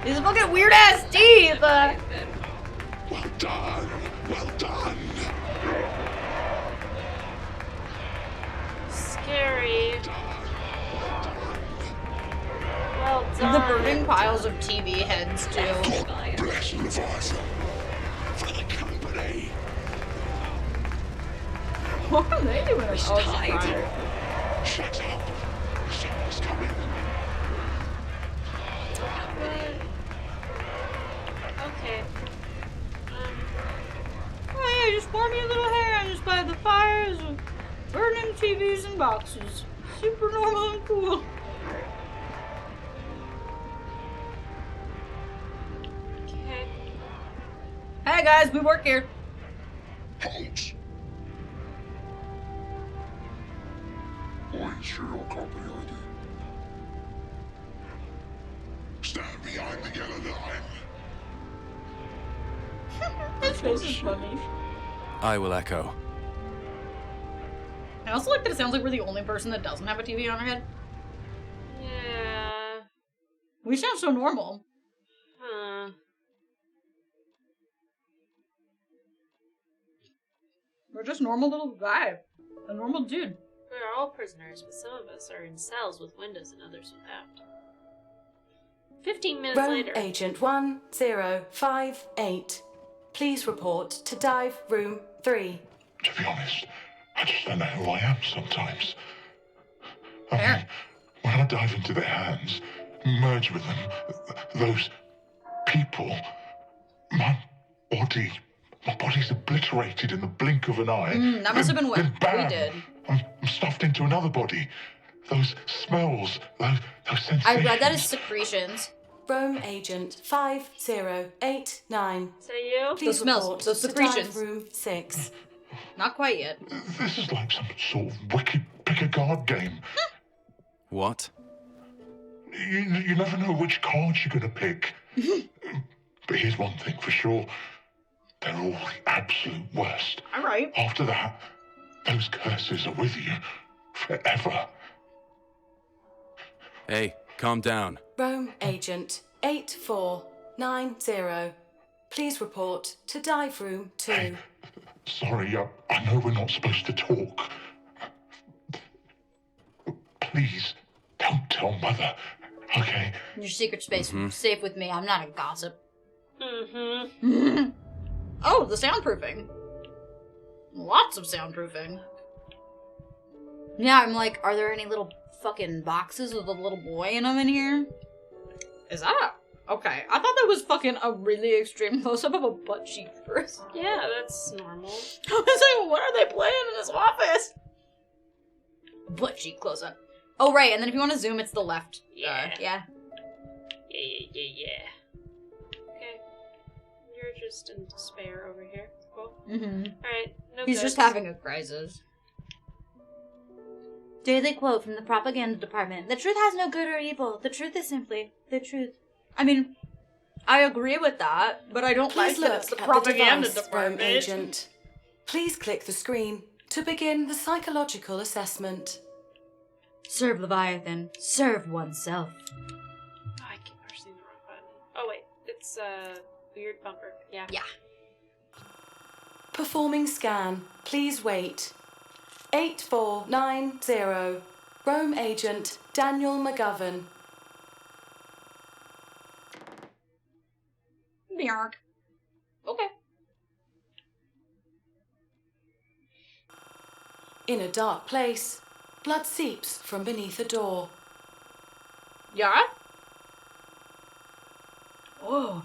These fucking weird ass teeth. Well done. Well done. Scary. Well done. The burning piles of TV heads too. God bless you, Father, for the company. What are they doing? Oh, Shut up. Someone's coming. Okay. Oh yeah, just pour me a little hands by the fires of burning TVs and boxes. Super normal and cool. Okay. Hey guys, we work here. Halt. What's your company ID? Stand behind the yellow line. His face is funny. I will echo. I also like that it sounds like we're the only person that doesn't have a TV on our head. Yeah. We sound so normal. Huh. We're just normal little guy. A normal dude. We're all prisoners, but some of us are in cells with windows and others without. 15 minutes Room later. Agent 1058. Please report to dive room 3. To be honest, I just don't know who I am sometimes. I mean, when I dive into their hands, merge with them, those people, my body's obliterated in the blink of an eye. That must have been what Then bam, we did. I'm stuffed into another body. Those smells, those sensations. I read that as secretions. Room Agent 5089. Say you? Please Those smells, report those to secretions. dive room 6. Not quite yet. This is like some sort of wicked pick-a-card game. What? You never know which cards you're going to pick. But here's one thing for sure. They're all the absolute worst. All right. After that, those curses are with you forever. Hey, calm down. Room Agent 8490. Please report to dive room 2. Hey, sorry, I know we're not supposed to talk. Please, don't tell Mother, okay? Your secret space is safe with me. I'm not a gossip. Mm-hmm. Oh, the soundproofing. Lots of soundproofing. Yeah, I'm like, are there any little fucking boxes with a little boy in them in here? Is that? Okay, I thought that was fucking a really extreme close-up of a butt cheek first. Yeah, that's normal. I was like, what are they playing in this office? Butt cheek close-up. Oh, right, and then if you want to zoom, it's the left. Yeah. Yeah. Yeah. Okay. You're just in despair over here. Cool. Mm-hmm. Alright, no He's goods. just having a crisis. Daily quote from the propaganda department. The truth has no good or evil. The truth is simply the truth. I mean, I agree with that, but I don't like Please that look it's the at propaganda the device, department. Room Agent. Please click the screen to begin the psychological assessment. Serve Leviathan. Serve oneself. Oh, I keep pressing the wrong button. Oh, wait. It's a weird bumper. Yeah. Yeah. Performing scan. Please wait. 8490. Roam Agent Daniel McGovern. Bjark. Okay. In a dark place, blood seeps from beneath a door. Yeah? Oh.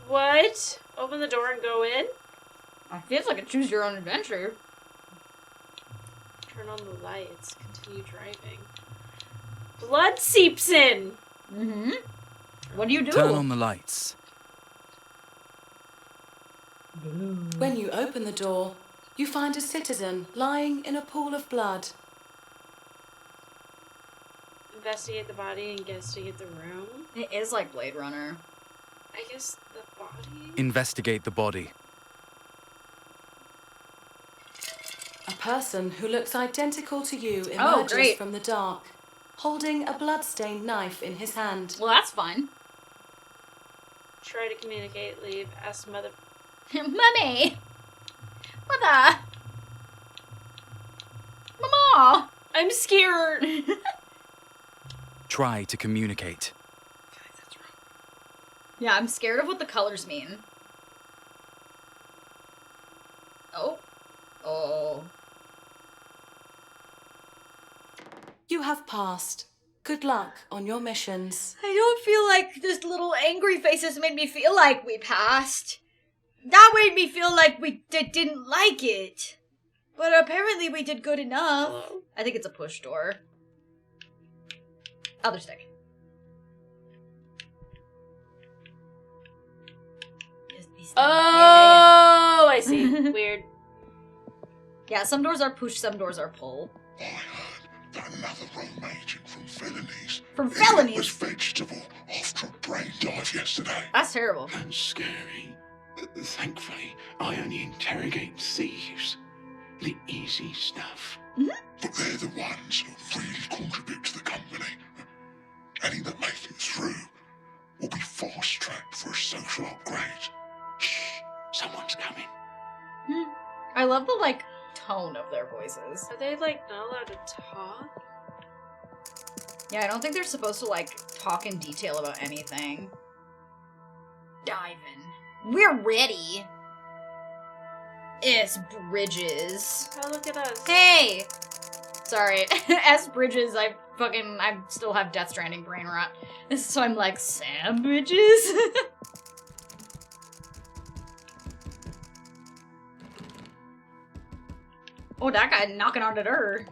What? Open the door and go in? I feel like a choose your own adventure. Turn on the lights. Continue driving. Blood seeps in! Mm-hmm. What do you do? Turn on the lights. When you open the door, you find a citizen lying in a pool of blood. Investigate the body, investigate the room. It is like Blade Runner. I guess the body? Investigate the body. A person who looks identical to you Oh, emerges great. from the dark, holding a blood-stained knife in his hand. Well, that's fine. Try to communicate, leave, ask mother. Mummy! Mother! Mama! I'm scared! Try to communicate. Yeah, I'm scared of what the colors mean. Oh. Oh. You have passed. Good luck on your missions. I don't feel like this little angry faces made me feel like we passed. That made me feel like we didn't like it. But apparently we did good enough. Hello? I think it's a push door. Other stick. Oh, I see. Weird. Yeah, some doors are push, some doors are pull. I heard that another Rome agent from Felonies. From Felonies? was vegetable after a brain dive yesterday. That's terrible. That's scary. Thankfully, I only interrogate thieves. The easy stuff. But they're the ones who really contribute to the company. Any that make it through will be fast-tracked for a social upgrade. Shh, someone's coming. I love the, like, tone of their voices. Are they, like, not allowed to talk? Yeah, I don't think they're supposed to, like, talk in detail about anything. Diving. We're ready. S. Bridges. Oh, look at us. Hey! Sorry. S. Bridges, I still have Death Stranding brain rot. So I'm like, Sam Bridges? Oh, that guy knocking on the door.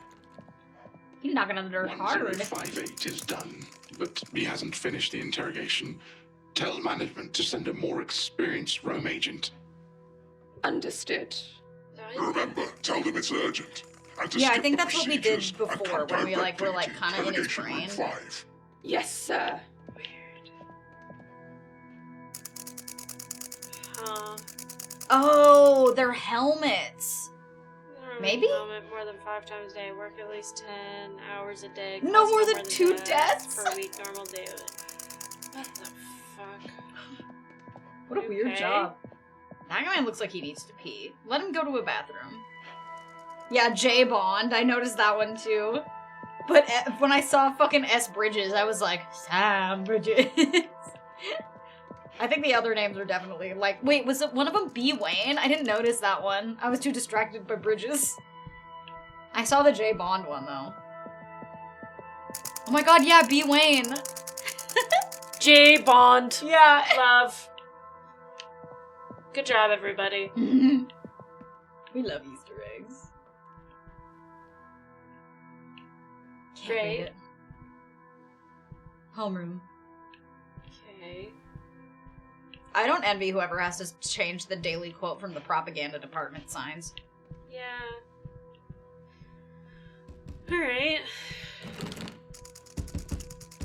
He's knocking on the door hard. 1058 is done, but he hasn't finished the interrogation. Tell management to send a more experienced Rome agent. Understood. Remember, tell them it's urgent. And to Yeah, I skip think the that's what we did procedures before, and when come we, like, were, directly like, to kind of in his interrogation room brain. 5. Yes, sir. Oh, they're helmets. Maybe? Helmet more than 5 times a day. Work at least 10 hours a day. No cause more than 2 deaths? per week. Normal daily. What the fuck? What a weird Okay. job. That guy looks like he needs to pee. Let him go to a bathroom. Yeah, J Bond. I noticed that one too. But when I saw fucking S. Bridges, I was like, Sam Bridges. I think the other names are definitely like, wait, was it one of them B. Wayne? I didn't notice that one. I was too distracted by Bridges. I saw the J. Bond one though. Oh my god, yeah, B. Wayne. J. Bond. Yeah. Love. Good job, everybody. We love Easter eggs. Can't Great. wait. Homeroom. Okay. I don't envy whoever has to change the daily quote from the propaganda department signs. Yeah. Alright.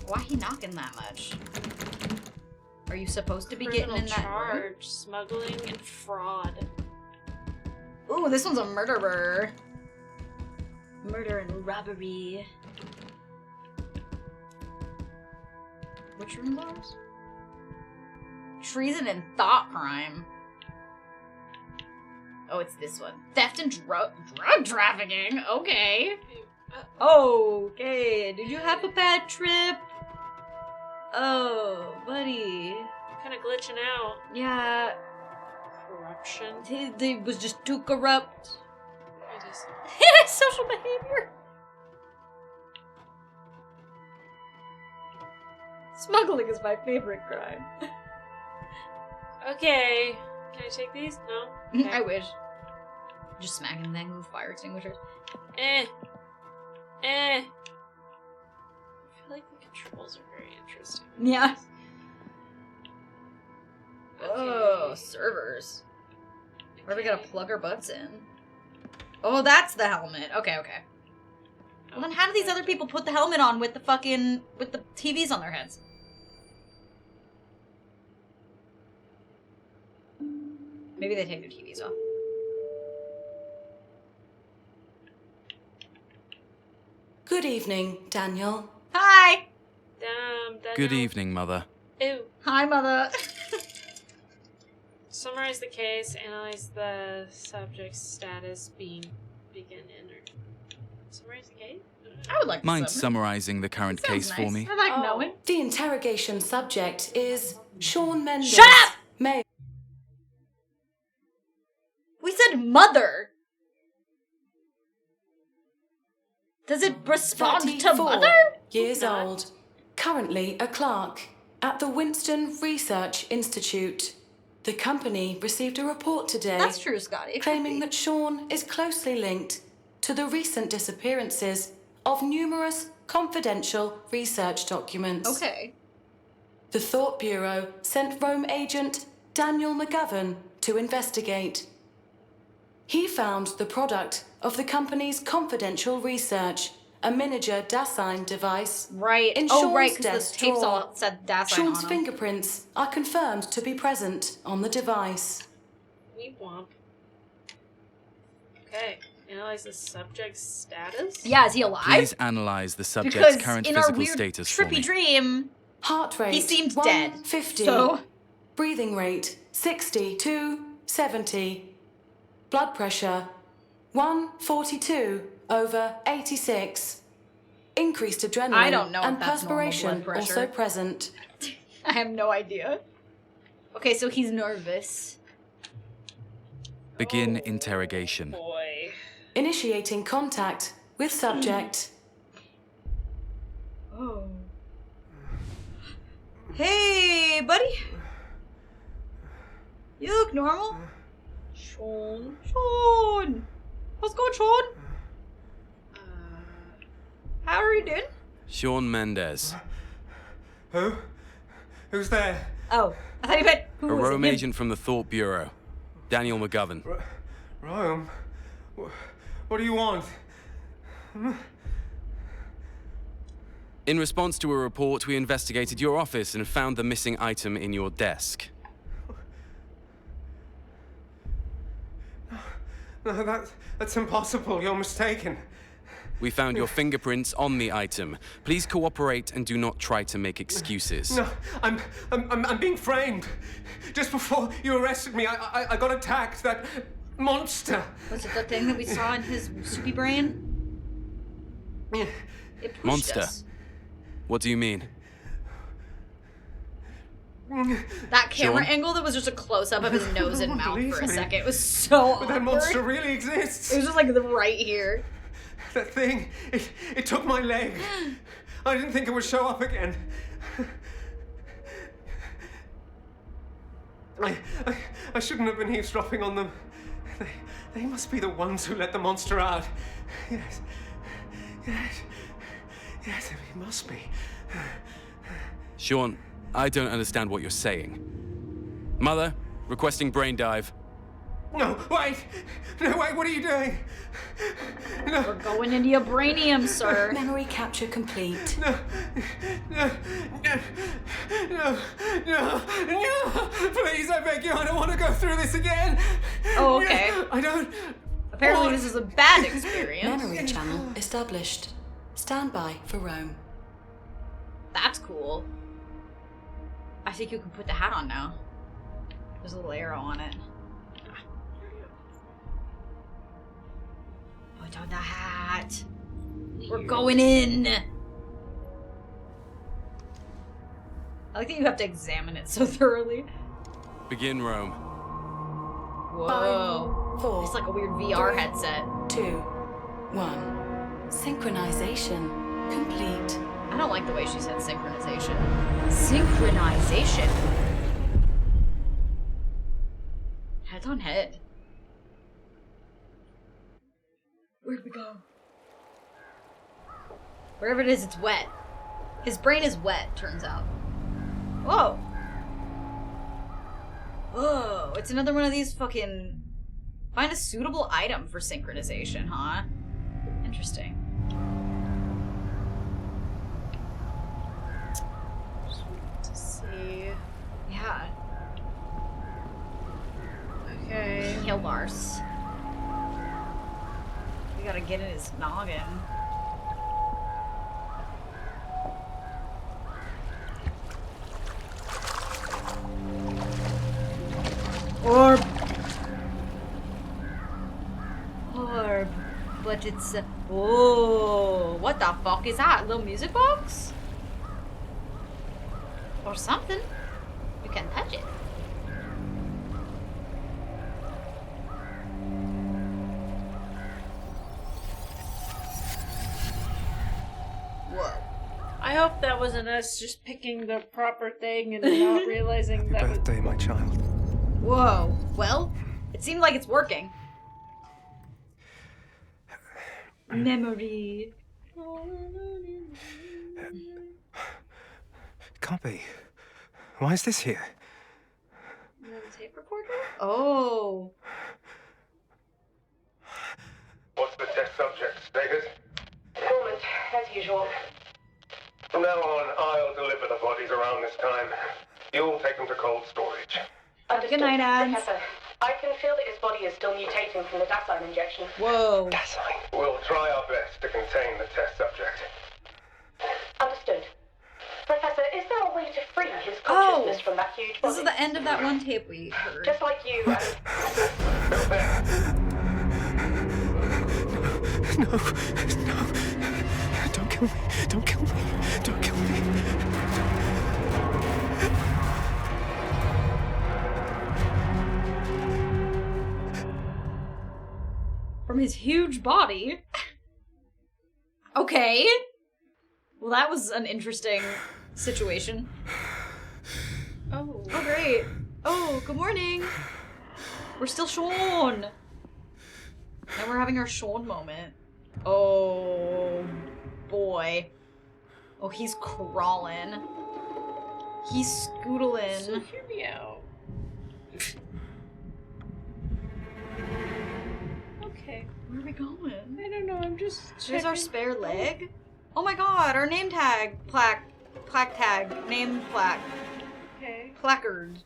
Why he knocking that much? Are you supposed to be Criminal getting in that charge, room? smuggling, and fraud. Ooh, this one's a murderer. Murder and robbery. Which room was? Treason and thought crime. Oh, it's this one. Theft and drug trafficking. Okay. Okay. Did you have a bad trip? Oh, buddy. Kind of glitching out. Yeah. Corruption. He was just too corrupt. It is. Social behavior. Smuggling is my favorite crime. Okay. Can I take these? No? Okay. I wish. Just smacking things with fire extinguishers. I feel like the controls are very interesting. Yeah. Okay. Oh, servers. Where are we gonna plug our butts in? Oh, that's the helmet. Okay, okay. Well, then how do these other people put the helmet on with the fucking... with the TVs on their heads? Maybe they take their TVs off. Good evening, Daniel. Hi! Damn, Daniel. Good evening, Mother. Ew. Hi, Mother. Summarize the case, analyze the subject's status, begin enter. Summarize the case? I would like to Mind summon. summarizing the current Sounds case for nice. me? I like knowing. The interrogation subject is Sean Mendes. Shut up! May We said mother! Does it respond to 34 mother? years old. Currently a clerk at the Winston Research Institute. The company received a report today. That's true, Scotty. It could claiming be. that Sean is closely linked to the recent disappearances of numerous confidential research documents. Okay. The Thought Bureau sent Rome agent Daniel McGovern to investigate. He found the product of the company's confidential research a miniature Dasein device. Right. In Oh, Sean's right, because desk the tapes drawer. all said Dasein Sean's on them. fingerprints are confirmed to be present on the device. Weep womp. Okay. Analyze the subject's status? Yeah, is he alive? Please analyze the subject's Because current in our physical weird status for trippy me. dream, Heart rate he seemed dead. 150. So Breathing rate 60 to 70. Blood pressure 142/86. Increased adrenaline I don't know if and that's normal perspiration blood pressure. also present. I have no idea. Okay, so he's nervous. Begin interrogation. Boy. Initiating contact with subject. Oh. Hey, buddy. You look normal. Sean. Sean. How's it going, Sean? How are you doing? Sean Mendez, Who? Who's there? Oh, I thought you meant a who was Rome it? agent from the Thought Bureau. Daniel McGovern. Rome? What do you want? In response to a report, we investigated your office and found the missing item in your desk. No, that's impossible. You're mistaken. We found your fingerprints on the item. Please cooperate and do not try to make excuses. No, I'm being framed. Just before you arrested me, I got attacked. That monster. Was it the thing that we saw in his soupy brain? It pushed Monster? us. What do you mean? That camera Sean? angle that was just a close-up of his nose and mouth Believe for a me. second. It was so But that awkward. monster really exists. It was just like right here. That thing, it took my leg. I didn't think it would show up again. I shouldn't have been eavesdropping on them. They must be the ones who let the monster out. Yes, it must be. Sean, I don't understand what you're saying. Mother, requesting brain dive. No, wait! No, wait, what are you doing? No. We're going into your brainium, sir. Memory capture complete. No, please, I beg you, I don't want to go through this again. Oh, okay. I don't. Apparently this is a bad experience. Memory channel established. Standby for Rome. That's cool. I think you can put the hat on now. There's a little arrow on it. Put on the hat. We're going in. I like that you have to examine it so thoroughly. Begin Rome. Whoa. 5, 4, It's like a weird VR 3, headset. 2, 1. Synchronization complete. I don't like the way she said synchronization. Synchronization. Head on head. Where'd we go? Wherever it is, it's wet. His brain is wet, turns out. Whoa. Whoa. It's another one of these fucking... Find a suitable item for synchronization, huh? Interesting. To see. Yeah. Okay. Kill Lars. We gotta get in his noggin. Orb. Orb. But it's... oh, what the fuck is that? A little music box? Or something. You can touch it. Whoa. I hope that wasn't us just picking the proper thing and not realizing Happy that was... birthday, my child. Whoa. Well, it seemed like it's working. Memory. Can't be. Why is this here? You have a tape recorder? Oh. What's the test subject status? Performance you, Jean. From now on, I'll deliver the bodies around this time. You'll take them to cold storage. Understood. Good night, Anne. Professor, I can feel that his body is still mutating from the Dasein injection. Whoa. We'll try our best to contain the test subject. Understood. Professor, is there a way to free his consciousness from that huge body? This is the end of that one tape we heard. Just like you and... No. Don't kill me. Don't kill me. Don't kill me. From his huge body. Okay. Well, that was an interesting situation. Oh, great. Oh, good morning. We're still Sean. And we're having our Sean moment. Oh, boy. Oh, he's crawling. He's scootling. So hear me out. Okay. Where are we going? I don't know, I'm just There's our checking. spare leg. Oh my god, our name tag. Plaque tag. Name plaque. Okay. Placard.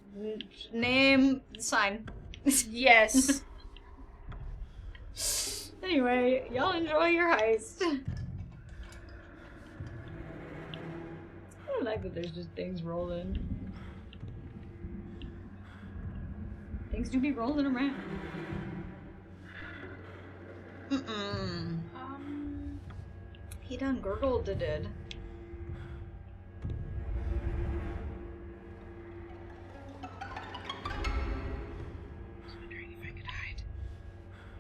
Name sign. Yes. Anyway, y'all enjoy your heist. I don't like that there's just things rolling. Things do be rolling around. He done gurgled it.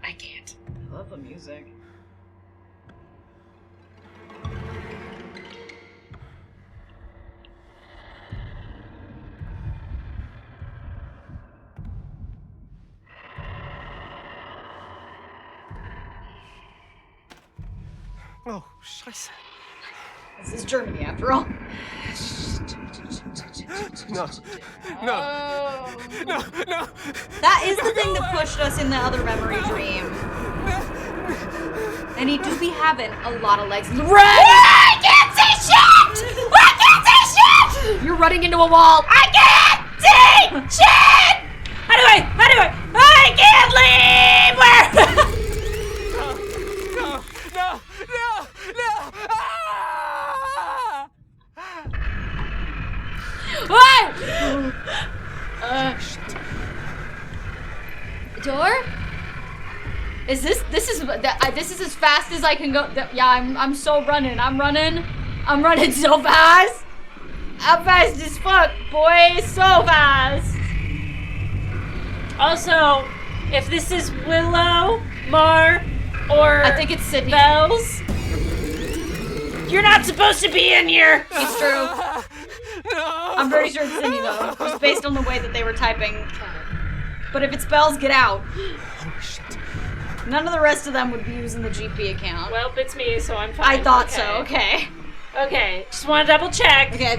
I can't. I love the music. Oh, scheiße. This is Germany, after all. No. That is the thing that pushed us in the other memory dream. And he do be having a lot of legs. Run! I can't see shit! I can't see shit! You're running into a wall. I can't see shit! How do I? I can't leave! Where? Door? Is this is as fast as I can go. Yeah, I'm so running. I'm running so fast. I'm fast as fuck, boy. So fast. Also, if this is Willow, Mar, or I think it's Sydney. Bells, you're not supposed to be in here. It's true. I'm pretty sure it's Sydney though, just based on the way that they were typing. But if it's Bells, get out. None of the rest of them would be using the GP account. Well, it's me, so I'm fine. I thought so. Okay. Okay. Just want to double check. Okay. I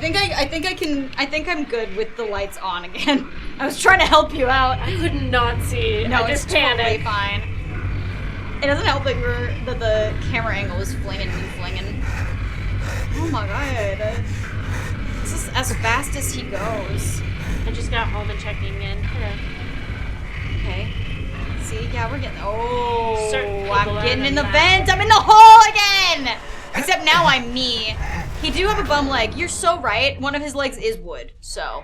think I'm good with the lights on again. I was trying to help you out. I could not see. No, I just it's panicked. totally fine. It doesn't help that the camera angle is flinging and flinging. Oh my god. This is as fast as he goes. I just got home and checking in. Hello. Okay. See, yeah, we're getting. Oh, Certain I'm people getting are in the like vent. I'm in the hole again. Except now I'm me. He do have a bum leg. You're so right. One of his legs is wood, so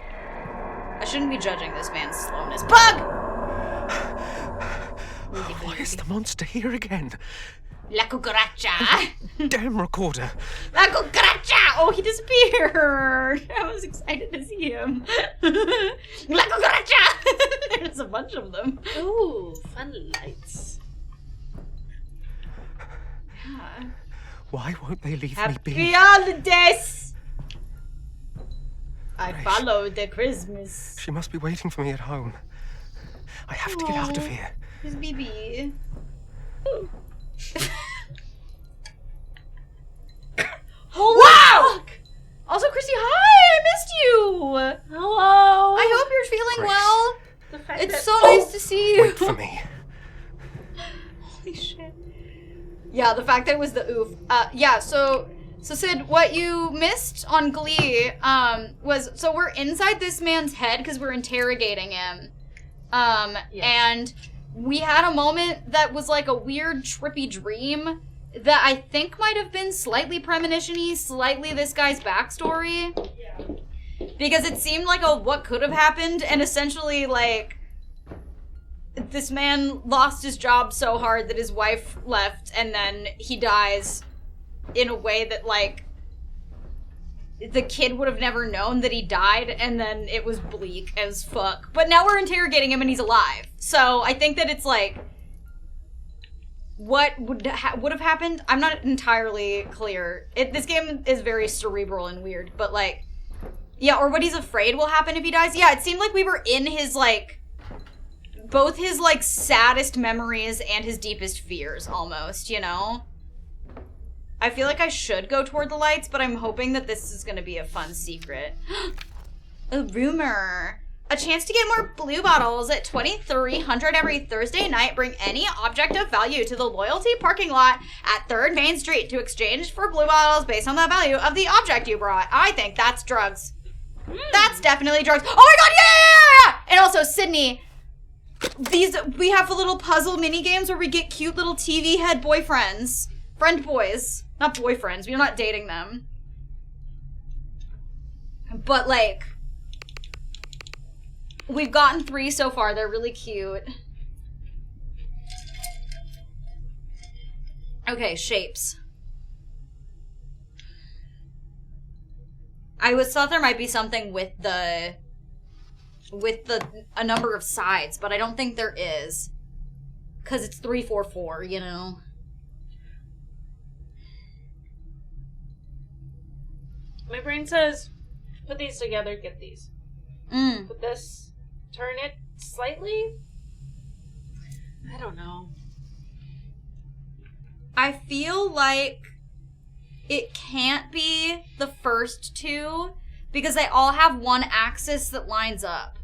I shouldn't be judging this man's slowness. Bug! Why is the monster here again? La cucaracha. Damn recorder. La cucaracha! Oh, he disappeared. I was excited to see him. La cucaracha! There's a bunch of them. Ooh, fun lights. Yeah. Why won't they leave me be? Happy holidays! I follow the Christmas. She must be waiting for me at home. I have to get out of here. His BB. Holy fuck! Also, Chrissy, hi! I missed you! Hello! I hope you're feeling Grace. well. The fact It's that- so nice to see you. Wait for me. Holy shit. Yeah, the fact that it was the oof. Yeah, so So Sid, what you missed on Glee was, so we're inside this man's head because we're interrogating him. And we had a moment that was like a weird trippy dream that I think might have been slightly premonition-y, slightly this guy's backstory. Yeah. Because it seemed like a what could have happened, and essentially like this man lost his job so hard that his wife left, and then he dies in a way that, like, the kid would have never known that he died, and then it was bleak as fuck. But now we're interrogating him and he's alive. So I think that it's like, what would have happened? I'm not entirely clear. This game is very cerebral and weird, but like, yeah, or what he's afraid will happen if he dies. Yeah, it seemed like we were in his, like, both his, like, saddest memories and his deepest fears, almost, you know? I feel like I should go toward the lights, but I'm hoping that this is gonna be a fun secret. A rumor. A chance to get more blue bottles at 2300 every Thursday night. Bring any object of value to the Loyalty parking lot at 3rd Main Street to exchange for blue bottles based on the value of the object you brought. I think that's drugs. That's definitely drugs. Oh my god, yeah! And also, Sydney, we have little puzzle mini games where we get cute little TV head boyfriends. Friend boys. Not boyfriends. We're not dating them. But, like, we've gotten 3 so far. They're really cute. Okay, shapes. I thought there might be something with a number of sides, but I don't think there is. 'Cause it's 344, you know? My brain says, put these together, get these. Put this, turn it slightly? I don't know. I feel like it can't be the first 2 because they all have one axis that lines up.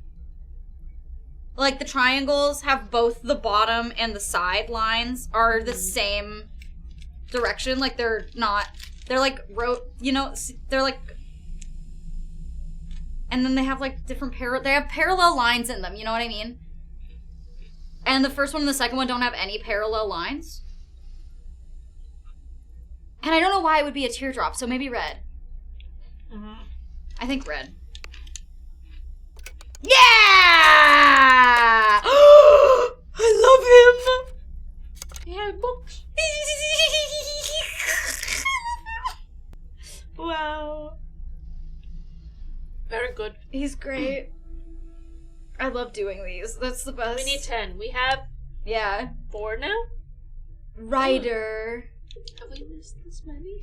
Like the triangles have both the bottom and the side lines are the same direction. Like they're not, they're like, you know, they're like, and then they have like different they have parallel lines in them, you know what I mean? And the first one and the second one don't have any parallel lines. And I don't know why it would be a teardrop, so maybe red. I think red. Yeah! I love him! Yeah, books. Wow. Very good. He's great. I love doing these. That's the best. We need 10. We have... Yeah. 4 now? Ryder. Have we missed this many?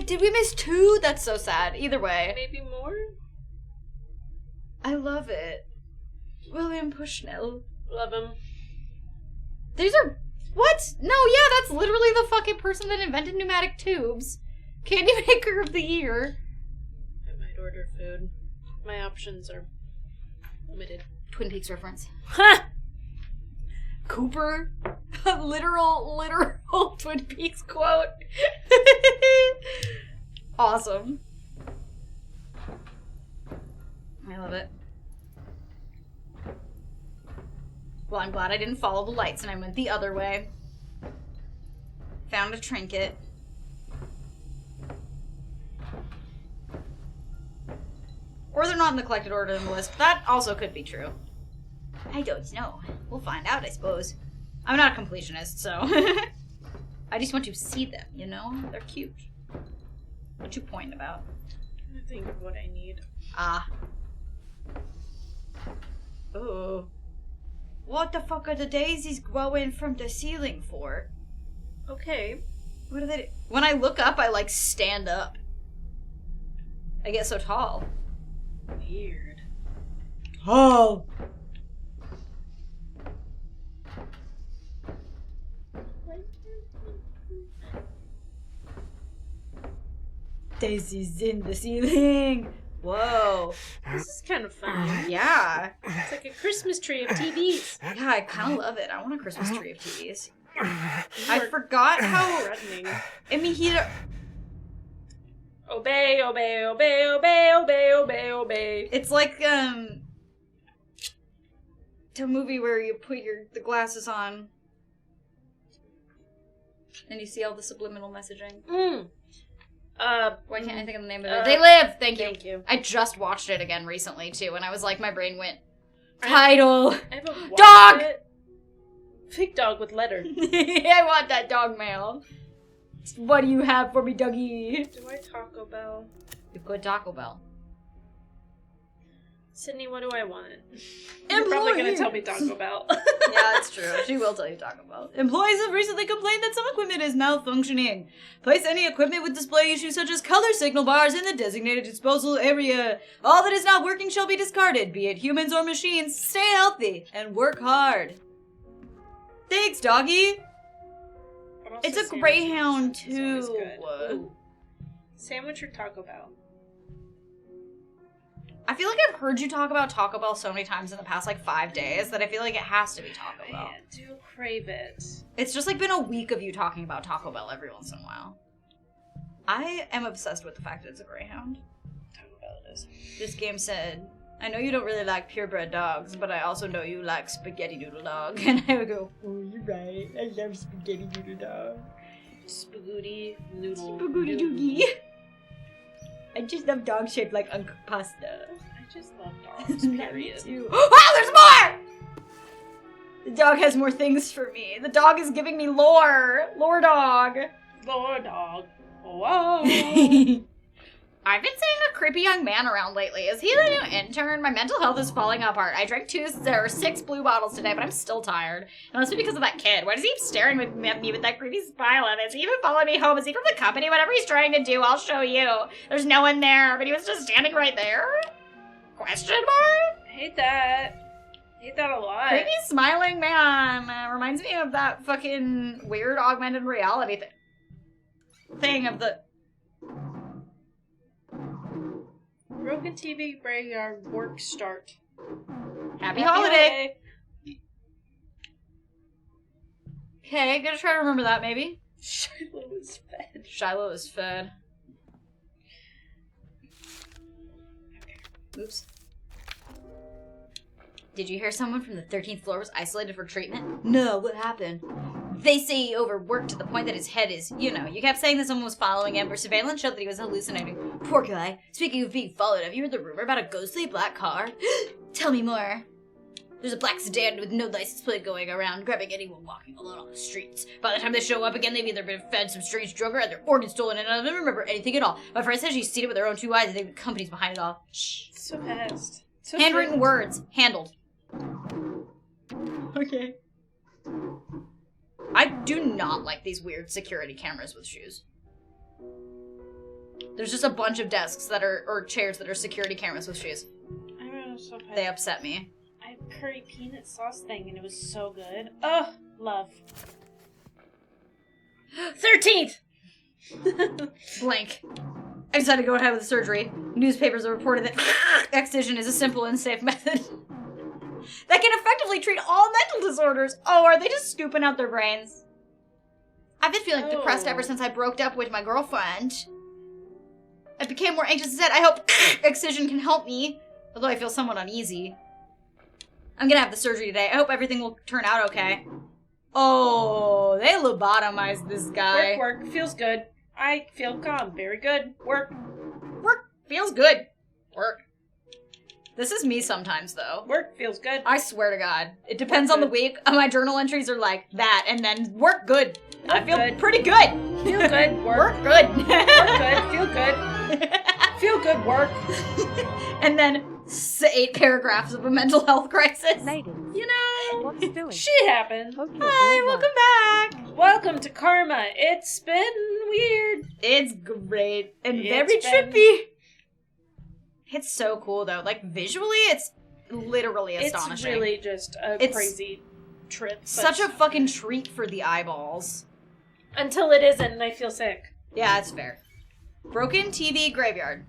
Did we miss 2? That's so sad. Either way. Maybe more? I love it. William Bushnell. Love him. These are... What? No, yeah, that's literally the fucking person that invented pneumatic tubes. Candy Maker of the Year. I might order food. My options are limited. Twin Peaks reference. Ha! Cooper. literal Twin Peaks quote. Awesome. I love it. Well, I'm glad I didn't follow the lights and I went the other way. Found a trinket. Or they're not in the collected order in the list. That also could be true. I don't know. We'll find out, I suppose. I'm not a completionist, so... I just want to see them, you know? They're cute. What you pointing about? I think of what I need. Ah. Oh. What the fuck are the daisies growing from the ceiling for? Okay. What are they do? When I look up, I, like, stand up. I get so tall. Weird. Tall! Daisies in the ceiling! Whoa. This is kind of fun. Yeah. It's like a Christmas tree of TVs. Yeah, I kind of love it. I want a Christmas tree of TVs. I forgot how... Threatening. I mean, he... Obey, obey, obey, obey, obey, obey, obey. It's like the movie where you put the glasses on and you see all the subliminal messaging. Why can't I think of the name of it? They Live! Thank you. I just watched it again recently, too, and I was like, my brain went, title! I haven't watched Dog! it. Big dog with letter. I want that dog mail. What do you have for me, doggy? Do I Taco Bell? You put Taco Bell. Sydney, what do I want? You're probably going to tell me Taco Bell. Yeah, it's true. She will tell you Taco Bell. Employees have recently complained that some equipment is malfunctioning. Place any equipment with display issues such as color signal bars in the designated disposal area. All that is not working shall be discarded, be it humans or machines. Stay healthy and work hard. Thanks, doggy. It's a Greyhound, too. Sandwich or Taco Bell? I feel like I've heard you talk about Taco Bell so many times in the past, 5 days, that I feel like it has to be Taco Bell. I do crave it. It's just, been a week of you talking about Taco Bell every once in a while. I am obsessed with the fact that it's a Greyhound. Taco Bell it is. This game said, I know you don't really like purebred dogs, but I also know you like spaghetti noodle dog. And I would go, oh, you're right. I love spaghetti noodle dog. Spaghetti noodle. Spaghetti doogie. I just love dog shaped like Uncle Pasta. I just love dogs, period. Wow, there's more! The dog has more things for me. The dog is giving me lore. Lore dog. Lore dog. Whoa. I've been seeing a creepy young man around lately. Is he the new intern? My mental health is falling apart. I drank 6 blue bottles today, but I'm still tired. And must be because of that kid. Why does he keep staring at me with that creepy smile on his? He even followed me home. Is he from the company? Whatever he's trying to do, I'll show you. There's no one there, but he was just standing right there? Question mark? Hate that. Hate that a lot. Creepy smiling man. Reminds me of that fucking weird augmented reality thing of the... Broken TV graveyard work start. Happy holiday! Okay, gonna try to remember that, maybe. Shiloh is fed. Shiloh is fed. Oops. Did you hear someone from the 13th floor was isolated for treatment? No, what happened? They say he overworked to the point that his head is, you kept saying that someone was following him, but surveillance showed that he was hallucinating. Poor guy. Speaking of being followed, have you heard the rumor about a ghostly black car? Tell me more. There's a black sedan with no license plate going around, grabbing anyone walking alone on the streets. By the time they show up again, they've either been fed some strange drug or had their organs stolen, and none of them remember anything at all. My friend says she's seen it with her own 2 eyes and think the company's behind it all. Shh. So fast. So Handwritten words. Handled. Okay. I do not like these weird security cameras with shoes. There's just a bunch of desks or chairs that are security cameras with shoes. I know, so bad. They upset me. I had curry peanut sauce thing and it was so good. Oh, love. 13th! Blank. I decided to go ahead with the surgery. Newspapers have reported that excision is a simple and safe method that can effectively treat all mental disorders. Oh, are they just scooping out their brains? I've been feeling depressed ever since I broke up with my girlfriend. I became more anxious instead. I hope excision can help me, although I feel somewhat uneasy. I'm gonna have the surgery today. I hope everything will turn out okay. Oh, they lobotomized this guy. Work. Feels good. I feel calm. Very good. Work. Feels good. Work. This is me sometimes, though. Work feels good. I swear to God. It depends on the week. My journal entries are like that, and then work good. I feel pretty good. Feel good. Work good. Work good. Feel good. Feel good. Work. And then 8 paragraphs of a mental health crisis. Ladies, what's doing? Shit happened. Hi, welcome back. Welcome to Karma. It's been weird. It's great and very trippy. It's so cool, though. Like, visually, it's literally astonishing. It's really just a crazy trip. Such a fucking treat for the eyeballs. Until it isn't, and I feel sick. Yeah, that's fair. Broken TV graveyard.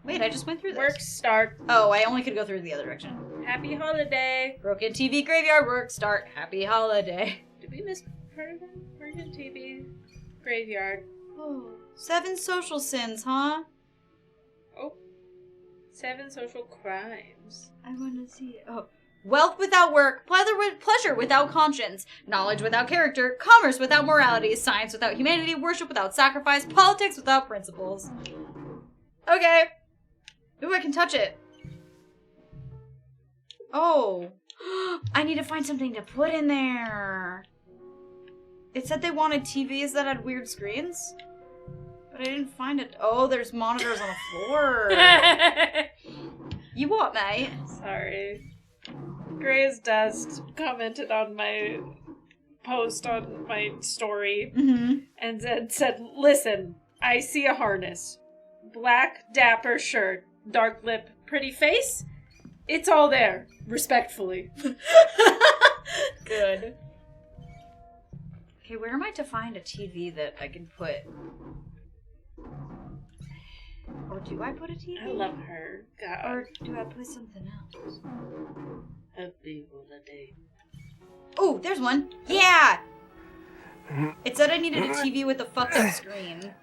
Wait, I just went through this. Work start. Oh, I only could go through the other direction. Happy holiday. Broken TV graveyard, work start. Happy holiday. Did we miss part of that? Broken TV graveyard. Oh, 7 social sins, huh? Oh. 7 social crimes. I want to see it. Oh. Wealth without work, pleasure without conscience, knowledge without character, commerce without morality, science without humanity, worship without sacrifice, politics without principles. Okay. Ooh, I can touch it. Oh. I need to find something to put in there. It said they wanted TVs that had weird screens, but I didn't find it. Oh, there's monitors on the floor. You what, mate? Sorry. Gray's Dust commented on my post on my story and said, listen, I see a harness. Black, dapper shirt, dark lip, pretty face. It's all there. Respectfully. Good. Okay, where am I to find a TV that I can put? Or do I put a TV? I love her. God. Or do I put something else? Happy holiday. Oh, there's one. Yeah! It said I needed a TV with a fucked up screen.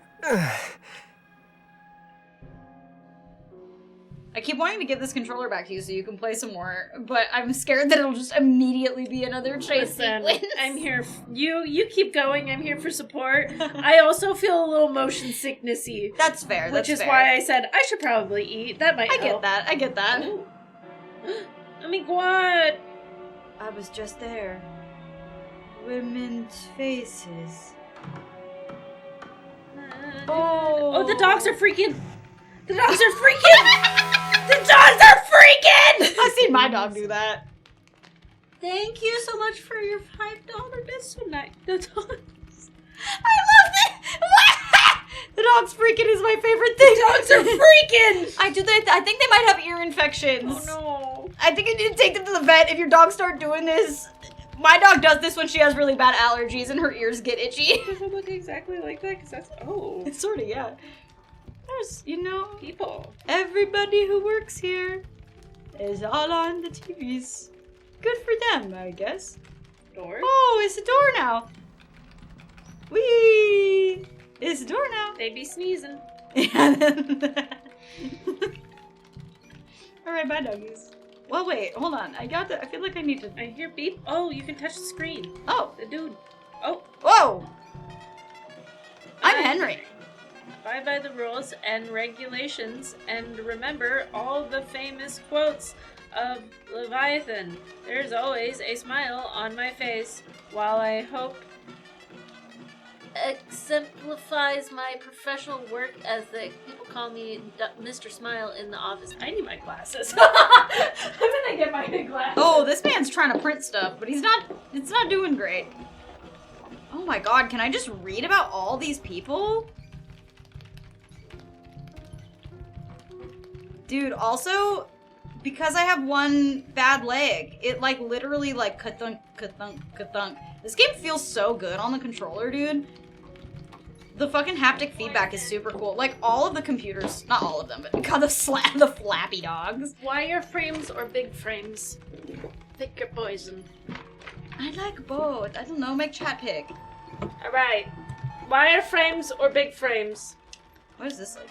I keep wanting to give this controller back to you so you can play some more, but I'm scared that it'll just immediately be another chase sequence. I'm here. You keep going. I'm here for support. I also feel a little motion sicknessy. That's fair. Which is why I said I should probably eat. That might help. I get that. I mean, what? I was just there. Women's faces. Oh, the dogs are freaking. The dogs are freaking. The dogs are freaking! I've seen my dog do that. Thank you so much for your $5. That's so nice. The dogs. I love it! The dog's freaking is my favorite thing. The dogs are freaking! I think they might have ear infections. Oh no. I think I need to take them to the vet if your dogs start doing this. My dog does this when she has really bad allergies and her ears get itchy. Does it look exactly like that? Because that's. Oh. It's sort of, yeah. There's, people. Everybody who works here is all on the TVs. Good for them, I guess. Door? Oh, it's a door now. Whee! It's a door now. They be sneezing. Alright, bye, doggies. Well, wait, hold on. I feel like I need to. I hear beep. Oh, you can touch the screen. Oh. The dude. Oh. Whoa! I'm Henry. Abide by the rules and regulations, and remember all the famous quotes of Leviathan. There's always a smile on my face, while I hope exemplifies my professional work as the people call me Mr. Smile in the office. I need my glasses. I'm gonna get my glasses. Oh, this man's trying to print stuff, but it's not doing great. Oh my god, can I just read about all these people? Dude, also, because I have one bad leg, it like literally like ka-thunk, ka-thunk, ka-thunk. This game feels so good on the controller, dude. The fucking haptic feedback is super cool. Like all of the computers, not all of them, but God, the flappy dogs. Wire frames or big frames? Pick your poison. I like both. I don't know, make chat pick. Alright. Wire frames or big frames? What is this like?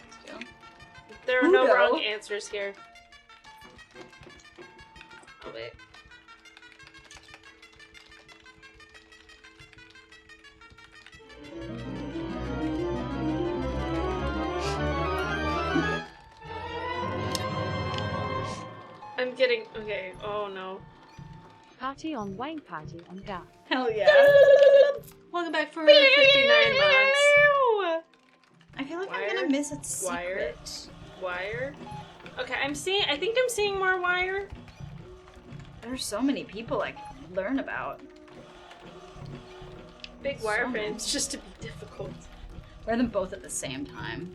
There are no wrong answers here. Oh, wait. I'm getting... Okay, oh no. Party on Wayne, party on Gar. Hell yeah. Welcome back for 59 months. I feel like I'm gonna miss a secret. Wire. Okay, I think I'm seeing more wire. There's so many people I can learn about. Big wire frames just to be difficult. Wear them both at the same time.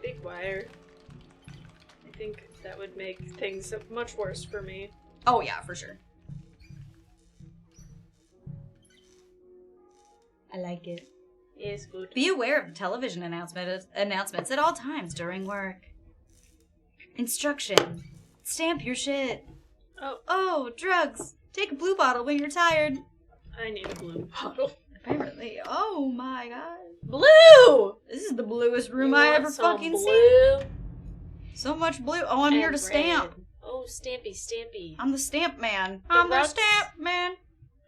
Big wire. I think that would make things much worse for me. Oh yeah, for sure. I like it. Yes, good. Be aware of television announcements at all times during work. Instruction. Stamp your shit. Oh. Oh, drugs. Take a blue bottle when you're tired. I need a blue bottle. Apparently. Oh my god. Blue! This is the bluest room I ever fucking seen. So much blue. Oh, I'm here to stamp. Oh, stampy. I'm the stamp man. I'm the stamp man.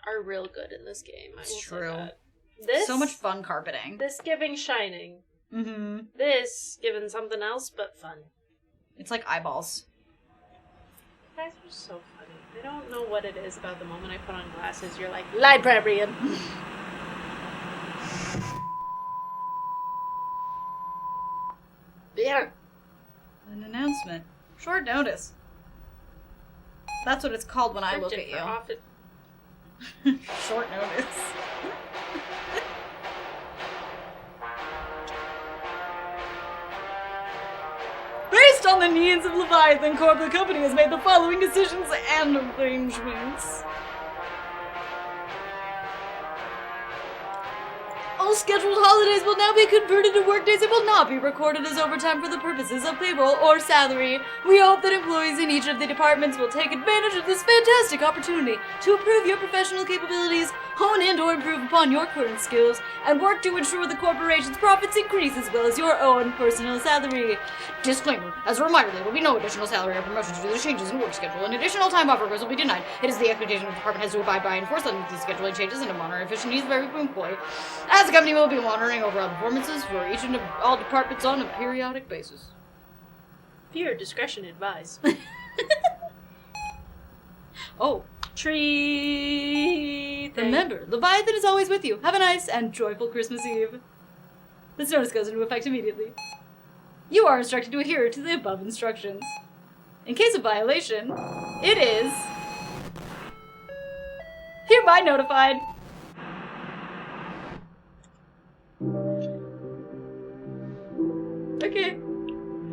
Are real good in this game. It's true. This so much fun carpeting. This giving Shining. Mm-hmm. This giving something else but fun. It's like eyeballs. You guys are so funny. I don't know what it is about the moment I put on glasses. You're like, librarian. Yeah. An announcement. Short notice. That's what it's called when I look at you. Short notice. Based on the needs of Leviathan Corp, the company has made the following decisions and arrangements. All scheduled holidays will now be converted to workdays and will not be recorded as overtime for the purposes of payroll or salary. We hope that employees in each of the departments will take advantage of this fantastic opportunity to improve your professional capabilities, hone and or improve upon your current skills, and work to ensure the corporation's profits increase as well as your own personal salary. Disclaimer. As a reminder, there will be no additional salary or promotions due to the changes in work schedule, and additional time off requests will be denied. It is the expectation of the department heads to abide by and enforce on these scheduling changes and to monitor efficient needs of every employee. As the company will be monitoring overall performances for each and all departments on a periodic basis. Viewer discretion advised. Oh. Tree thing. Remember, Leviathan is always with you. Have a nice and joyful Christmas Eve. This notice goes into effect immediately. You are instructed to adhere to the above instructions. In case of violation, it is hereby notified. Okay.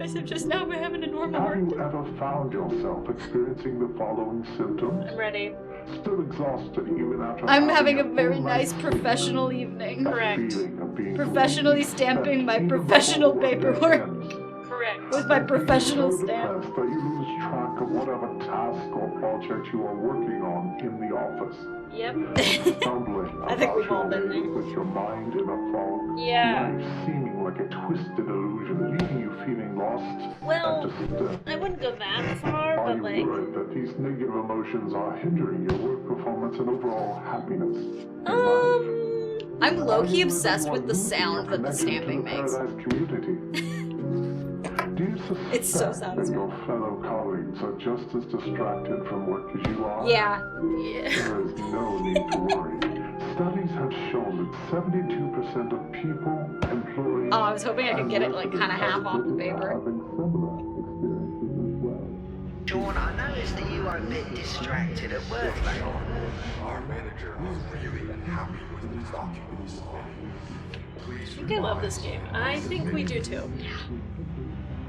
I said just now we're having a normal Have work. you ever found yourself experiencing the following symptoms? I'm ready. Still exhausted even after I'm having a very nice professional evening. Correct. Professionally stamping my professional paperwork. Correct. With my professional stamp. That you lose track of whatever task or project you are working on in the office. Yep. Stumbling I think we've all about been your there. days with your mind in a fog. Yeah. Life seeming like a twisted illusion, leaving you feeling lost Well, and disturbed. I wouldn't go that far, Are but you like... worried that these negative emotions are hindering your work performance and overall happiness in life? I'm low-key obsessed with the sound that the stamping makes. Do you suspect It's so that satisfying. your fellow colleagues are just as distracted from work as you are? Yeah. There is no need to worry. Studies have shown that 72% of people, employees, Oh, I was hoping I could and get it like kind of half off the residents are paper. having similar experiences as well. Sean, I noticed that you are a bit distracted at work lately. Our manager is really unhappy with these documents. I think I love this game. I think we do too.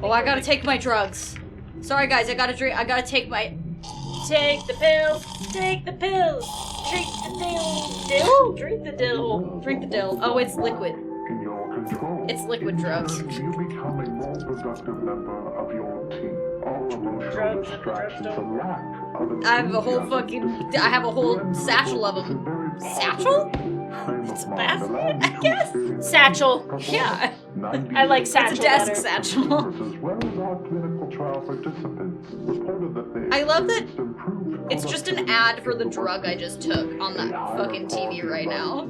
Oh, I gotta take my drugs. Sorry guys, I gotta drink. I gotta take my. Take the pill. Take the pill. Drink the dill. Dill? Drink the dill. Drink the dill. Oh, it's liquid. In your control. It's liquid drugs. You become a more productive member of your team. All emotional Drugs at the distractions, drugstore. a lack of I have a whole fucking. I have a whole satchel of them. Satchel? Basket, I guess. Satchel. Yeah. I like satchel It's a desk better. satchel. As well as our clinical trial participants reported that they I love that experienced improved it's just an ad for the drug I just took on that fucking TV right now.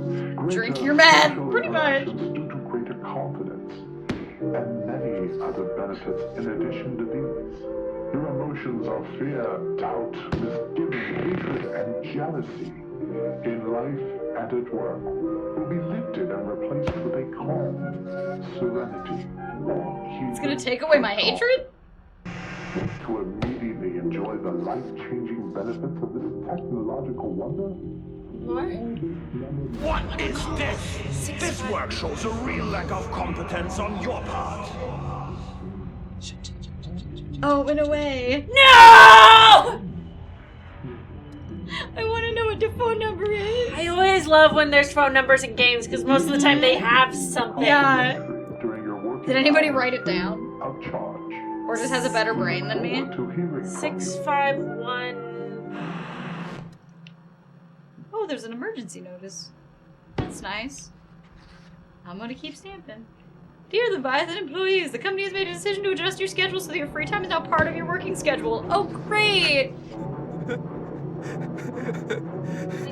Drink your med, pretty much. due to greater confidence, and many other benefits in addition to these. Your emotions of fear, doubt, misgiving, hatred, and jealousy in life and at work will be lifted and replaced with a calm, serenity, or It's gonna take away my hatred? to immediately enjoy the life-changing benefits of this technological wonder. What is this? This work shows a real lack of competence on your part. Oh, in a way. No! I want to know what the phone number is. I always love when there's phone numbers in games because most of the time they have something. Yeah. During your working Did anybody write it down? of charge. Or just has a better brain than me? To hearing from 651. Oh, there's an emergency notice. That's That's nice. I'm gonna keep stamping. Dear Leviathan employees, the company has made a decision to adjust your schedule so that your free time is now part of your working schedule. Oh, great! Any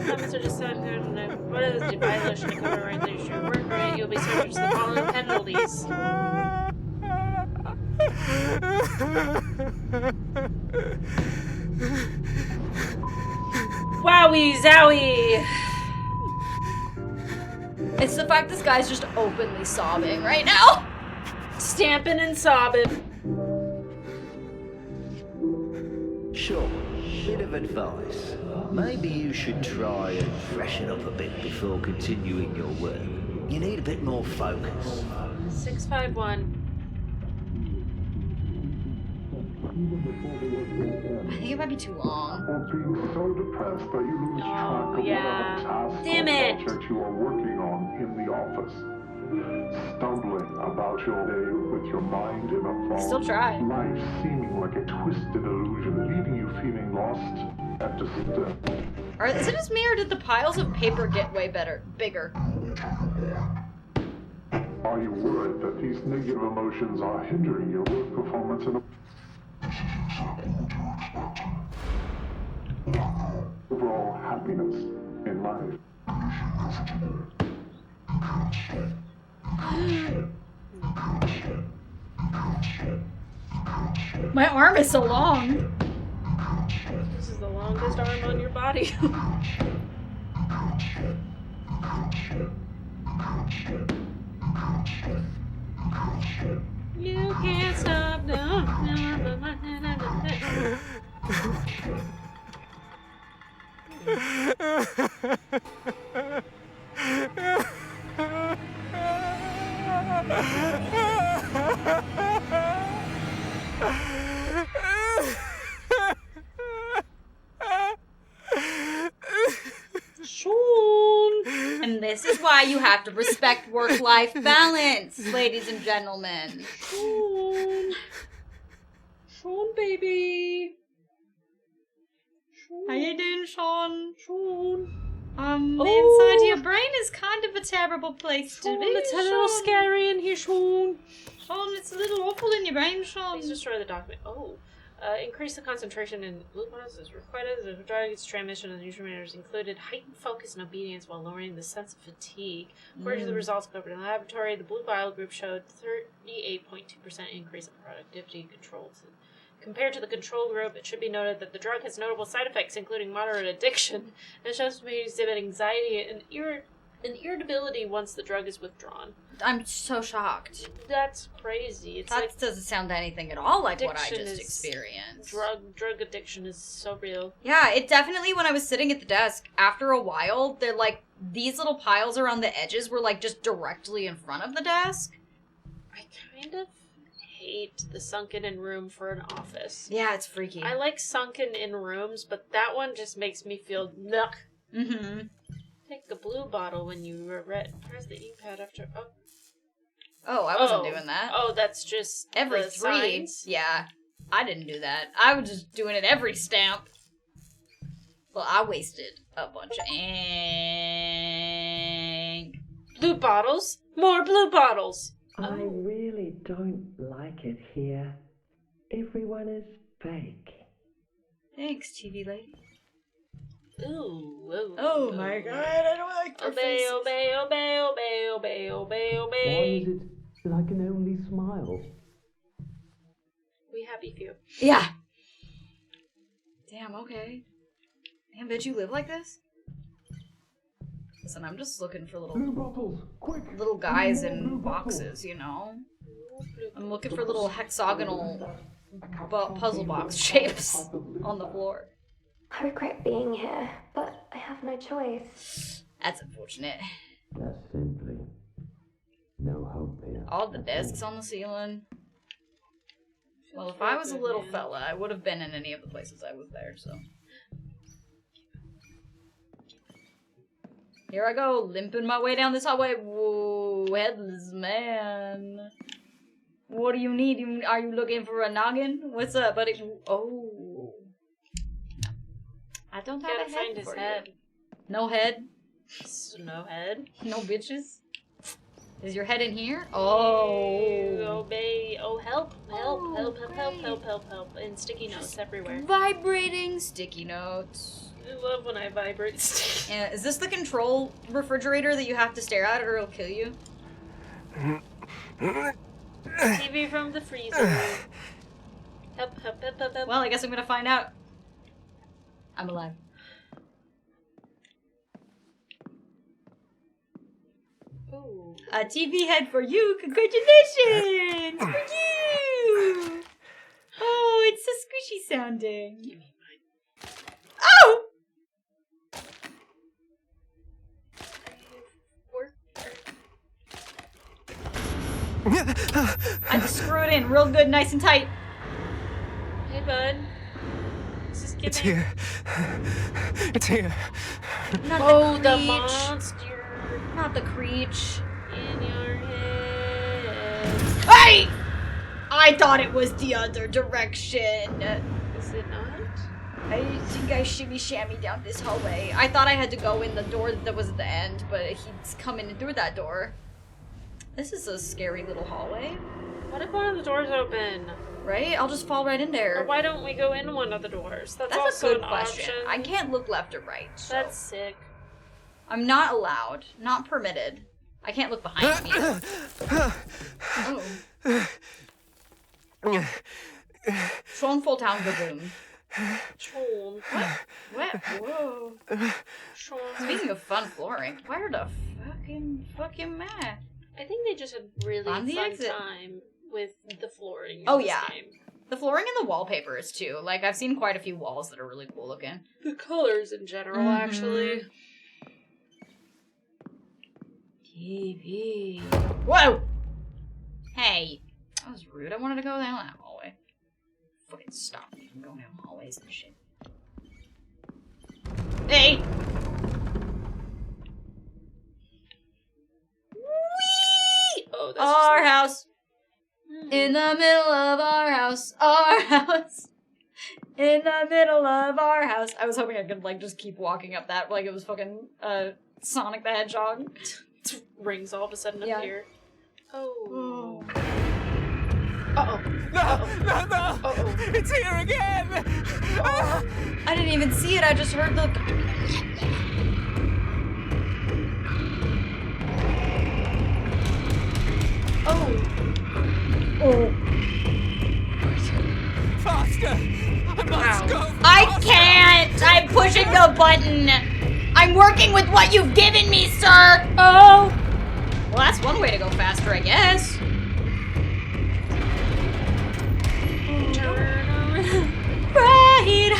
comments are just what is the violation of cover right there? Your work rate, you'll be subject to the following penalties. Wowie zowie! It's the fact this guy's just openly sobbing right now. Stamping and sobbing. Sure, bit of advice. Maybe you should try and freshen up a bit before continuing your work. You need a bit more focus. 651. I think it might be too long. Or being so depressed that you lose track of yeah. whatever task Damn or it. project you are working on in the office. Stumbling about your day with your mind in a fog. Still try. Life seeming like a twisted illusion, leaving you feeling lost and disturbed. Alright, is it just me or did the piles of paper get way bigger? Are you worried that these negative emotions are hindering your work performance and overall happiness in life? My arm is so long. This is the longest arm on your body. You can't stop now. Sean. And this is why you have to respect work-life balance, ladies and gentlemen. Sean. Sean, baby. How you doing, Sean? Sean. The inside of your brain is kind of a terrible place Sean, to be. it's a little scary in here, Sean. Sean, it's a little awful in your brain, Sean. Please destroy the document. Increase the concentration in glucose is required. The drug's transmission and neurotransmitters included heightened focus and obedience while lowering the sense of fatigue. According to the results covered in the laboratory, the blue bile group showed 38.2% increase in productivity controls. Compared to the control group, it should be noted that the drug has notable side effects, including moderate addiction, and shows to exhibit anxiety and irritability once the drug is withdrawn. I'm so shocked. That's crazy. It's That like doesn't sound anything at all like what I addiction just is- experienced. Drug addiction is so real. Yeah, it definitely, when I was sitting at the desk, after a while, they're like, these little piles around the edges were like just directly in front of the desk. I kind of hate the sunken in room for an office. Yeah, it's freaky. I like sunken in rooms, but that one just makes me feel nuck. Mm-hmm. Take a blue bottle when you press the E-pad after. Oh, I wasn't doing that. Oh, that's just Every the 3. signs? Yeah, I didn't do that. I was just doing it every stamp. Well, I wasted a bunch of ink. Blue bottles? More blue bottles! I really don't like it here. Everyone is fake. Thanks, TV lady. Ooh. Oh my god, I don't like their Obey, faces. obey, obey, obey, obey, obey, Why obey. is it that I can only smile? We happy few. Yeah. Damn, okay. Damn, did you live like this? Listen, I'm just looking for Blue bottles, quick! little guys Blue in bottles. boxes, you know? I'm looking for little hexagonal puzzle box shapes on the floor. I regret being here, but I have no choice. That's unfortunate. That's simply no hope here. All the desks on the ceiling. Well, if I was a little fella, I would have been in any of the places I was there, so. Here I go, limping my way down this hallway. Whoa, headless man. What do you need? Are you looking for a noggin? What's up, buddy? Oh. I don't have Gotta a head find his for head. you. No head? Snowhead. No bitches. Is your head in here? Oh. Obey. Oh, help. And sticky notes everywhere. Vibrating sticky notes. I love when I vibrate sticky. Yeah, is this the control refrigerator that you have to stare at or it'll kill you? TV from the freezer. Help. Well, I guess I'm gonna find out. I'm alive. Ooh. A TV head for you! Congratulations! For you! Oh, it's so squishy sounding. Give me mine. Oh! I just screw it in real good, nice and tight. Hey, bud. This is It's here. It's here. Not the monster. Not the creech. In your head. Hey! I thought it was the other direction. Is it not? I think I shimmy shammy down this hallway. I thought I had to go in the door that was at the end, but he's coming in through that door. This is a scary little hallway. What if one of the doors open? Right? I'll just fall right in there. Or why don't we go in one of the doors? That's also a good an question. option. I can't look left or right. So. That's sick. I'm not allowed. Not permitted. I can't look behind me. Oh. Sean Full Town Gaboom. Sean. What? Whoa. Sean. Speaking of fun flooring, where the fucking man? I think they just had really Find the fun exit. time with the flooring in Oh this yeah. game. The flooring and the wallpapers too. Like I've seen quite a few walls that are really cool looking. The colors in general, actually. TV. Whoa! Hey. That was rude. I wanted to go down that hallway. Fucking stop me from going down hallways and shit. Hey! Whee! Oh, that's our house. In the middle of our house. Our house. In the middle of our house. I was hoping I could like just keep walking up that like it was fucking Sonic the Hedgehog. Rings all of a sudden appear. Oh. Uh-oh. No! Uh-oh. It's here again! Oh. I didn't even see it, I just heard the... Oh. Faster! I must go faster. I can't! I'm pushing the button! I'm working with what you've given me, sir! Oh! Well, that's one way to go faster, I guess. Right,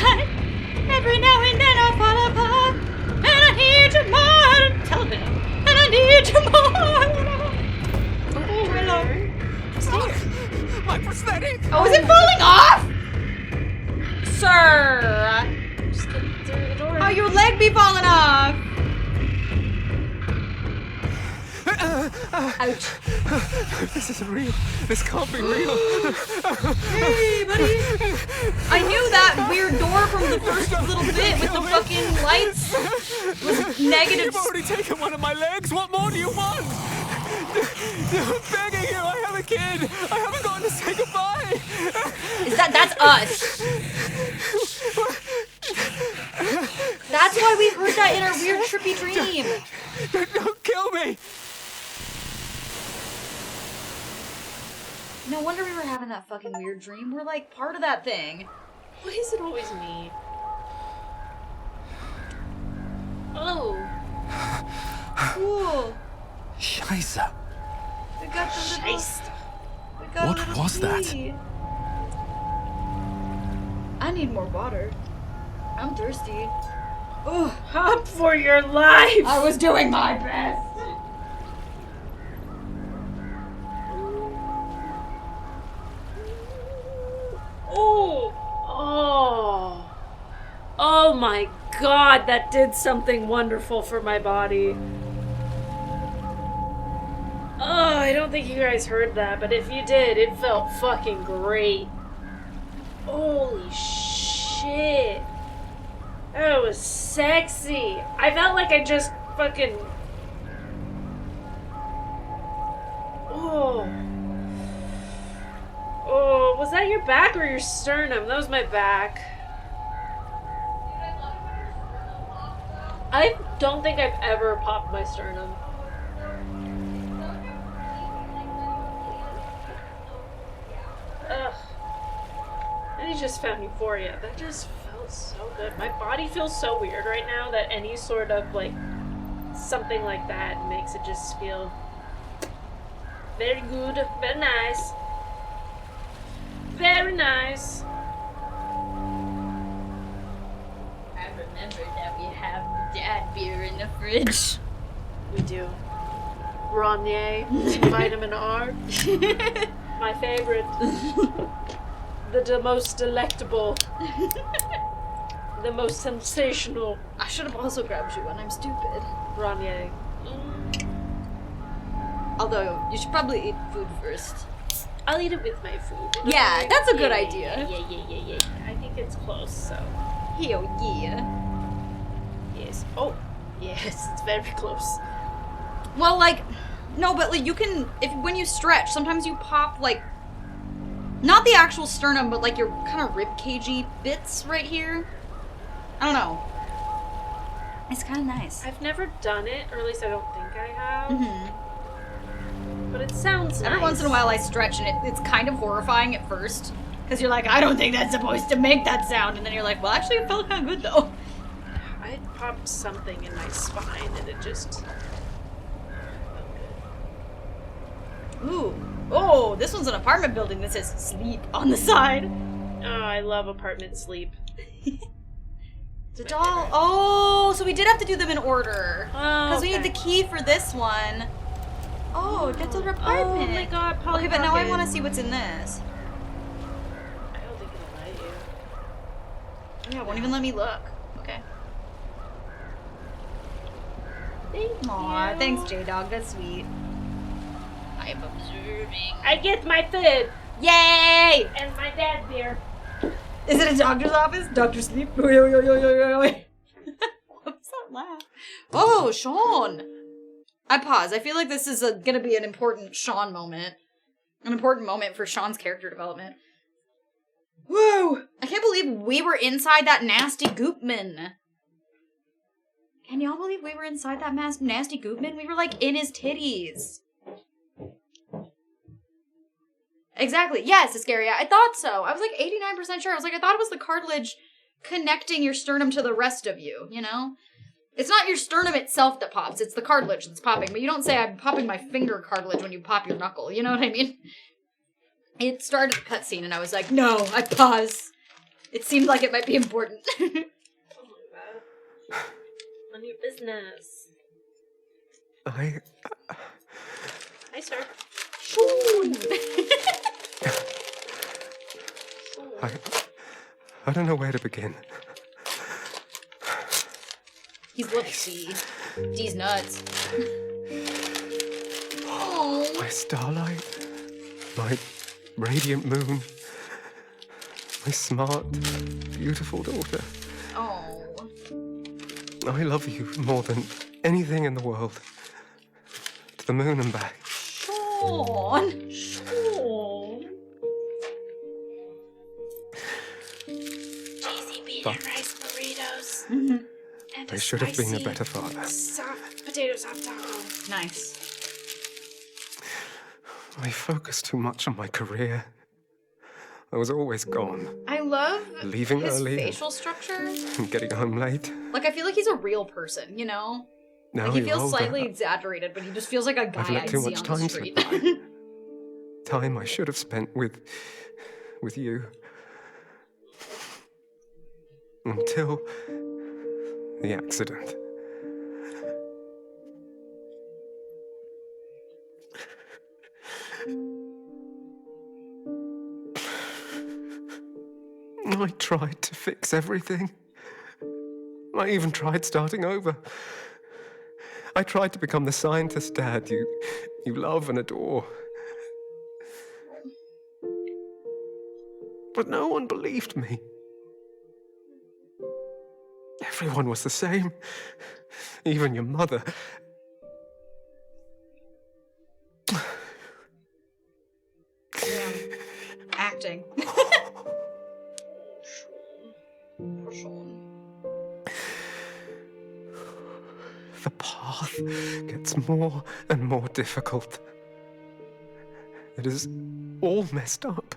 every now and then I fall apart, and I need you more. Television. And I need you more. Oh, hello. Steve, my prosthetic. Oh, is it falling off? Sir. Just get through the door. Oh, your leg be falling off. Ouch. This isn't real. This can't be real. Hey, buddy. I knew that weird door from the first little bit with the fucking lights was negative. You've already taken one of my legs. What more do you want? I'm begging you. I have a kid. I haven't gotten to say goodbye. That's us. That's why we heard that in our weird trippy dream. Don't kill me. No wonder we were having that fucking weird dream. We're like part of that thing. Why is it always me? Oh. Cool. Scheisse. We got the little... We got What a little was that? key. I need more water. I'm thirsty. Oh, hop for your life! I was doing my best. Oh my god, that did something wonderful for my body. Oh, I don't think you guys heard that, but if you did, it felt fucking great. Holy shit. That was sexy. I felt like I just fucking... Oh. Oh, was that your back or your sternum? That was my back. I don't think I've ever popped my sternum. Ugh. And he just found Euphoria. That just felt so good. My body feels so weird right now that any sort of, like, something like that makes it just feel very good, very nice. Very nice. I remember that we have dad beer in the fridge. We do. Ronier, vitamin R. My favorite. The most delectable. The most sensational. I should have also grabbed you one. I'm stupid. Ronier. Although, you should probably eat food first. I'll eat it with my food. Yeah, that's a good idea. Yeah. I think it's close, so. Hell yeah. Yes. Oh, yes, it's very close. Well, like, no, but like you can, when you stretch, sometimes you pop like, not the actual sternum, but like your kind of rib cagey bits right here. I don't know. It's kind of nice. I've never done it, or at least I don't think I have. Mm-hmm. But it sounds nice. Every once in a while I stretch and it's kind of horrifying at first. Because you're like, I don't think that's supposed to make that sound. And then you're like, well, actually it felt kind of good though. I popped something in my spine and it just... Ooh. Oh, this one's an apartment building that says sleep on the side. Oh, I love apartment sleep. The doll. Oh, so we did have to do them in order. Oh, because we need the key for this one. Oh, that's our apartment. Oh my god, Polly Okay, but now I Pocket. want to see what's in this. I don't think it'll let you. Yeah, it won't even let me look. Okay. Aw, thanks, J-Dog. That's sweet. I'm observing. I get my food! Yay! And my dad beer. Is it a doctor's office? Doctor Sleep? What's that laugh? Oh, Sean! I pause. I feel like this is gonna be an important Sean moment. An important moment for Sean's character development. Woo! I can't believe we were inside that nasty goopman. Can y'all believe we were inside that nasty goopman? We were like in his titties. Exactly. Yes, Iscaria. I thought so. I was like 89% sure. I was like, I thought it was the cartilage connecting your sternum to the rest of you, you know? It's not your sternum itself that pops, it's the cartilage that's popping. But you don't say I'm popping my finger cartilage when you pop your knuckle, you know what I mean? It started the cutscene and I was like, no, I pause. It seemed like it might be important. Oh my god. On your business. Hi, sir. I don't know where to begin. He's loves D. D's nuts. Oh. My starlight, my radiant moon, my smart, beautiful daughter. Oh. I love you more than anything in the world. To the moon and back. Sean. Sean. Cheesy bean But- and rice burritos. Mm-hmm. And I should have been a better father. Soft potato soft taco. Nice. I focused too much on my career. I was always gone. I love Leaving his early facial structure. and getting home late. Like, I feel like he's a real person, you know? Now Like, he you're feels older, slightly exaggerated, but he just feels like a guy I've let I'd too see much on time the slip street. by. Time I should have spent with you. Until the accident. I tried to fix everything. I even tried starting over. I tried to become the scientist dad you love and adore. But no one believed me. Everyone was the same. even your mother. Damn. Acting. Poor Sean. The path gets more and more difficult. It is all messed up.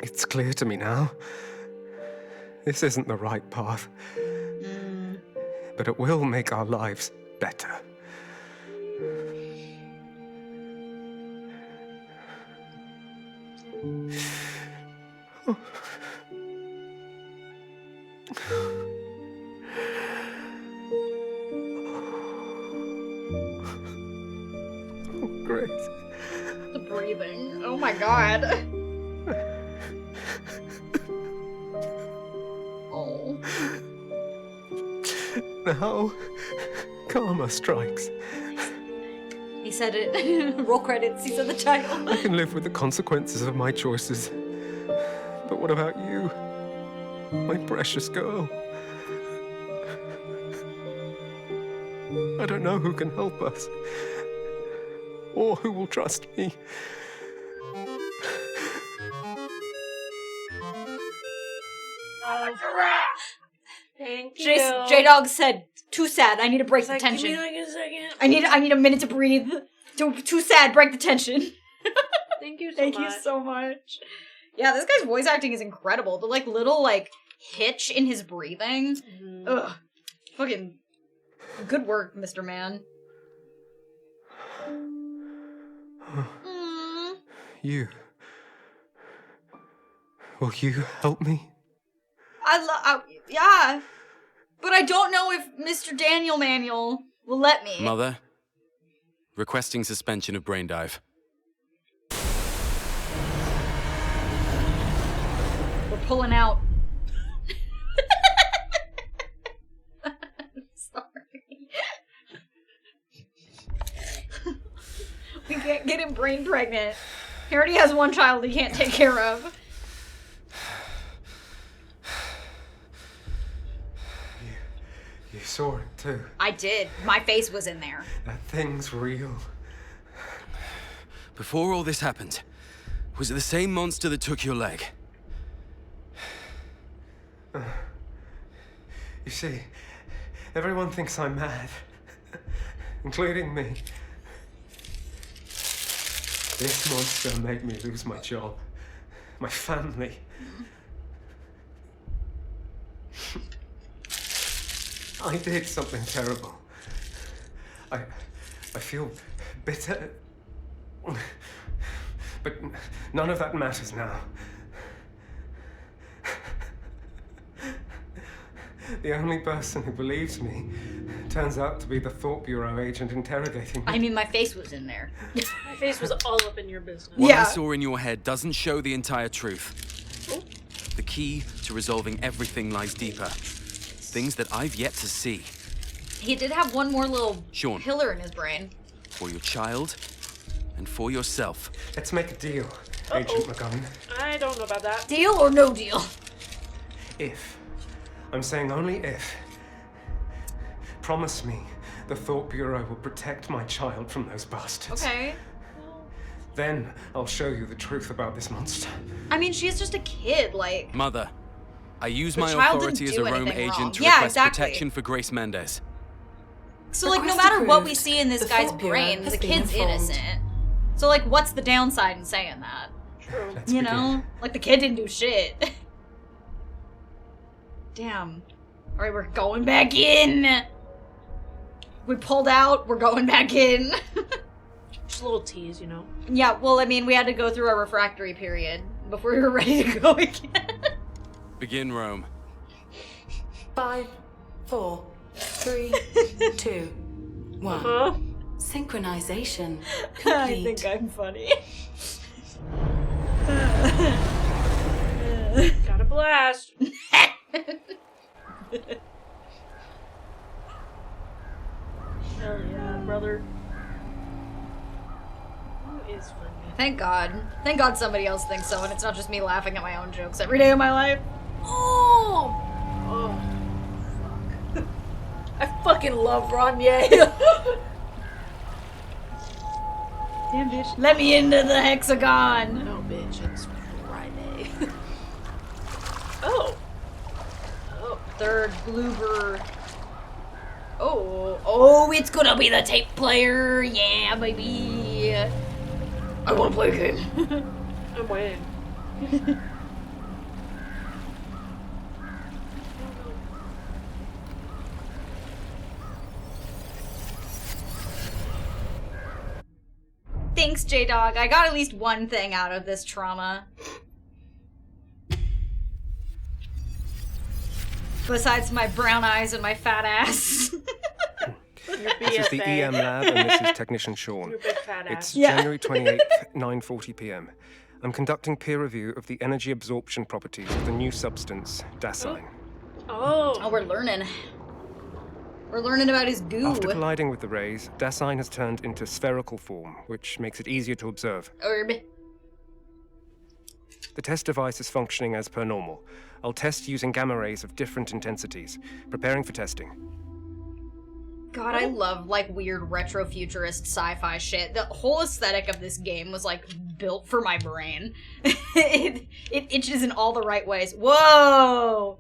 It's clear to me now. This isn't the right path. But it will make our lives better. Great. The breathing. Oh my god. Oh. Now, karma strikes. He said it. Roll credits. He said the title. I can live with the consequences of my choices. But what about you? My precious girl. I don't know who can help us. Or who will trust me. Thank you. J-Dog said, too sad. I need to break the Like, tension. give me like a second. I need a minute to breathe. Too sad. Break the tension. Thank you so Thank much. you so much. Yeah, this guy's voice acting is incredible. The like little like hitch in his breathing. Ugh. Fucking good work, Mr. Man. You. Will you help me? Yeah. But I don't know if Mr. Daniel Manuel will let me. Mother, requesting suspension of brain dive. We're pulling out. Sorry. We can't get him brain pregnant. He already has one child he can't take care of. You saw it too. I did. My face was in there. That thing's real. Before all this happened, was it the same monster that took your leg? You see, everyone thinks I'm mad, including me. This monster made me lose my job, my family. I did something terrible. I feel bitter, but none of that matters now. The only person who believes me turns out to be the Thought Bureau agent interrogating me. I mean, my face was in there. My face was all up in your business. What I saw in your head doesn't show the entire truth. Oh. The key to resolving everything lies deeper. Things that I've yet to see. He did have one more little Sean. pillar in his brain. For your child and for yourself. Let's make a deal, Agent McGovern. I don't know about that. Deal or no deal? If. I'm saying only if. Promise me the Thought Bureau will protect my child from those bastards. Okay. Then I'll show you the truth about this monster. I mean, she's just a kid, like... Mother, I use The my child authority didn't as a do Rome anything agent wrong. to Yeah, request exactly. protection for Grace Mendez. So, like, no Request matter what approved. we see in this The guy's Thought Bureau brain, has the been kid's informed. innocent. So, like, what's the downside in saying that? True. Let's You begin. know? Like, the kid didn't do shit. Damn. Alright, we're going back in! We pulled out, we're going back in. Just a little tease, you know. Yeah, well, I mean, we had to go through our refractory period before we were ready to go again. Begin, Rome. 5, 4, 3, 2, 1. Uh-huh. Synchronization I complete. think I'm funny. Got a blast. Hell yeah, brother. Who is funny? Thank God. Thank God somebody else thinks so, and it's not just me laughing at my own jokes every day of my life. Oh! Oh. fucking love Ranye. Damn, bitch. Let me into the hexagon. No, bitch, it's Friday. Oh. Third blooper. Oh, it's gonna be the tape player. Yeah, baby. I wanna play a game. I'm waiting. Thanks, J-Dog. I got at least one thing out of this trauma. Besides my brown eyes and my fat ass. This is the EM lab, and this is Technician Sean. Your big fat ass. It's January 28th, 9:40 p.m. I'm conducting peer review of the energy absorption properties of the new substance, Dasein. Oh, we're learning. We're learning about his goo. After colliding with the rays, Dasein has turned into spherical form, which makes it easier to observe. Herb. The test device is functioning as per normal. I'll test using gamma rays of different intensities. Preparing for testing. God, I love, like, weird retro-futurist sci-fi shit. The whole aesthetic of this game was, like, built for my brain. it itches in all the right ways. Whoa!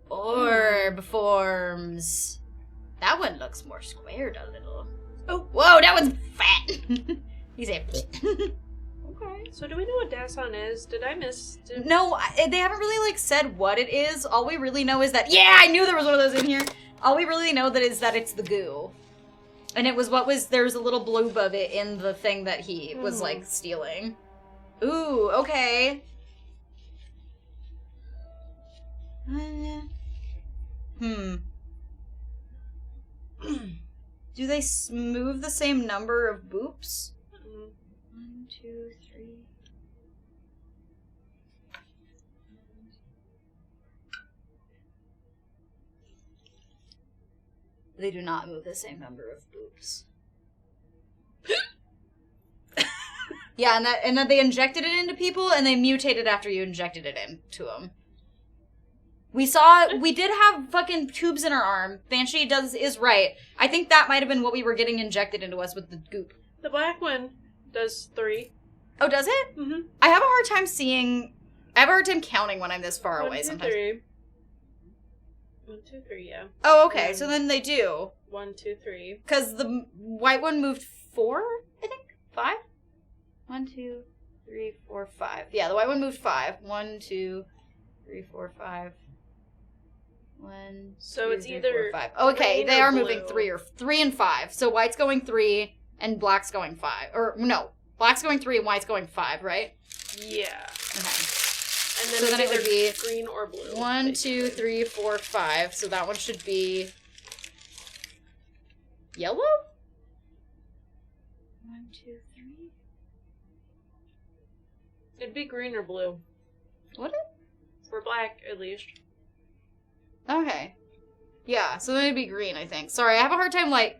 Orb forms. That one looks more squared a little. Oh, whoa, that one's fat. He's a... okay. So do we know what Dasein is? Did I miss... No, they haven't really, like, said what it is. All we really know is that... Yeah, I knew there was one of those in here. All we really know that is that it's the goo. And it was there's a little bloop of it in the thing that he was, like, stealing. Ooh, okay. Do they move the same number of boops? 1, 2, 3... They do not move the same number of boops. Yeah, and that they injected it into people, and they mutated after you injected it into them. We did have fucking tubes in our arm. Banshee is right. I think that might have been what we were getting injected into us with the goop. The black one does 3. Oh, does it? Mm-hmm. I have a hard time counting when I'm this far 1, away 2, sometimes. 3. 1, 2, 3, yeah. Oh, okay, so then they do. 1, 2, 3. Because the white one moved 4, I think? 5? 1, 2, 3, 4, 5. Yeah, the white one moved 5. 1, 2, 3, 4, 5. 1, so 2, it's 3, either 4, 5. Okay, they are moving blue. 3 and 5. So white's going 3 and black's going 5. Or no, black's going 3 and white's going 5, right? Yeah. Okay. And then, So then it would be green or blue. 1, 2, 3, 4, 5. So that one should be yellow? 1, 2, 3. It'd be green or blue. Would it? For black, at least. Okay. Yeah, so then it'd be green, I think. Sorry, I have a hard time, like,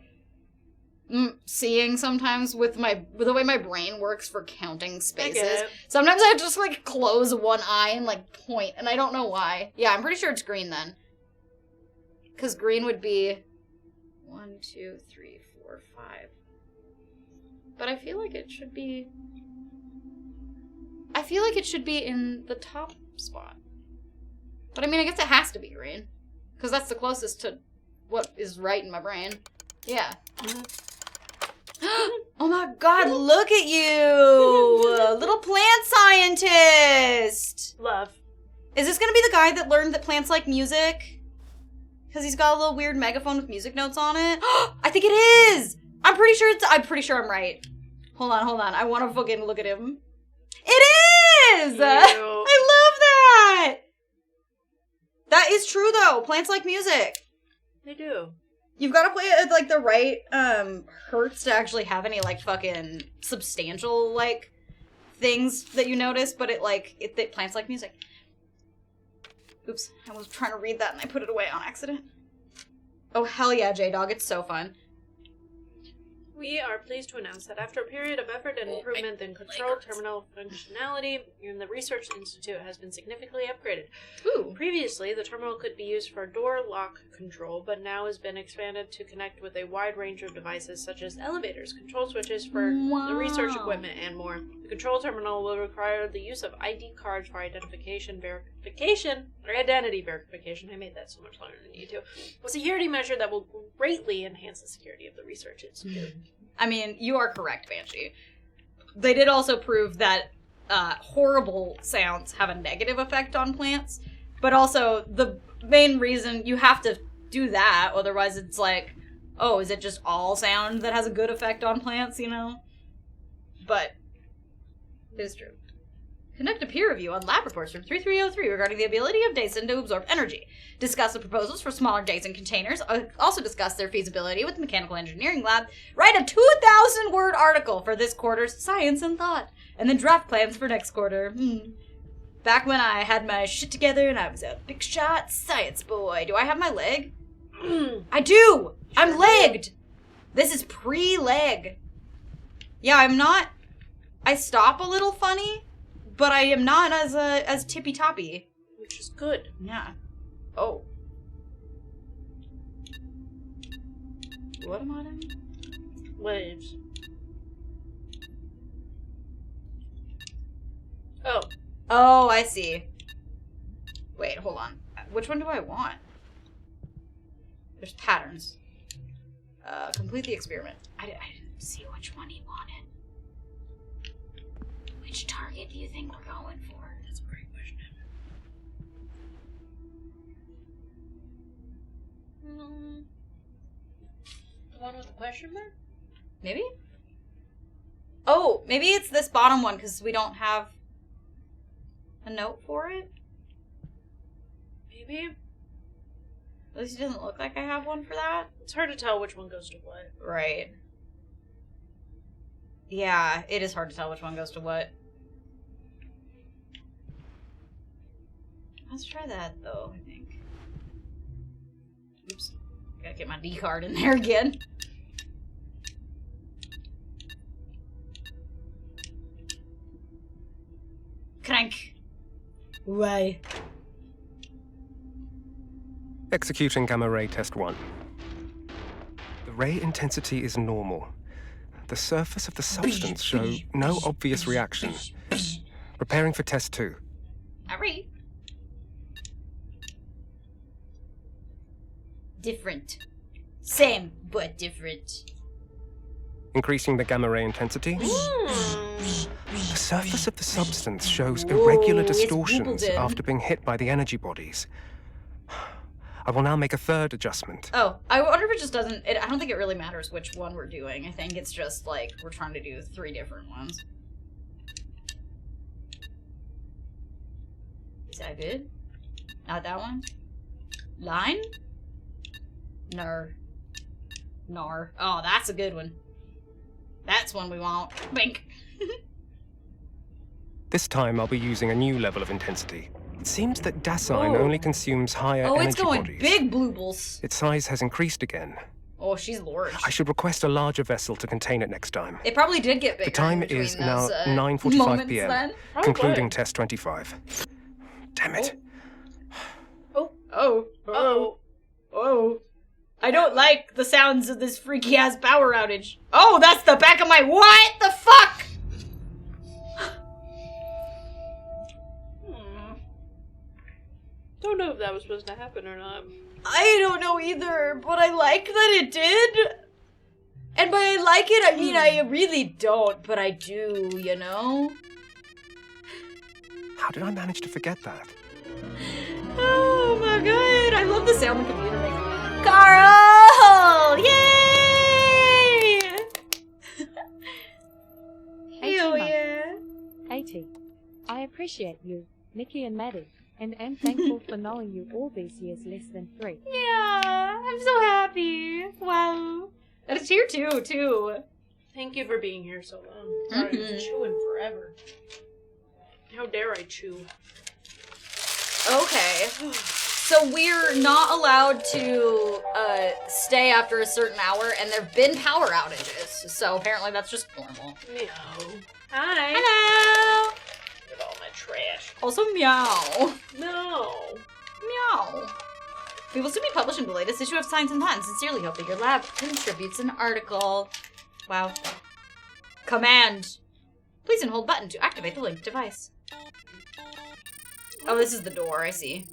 seeing sometimes with the way my brain works for counting spaces. Sometimes I have to just, like, close one eye and, like, point, and I don't know why. Yeah, I'm pretty sure it's green then. Because green would be 1, 2, 3, 4, 5. But I feel like it should be... in the top spot. But I mean, I guess it has to be green. Because that's the closest to what is right in my brain. Yeah. Oh my god, look at you! Little plant scientist! Love. Is this gonna be the guy that learned that plants like music? Because he's got a little weird megaphone with music notes on it? I think it is! I'm pretty sure I'm right. Hold on. I want to fucking look at him. It is! I love that! That is true, though. Plants like music. They do. You've got to play it at, like, the right hertz to actually have any, like, fucking substantial, like, things that you notice, but it plants like music. Oops, I was trying to read that and I put it away on accident. Oh, hell yeah, J-Dog, it's so fun. We are pleased to announce that after a period of effort and improvement in control terminal functionality, the Research Institute has been significantly upgraded. Ooh. Previously, the terminal could be used for door lock control, but now has been expanded to connect with a wide range of devices such as elevators, control switches for the research equipment, and more. The control terminal will require the use of ID cards for identity verification. I made that so much longer than you do. A security measure that will greatly enhance the security of the Research Institute. I mean, you are correct, Banshee. They did also prove that horrible sounds have a negative effect on plants, but also the main reason you have to do that, otherwise it's like, oh, is it just all sound that has a good effect on plants, you know? But it is true. Conduct a peer review on lab reports from 3303 regarding the ability of Dason to absorb energy. Discuss the proposals for smaller Dason containers. Also discuss their feasibility with the Mechanical Engineering Lab. Write a 2,000-word article for this quarter's Science and Thought. And then draft plans for next quarter. Back when I had my shit together and I was a big shot science boy. Do I have my leg? I do! I'm legged! This is pre-leg. Yeah, I'm not... I stop a little funny, but I am not as tippy-toppy. Which is good. Yeah. Oh. What am I doing? Waves. Oh. Oh, I see. Wait, hold on. Which one do I want? There's patterns. Complete the experiment. I didn't see which one he wanted. Which target do you think we're going for? That's a great question. The one with the question mark? Maybe? Oh, maybe it's this bottom one because we don't have a note for it? Maybe? At least it doesn't look like I have one for that. It's hard to tell which one goes to what. Right. Yeah, it is hard to tell which one goes to what. Let's try that, though, I think. Oops. Gotta get my D card in there again. Crank. Why? Executing gamma ray test 1. The ray intensity is normal. The surface of the substance shows no obvious reaction. Preparing for test 2. Alright. Different. Same, but different. Increasing the gamma ray intensity. The surface of the substance shows irregular distortions after being hit by the energy bodies. I will now make a third adjustment. Oh, I wonder if it just doesn't... I don't think it really matters which one we're doing. I think it's just, like, we're trying to do 3 different ones. Is that good? Not that one? Line? Nar. Nar. Oh, that's a good one. That's one we want. Bink. This time I'll be using a new level of intensity. It seems that Dasein only consumes higher energy it's going bodies. big bloobles. Its size has increased again. Oh, she's large. I should request a larger vessel to contain it next time. It probably did get bigger. The time is now 9:45 p.m. Then. Concluding test 25. Damn it. Oh. I don't like the sounds of this freaky ass power outage. Oh, that's the back of my what the fuck? Don't know if that was supposed to happen or not. I don't know either, but I like that it did. And by I like it, I mean I really don't, but I do, you know? How did I manage to forget that? Oh my god, I love the sound the computer makes. Carl! Yay! Hell yeah. 80. I appreciate you, Niki and Maddie, and am thankful for knowing you all these years less than 3. Yeah, I'm so happy. Wow. That is tier 2, too. Thank you for being here so long. Sorry, I was chewing forever. How dare I chew? Okay. So we're not allowed to stay after a certain hour, and there've been power outages. So apparently that's just normal. Meow. Hi. Hello. Look at all my trash. Also meow. No. Meow. We will soon be publishing the latest issue of Science and Fun. Sincerely hope that your lab contributes an article. Wow. Command. Please and hold button to activate the linked device. Oh, this is the door, I see.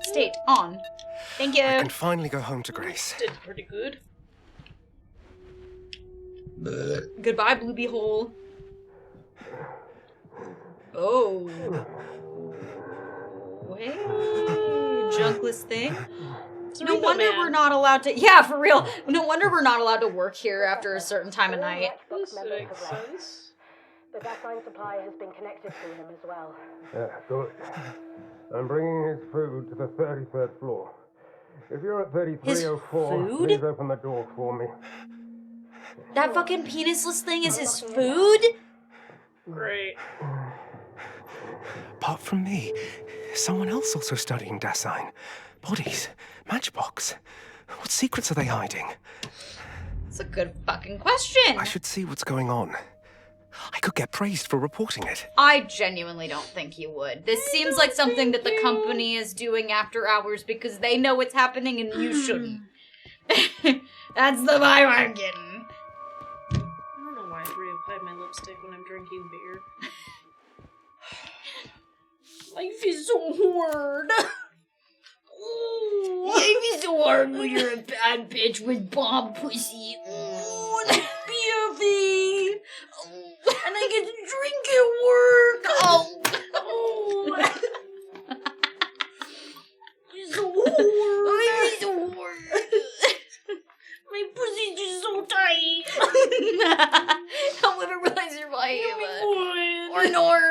State on. Thank you. I can finally go home to Grace. Did pretty good. Goodbye, Bluebee Hole. Oh. Hey, junkless thing. No wonder we're not allowed to. Yeah, for real. No wonder we're not allowed to work here after a certain time of night. This makes sense. The gas line supply has been connected to him as well. Yeah, good. I'm bringing his food to the 33rd floor. If you're at 3304, food? please open the door for me. That fucking penisless thing is his food? Great. Apart from me, is someone else also studying Dasein? Bodies? Matchbox? What secrets are they hiding? That's a good fucking question. I should see what's going on. I could get praised for reporting it. I genuinely don't think you would. This seems like something that the company is doing after hours because they know what's happening and you shouldn't. That's the vibe I'm getting. I don't know why I reapply my lipstick when I'm drinking beer. Life is so hard. Life is so hard when you're a bad bitch with bomb pussy. BFE. And I get to drink at work. It's so hard. It's so hard. My pussy's just so tight. I'll never realize you're lying about it. Or Nor.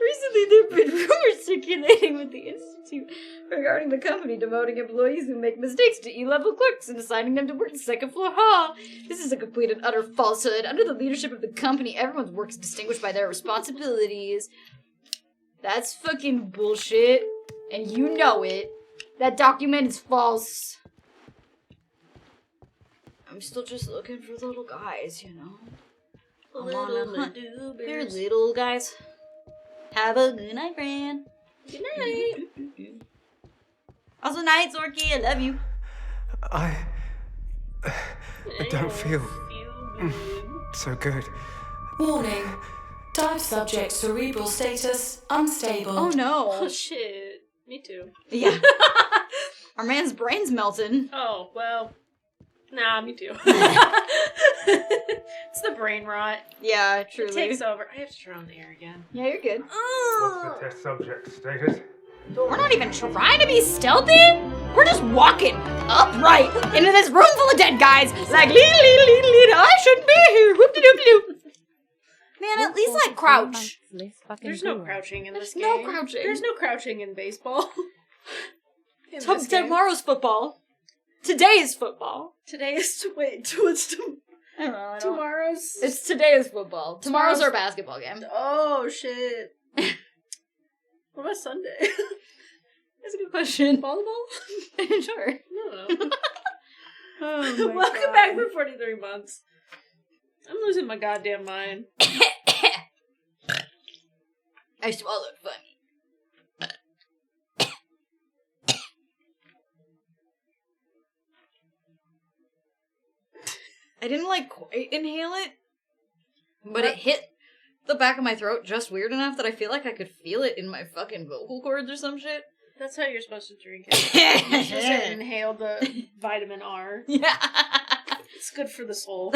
Recently, there have been rumors circulating with the Institute regarding the company demoting employees who make mistakes to E-level clerks and assigning them to work in second floor hall. This is a complete and utter falsehood. Under the leadership of the company, everyone's work is distinguished by their responsibilities. That's fucking bullshit. And you know it. That document is false. I'm still just looking for little guys, you know? I'm on a hunt. They're little guys. Have a good night, friend. Good night. Also, night, Zorky. I love you. I don't feel so good. Warning. Dive subject cerebral status unstable. Oh no. Oh shit. Me too. Yeah. Our man's brain's melting. Oh, well. Nah, me too. It's the brain rot. Yeah, truly. It takes over. I have to turn on the air again. Yeah, you're good. What's the test subject status? We're not even trying to be stealthy. We're just walking upright into this room full of dead guys. Like, I shouldn't be here. Whoop-de-doop-de-doop. Man, at least like crouch. There's no crouching in this game. No crouching. There's no crouching in baseball. Tomorrow's football. Today's football. Today is what's I don't know. tomorrow's. It's today's football. Tomorrow's our basketball game. Oh shit. What about Sunday? That's a good question. Volleyball? Sure. No. Oh my Welcome God. back for 43 months. I'm losing my goddamn mind. I swallowed funny. I didn't like quite inhale it, but it hit the back of my throat just weird enough that I feel like I could feel it in my fucking vocal cords or some shit. That's how you're supposed to drink it. You're supposed to inhale the vitamin R. Yeah. It's good for the soul.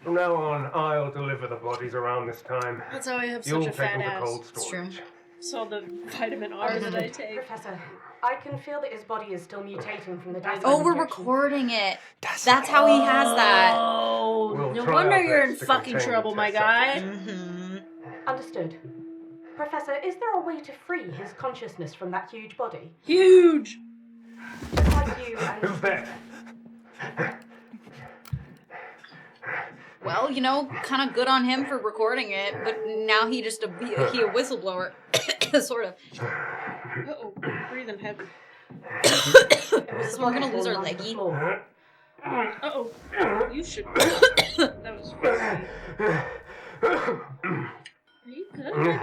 From now on, I'll deliver the bodies around this time. That's how I have You'll such a take fat them to ass. cold It's true. storage. It's all the vitamin R that I take. Professor, I can feel that his body is still mutating from the Dasein Oh, we're injection. recording it. That's how he has that. Oh, We'll no try wonder our you're in best to fucking contain trouble, the my test guy. subject. Understood. Professor, is there a way to free his consciousness from that huge body? Huge! Just like you and... Who's that? Well, you know, kind of good on him for recording it, but now he a whistleblower, sort of. Uh-oh, breathing heavy. So we're gonna lose our leggy. Uh-oh, you should. That was crazy. Are you good, my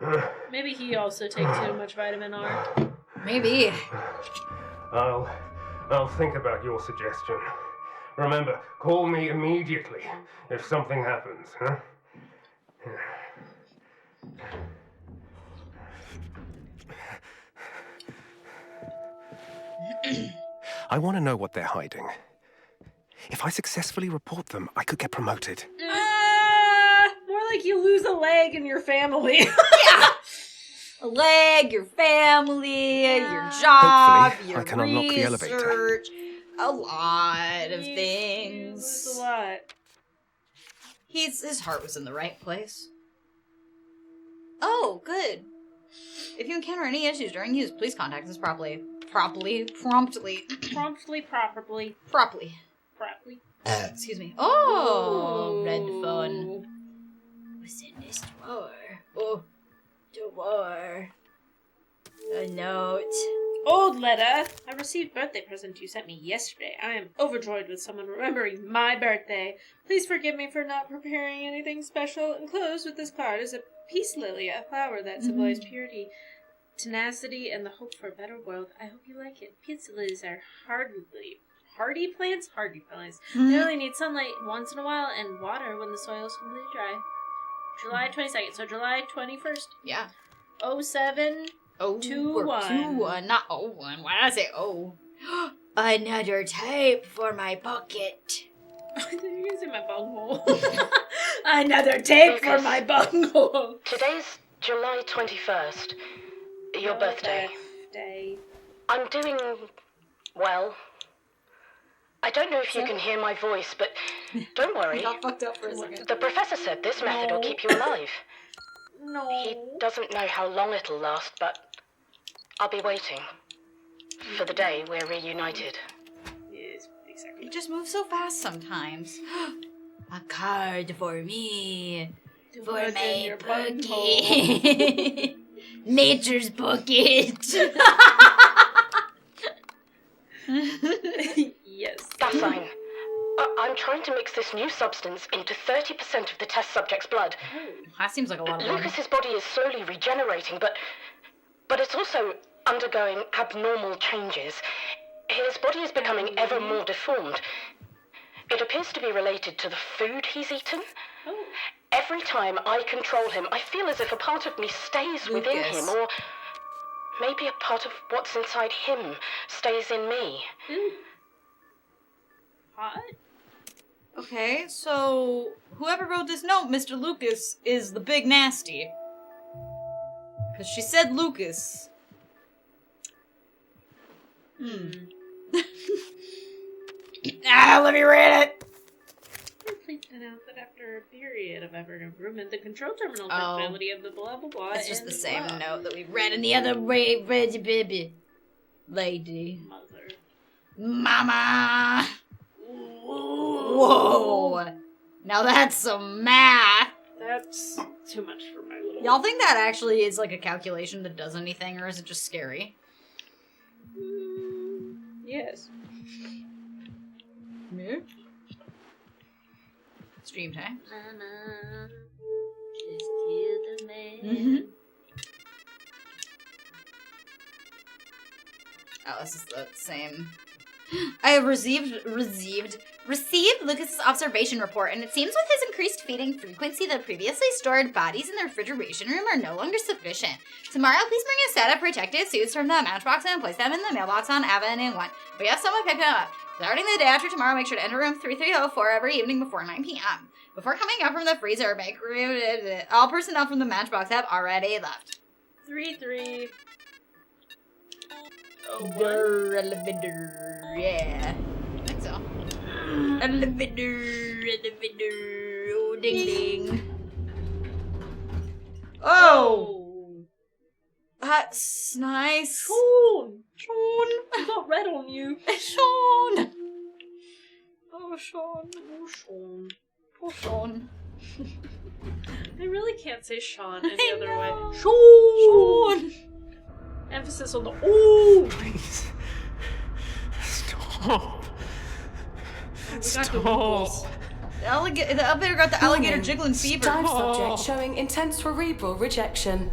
guy? Maybe he also takes too much vitamin R. Maybe. I'll think about your suggestion. Remember, call me immediately if something happens, huh? I want to know what they're hiding. If I successfully report them, I could get promoted. More like you lose a leg in your family. Yeah! A leg, your family, your job, Hopefully, your I can unlock the elevator. research, a lot of things. It's a lot. His heart was in the right place. Oh, good. If you encounter any issues during use, please contact us promptly. Excuse me. Oh, Ooh. red phone. What's in this drawer? Oh, drawer. A note. Old letter. I received birthday present you sent me yesterday. I am overjoyed with someone remembering my birthday. Please forgive me for not preparing anything special. Enclosed with this card is a peace lily, a flower that symbolizes purity, tenacity, and the hope for a better world. I hope you like it. Peace lilies are hardy plants. They only need sunlight once in a while and water when the soil is completely dry. July 22nd, so July 21st. Yeah. 07. Oh, 2-1. Not 01. Why did I say oh? Another tape for my bucket. I thought you were going to say my bunghole. Another tape for my bunghole. Today's July 21st. Your birthday. I'm doing well. I don't know if you can hear my voice, but don't worry. I got fucked up for a second. The professor said this method will keep you alive. No. He doesn't know how long it'll last, but I'll be waiting for the day we're reunited. Yes, exactly. You just move so fast sometimes. A card for me. For my bucket. Nature's bucket. Yes. That's fine. I'm trying to mix this new substance into 30% of the test subject's blood. That seems like a lot of blood. Lucas's body is slowly regenerating, but it's also undergoing abnormal changes. His body is becoming ever more deformed. It appears to be related to the food he's eaten. Oh. Every time I control him, I feel as if a part of me stays within him, or maybe a part of what's inside him stays in me. Hot? Okay, so whoever wrote this note, Mr. Lucas, is the big nasty. Because she said Lucas. Let me read it! Please announce that after a period of effort and improvement, the control terminal functionality of the blah blah blah. It's just the same note that we read in the other way, baby. Lady. Mama! Whoa! Now that's some math! That's too much for my little... Y'all think that actually is like a calculation that does anything, or is it just scary? Yes. No? Stream time. Mama, just kill the man. Oh, this is the same. I have received Lucas's observation report, and it seems with his increased feeding frequency, the previously stored bodies in the refrigeration room are no longer sufficient. Tomorrow, please bring a set of protective suits from the matchbox and place them in the mailbox on Avenue 1. We have someone pick them up. Starting the day after tomorrow, make sure to enter room 3304 every evening before 9 p.m. Before coming up from the freezer, make room. All personnel from the matchbox have already left. 3-3. Elevator, yeah. I think so. Elevator, oh, ding ding. Oh! That's nice. Sean! I got red on you. Sean! Oh, Sean. Oh, Sean. Poor Sean. I really can't say Sean any other way. Sean! Emphasis on the ooh! Please. Stop. Stop. The elevator got the alligator jiggling fever. Dive subject showing intense cerebral rejection.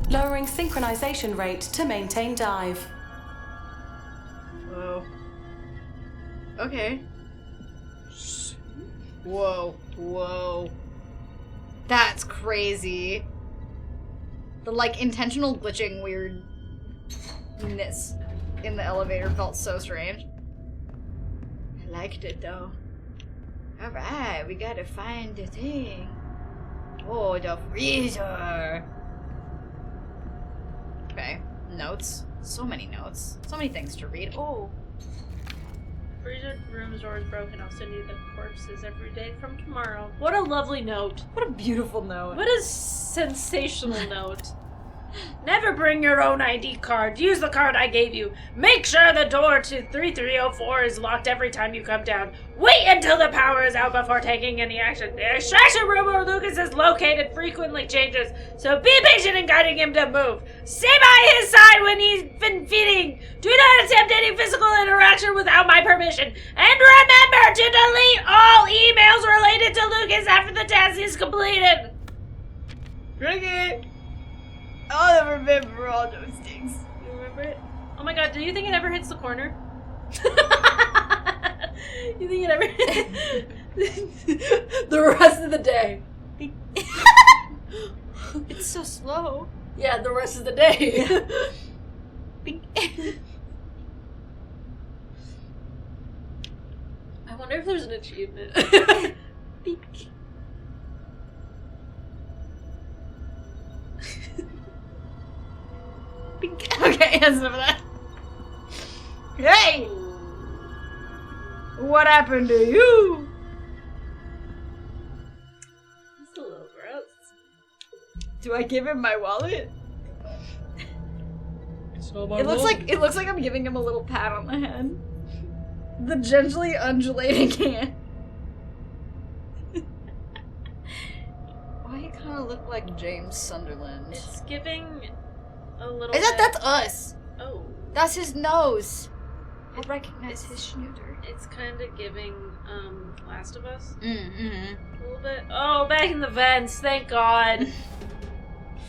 Lowering synchronization rate to maintain dive. Whoa. Okay. Whoa. Whoa. That's crazy. The, like, intentional glitching weirdness in the elevator felt so strange. I liked it, though. Alright, we gotta find the thing. Oh, the freezer. Okay, notes. So many notes. So many things to read. Oh. Freezer room's door is broken. I'll send you the corpses every day from tomorrow. What a lovely note. What a beautiful note. What a sensational note. Never bring your own ID card. Use the card I gave you. Make sure the door to 3304 is locked every time you come down. Wait until the power is out before taking any action. The extraction room where Lucas is located frequently changes, so be patient in guiding him to move. Stay by his side when he's been feeding. Do not attempt any physical interaction without my permission. And remember to delete all emails related to Lucas after the task is completed. Cricket! I'll remember all those things. You remember it? Oh my god, do you think it ever hits the corner? You think it ever the rest of the day? It's so slow. Yeah, the rest of the day. I wonder if there's an achievement. Okay, that's enough of that. Hey! What happened to you? It's a little gross. Do I give him my wallet? It's not my It looks like I'm giving him a little pat on the head. The gently undulating hand. Why you kind of look like James Sunderland? It's giving a little. That's us. Oh, that's his nose. I recognize his schnooter. It's kind of giving Last of Us. Mm-hmm. A little bit. Oh, back in the vents. Thank God.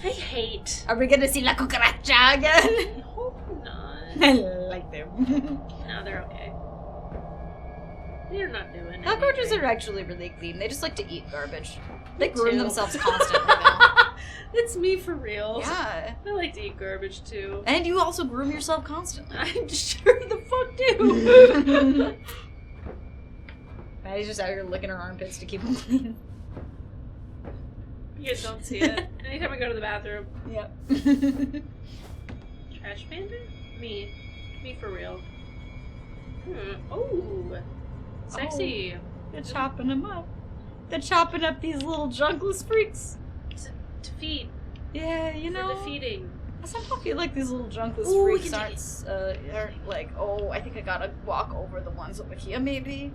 I hate. Are we gonna see La Cucaracha again? Hope not. I like them. No, they're okay. They're not doing it. Cockroaches are actually really clean. They just like to eat garbage. They Me groom too. themselves constantly now. It's me for real. Yeah. I like to eat garbage too. And you also groom yourself constantly. I'm sure the fuck do. Maddie's just out here licking her armpits to keep them clean. You guys don't see it. Anytime I go to the bathroom. Yep. Trash panda? Me. Me for real. Oh. Sexy. They're chopping them up. They're chopping up these little junkless freaks. To feed. Yeah, you know. For the feeding. I somehow feel like these little junkless Ooh, freaks aren't like, oh, I think I gotta walk over the ones over here, maybe.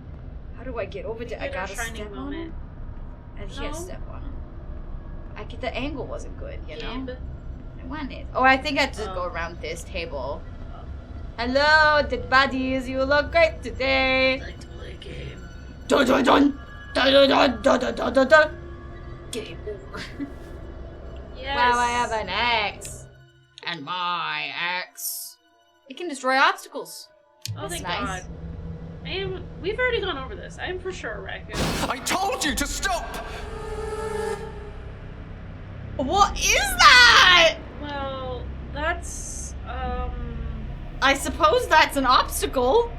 How do I get over there? I gotta step on them. I can't step on them. The angle wasn't good, you know? I wanted. Oh, I think I had to go around this table. Hello, dead bodies. You look great today. I'd like to play a game. Dun dun dun! Dun dun dun dun dun dun dun dun! Game over. Yes. Wow, I have an axe. And my axe. It can destroy obstacles. Oh, That's thank nice. God. We've already gone over this. I'm for sure a raccoon. I told you to stop! What is that? Well, that's, I suppose that's an obstacle.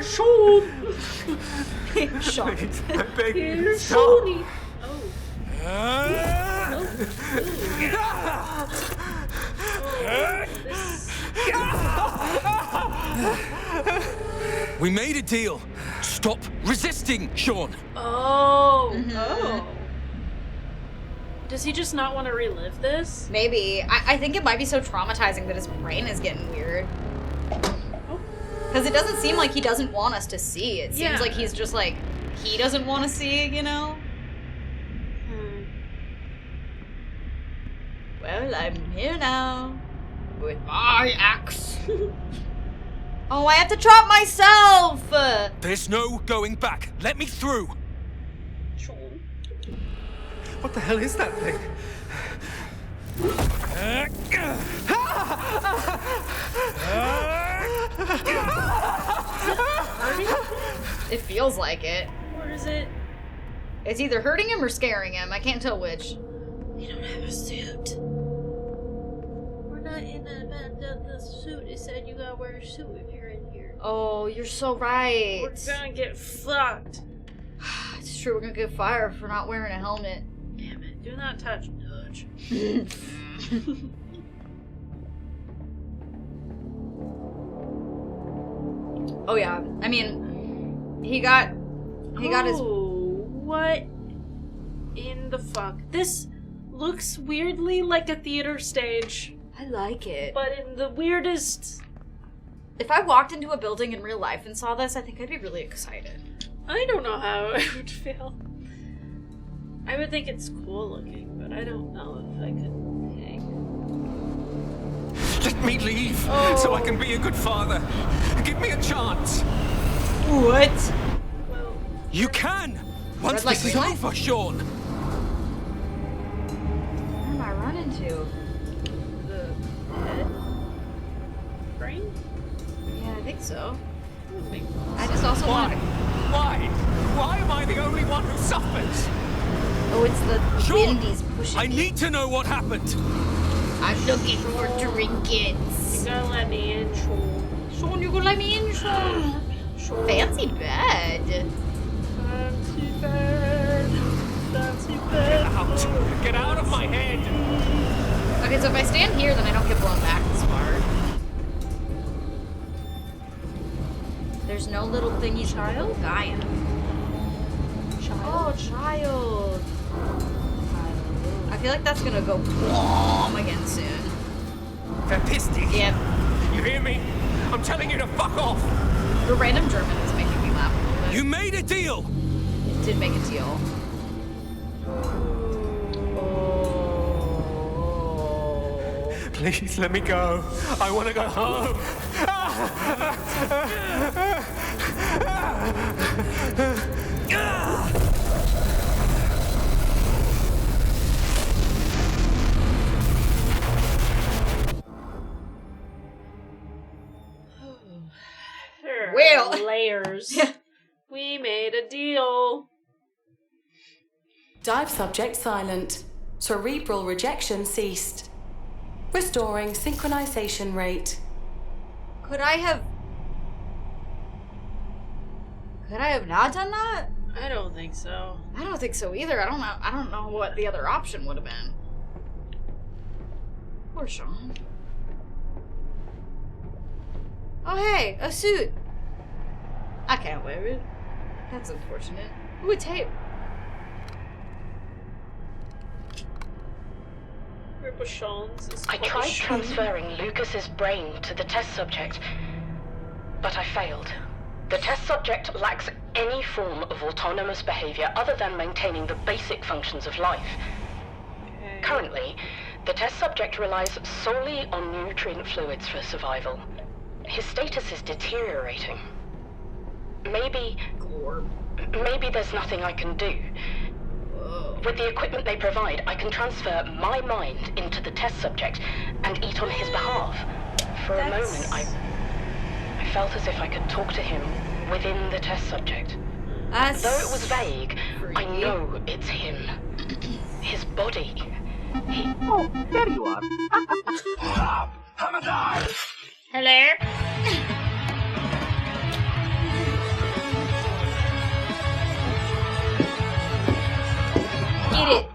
Sean! Sean. I beg you, Here's stop. Shawnee. We made a deal. Stop resisting, Sean. Oh. Oh. Does he just not want to relive this? Maybe. I think it might be so traumatizing that his brain is getting weird. Because it doesn't seem like he doesn't want us to see. It seems Yeah. like he's just like, he doesn't want to see, you know? Well, I'm here now. With my axe. Oh, I have to chop myself! There's no going back. Let me through. What the hell is that thing? It feels like it. Or is it? It's either hurting him or scaring him. I can't tell which. You don't have a suit. We're not in the suit. It said you gotta wear a suit if you're in here. Oh, you're so right. We're gonna get fucked. It's true, we're gonna get fired for not wearing a helmet. Damn it. Do not touch Dodge. Oh yeah, I mean, he got his... What in the fuck? This looks weirdly like a theater stage. I like it. But in the weirdest... If I walked into a building in real life and saw this, I think I'd be really excited. I don't know how I would feel. I would think it's cool looking, but I don't know if I could hang. Let me leave so I can be a good father. Give me a chance. What? Well, you can! Once Red light, this is green light? over, Sean! Where am I running to? The head? Brain? Yeah, I think so. I just also want to... Why? Why am I the only one who suffers? Oh, it's the Sean, wind he's pushing. I need to know what happened. I'm looking for trinkets. You gotta let me in, Sean. Sean, you gonna let me in, Sean? Fancy bed. Fancy bed. Fancy bed. Get out of my head. Okay, so if I stand here, then I don't get blown back this far. There's no little thingy child guy in. Oh, child. I feel like that's gonna go bomb again soon. Verpiss. Yep. You hear me? I'm telling you to fuck off. The random German is making me laugh a little bit. You made a deal. It did make a deal. Please let me go. I want to go home. There Well. are layers. We made a deal. Dive subject silent. Cerebral rejection ceased. Restoring synchronization rate. Could I have not done that? I don't think so. I don't think so either. I don't know what the other option would have been. Poor Sean. Oh hey, a suit. I can't wear it. That's unfortunate. Ooh, a tape. Group of Sean's. I tried transferring Lucas's brain to the test subject, but I failed. The test subject lacks any form of autonomous behavior other than maintaining the basic functions of life. Okay. Currently, the test subject relies solely on nutrient fluids for survival. His status is deteriorating. Maybe there's nothing I can do. With the equipment they provide, I can transfer my mind into the test subject and eat on his behalf. For a moment, I felt as if I could talk to him within the test subject. Though it was vague, I know it's him. His body. Oh, there you are. Hello? Eat it.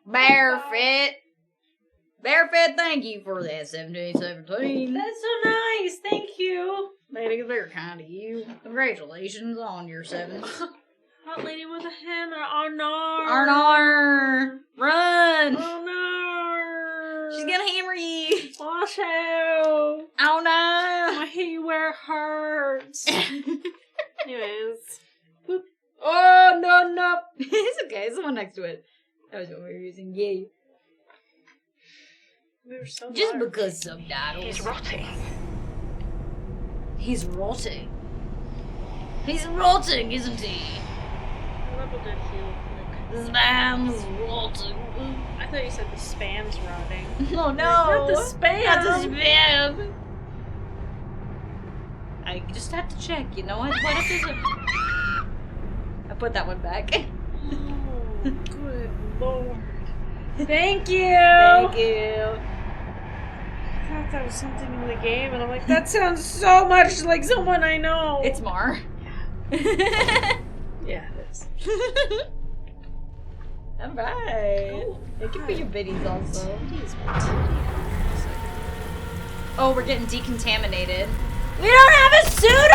Bear fit. Bearfed, thank you for that 1717. That's so nice. Thank you. Lady, it's very kind of you. Congratulations on your 7. Hot lady with a hammer. Oh no. Arnar! Run! Oh no. She's gonna hammer you. Watch out. Oh no. I hate where it hurts. Anyways. Boop. Oh no. It's okay. It's the one next to it. That was what we were using. Yay. We were so Just large. because subtitles. He's rotting. He's rotting. He's rotting, isn't he? I love a good heel flick. This man's rotting. I thought you said the spam's rotting. Oh no! Not the spam! Not the spam! I just have to check, you know what? What if there's a... I put that one back. Oh, good lord. Thank you! Thank you. I thought that was something in the game, and I'm like, that sounds so much like someone I know! It's Mar. Yeah, it is. Alright. It can be your biddies also. Oh, we're getting decontaminated. We don't have a suit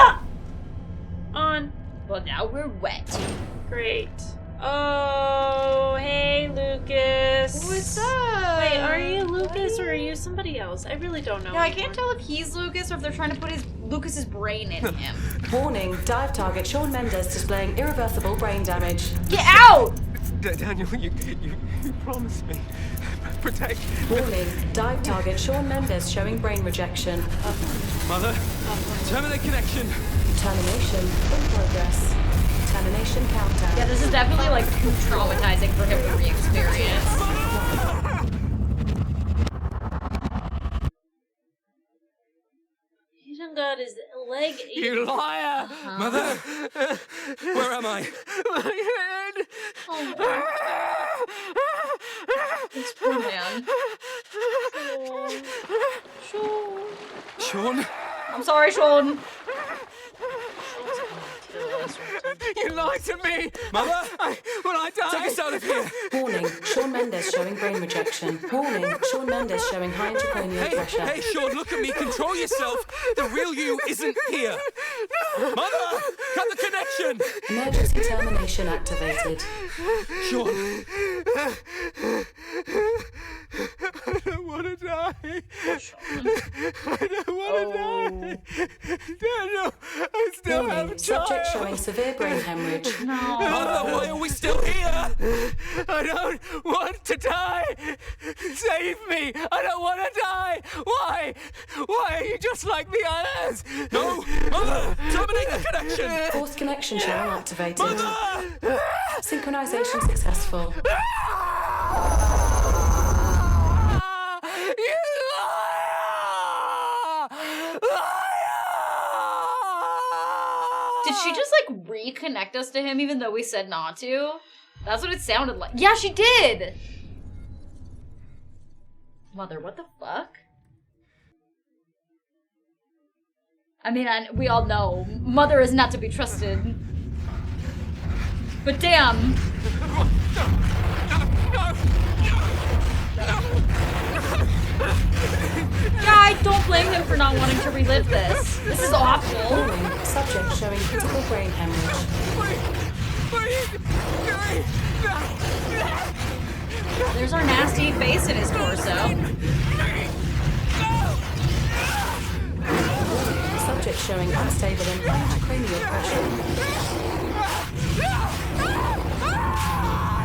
on! Well, now we're wet. Great. Oh, hey, Lucas. What's up? Wait, are you Lucas or are you somebody else? I really don't know. Yeah, I can't tell if he's Lucas or if they're trying to put Lucas's brain in him. Warning, dive target Shawn Mendes displaying irreversible brain damage. Get out! Daniel, you promised me. Protect. Warning, dive target Shawn Mendes showing brain rejection. Mother, terminate connection. Termination in progress. Termination countdown. Yeah, this is definitely like traumatizing for him to re-experience. He done got his leg eaten. You liar! Mother! Where am I? My head! Oh, this poor man. Shawn? I'm sorry, Shawn. You lied to me! Mother! Will I die? Take us out of here! Warning, Shawn Mendes showing brain rejection. Warning, Shawn Mendes showing high intracranial pressure. Hey, Shawn, look at me. Control yourself. The real you isn't here. Mother! Cut the connection! Emergency termination activated. Shawn! I don't want to die. I don't want to die. Daniel, I still have a child. Subject showing severe brain hemorrhage. No. Mother, why are we still here? I don't want to die. Save me. I don't want to die. Why? Why are you just like the others? No! Mother! Terminate the connection! Forced connection showing activated. Mother! Synchronization successful. Did she just like reconnect us to him even though we said not to? That's what it sounded like. Yeah, she did! Mother, what the fuck? I mean, we all know Mother is not to be trusted. But damn! Yeah, I don't blame him for not wanting to relive this. This is awful. Warning, subject showing critical brain hemorrhage. There's our nasty face in his torso. Subject showing unstable and high intracranial pressure.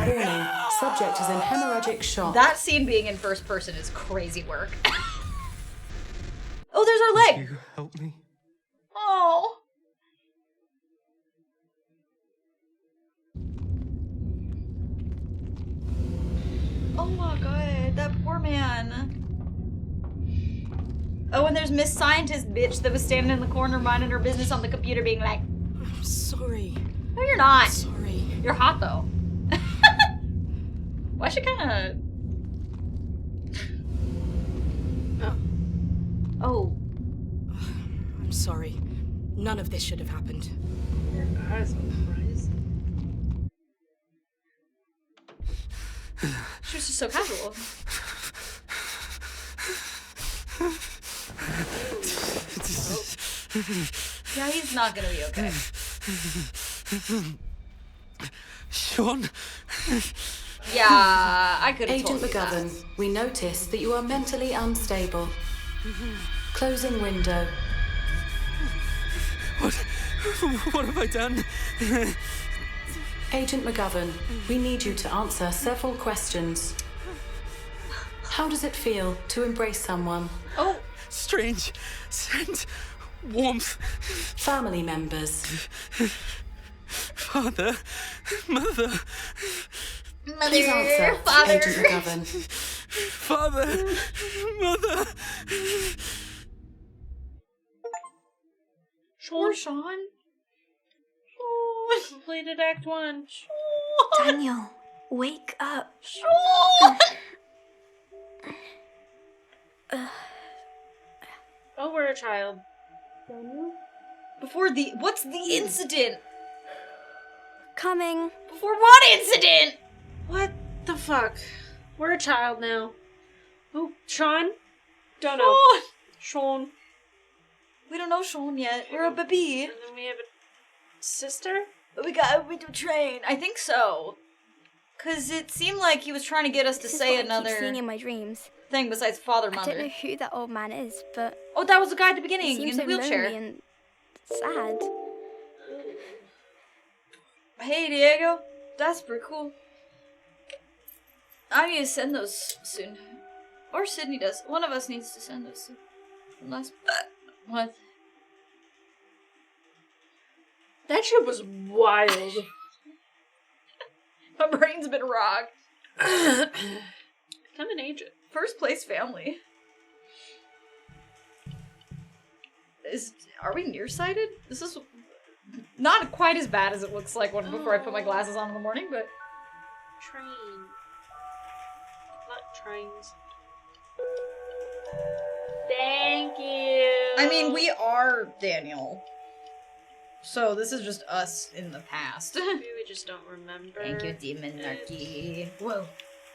Warning, subject is in hemorrhagic shock. That scene being in first person is crazy work. Oh, there's our leg! You help me? Oh. Oh my god, that poor man. Oh, and there's Miss Scientist bitch that was standing in the corner minding her business on the computer being like, I'm sorry. no, you're not. I'm sorry. You're hot though. Why she kinda... Oh. I'm sorry. None of this should have happened. Eyes surprised. She was just so casual. Yeah, he's not gonna be okay. Sean? Yeah, I could have Agent told you McGovern, we notice that you are mentally unstable. Closing window. What have I done? Agent McGovern, we need you to answer several questions. How does it feel to embrace someone? Oh, strange scent, warmth. Family members. Father, mother. Please answer, Father. Agent McGovern. Father, mother. Poor Sean. Completed Act 1. Daniel, wake up. Oh, we're a child. Before the... What's the incident? Coming. Before what incident? What the fuck? We're a child now. Oh, Sean? Don't know. Sean. We don't know Sean yet. We're a baby. And then we have a sister? We to train. I think so. Cause it seemed like he was trying to get us to This is say what I another keep seeing in my dreams. thing besides father, I mother. don't know who that old man is, but Oh, that was the guy at the he beginning seems in the so wheelchair. lonely and sad. Hey, Diego. That's pretty cool. I need to send those soon. Or Sydney does. One of us needs to send those soon. Unless... What? That shit was wild. My brain's been rocked. Become an agent. First place family. Are we nearsighted? This is not quite as bad as it looks like before I put my glasses on in the morning, but... Train. Not trains. Thank you. I mean, we are Daniel. So this is just us in the past. Maybe we just don't remember. Thank you, Demon Narky. Whoa.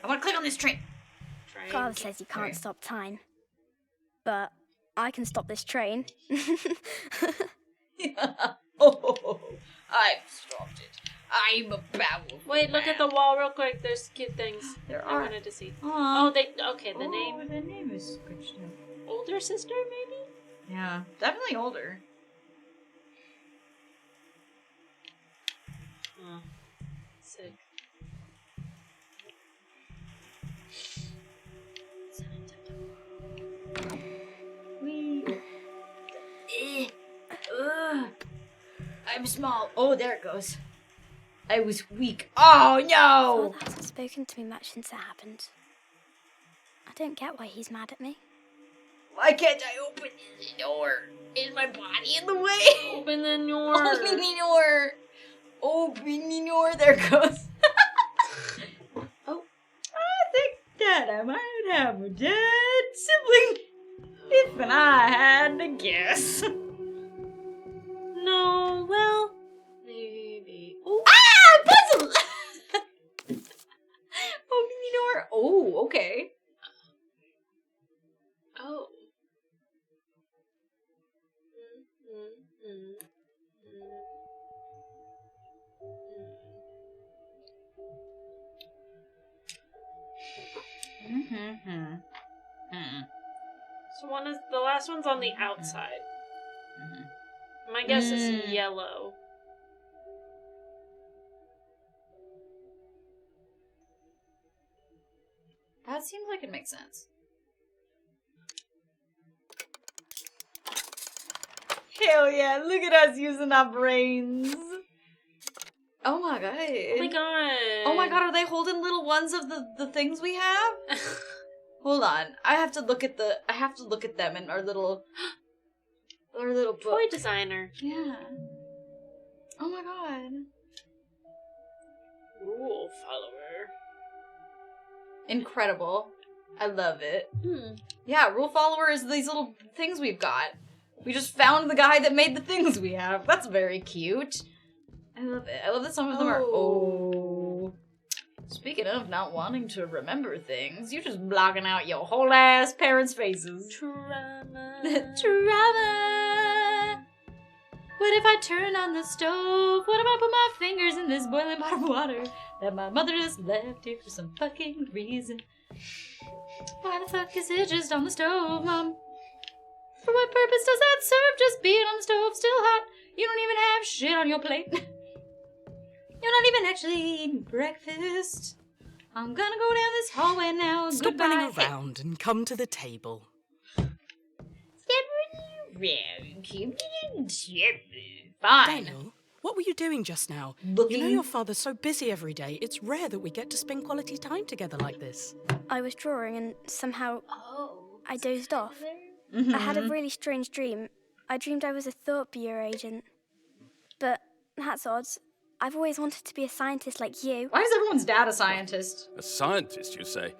I want to click on this train. Father says you can't stop time. But I can stop this train. Oh, I've stopped it. I'm a powerful Wait, look at the wall real quick. There's cute things. There I are. wanted to see. Aww. Oh, the name. The name is good to know. Older sister, maybe? Yeah, definitely older. Oh, sick. I'm small. Oh, there it goes. I was weak. Oh, no! Father hasn't spoken to me much since it happened. I don't get why he's mad at me. Why can't I open the door? Is my body in the way? Open the door. Open the door. Open the door. There it goes. Oh, I think that I might have a dead sibling. If I had to guess. No, well, maybe. Oh. Ah! Puzzle! Open the door. Oh, okay. Oh. So the last one's on the outside. My guess is yellow. That seems like it makes sense. Hell yeah, look at us using our brains. Oh my god. Oh my god. Oh my god, are they holding little ones of the things we have? Hold on. I have to look at them in our little book. Toy designer. Yeah. Oh my god. Rule follower. Incredible. I love it. Yeah, rule follower is these little things we've got. We just found the guy that made the things we have. That's very cute. I love it. I love that some of them are... Oh. Speaking of not wanting to remember things, you're just blocking out your whole ass parents' faces. Trauma. Trauma. What if I turn on the stove? What if I put my fingers in this boiling pot of water that my mother just left here for some fucking reason? Why the fuck is it just on the stove, Mom? For what purpose does that serve? Just being on the stove, still hot. You don't even have shit on your plate. You're not even actually eating breakfast. I'm gonna go down this hallway now. Stop Goodbye. running around and come to the table. Fine. Daniel, what were you doing just now? Looking. You know your father's so busy every day. It's rare that we get to spend quality time together like this. I was drawing and somehow I dozed off. Mhm. I had a really strange dream. I dreamed I was a thought bureau agent. But that's odd. I've always wanted to be a scientist like you. Why is everyone's dad a scientist? A scientist, you say?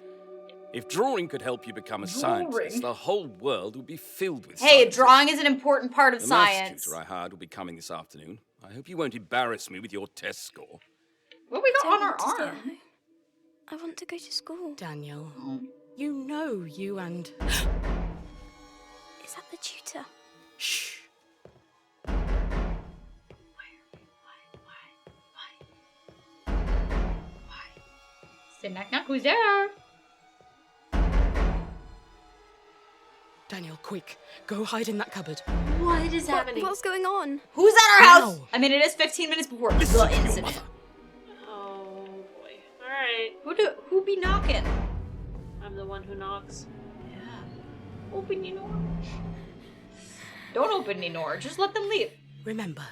If drawing could help you become a scientist, the whole world would be filled with Hey, scientists. drawing is an important part of The maths science. tutor I hired will be coming this afternoon. I hope you won't embarrass me with your test score. What we got on our want to stay at arm? home. I want to go to school. Daniel, you know you and... Is that the tutor? Shh. Say knock knock, who's there? Daniel, quick. Go hide in that cupboard. What is happening? What's going on? Who's at our house? Now. I mean, it is 15 minutes before the incident. Oh boy. Alright. Who be knocking? I'm the one who knocks. Yeah. Open your door. Don't open the door. Just let them leave. Remember,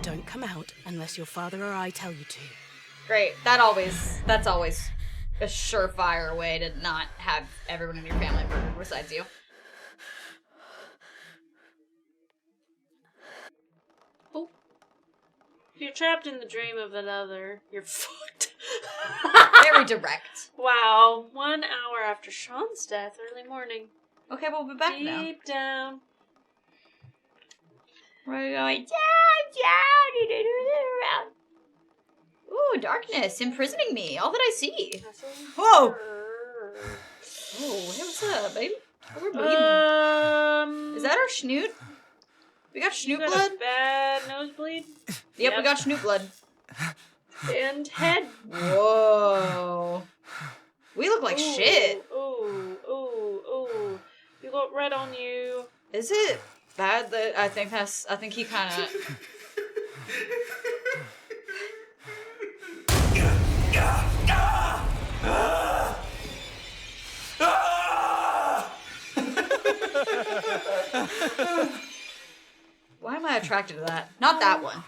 don't come out unless your father or I tell you to. Great. That's always a surefire way to not have everyone in your family murdered besides you. If you're trapped in the dream of another, you're fucked. Very direct. Wow. 1 hour after Sean's death, early morning. Okay, we'll be back now. Deep down. We're going down. Ooh, darkness, imprisoning me. All that I see. Whoa! Oh, hey, what's up, baby? Oh, we're bleeding. Is that our schnoot? We got schnoot You got blood? a bad nosebleed? Yep, we got schnoot blood. And head. Whoa. We look like shit. Ooh, ooh, ooh. You got red on you. Is it bad that I think he kind of... Why am I attracted to that? Not that one.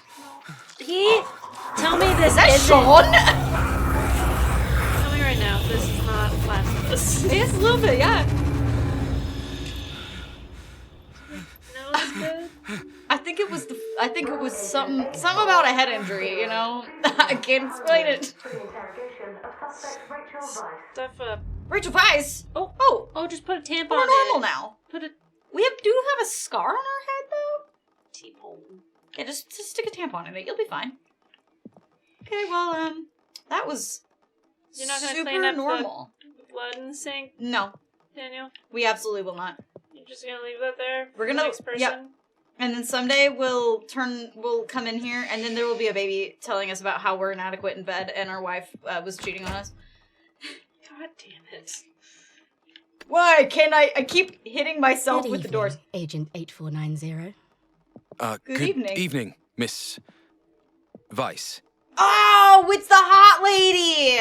Tell me this Is that isn't... Sean? Tell me right now, this is not Last of Us. It's a little bit, yeah. No, it's good. I think it was something about a head injury, you know? I can't explain it. Stuff up. Rachel Weisz! Oh, just put a tampon We're in normal it. now. Put a We do have a scar on our head, though? T-hole. Yeah, just stick a tampon in it. You'll be fine. Okay, well, that was You're not gonna super clean up normal. the blood in the sink, No, Daniel? we absolutely will not. You're just gonna leave that there? We're for the gonna, next person? yeah. And then someday we'll come in here, and then there will be a baby telling us about how we're inadequate in bed, and our wife was cheating on us. God damn it. Why can't I keep hitting myself Good with the evening, doors. Agent 8490. Good evening. Evening, Miss Weiss. Oh, it's the hot lady!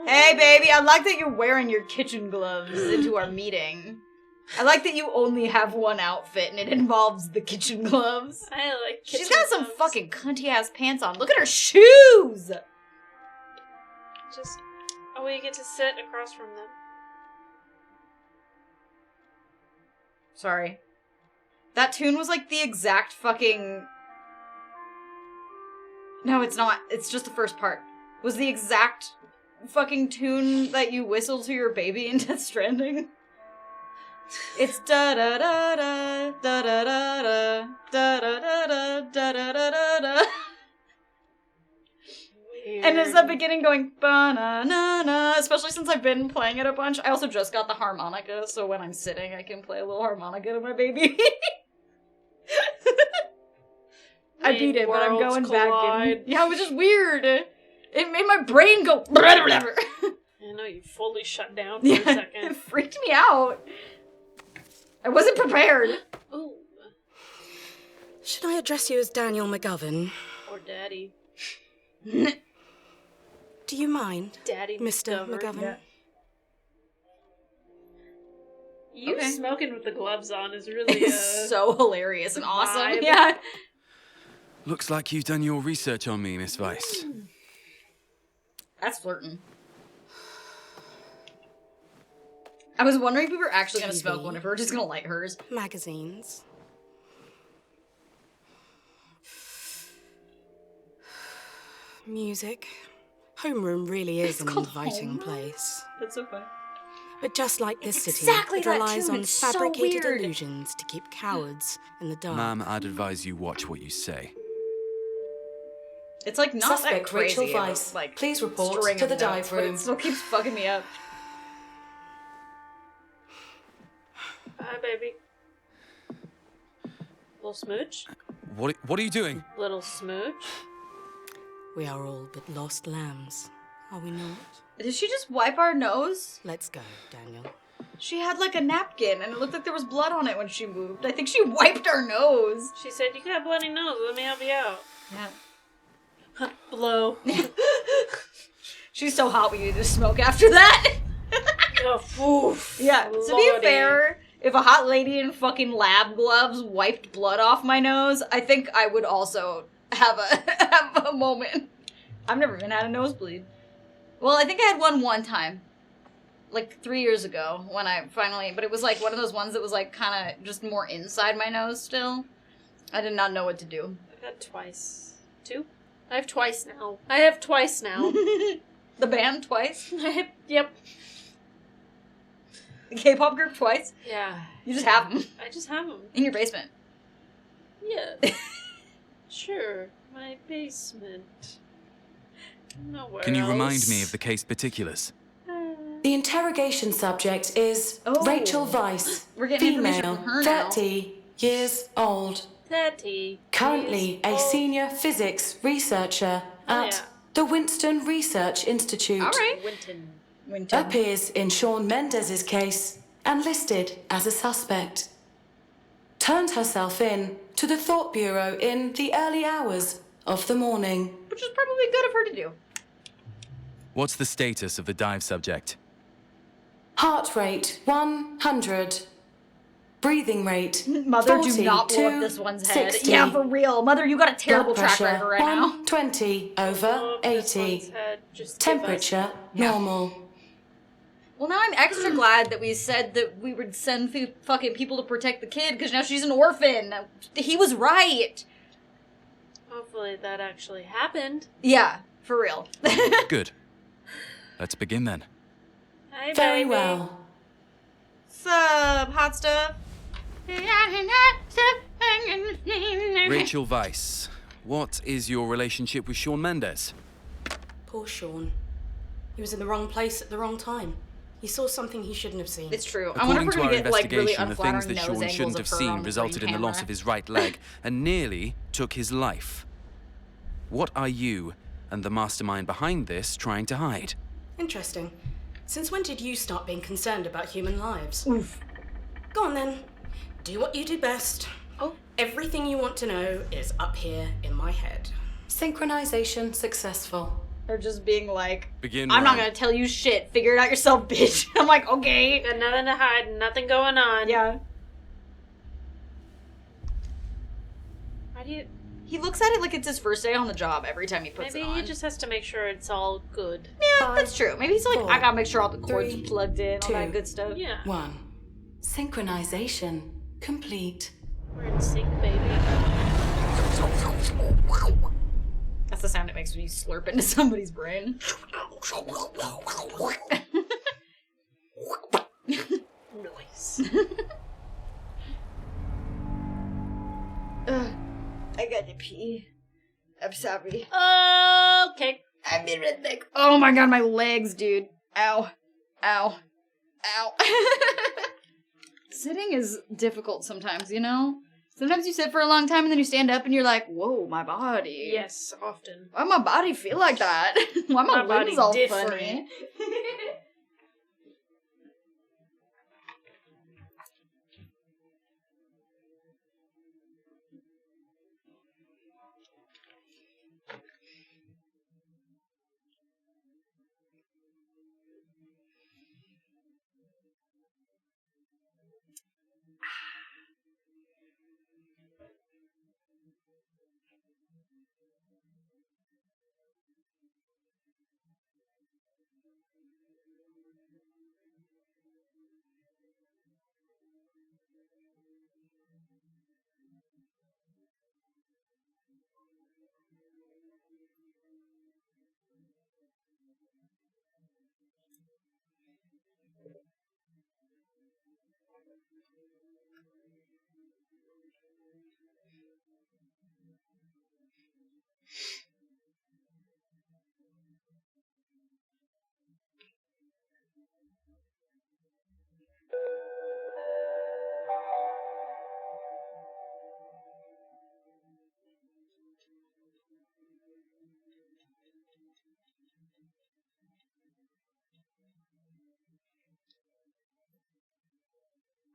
Hey, baby, I like that you're wearing your kitchen gloves into our meeting. I like that you only have one outfit and it involves the kitchen gloves. I like kitchen She's got some gloves. fucking cunty-ass pants on. Look at her shoes! Just... Oh, we get to sit across from them. Sorry. That tune was like the exact fucking... No, it's not. It's just the first part. Was the exact fucking tune that you whistle to your baby in Death Stranding. It's da da da da da da da da da da da da da da. And it's the beginning going ba-na-na-na, especially since I've been playing it a bunch. I also just got the harmonica, so when I'm sitting, I can play a little harmonica to my baby. I beat it, but I'm Worlds going back. collide. Yeah, it was just weird. It made my brain go. Whatever. I know you fully shut down for a It second. freaked me out. I wasn't prepared. Ooh, Should I address you as Daniel McGovern? or Daddy. Do you mind, Daddy Mr. McGovern. McGovern? Yeah. You Okay. smoking with the gloves on is really It's so hilarious and awesome. vibe. Yeah. Looks like you've done your research on me, Miss Weiss. That's flirting. I was wondering if we were actually going to smoke one, if we were just going to light hers. Magazines. Music. Homeroom really is an inviting place. That's so funny. But just like this city, exactly it that relies tune. on It's so fabricated weird. illusions to keep cowards in the dark. Ma'am, I'd advise you watch what you say. It's like not Suspect that crazy. Rachel of a, Weiss, like, please report string to of the notes, dive but room. it still keeps fucking me up. Hi, baby. Little smooch? What are you doing? Little smooch? We are all but lost lambs, are we not? Did she just wipe our nose? Let's go, Daniel. She had like a napkin and it looked like there was blood on it when she moved. I think she wiped our nose. She said, you got a bloody nose, let me help you out. Yeah. Blow. She's so hot we needed to smoke after that. Yeah, to be Lordy. fair, if a hot lady in fucking lab gloves wiped blood off my nose, I think I would also have a moment. I've never even had a nosebleed. Well, I think I had one time. Like 3 years ago when I finally, but it was like one of those ones that was like kind of just more inside my nose still. I did not know what to do. I've had twice. Two? I have twice now. I have twice now. The band twice? Yep. The K-pop group twice? Yeah. You just have them. I just have them. In your basement. Yeah. Sure. My basement. Nowhere Can you remind else. me of the case particulars? The interrogation subject is Rachel Weiss, We're getting information female, from her now. 30 years old. 30. Currently a senior physics researcher at the Winston Research Institute. All right. Winton. Appears in Shawn Mendes's case and listed as a suspect. Turned herself in to the Thought Bureau in the early hours of the morning. Which is probably good of her to do. What's the status of the dive subject? Heart rate 100. Breathing rate Mother, 40 do not blow up to this one's head. 60. Yeah, for real. Mother, you got a terrible Blood track pressure, record right now. 120 over 80. Temperature normal. Well, now I'm extra glad that we said that we would send fucking people to protect the kid, because now she's an orphan. He was right. Hopefully that actually happened. Yeah, for real. Good. Let's begin then. Hi, Very baby. well. Sup, hot stuff? Rachel Weiss, what is your relationship with Shawn Mendes? Poor Shawn. He was in the wrong place at the wrong time. He saw something he shouldn't have seen. It's true. I wonder According if to we're our gonna get like really investigation, the things unflattering that nose Shawn angles shouldn't of have her seen on the resulted green in the loss camera. of his right leg and nearly took his life. What are you and the mastermind behind this trying to hide? Interesting. Since when did you start being concerned about human lives? Oof. Go on then. Do what you do best. Oh, everything you want to know is up here in my head. Synchronization successful. They're just being like, Begin I'm not round. gonna tell you shit. Figure it out yourself, bitch. I'm like, okay. Got nothing to hide, nothing going on. Yeah. Why do you... He looks at it like it's his first day on the job every time he puts Maybe it on. he just has to make sure it's all good. Yeah, that's true. Maybe he's like, I gotta make sure all the cords three, are plugged in, all that 2, good stuff. Yeah. 1. Synchronization complete. We're in sync, baby. That's the sound it makes when you slurp into somebody's brain. Nice. I gotta pee. I'm sorry. Okay. I'm in red leg. Oh my god, my legs, dude. Ow. Ow. Ow. Sitting is difficult sometimes, you know? Sometimes you sit for a long time and then you stand up and you're like, whoa, my body. Yes, often. Why my body feel like that? Why my body limbs all different. funny?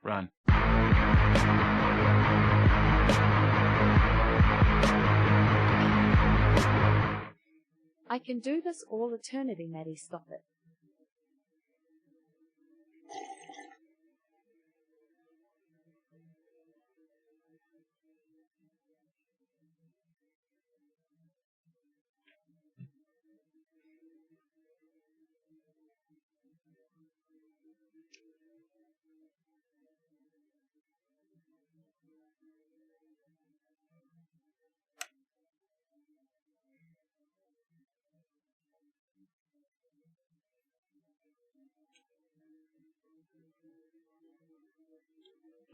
Run. I can do this all eternity, Maddie, stop it.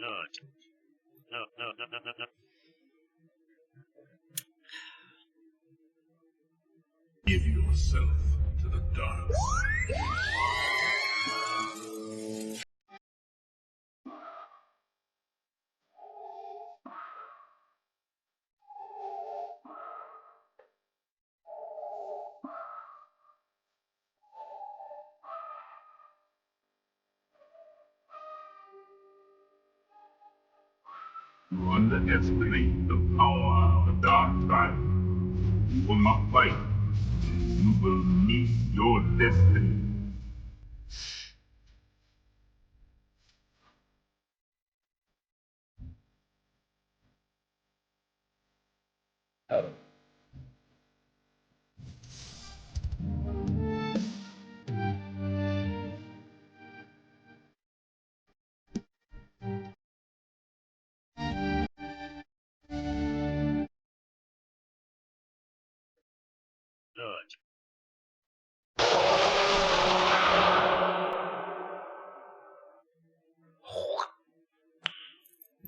No. Give yourself to the dark. You underestimate the power of the dark side. You will not fight. You will meet your destiny.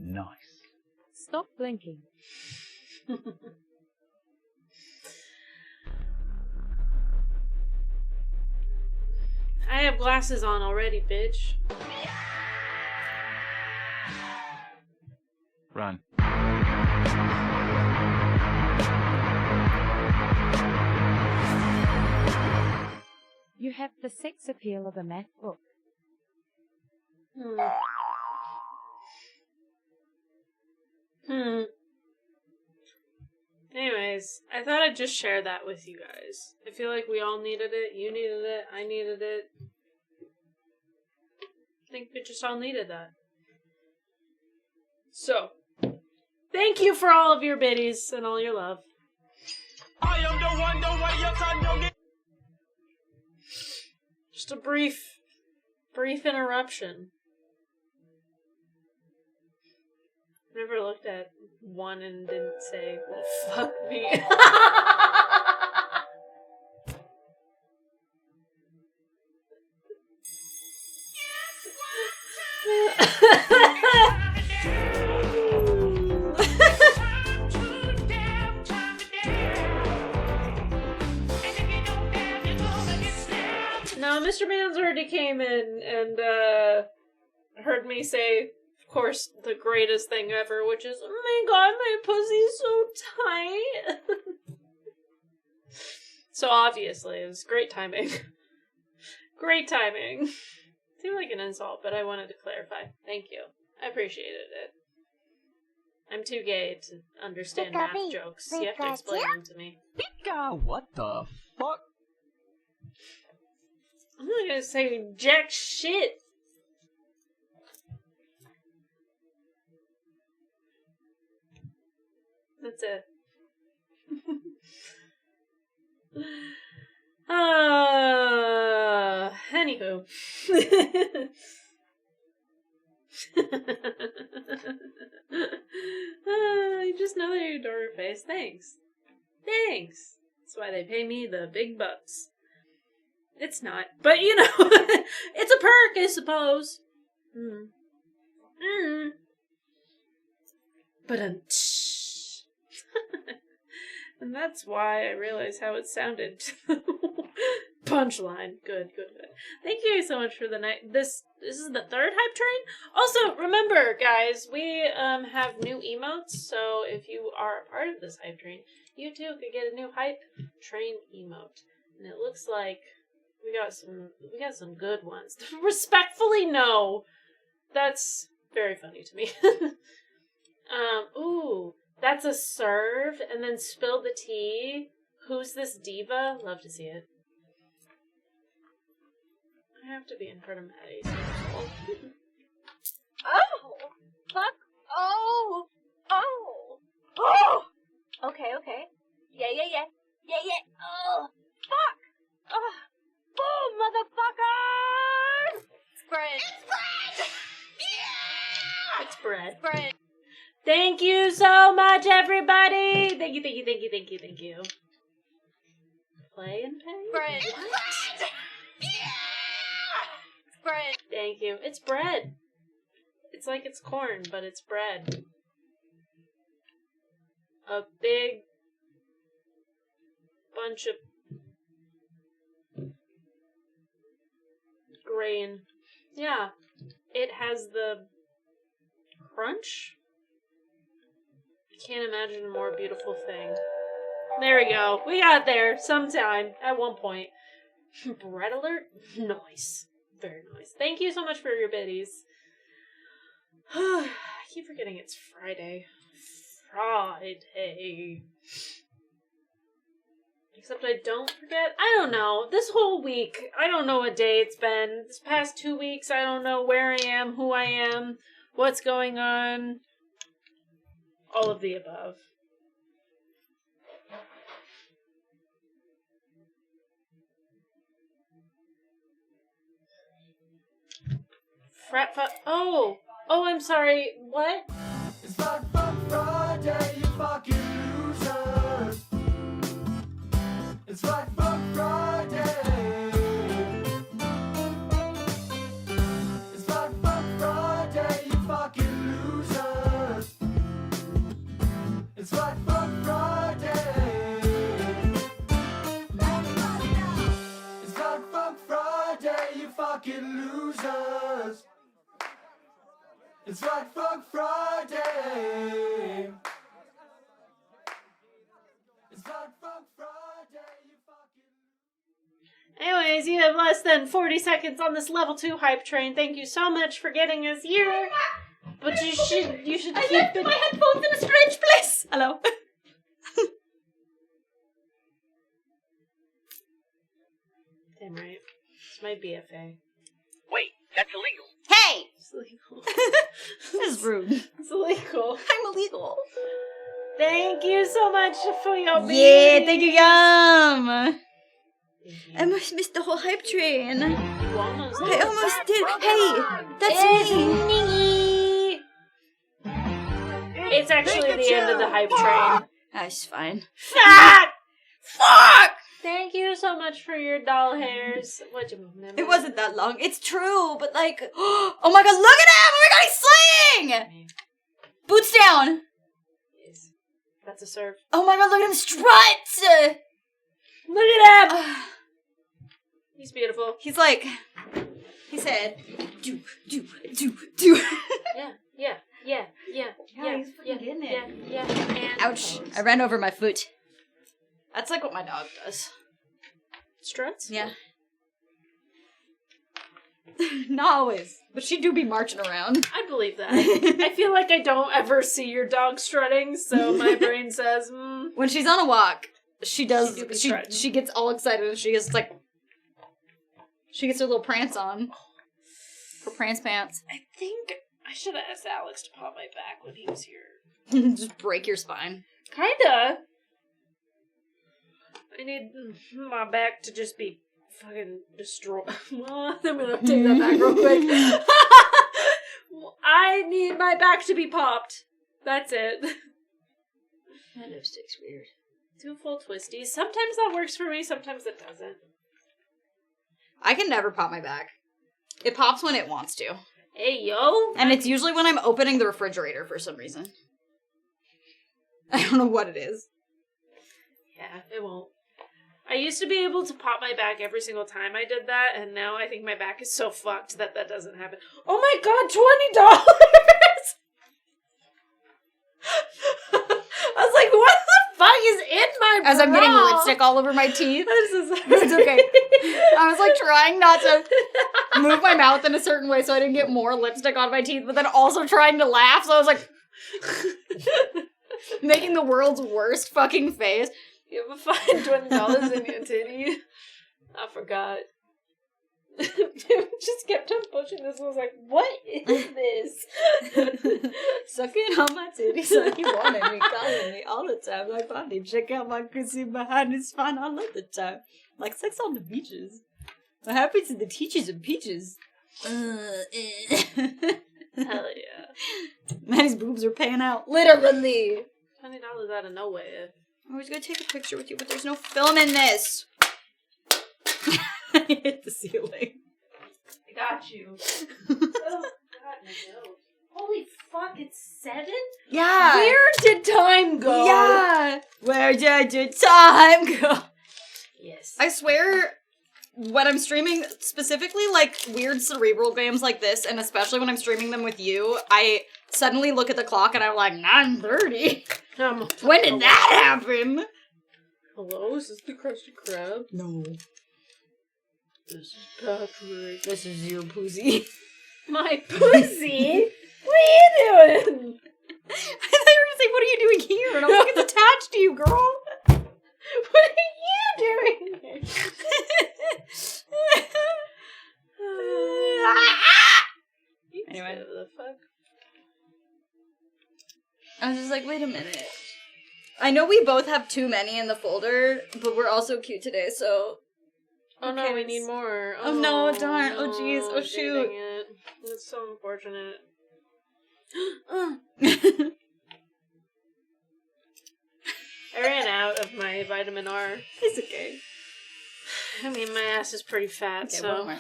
Nice. Stop blinking. I have glasses on already, bitch. Run. You have the sex appeal of a math book. Anyways, I thought I'd just share that with you guys. I feel like we all needed it. You needed it. I needed it. I think we just all needed that. So, thank you for all of your biddies and all your love. I am the one, the way you can know it. Just a brief interruption. Never looked at one and didn't say, well, fuck me. Now, Mr. Mans already came in and heard me say, of course, the greatest thing ever, which is, oh my god, my pussy's so tight. So obviously, it was great timing. Great timing. Seemed like an insult, but I wanted to clarify. Thank you. I appreciated it. I'm too gay to understand math jokes. You have to explain them to me. What the fuck? I'm not gonna say jack shit. That's it. Anywho. I just know that you adore your face. Thanks. Thanks. That's why they pay me the big bucks. It's not. But, you know, it's a perk, I suppose. But and that's why I realized how it sounded. Punchline. Good. Thank you so much for the night. This is the third hype train. Also, remember, guys, we have new emotes. So if you are a part of this hype train, you too could get a new hype train emote. And it looks like we got some good ones. Respectfully, no. That's very funny to me. Ooh. That's a serve, and then spill the tea. Who's this diva? Love to see it. I have to be in front of Maddie. Oh! Fuck! Oh! Okay. Yeah. Oh! Fuck! Oh! Boom, motherfucker! It's bread. It's bread. Bread. Thank you so much, everybody! Thank you. Play and pay? Bread. What? Bread. Thank you. It's bread. It's like it's corn, but it's bread. A big bunch of grain. Yeah. It has the crunch. Can't imagine a more beautiful thing. There we go. We got there sometime at one point. Bread alert? Nice. Very nice. Thank you so much for your biddies. I keep forgetting it's Friday. Except I don't forget. I don't know. This whole week, I don't know what day it's been. This past 2 weeks, I don't know where I am, who I am, what's going on. All of the above. Oh, I'm sorry. What? It's Fun Friday, you fucking losers. It's Fun Friday. It's Fun Friday, you fucking losers. It's Fun Friday. It's Fun Friday, you fucking losers. It's Fun Friday. It's Fun Friday, you fucking. Anyways, you have less than 40 seconds on this level 2 hype train. Thank you so much for getting us here. But you should I keep left it. my headphones in a strange place. Hello. Damn right. It's my BFA. Wait, that's illegal. Hey! It's illegal. This is rude. It's illegal. I'm illegal. Thank you so much for your Yeah, thank you, Yum. I must miss the whole hype train. You almost I almost did. Hey, that's me. It's actually the end of the hype train. That's fine. Fuck! Fuck! Thank you so much for your doll hairs. What'd you remember? It wasn't that long. It's true, but like, oh my god, look at him! Oh my god, he's slaying! Boots down. Yes. That's a serve. Oh my god, look at him strut! Look at him! He's beautiful. He's like, he said, do. Yeah. Yeah. He's fucking getting it. Yeah. And Ouch. I ran over my foot. That's like what my dog does. Struts? Yeah. Not always. But she do be marching around. I believe that. I feel like I don't ever see your dog strutting, so my brain says, When she's on a walk, she does. She do be She strutting. gets all excited and she gets like. She gets her little prance on. Her prance pants. I think I should have asked Alex to pop my back when he was here. Just break your spine. Kinda. I need my back to just be fucking destroyed. I'm gonna take that back real quick. I need my back to be popped. That's it. That lipstick's weird. 2 full twisties. Sometimes that works for me, sometimes it doesn't. I can never pop my back. It pops when it wants to. Hey, yo! And it's usually when I'm opening the refrigerator for some reason. I don't know what it is. Yeah, it won't. I used to be able to pop my back every single time I did that, and now I think my back is so fucked that that doesn't happen. Oh my god, $20! I was like, what the fuck is in my bra? As I'm getting lipstick all over my teeth. I'm so sorry. It's okay. I was like trying not to move my mouth in a certain way so I didn't get more lipstick on my teeth, but then also trying to laugh, so I was like making the world's worst fucking face. You ever find $20 in your titty? I forgot. Just kept on pushing this. I was like, what is this? Sucking on my titty, like you wanted me, calling me all the time. Like, Bonnie, check out my kissy behind his fine all of the time. Like sex on the beaches. What happened to the teachers and peaches? Hell yeah. Maddie's boobs are paying out. Literally. $20 out of nowhere. I was gonna take a picture with you, but there's no film in this. I hit the ceiling. I got you. Oh, God, my nose. Holy fuck, it's 7? Yeah. Where did time go? Yeah. Where did time go? Yes. I swear, when I'm streaming, specifically like weird cerebral games like this, and especially when I'm streaming them with you, I suddenly look at the clock and I'm like, 9:30. When did that happen? Hello, is this the Krusty Krab? No. This is Patrick. This is your pussy. My pussy? What are you doing? I thought you were gonna say, what are you doing here? And I was like, it's attached to you, girl. What are you doing here? Anyway. The fuck? I was just like, wait a minute. I know we both have too many in the folder, but we're also cute today, so... Oh no, we need more. Oh no, darn. Oh jeez, oh shoot. Dang it. That's so unfortunate. I ran out of my vitamin R. It's okay. I mean, my ass is pretty fat, Okay, so... one more.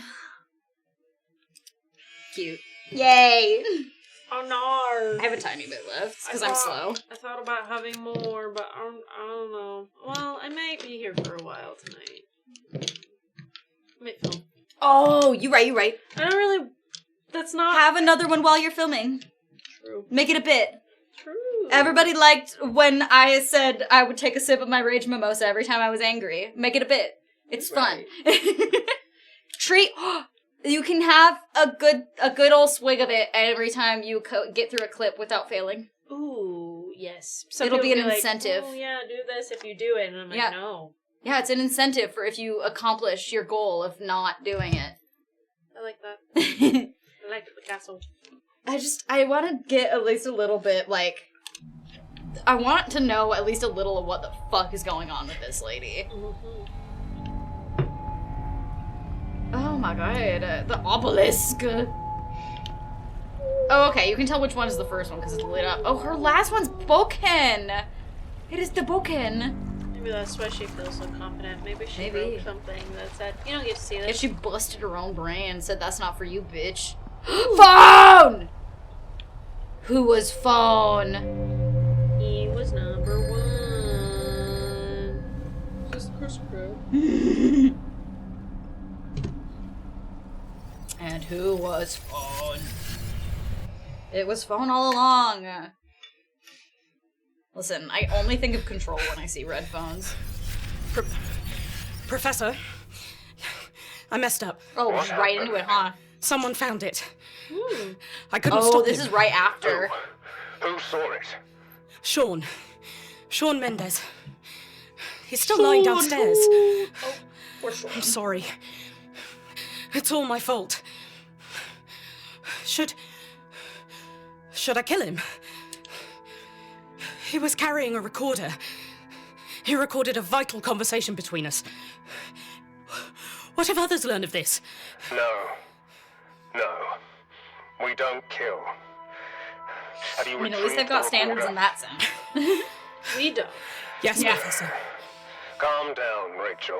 Cute. Yay! Oh no! I have a tiny bit left, because I'm slow. I thought about having more, but I don't know. Well, I might be here for a while tonight. I might film. Oh, you're right. I don't really... That's not... Have another one while you're filming. True. Make it a bit. True. Everybody liked when I said I would take a sip of my rage mimosa every time I was angry. Make it a bit. It's fun. Treat... You can have a good old swig of it every time you get through a clip without failing. Ooh, yes. It'll be an like, incentive. oh yeah, do this if you do it. And I'm like, no. Yeah, it's an incentive for if you accomplish your goal of not doing it. I like that. I like the castle. I want to get at least a little bit, like... I want to know at least a little of what the fuck is going on with this lady. Mm-hmm. Oh my god, the obelisk. Oh, okay, you can tell which one is the first one because it's lit up. Oh, her last one's Boken. It is the Boken. Maybe that's why she feels so confident. Maybe she wrote something that said, you don't get to see this. If she busted her own brain and said, that's not for you, bitch. Phone! Who was Phone? He was number 1. Just Chris Crab. And who was Phone? It was phone all along. Listen, I only think of Control when I see red phones. Professor, I messed up. Oh, just right into it, huh? Someone found it. I couldn't stop this him. is right after. Who saw it? Sean Mendez. He's still lying downstairs. I'm sorry. It's all my fault. Should I kill him? He was carrying a recorder. He recorded a vital conversation between us. What if others learn of this? No. We don't kill. Have you I mean, at least they've got standards in that sense. We don't. Yes, Yeah. Professor. Calm down, Rachel.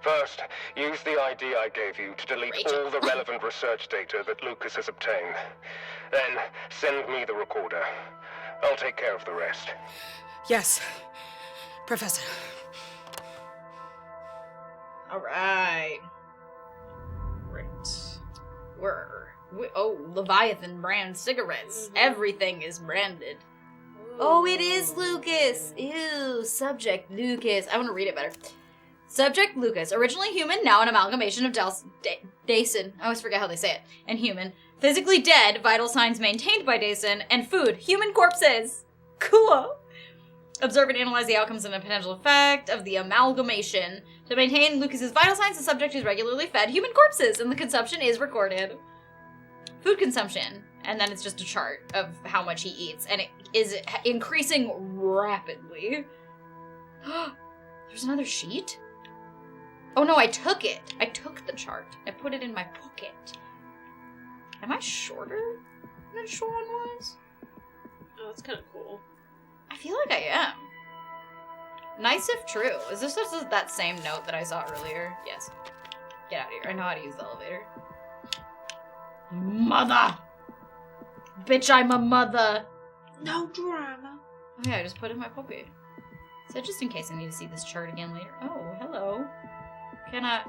First, use the ID I gave you to delete all the relevant research data that Lucas has obtained. Then, send me the recorder. I'll take care of the rest. Yes, Professor. Alright. Leviathan brand cigarettes. Everything is branded. Oh, it is Lucas. Ew, subject Lucas. I want to read it better. Subject Lucas, originally human, now an amalgamation of Dason. I always forget how they say it. And human. Physically dead, vital signs maintained by Dason. And food, human corpses. Cool. Observe and analyze the outcomes and the potential effect of the amalgamation. To maintain Lucas's vital signs, the subject is regularly fed human corpses, and the consumption is recorded. Food consumption. And then it's just a chart of how much he eats. And it is increasing rapidly. There's another sheet? Oh no, I took it. I took the chart. I put it in my pocket. Am I shorter than Sean was? Oh, that's kind of cool. I feel like I am. Nice if true. Is this just that same note that I saw earlier? Yes. Get out of here. I know how to use the elevator. Mother! Bitch, I'm a mother! No drama. Oh yeah, I just put it in my pocket. So just in case I need to see this chart again later. Oh, hello. Can I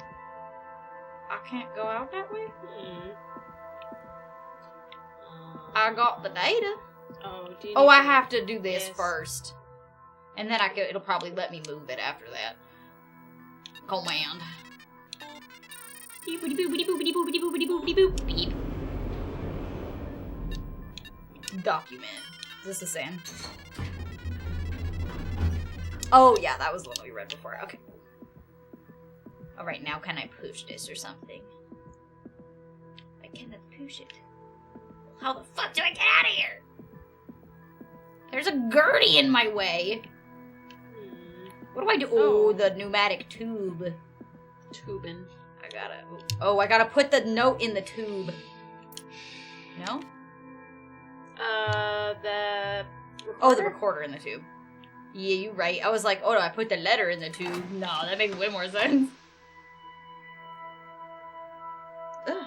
can't go out that way? I got the data. Oh, I have to do this first. And then it'll probably let me move it after that. Command. Beep, boop, boop, boop, boop, boop, boop, boop, boop, beep. Document. Is this the same? Oh, yeah, that was the one we read before. Okay. Alright, now can I push this or something? I cannot push it. How the fuck do I get out of here? There's a gurney in my way. What do I do? Oh, the pneumatic tube. Tubing. I gotta put the note in the tube. No? The recorder? Oh, the recorder in the tube. Yeah, you're right. I was like, oh, do I put the letter in the tube? No, that makes way more sense. Ugh.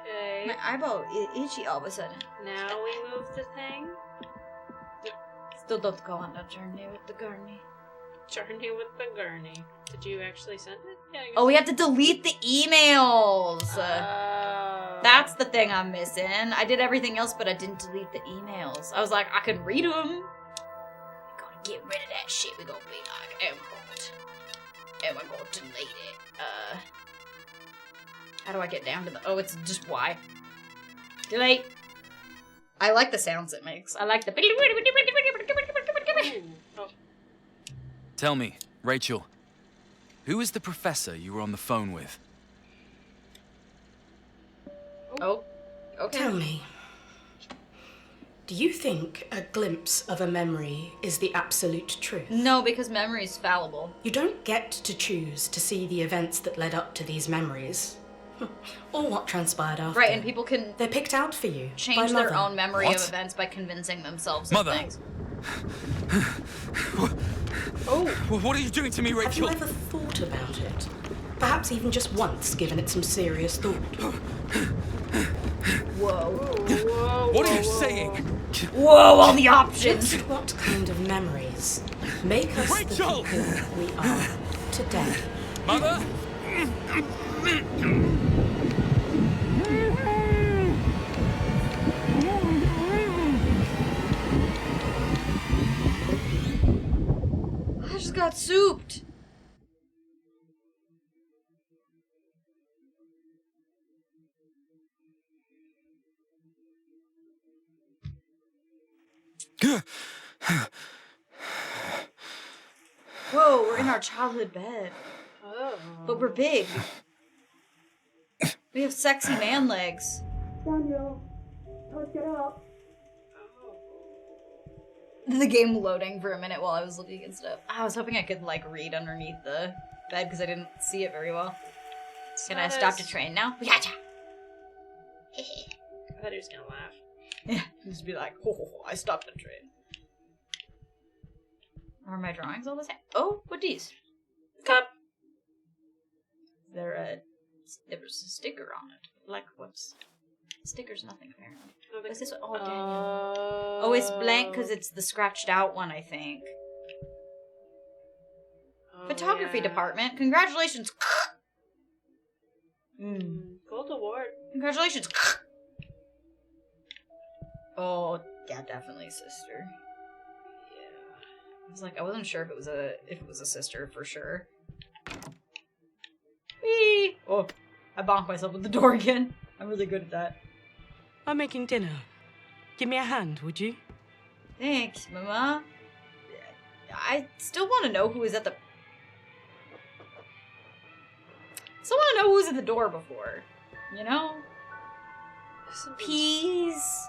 Okay. My eyeball is itchy all of a sudden. Now we move the thing. Still don't go on that journey with the gurney. Journey with the gurney. Did you actually send it? Yeah, Oh, we have to delete the emails. That's the thing I'm missing. I did everything else, but I didn't delete the emails. I was like, I can read them. We're gonna get rid of that shit. We're gonna be like, and we're gonna delete it. How do I get down to the... Oh, it's just Y. Delete. I like the sounds it makes. I like the... Oh. Tell me, Rachel, who is the professor you were on the phone with? Oh, okay. Tell me, do you think a glimpse of a memory is the absolute truth? No, because memory is fallible. You don't get to choose to see the events that led up to these memories. Or what transpired after. Right, and people can... They're picked out for you. Change by their Mother. own memory What? of events by convincing themselves Mother. of things. Oh, what are you doing to me, Have you Rachel? ever thought about it? Perhaps even just once given it some serious thought. Whoa. What are you saying? Whoa, all the options. Just what kind of memories make us Rachel! the people we are today? Mother? got souped. Whoa, we're in our childhood bed. Oh. But we're big. We have sexy man legs. Daniel, let's get up. The game loading for a minute while I was looking and stuff. I was hoping I could, like, read underneath the bed because I didn't see it very well. Can I stop the train now? Gotcha! I thought he was gonna laugh. Yeah, just be like, oh, I stopped the train. Are my drawings all the same? Oh, what these? Cup. There was a sticker on it. Like, what's... Sticker's nothing, apparently. What's this one? Oh, Daniel. Oh, it's blank because it's the scratched out one, I think. Photography department. Congratulations. Gold award. Congratulations. Oh, yeah, definitely sister. I was like, I wasn't sure if it was a sister for sure. Whee! Oh, I bonked myself with the door again. I'm really good at that. I'm making dinner. Give me a hand, would you? Thanks, Mama. I still want to know who was at the... Still want to know who was at the door before. You know? Peas.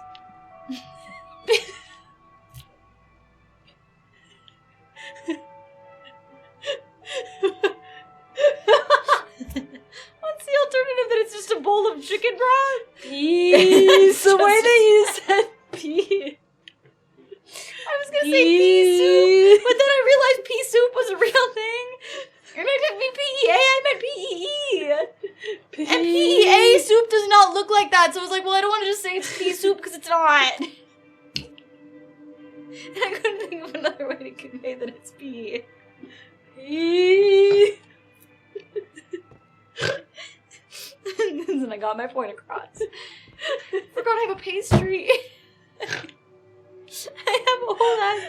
What's the alternative that it's just a bowl of chicken broth? Peas. The way that you said pea. I was gonna say pea soup, but then I realized pea soup was a real thing. And I didn't mean PEA, I meant PEE. And PEA soup does not look like that, so I was like, well, I don't want to just say it's pea soup because it's not. And I couldn't think of another way to convey that it's pea. Pea. And then I got my point across. Forgot I have a pastry. I have a whole ass.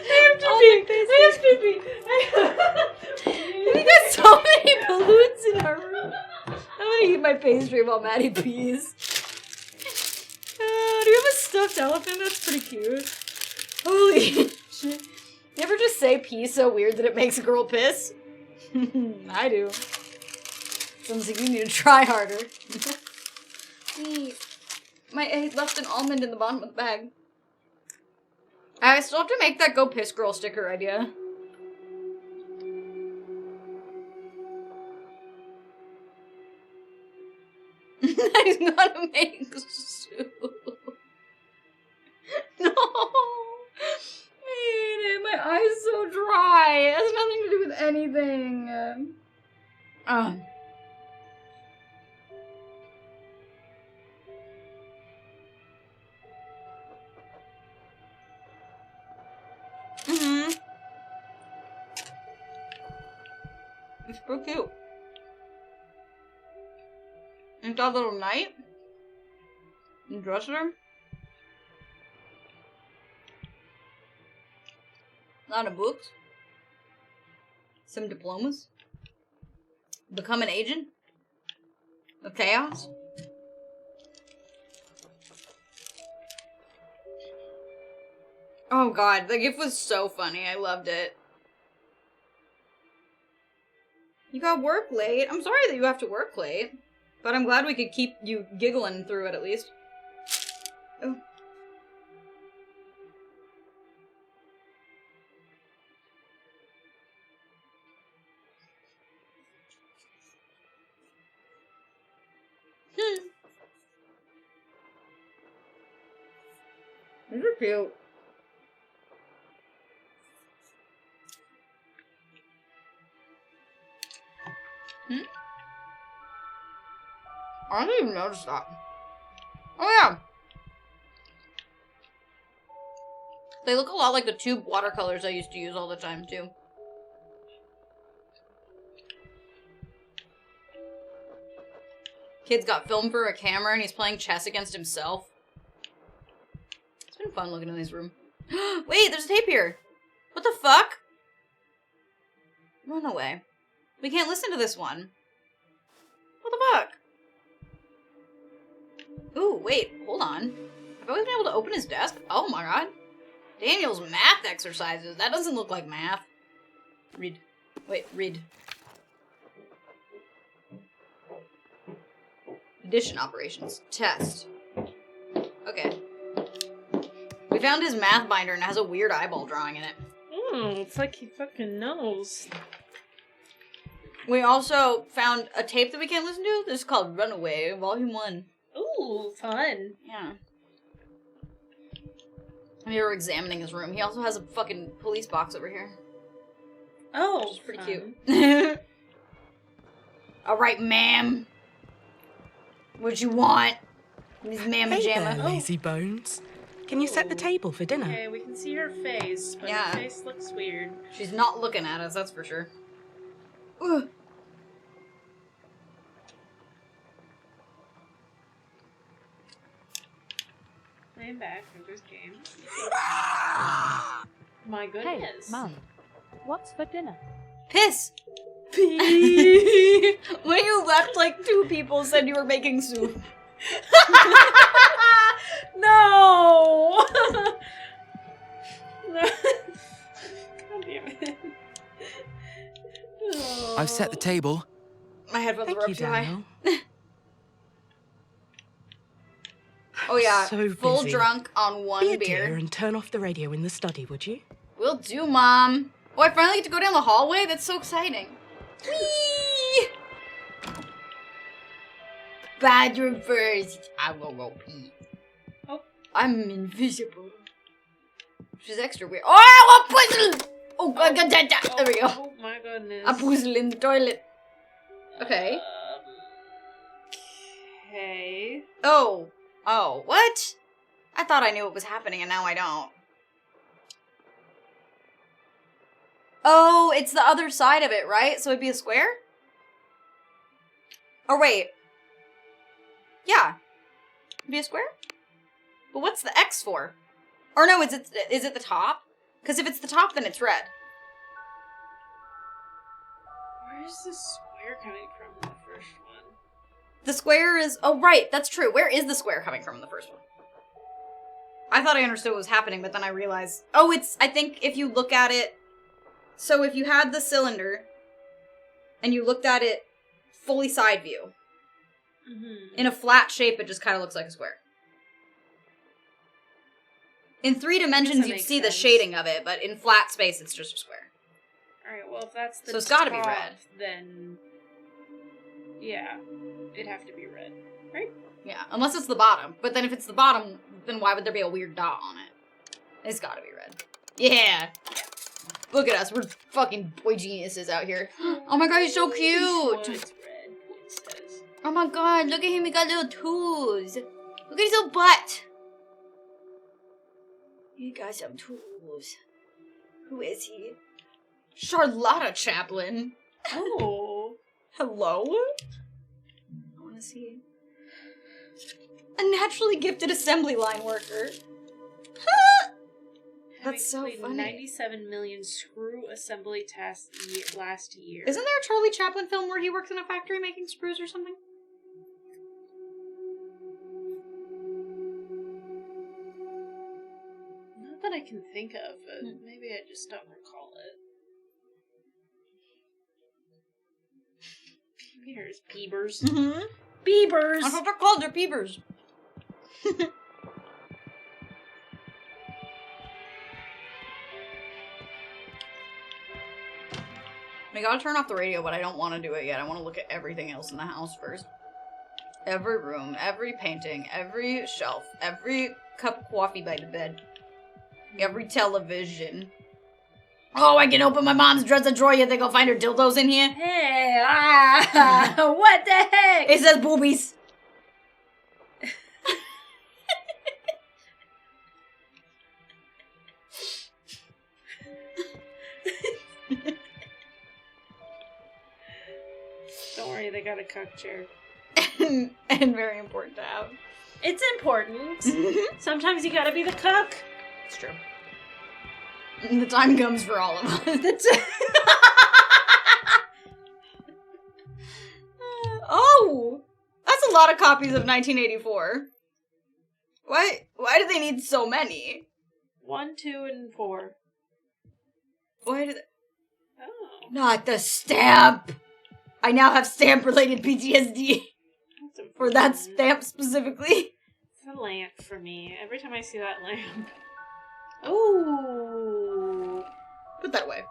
We got so many balloons in our room. I'm gonna eat my pastry while Maddie pees. Do you have a stuffed elephant? That's pretty cute. Holy shit. You ever just say pee so weird that it makes a girl piss? I do. Sounds like you need to try harder. I left an almond in the bottom of the bag. I still have to make that go piss girl sticker idea. I gotta make soup. No! Man, my eye's so dry. It has nothing to do with anything. It's so cute. And that little knight in the dresser. A lot of books. Some diplomas. Become an agent of chaos. Oh god, the gift was so funny. I loved it. You got work late. I'm sorry that you have to work late. But I'm glad we could keep you giggling through it at least. Oh. These are cute. I didn't even notice that. Oh yeah! They look a lot like the tube watercolors I used to use all the time too. Kid's got film for a camera and he's playing chess against himself. It's been fun looking in this room. Wait, there's a tape here! What the fuck? Runaway. We can't listen to this one. What the fuck? Ooh, wait, hold on. I've always been able to open his desk. Oh my god. Daniel's math exercises. That doesn't look like math. Read. Wait, read. Addition operations. Test. Okay. We found his math binder and it has a weird eyeball drawing in it. It's like he fucking knows. We also found a tape that we can't listen to. This is called Runaway, Volume 1. Ooh, fun. Yeah. And we were examining his room. He also has a fucking police box over here. Oh, which is pretty cute. Alright, ma'am. What you want? Miss Mamma Hey Jamma. there, lazy bones. Can you set the table for dinner? Okay, we can see her face, but Yeah. her face looks weird. She's not looking at us, that's for sure. Ugh. Laying back, there's games. My Hey, goodness. Mum, what's for dinner? Piss! When you left, like, 2 people said you were making soup. No! No. God damn it. I've set the table. My headphones Thank were you, up too high. Daniel. Oh yeah, So full busy. drunk on one Be a beer. dear and turn off the radio in the study, would you? Will do, Mom. Oh, I finally get to go down the hallway? That's so exciting. Whee! Bathroom first. I will go pee. Oh. I'm invisible. She's extra weird. Oh, I want puzzle! Oh, I got that. There we go. Oh my goodness. A puzzle in the toilet. Okay. Okay. Oh. Oh, what? I thought I knew what was happening and now I don't. Oh, it's the other side of it, right? So it'd be a square? Or wait. Yeah. It'd be a square? But what's the X for? Or no, is it the top? Because if it's the top, then it's red. Where's the square coming from in the first one? The square is... Oh, right. That's true. Where is the square coming from in the first one? I thought I understood what was happening, but then I realized... Oh, it's... I think if you look at it... So if you had the cylinder, and you looked at it fully side view, in a flat shape, it just kind of looks like a square. In 3 dimensions, that you'd makes see the sense. shading of it, but in flat space, it's just a square. Alright, well, if that's the So it's gotta be top, red. then... Yeah. It'd have to be red. Right? Yeah, unless it's the bottom. But then if it's the bottom, then why would there be a weird dot on it? It's gotta be red. Yeah! Look at us, we're fucking boy geniuses out here. Oh my god, he's so cute! It's red, it says. Oh my god, look at him, he got little toes. Look at his little butt. He got some toes. Who is he? Charlotta Chaplin. Oh. Hello? I wanna see. A naturally gifted assembly line worker. That's so funny. 97 million screw assembly tasks last year. Isn't there a Charlie Chaplin film where he works in a factory making screws or something? Not that I can think of, but maybe I just don't recall it. Here's Beavers. Mm-hmm. Beavers! That's what they're called, they're beavers. I gotta turn off the radio, but I don't want to do it yet. I want to look at everything else in the house first. Every room, every painting, every shelf, every cup of coffee by the bed, every television. Oh, I can open my mom's dresser drawer. You think I'll find her dildos in here? Hey, what the heck? It says boobies. Don't worry, they got a cuck chair. And very important to have. It's important. Sometimes you gotta be the cuck. It's true. And the time comes for all of us. Oh! That's a lot of copies of 1984. Why do they need so many? 1, 2, and 4. Why do they... Oh. Not the stamp! I now have stamp-related PTSD. For that stamp specifically. It's a lamp for me. Every time I see that lamp. Ooh. Put that away.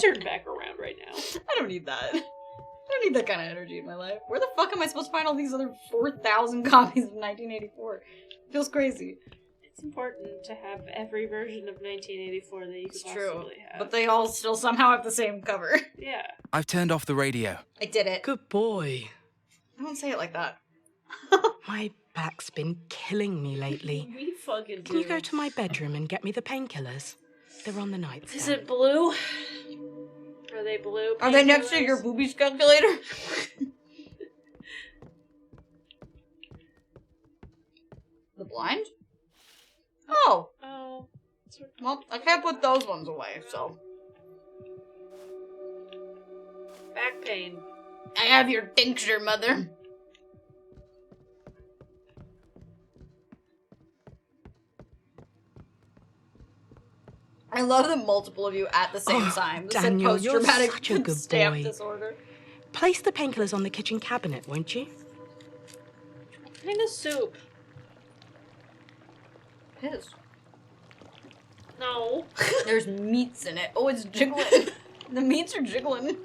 Turn back around right now. I don't need that. I don't need that kind of energy in my life. Where the fuck am I supposed to find all these other 4,000 copies of 1984? Feels crazy. It's important to have every version of 1984 that you could possibly have. But they all still somehow have the same cover. Yeah. I've turned off the radio. I did it. Good boy. Don't say it like that. My back's been killing me lately. We fucking do. Can you go to my bedroom and get me the painkillers? They're on the nightstand. Is it blue? Are they blue? Are they next to your boobies calculator? The blind? Oh. Oh. Well, I can't put those ones away, so. Back pain. I have your tincture, mother. I love that multiple of you at the same time said Daniel, you're post-traumatic such a good stamp boy. disorder. Place the painkillers on the kitchen cabinet, won't you? What kind of soup? Piss. No. There's meats in it. Oh, it's jiggling. The meats are jiggling.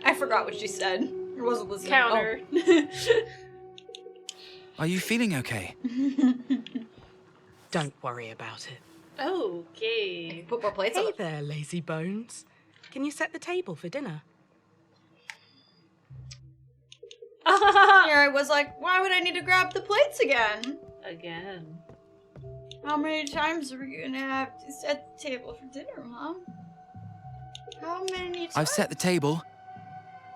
I forgot what she said. I wasn't listening. Counter. Oh. Are you feeling okay? Don't worry about it. Okay. Put more plates on Hey it. there, lazy bones. Can you set the table for dinner? Here I was like, why would I need to grab the plates again? Again. How many times are we gonna have to set the table for dinner, Mom? How many times? I've set the table.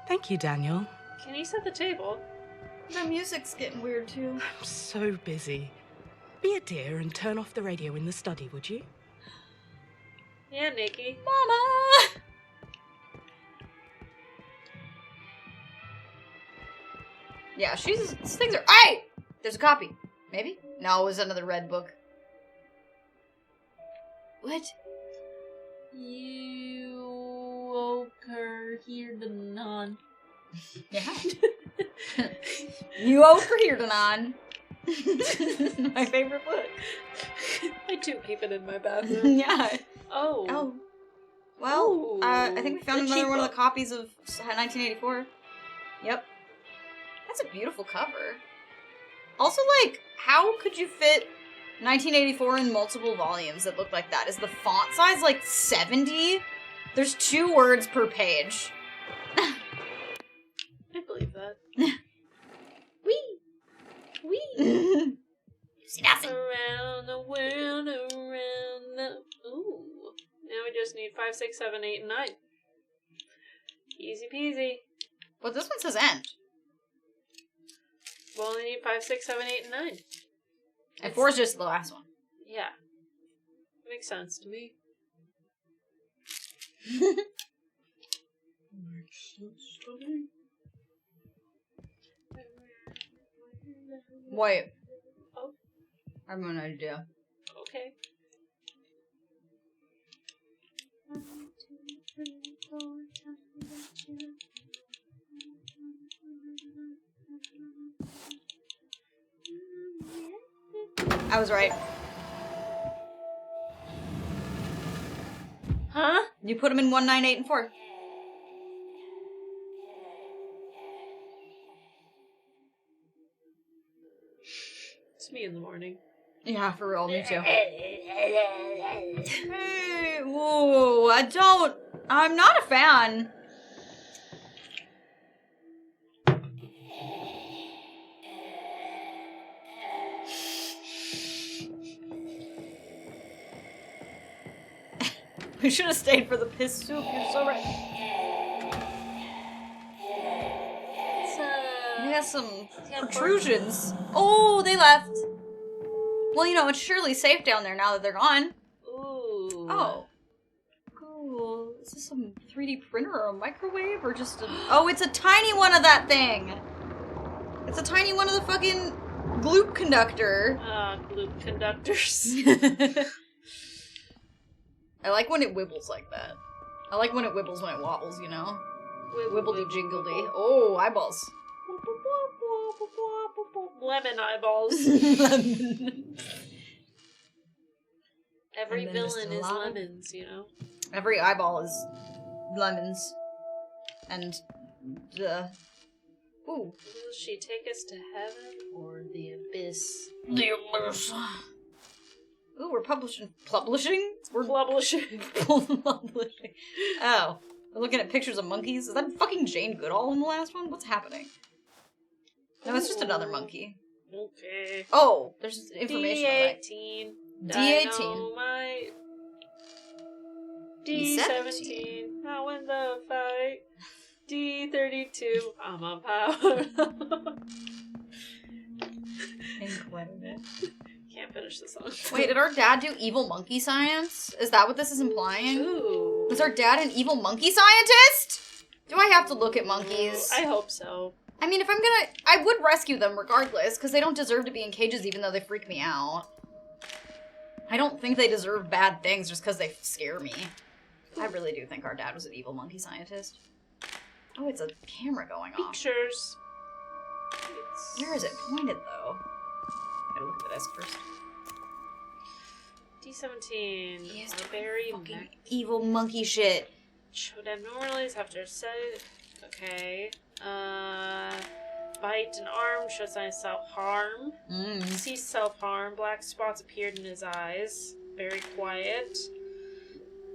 Thank you, Daniel. Can you set the table? The music's getting weird too. I'm so busy. Be a dear and turn off the radio in the study, would you? Yeah, Nikki. Mama! Yeah, these things are. Hey! There's a copy. Maybe? No, it was another red book. What? You woke her here to none. Yeah. You over here, Danon. My favorite book. I do keep it in my bathroom. Yeah. Oh. Oh. Well, I think we found The another cheap one of book. the copies of 1984. Yep. That's a beautiful cover. Also, like, how could you fit 1984 in multiple volumes that look like that? Is the font size like 70? There's 2 words per page. I believe that. Wee! Wee! See nothing. Around the world, around the... Ooh. Now we just need 5, 6, 7, 8, and 9. Easy peasy. Well, this one says end. We only need 5, 6, 7, 8, and 9. And 4 is just the last one. Yeah. Makes sense to me. Makes sense to me. Wait. Oh. I have an idea. Okay. I was right. Huh? You put them in 1, 9, 8, and 4. It's me in the morning. Yeah, for real, me too. Hey, ooh, I'm not a fan. We should have stayed for the piss soup, you're so right. We have some protrusions. Oh, they left. Well, you know, it's surely safe down there now that they're gone. Ooh. Oh. Cool. Is this some 3D printer or a microwave or just a... Oh, it's a tiny one of that thing! It's a tiny one of the fucking gloop conductor. Gloop conductors. I like when it wibbles like that. I like when it wibbles when it wobbles, you know? Wibbledy-jiggledy. Oh, eyeballs. Lemon eyeballs. Every villain is lemons, you know? Every eyeball is lemons. And Ooh. Will she take us to heaven or the abyss? The abyss. Ooh, we're publishing? We're publishing. Publishing. Oh. We're looking at pictures of monkeys. Is that fucking Jane Goodall in the last one? What's happening? No, it's just another monkey. Okay. Oh, there's information D18. D18. Dynamite. D17. I win the fight. D32. I'm on power. Can't finish the song. Wait, did our dad do evil monkey science? Is that what this is implying? Ooh. Was our dad an evil monkey scientist? Do I have to look at monkeys? I hope so. I mean, if I'm gonna... I would rescue them regardless, because they don't deserve to be in cages even though they freak me out. I don't think they deserve bad things just because they scare me. I really do think our dad was an evil monkey scientist. Oh, it's a camera going off. Pictures. Where is it pointed, though? Gotta look at the desk first. D17. Yes, very fucking evil monkey shit. Showed abnormalities after set. Okay. Bite and arm shows signs of self-harm. Ceased self-harm. Black spots appeared in his eyes. Very quiet.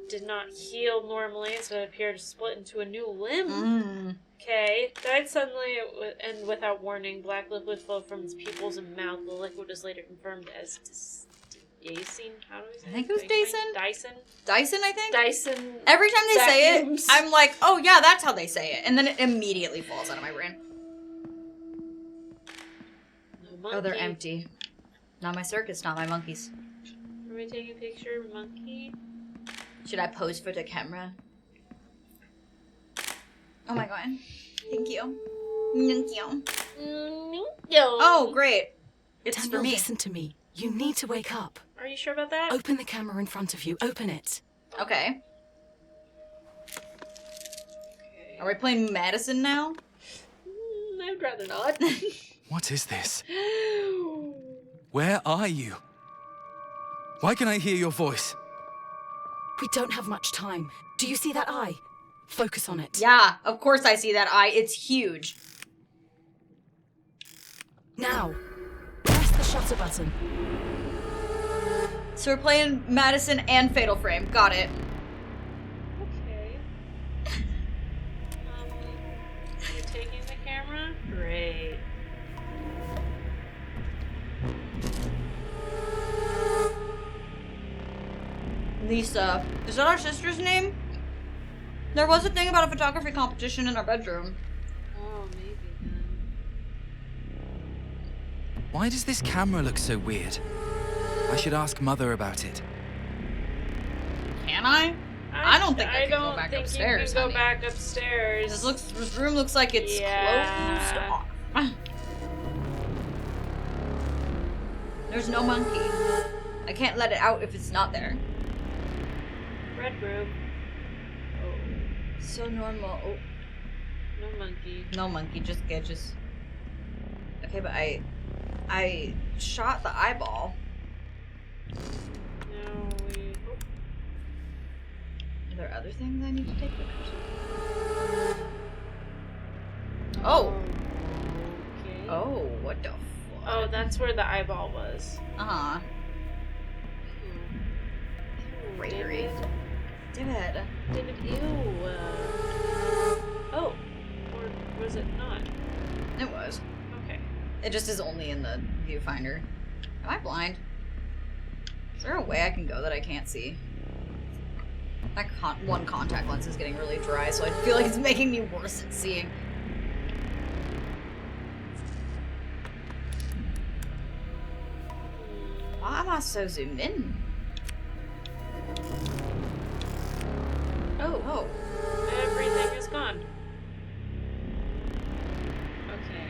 Did not heal normally, so it appeared to split into a new limb. Okay. Died suddenly and without warning. Black liquid flowed from his pupils and mouth. The liquid is later confirmed as Dyson. How do we say it? I think it was Dyson. Dyson. Dyson, I think? Dyson. Every time they say it, vacuums. I'm like, oh yeah, that's how they say it. And then it immediately falls out of my brain. No Oh, they're monkey. empty. Not my circus, not my monkeys. Are we taking a picture of a monkey? Should I pose for the camera? Oh my god. Thank you. Thank you. Oh, great. It's Daniel, for me. listen to me. You need to wake up. Are you sure about that? Open the camera in front of you. Open it. Okay. Are we playing Madison now? I'd rather not. What is this? Where are you? Why can I hear your voice? We don't have much time. Do you see that eye? Focus on it. Yeah, of course I see that eye. It's huge. Now, press the shutter button. So we're playing Madison and Fatal Frame. Got it. Okay. You taking the camera? Great. Lisa. Is that our sister's name? There was a thing about a photography competition in our bedroom. Oh, maybe then. Why does this camera look so weird? I should ask Mother about it. Can I? I don't think I can go back think upstairs. You can go honey. back upstairs. This room looks like it's closed off. There's no monkey. I can't let it out if it's not there. Red room. Oh. So normal. Oh. No monkey. No monkey, just sketches. Okay, but I shot the eyeball. No, we... Are there other things I need to take pictures of? Oh! Okay. Oh, what the fuck? Oh, that's where the eyeball was. Uh-huh. David. David, ew. Oh. Or was it not? It was. Okay. It just is only in the viewfinder. Am I blind? Is there a way I can go that I can't see? My one contact lens is getting really dry, so I feel like it's making me worse at seeing. Why am I so zoomed in? Oh. Oh. Everything is gone. Okay.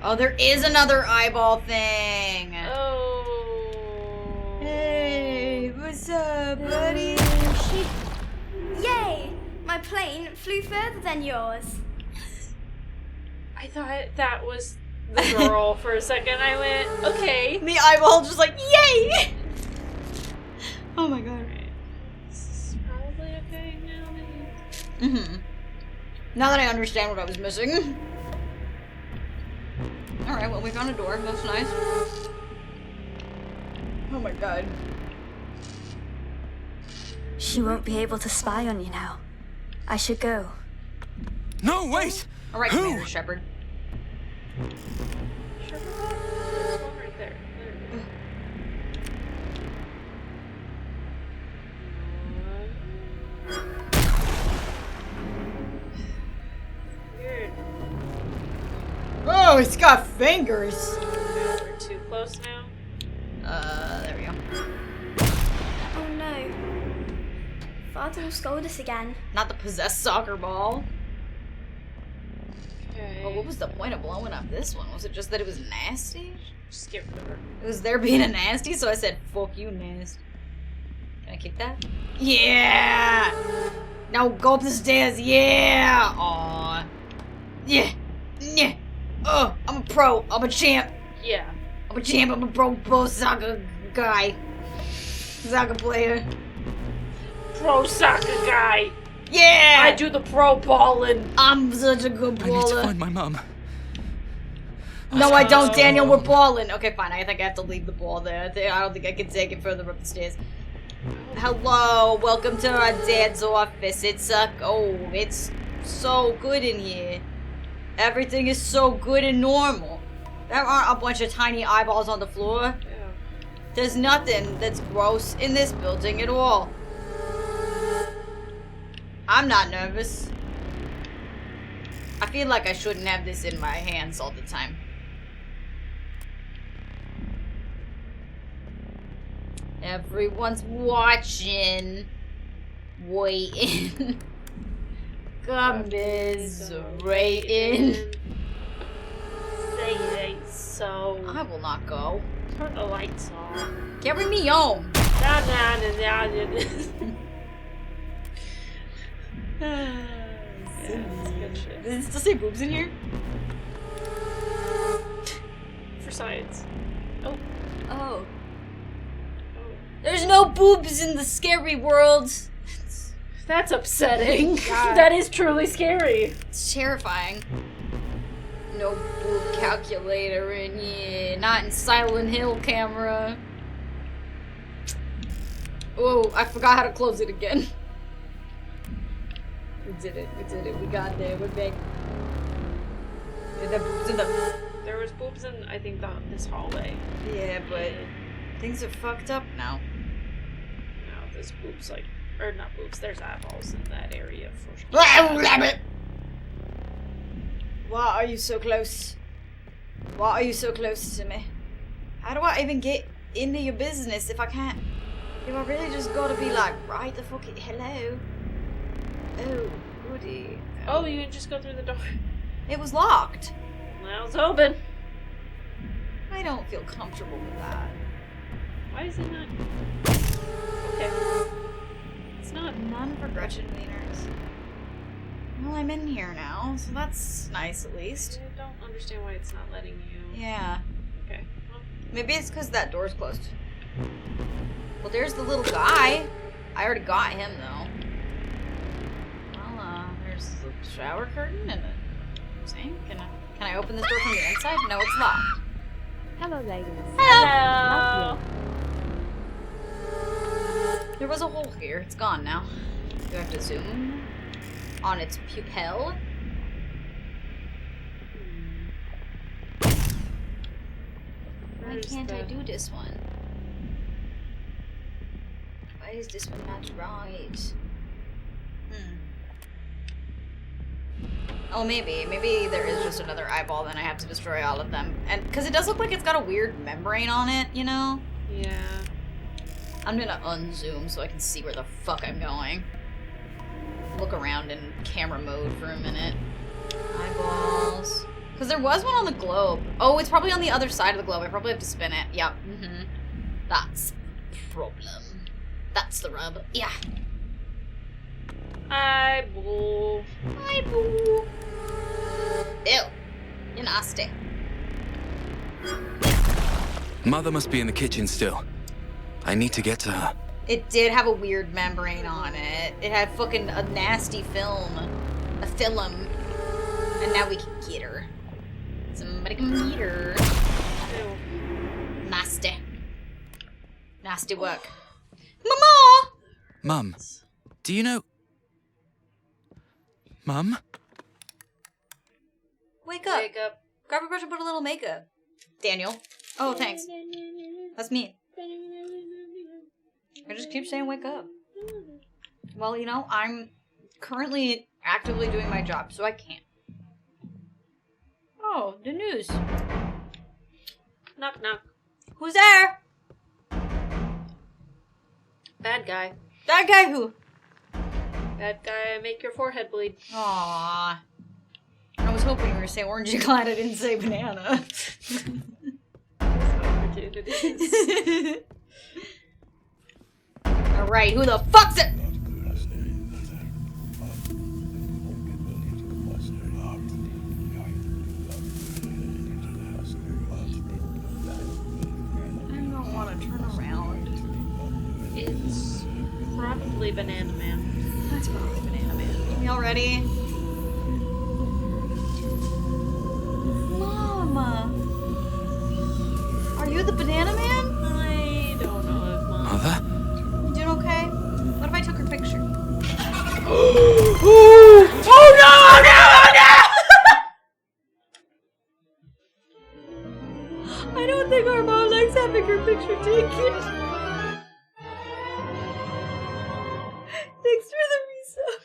Oh, there is another eyeball thing. Oh. Hey, what's up, buddy? Yay! My plane flew further than yours. I thought that was the girl for a second. I went, okay. The eyeball just like, yay! Oh my god. This is probably okay now. Mm-hmm. Now that I understand what I was missing. Alright, well, we found a door. That's nice. Oh my god. She won't be able to spy on you now. I should go. No, wait! Alright, Commander Shepard. There's one right there. Weird. Oh, it's got fingers! We're too close now. There we go. Oh no. Father will scold us again. Not the possessed soccer ball. Okay. Oh, what was the point of blowing up this one? Was it just that it was nasty? Just get rid of her. It was there being a nasty, so I said, fuck you, nasty. Can I keep that? Yeah! Now go up the stairs, yeah! Aww. Yeah! Yeah! Oh, I'm a pro. I'm a champ. Yeah. I'm a champ. I'm a pro soccer guy. Soccer player. Pro soccer guy. Yeah! I do the pro ballin'. I'm such a good baller. I need to find my mum. No, I don't, Daniel. We're balling. Okay, fine. I think I have to leave the ball there. I don't think I can take it further up the stairs. Hello. Welcome to our dad's office. It's so good in here. Everything is so good and normal. There aren't a bunch of tiny eyeballs on the floor. Yeah. There's nothing that's gross in this building at all. I'm not nervous. I feel like I shouldn't have this in my hands all the time. Everyone's watching. Waiting. Commiserating. Say it ain't so. I will not go. Turn the lights on. Carry me home. Does it still say boobs in here? For science. Oh. There's no boobs in the scary world. That's upsetting. That is truly scary. It's terrifying. No boob calculator in here. Not in Silent Hill camera. Oh, I forgot how to close it again. We did it. We did it. We got there. We're back. There was boobs in, I think, this hallway. Yeah, but things are fucked up now. Now there's boobs, like, or not boobs. There's eyeballs in that area for sure. Rabbit! Why are you so close? Why are you so close to me? How do I even get into your business if I can't? Do I really just gotta be like, right the fuck it, hello? Oh, goody. Oh, you can just go through the door. It was locked. Now it's open. I don't feel comfortable with that. Why is it not? Okay. It's not. None for Gretchen Wieners. Well, I'm in here now, so that's nice at least. I don't understand why it's not letting you. Yeah. Okay. Well. Maybe it's because that door's closed. Well, there's the little guy. I already got him, though. Well, there's the shower curtain and the sink. Can I open this door from the inside? No, it's locked. Hello, ladies. Hello! There was a hole here. It's gone now. Do I have to zoom on its pupil? Why can't I do this one? Why is this one not right? Oh, maybe there is just another eyeball, then I have to destroy all of them. And because it does look like it's got a weird membrane on it, you know? Yeah. I'm gonna unzoom so I can see where the fuck I'm going. look around in camera mode for a minute. Eyeballs. Because there was one on the globe. Oh, it's probably on the other side of the globe. I probably have to spin it. Yep. Mm-hmm. That's the problem. That's the rub. Yeah. Eyeball. Eyeball. Ew. You're nasty. Mother must be in the kitchen still. I need to get to her. It did have a weird membrane on it. It had fucking a nasty film. A film. And now we can get her. Somebody can get her. Nasty. Nasty work. Mama! Mum, do you know... Mum? Wake up. Wake up. Grab a brush and put a little makeup. Daniel. Oh, thanks. That's me. I just keep saying wake up. Well, you know, I'm currently actively doing my job, so I can't. Oh, the news. Knock, knock. Who's there? Bad guy. Bad guy who? Bad guy, make your forehead bleed. Aww. I was hoping you were going to say orangey glad I didn't say banana. Alright, who the fuck's it? I don't want to turn around. It's probably Banana Man. That's probably Banana Man. Y'all ready? Mama! Are you the Banana Man? I don't know if Mom... Mother? You doing okay? What if I took her picture? Oh no! I don't think our mom likes having her picture taken. Thanks for the resub.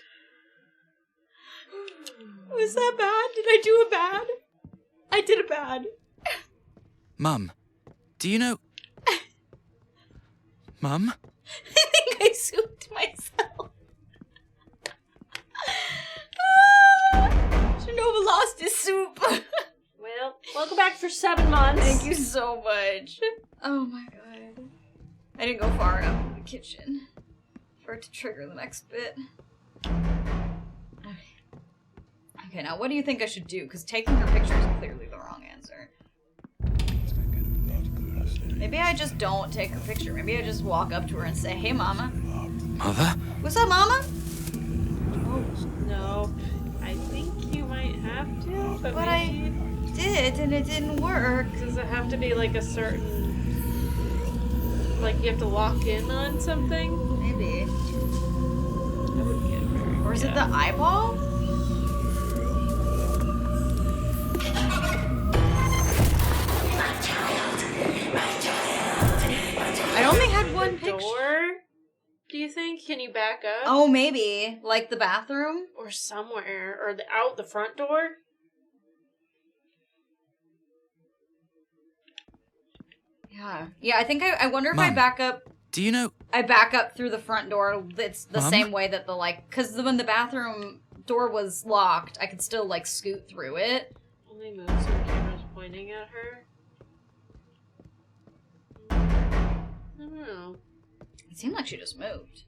Was that bad? Did I do a bad? I did a bad. Mum, do you know... Mum? I think I souped myself. Genova lost his soup. Well, welcome back for 7 months. Thank you so much. Oh my god. I didn't go far enough in the kitchen for it to trigger the next bit. Okay, now what do you think I should do? Because taking her picture is clearly the wrong answer. Maybe I just don't take her picture. Maybe I just walk up to her and say, hey, Mama. Mother? What's up, Mama? Oh, no. I think you might have to, but maybe... I did, and it didn't work. Does it have to be like a certain... Like you have to lock in on something? Maybe. I wouldn't get very Or is it the eyeball? I only had one picture. Door? Do you think? Can you back up? Oh, maybe. Like the bathroom? Or somewhere. Or out the front door? Yeah. Yeah, I think I wonder if Mom, I back up. Do you know... I back up through the front door. It's the Mom? same way that the, like... Because when the bathroom door was locked, I could still, like, scoot through it. Only move so the camera's pointing at her. I don't know. It seemed like she just moved.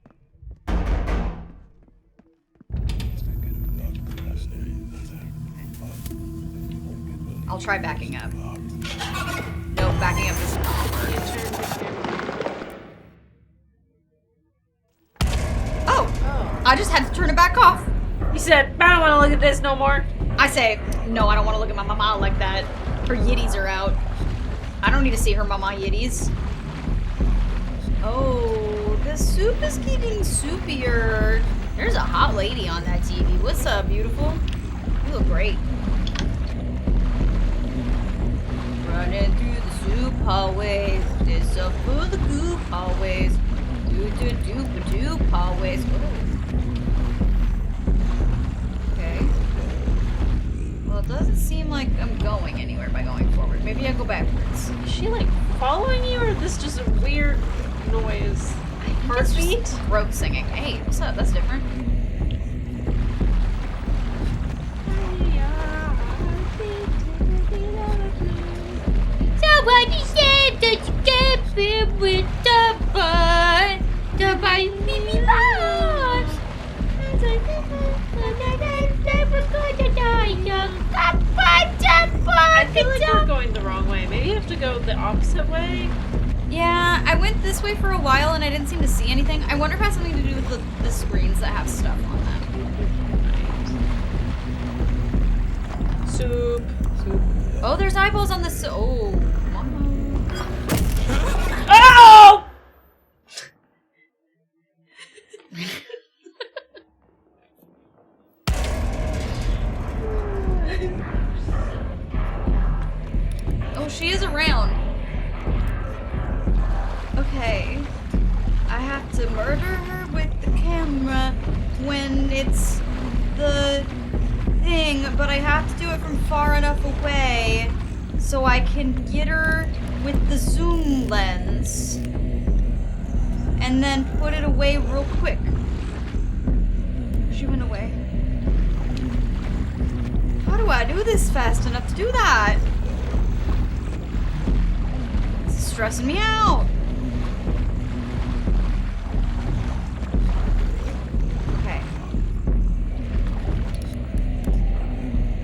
I'll try backing up. Nope, backing up doesn't work. Oh! I just had to turn it back off. He said, I don't want to look at this no more. I say, no, I don't want to look at my mama like that. Her yitties are out. I don't need to see her mama yitties. Oh, the soup is getting soupier. There's a hot lady on that TV. What's up, beautiful? You look great. Running through the soup hallways. This up for the goop hallways. Doop hallways. Ooh. Okay. Well, it doesn't seem like I'm going anywhere by going forward. Maybe I go backwards. Is she like following you, or is this just a weird noise? Heartbeat? Throat singing. Hey, what's up? That's different. with the bud. The bud made me lost. I feel like we're going the wrong way. Maybe you have to go the opposite way. Yeah, I went this way for a while and I didn't seem to see anything. I wonder if it has something to do with the screens that have stuff on them. Soup. Oh, there's eyeballs on this. Oh, mama. Oh! Oh, she is around. Okay. I have to murder her with the camera when it's the thing, but I have to do it from far enough away so I can get her with the zoom lens and then put it away real quick. She went away. How do I do this fast enough to do that? This is stressing me out. Okay.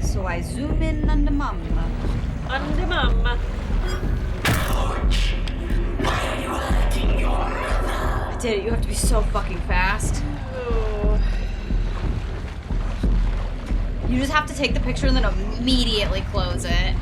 So I zoom in under mama. Under mama. I did it. You have to be so fucking fast. Oh. You just have to take the picture and then immediately close it.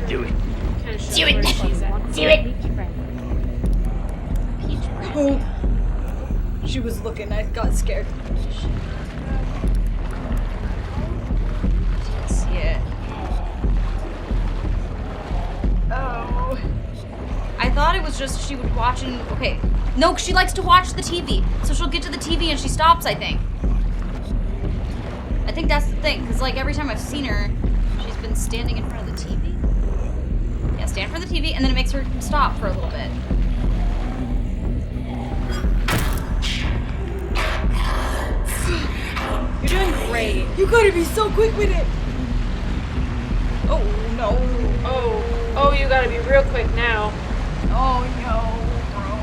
Do it. Do it! Do it! Oh. She was looking, I got scared. Didn't see it. Oh. I thought it was just she would watch and... Okay. No, she likes to watch the TV. So she'll get to the TV and she stops, I think. I think that's the thing, because like every time I've seen her, she's been standing in front of the TV. Yeah, stand in front of the TV, and then it makes her stop for a little bit. You're doing great. You gotta be so quick with it. Oh no. Oh, you gotta be real quick now. Oh no, bro.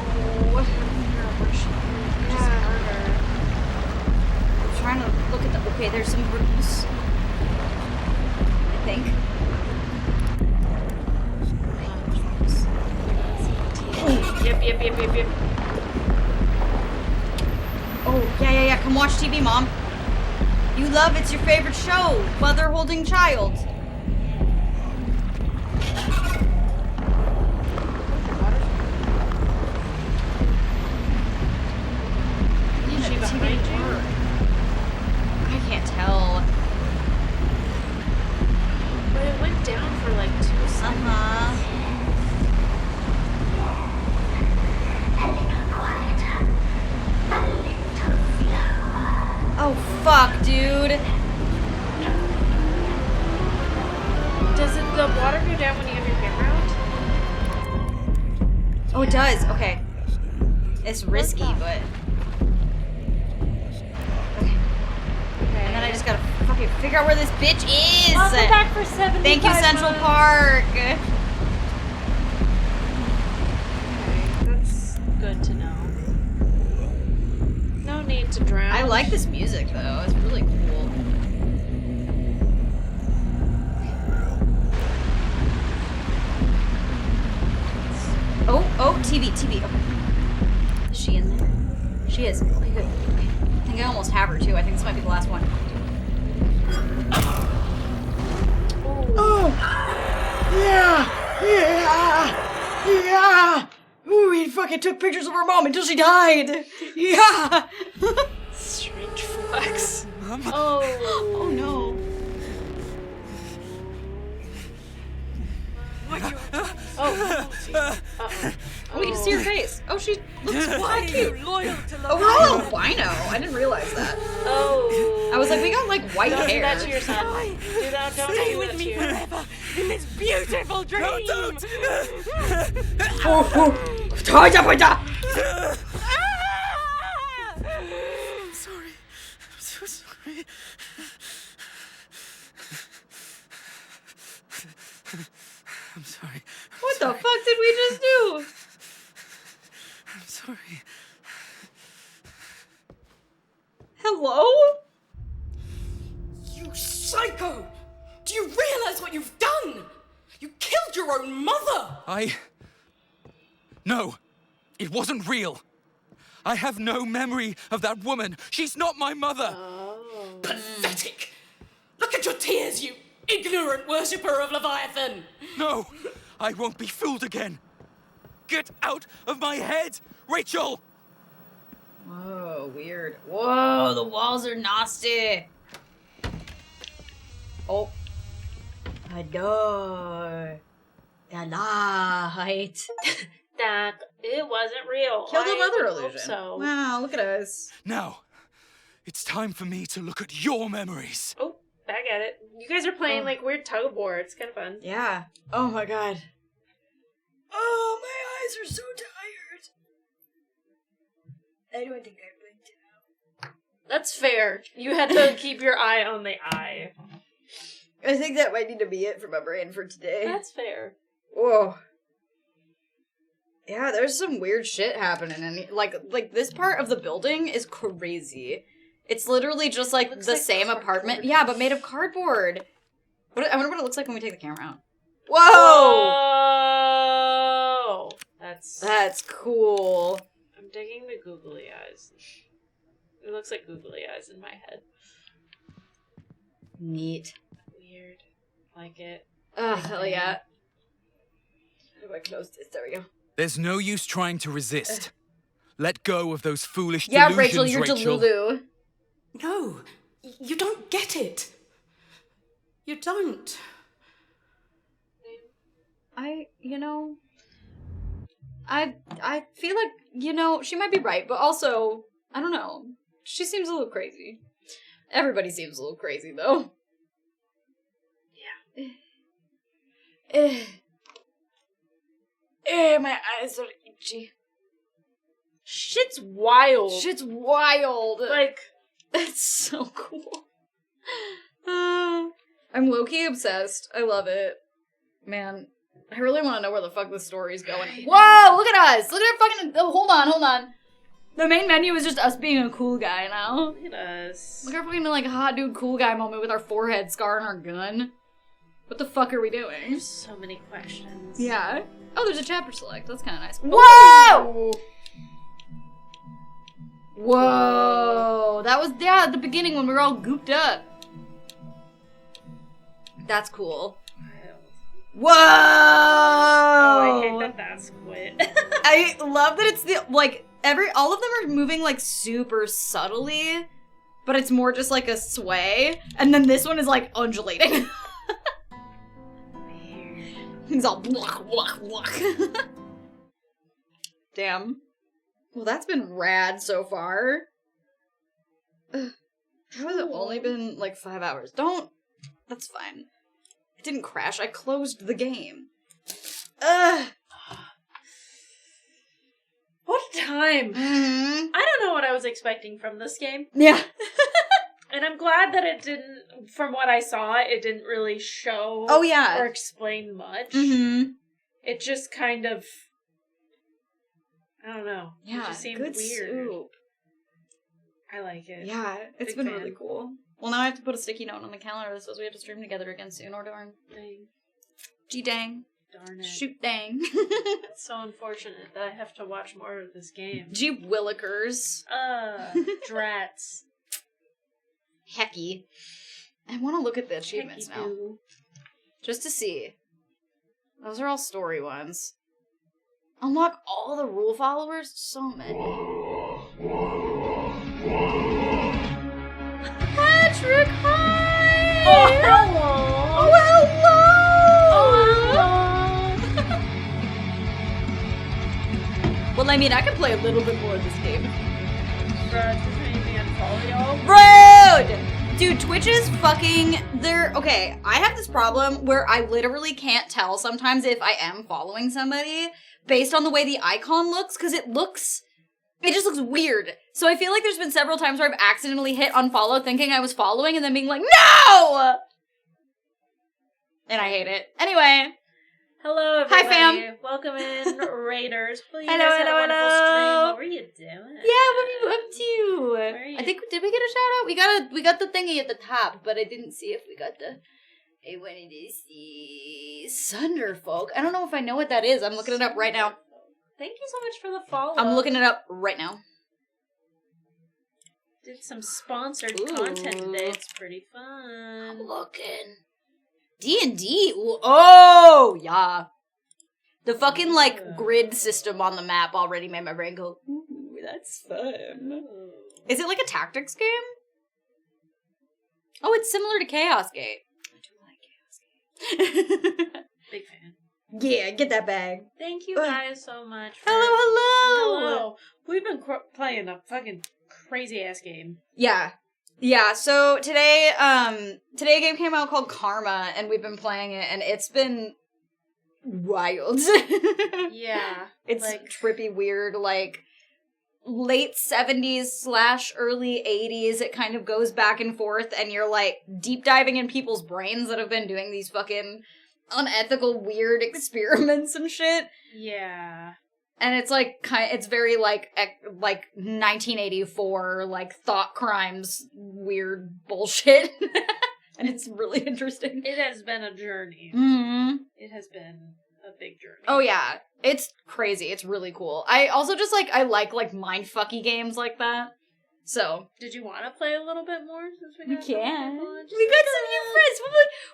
I'm trying to look at the. Okay, there's some rooms. I think. Yep. Oh, yeah. Come watch TV, Mom. You love it's your favorite show. Mother holding child. Is she behind you? I can't tell. But it went down for like 2 seconds. Oh, fuck, dude. Does the water go down when you have your camera out? Oh, it does. Okay. It's risky, but... Okay. And then I just gotta fucking figure out where this bitch is. Welcome back for 75 Thank you, Central months. Park. Okay, that's good to know. No need to drown. I like this music, though. It's really cool. Oh, TV. Okay. Is she in there? She is. Okay, good. Okay. I think I almost have her, too. I think this might be the last one. Oh! Yeah! Ooh, he fucking took pictures of her mom until she died! Yeah! Strange flex. Oh no. Oh, we can see her face. Oh, she looks quite cute. Loyal to Oh, we're all albino. I didn't realize that. Oh. I was like, we got like white Don't hair. do that to yourself. Do that. Don't Stay do with that me to your- forever! in this beautiful dream. I'm sorry. I'm so sorry. I'm sorry. What the fuck did we just do? I'm sorry. Hello? You psycho! Do you realize what you've done? You killed your own mother! No, it wasn't real. I have no memory of that woman. She's not my mother. Pathetic! Look at your tears, you ignorant worshipper of Leviathan! No, I won't be fooled again. Get out of my head, Rachel! Whoa, weird. Whoa, the walls are nasty. Oh. A door. The light. That it wasn't real. Killed the mother would hope illusion. So. Wow, look at us. Now, it's time for me to look at your memories. Oh, back at it. You guys are playing like weird tug of war. It's kind of fun. Yeah. Oh my god. Oh, my eyes are so tired. I don't think I blinked enough. That's fair. You had to keep your eye on the eye. I think that might need to be it for my brain for today. That's fair. Whoa. Yeah, there's some weird shit happening, and like this part of the building is crazy. It's literally just like the same apartment, yeah, but made of cardboard. I wonder what it looks like when we take the camera out. Whoa! Whoa! That's cool. I'm digging the googly eyes. It looks like googly eyes in my head. Neat. Weird. Like it. Oh, hell yeah. How do I close this? There we go. There's no use trying to resist. Let go of those foolish Yeah, delusions, Rachel, you're Delulu. No, you don't get it. You don't. I feel like, she might be right, but also, I don't know. She seems a little crazy. Everybody seems a little crazy, though. Yeah. My eyes are itchy. Shit's wild. Shit's wild. Like, that's so cool. I'm low-key obsessed. I love it. Man, I really want to know where the fuck this story's going. Whoa, look at us! Look at our fucking... Oh, hold on. The main menu is just us being a cool guy now. Look at us. Look at our fucking, hot dude cool guy moment with our forehead scar and our gun. What the fuck are we doing? There's so many questions. Yeah. Oh, there's a chapter select. That's kind of nice. Whoa! Whoa! That was, at the beginning when we were all gooped up. That's cool. Whoa! Oh, I hate that that's quit. I love that it's all of them are moving, super subtly, but it's more just like a sway, and then this one is, undulating. He's all block, block, block. Damn. Well, that's been rad so far. How has it only been, 5 hours? That's fine. It didn't crash. I closed the game. What a time. Mm-hmm. I don't know what I was expecting from this game. Yeah. And I'm glad that it didn't, from what I saw, it didn't really show or explain much. Mm-hmm. It just kind of, I don't know. Yeah, it just seemed good weird. soup. I like it. Yeah, it's Big been fan. really cool. Well, now I have to put a sticky note on the calendar that says we have to stream together again soon, or darn. Dang. Gee dang. Darn it. Shoot dang. It's so unfortunate that I have to watch more of this game. Gee willikers. Drats. Hecky. I want to look at the achievements now. Just to see. Those are all story ones. Unlock all the rule followers? So many. Patrick, hi! Oh, hello! Oh, hello! Well, I mean, I can play a little bit more of this game. Bruh, does it make me unfollow y'all? Rude! Dude, Twitch is fucking... Okay, I have this problem where I literally can't tell sometimes if I am following somebody based on the way the icon looks, because it just looks weird. So I feel like there's been several times where I've accidentally hit unfollow thinking I was following and then being like, no! And I hate it. Anyway. Hello, everybody. Hi, fam. Welcome in, Raiders. Well, you Hello, guys had hello, a wonderful hello. stream. What were you doing? Yeah, what are you up to? Where are you? I think, did we get a shout out? We got the thingy at the top, but I didn't see if we got the... I wanted to see... Sunderfolk. I don't know if I know what that is. I'm looking it up right now. Thank you so much for the follow. I'm looking it up right now. Did some sponsored content today. It's pretty fun. I'm looking. D&D. Oh, yeah. The fucking, like, grid system on the map already made my brain go, ooh, that's fun. Is it like a tactics game? Oh, it's similar to Chaos Gate. I do like Chaos Gate. Big fan. Yeah, get that bag. Thank you guys so much. Hello. We've been playing a fucking crazy-ass game. Yeah. Yeah, so today a game came out called Karma, and we've been playing it, and it's been wild. Yeah. It's like trippy, weird, like late 70s / early 80s. It kind of goes back and forth, and you're like deep diving in people's brains that have been doing these fucking unethical, weird experiments and shit. Yeah. And it's like it's very like 1984 like thought crimes weird bullshit. And it's really interesting. It has been a journey. Mm-hmm. It has been a big journey. Oh yeah, it's crazy. It's really cool. I also just I like mindfucky games like that. So did you want to play a little bit more since we got can? We got some new friends.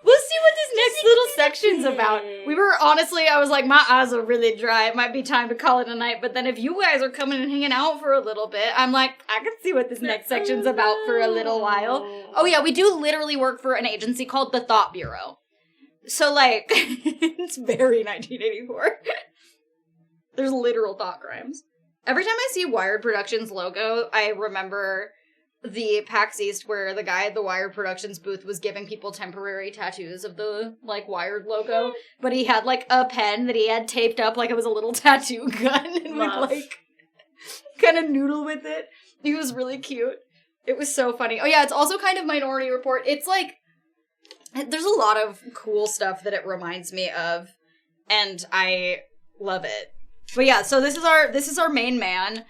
We'll see what this next little section's about. We were honestly, I was like, my eyes are really dry. It might be time to call it a night. But then if you guys are coming and hanging out for a little bit, I'm like, I can see what this next section's about for a little while. Oh yeah, we do literally work for an agency called the Thought Bureau. So like, it's very 1984. There's literal thought crimes. Every time I see Wired Productions logo, I remember the PAX East where the guy at the Wired Productions booth was giving people temporary tattoos of the, like, Wired logo, but he had, like, a pen that he had taped up like it was a little tattoo gun, and would, like, kind of noodle with it. He was really cute. It was so funny. Oh yeah, it's also kind of Minority Report. It's, like, there's a lot of cool stuff that it reminds me of, and I love it. But yeah, so this is our main man.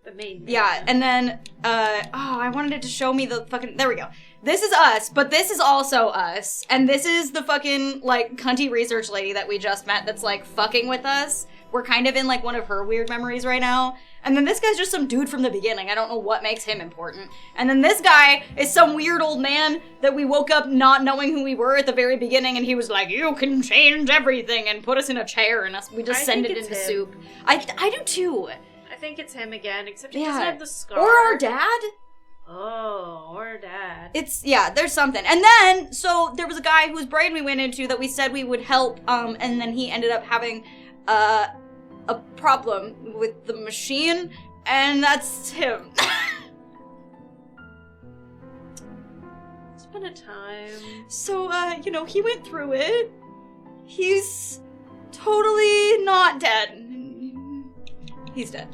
The main man. Yeah, and then I wanted it to show me the fucking, there we go. This is us, but this is also us. And this is the fucking like cunty research lady that we just met that's like fucking with us. We're kind of in like one of her weird memories right now. And then this guy's just some dude from the beginning. I don't know what makes him important. And then this guy is some weird old man that we woke up not knowing who we were at the very beginning, and he was like, you can change everything, and put us in a chair, and we just send it into soup. I do too. I think it's him again, except he doesn't have the scar. Or our dad. Oh, or dad. It's, yeah, there's something. And then, so there was a guy whose brain we went into that we said we would help, and then he ended up having, a problem with the machine, and that's him. It's been a time. So, he went through it. He's totally not dead. He's dead.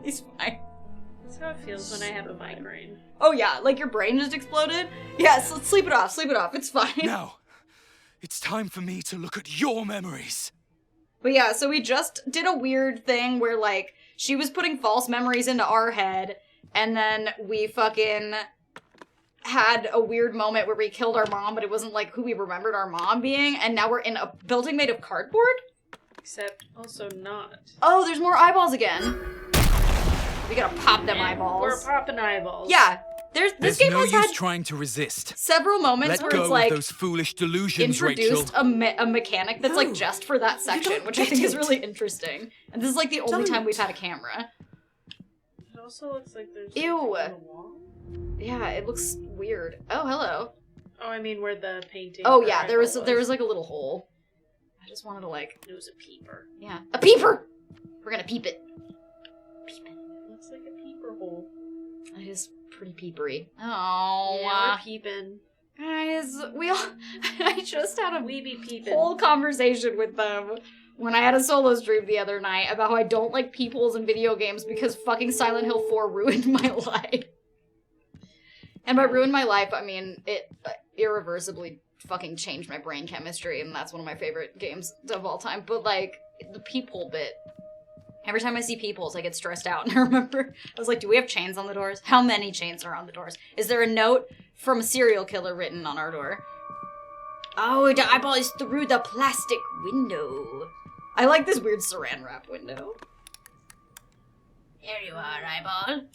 He's fine. That's how it feels when I have a migraine. Oh yeah, like your brain just exploded? Yes, let's sleep it off, it's fine. Now, it's time for me to look at your memories. But yeah, so we just did a weird thing where, like, she was putting false memories into our head, and then we fucking had a weird moment where we killed our mom, but it wasn't, like, who we remembered our mom being, and now we're in a building made of cardboard? Except also not. Oh, there's more eyeballs again. We gotta pop them eyeballs. We're popping eyeballs. Yeah. This game no has use had trying to resist. Several moments where it's like those foolish delusions, introduced Rachel. a mechanic that's like just for that section, which I think is really interesting. And this is like the only time we've had a camera. It also looks like there's ew. On the wall. Yeah, it looks weird. Oh, hello. Oh, I mean where the painting. Oh yeah, there was like a little hole. I just wanted to like. It was a peeper. Yeah, a peeper. We're gonna peep it. Peep it. Looks like a peeper hole. It is pretty peepery. Oh, Yeah, we're peeping. Guys, I just had a We be peeping. whole conversation with them when I had a solo stream the other night about how I don't like peepholes in video games because fucking Silent Hill 4 ruined my life. And by ruined my life, I mean it irreversibly fucking changed my brain chemistry, and that's one of my favorite games of all time. But like, the peephole bit. Every time I see peepholes, I get stressed out. And I remember, I was like, do we have chains on the doors? How many chains are on the doors? Is there a note from a serial killer written on our door? Oh, the eyeball is through the plastic window. I like this weird saran wrap window. Here you are, eyeball.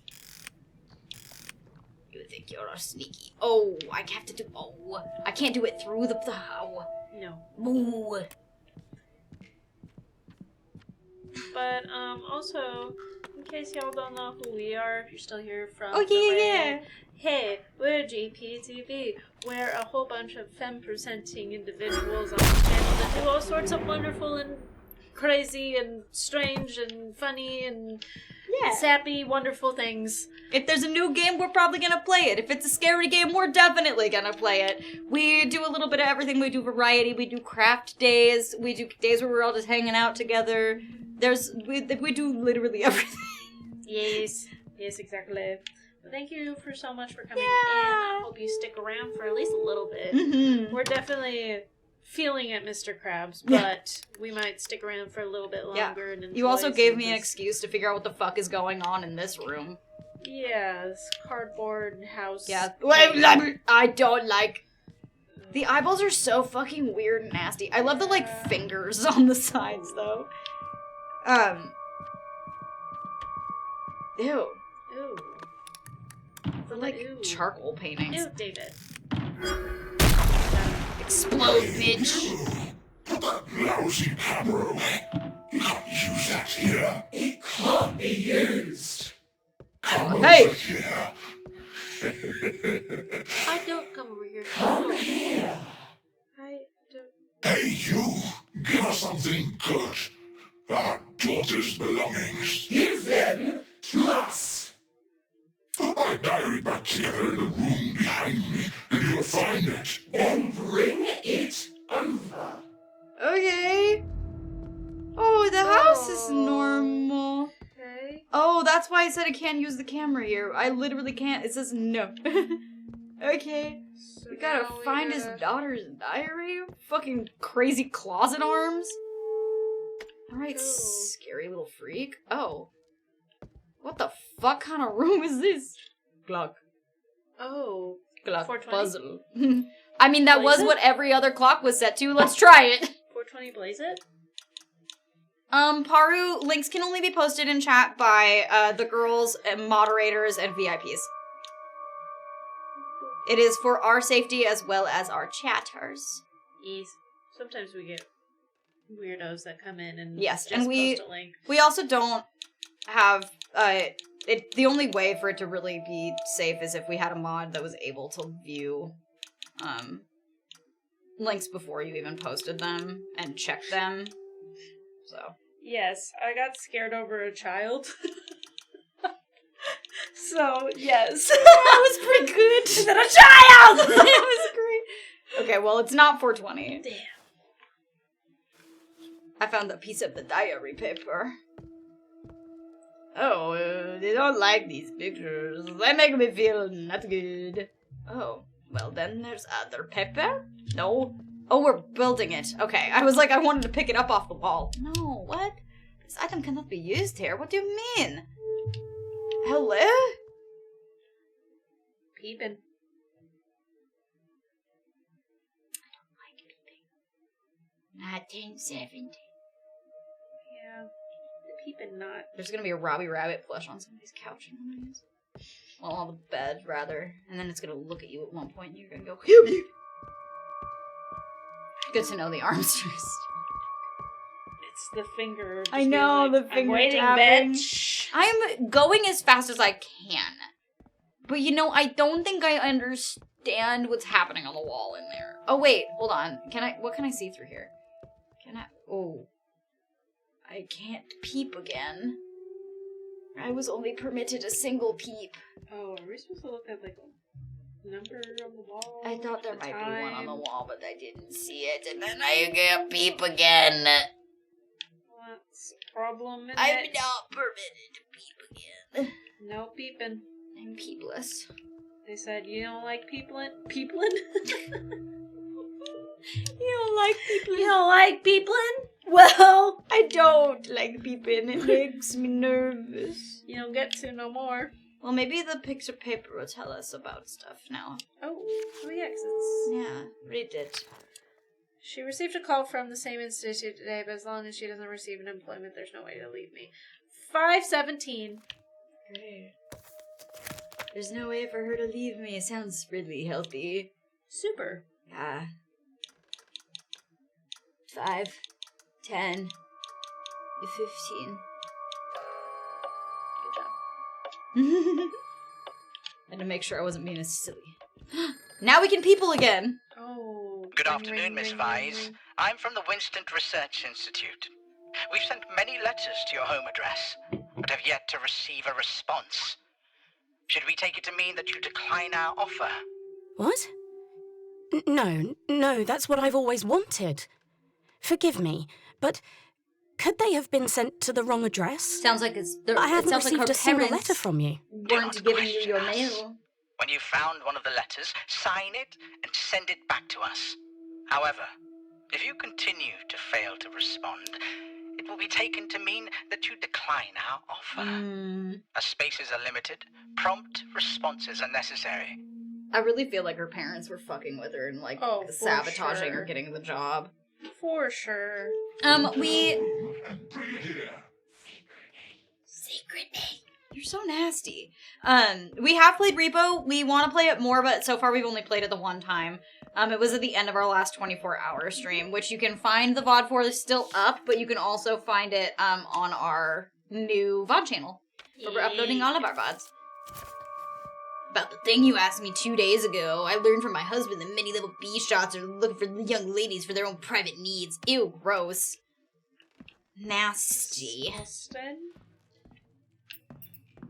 You think you're sneaky. Oh, I have to do, oh. I can't do it through the, oh. No. Ooh. But, also, in case y'all don't know who we are, if you're still here from yeah. Hey, we're GPTV. We're a whole bunch of femme-presenting individuals on the channel that do all sorts of wonderful and crazy and strange and funny and sappy, wonderful things. If there's a new game, we're probably gonna play it. If it's a scary game, we're definitely gonna play it. We do a little bit of everything. We do variety. We do craft days. We do days where we're all just hanging out together. We do literally everything. Yes, exactly. Well, thank you so much for coming in. I hope you stick around for at least a little bit. Mm-hmm. We're definitely feeling it, Mr. Krabs, but we might stick around for a little bit longer. And You also gave me an this. excuse to figure out what the fuck is going on in this room. Yeah, this cardboard house. Yeah. I don't like... The eyeballs are so fucking weird and nasty. I love the, like, fingers on the sides, though. Ew. Ew. They're like charcoal paintings. Ew, David. Explode, bitch! That lousy camera away. You can't use that here. It can't be used. Come Hey! over here. I don't come over here. Come here. I don't. Hey, you. Give us something good. Our daughter's belongings. Give them to us. Put my diary back together in the room behind me, and you'll find it. Then bring it over. Okay. Oh, the house is normal. Okay. Oh, that's why I said I can't use the camera here. I literally can't. It says no. Okay. So we gotta find his daughter's diary? Fucking crazy closet arms? Alright, scary little freak. Oh. What the fuck kind of room is this? Clock. Oh. Clock 420? puzzle. I mean, that Blaze was it? what every other clock was set to. Let's try it. 420 blaze it? Paru, links can only be posted in chat by, the girls, and moderators, and VIPs. It is for our safety as well as our chatters. Yes. Sometimes we get weirdos that come in and Yes, just and we post a link. also don't have, the only way for it to really be safe is if we had a mod that was able to view, links before you even posted them and check them. So. Yes, I got scared over a child. So, yes. That was pretty good. Is that a child? That was great. Okay, well, it's not 420. Damn. I found a piece of the diary paper. Oh, they don't like these pictures. They make me feel not good. Oh, well then there's other paper? No. Oh, we're building it. Okay, I was like, I wanted to pick it up off the wall. No, what? This item cannot be used here. What do you mean? Hello? Peeping. I don't like peeping. 1970. Yeah. The peeping not. There's gonna be a Robbie Rabbit plush on somebody's couch. Well, on the bed, rather. And then it's gonna look at you at one point and you're gonna go, pew pew. Good to know the arms twist. It's the finger. I know, like, the finger I'm waiting, tapping. bitch. I'm going as fast as I can. But you know, I don't think I understand what's happening on the wall in there. Oh wait, hold on. What can I see through here? Oh. I can't peep again. I was only permitted a single peep. Oh, are we supposed to look at like a number on the wall? I thought there might be one on the time? wall, but I didn't see it, and then I get peep again. That's a problem, isn't I'm it? not permitted to peep again. No peeping. I'm peepless. They said you don't like peopling? Peopling? You don't like peepling? You don't like peepling? Well, I don't like peeping. It makes me nervous. You don't get to no more. Well, maybe the picture paper will tell us about stuff now. Oh yeah, 'cause it's... Yeah, read it. She received a call from the same institute today, but as long as she doesn't receive an employment, there's no way to leave me. 517. Great. There's no way for her to leave me. It sounds really healthy. Super. Yeah. 5, 10, 15. Good job. I had to make sure I wasn't being as silly. Now we can people again. Oh. Good afternoon, Miss Vise. I'm from the Winston Research Institute. We've sent many letters to your home address, but have yet to receive a response. Should we take it to mean that you decline our offer? What? No, that's what I've always wanted. Forgive me, but could they have been sent to the wrong address? Sounds like it's. I haven't sounds received like her a single parents letter from you. weren't giving you your mail. When you found one of the letters, sign it and send it back to us. However, if you continue to fail to respond, it will be taken to mean that you decline our offer. As spaces are limited, prompt responses are necessary. I really feel like her parents were fucking with her and like Oh, for sabotaging sure. her getting the job. For sure. Secret name. You're so nasty. We have played Repo. We want to play it more, but so far we've only played it the one time. It was at the end of our last 24-hour stream, which you can find the VOD for. It's still up, but you can also find it on our new VOD channel. Where we're uploading all of our VODs. About the thing you asked me 2 days ago, I learned from my husband that many little B-shots are looking for the young ladies for their own private needs. Ew, gross. Nasty. Austin?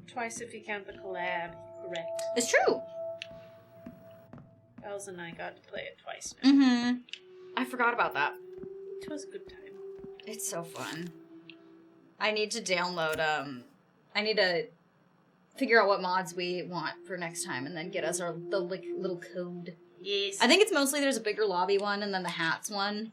Twice if you count the collab. Correct. It's true. Bells and I got to play it twice now. Mm-hmm. I forgot about that. It was a good time. It's so fun. I need to download, I need to figure out what mods we want for next time and then get us the little code. Yes. I think it's mostly there's a bigger lobby one and then the hats one.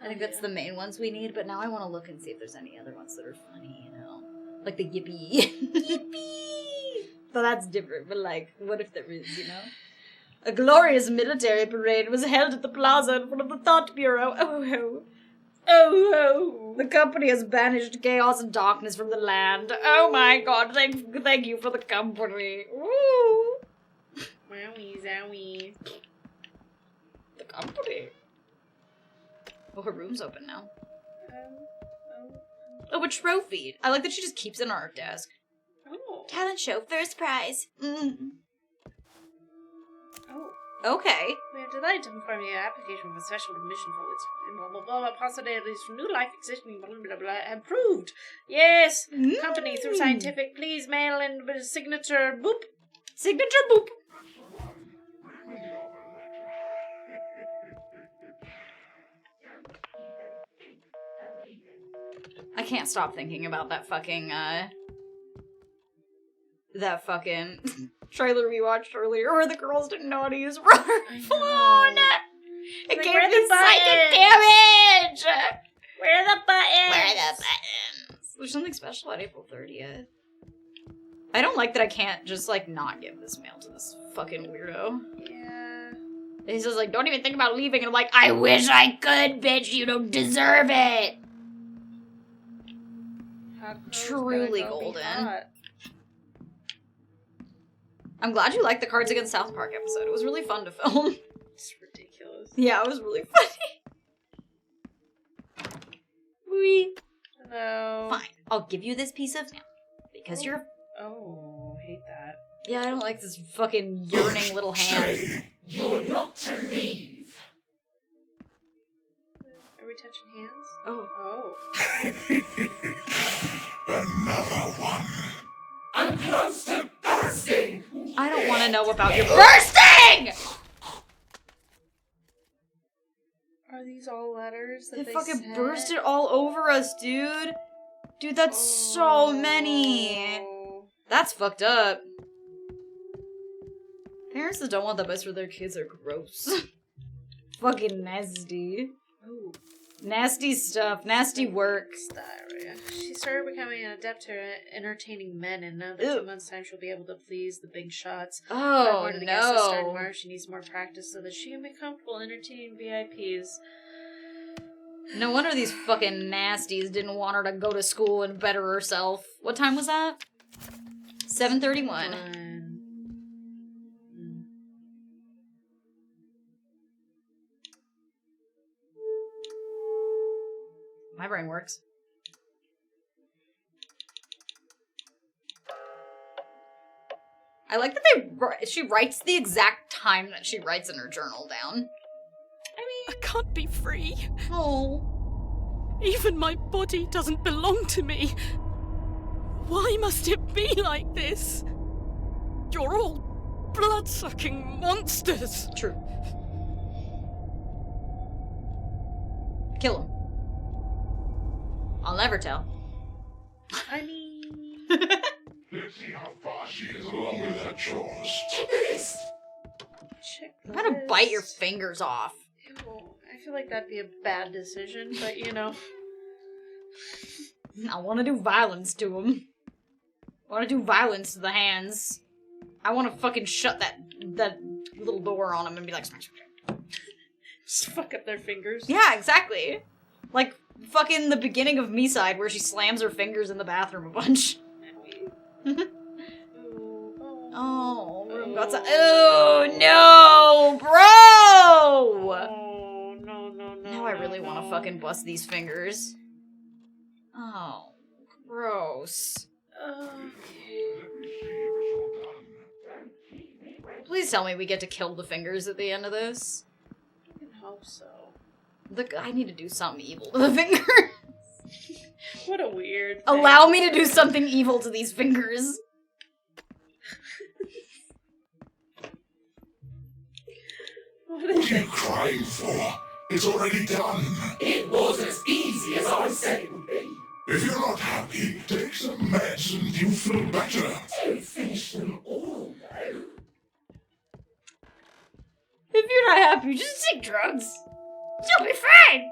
I think that's the main ones we need, but now I want to look and see if there's any other ones that are funny, you know? Like the yippee. Yippee! So that's different, but like, what if there is, you know? A glorious military parade was held at the plaza in front of the Thought Bureau. Oh, oh. Oh, oh. The company has banished chaos and darkness from the land. Oh my god, thank you for the company. Woo! Wowie zowie. The company. Oh, her room's open now. Oh, a trophy. I like that she just keeps it on her desk. Oh. Talent show, first prize. Mm. Oh. Okay. We are delighted to inform you your application for special admission for which blah blah blah possibilities for new life existing blah blah blah approved. Yes. Company through scientific. Please mail in with a signature boop. Signature boop. I can't stop thinking about that fucking trailer we watched earlier where the girls didn't know how to use rubber phone. It gave me psychic damage. Where are the buttons? Where are the buttons? There's something special at April 30th. I don't like that I can't just, like, not give this mail to this fucking weirdo. Yeah. He says, like, don't even think about leaving. And I'm like, I wish I could, bitch. You don't deserve it. Truly golden. I'm glad you liked the Cards Against South Park episode. It was really fun to film. It's ridiculous. Yeah, it was really funny. Wee. Hello. Fine. I'll give you this piece of mail. Because you're... Oh, hate that. Yeah, I don't like this fucking yearning little hand. You're not to leave. Are we touching hands? Oh. Oh. Another one. I'm close to bursting! I don't want to know about your bursting! Are these all letters that They they fucking sent? bursted all over us, dude. Dude, that's so many. That's fucked up. Parents that don't want the best for their kids are gross. Fucking nasty. Ooh. Nasty stuff. Nasty work. Diarrhea. She started becoming an adept at entertaining men, and now that 2 months' time she'll be able to please the big shots. Oh, According to the guests that start no. tomorrow, she needs more practice so that she can be comfortable entertaining VIPs. No wonder these fucking nasties didn't want her to go to school and better herself. What time was that? 7:31. My brain works. I like that she writes the exact time that she writes in her journal down. I can't be free. Oh. Even my body doesn't belong to me. Why must it be like this? You're all blood-sucking monsters. True. Kill him. I'll never tell. I mean... Let's see how far she is along with her chores. I'm gonna bite your fingers off. Ew, I feel like that'd be a bad decision, but you know. I want to do violence to him. I want to do violence to the hands. I want to fucking shut that little door on him and be like, smash. Just fuck up their fingers. Yeah, exactly. Like fucking the beginning of Me-Side where she slams her fingers in the bathroom a bunch. Oh, room got to. Oh no, bro! Oh no. Now I really want to fucking bust these fingers. Oh, gross. Please tell me we get to kill the fingers at the end of this. I can hope so. I need to do something evil to the fingers. What a weird thing. Allow me to do something evil to these fingers. What are you crying for? It's already done. It was as easy as I said it would be. If you're not happy, take some meds and you'll feel better. Don't finish them all, though. If you're not happy, just take drugs. You'll be fine.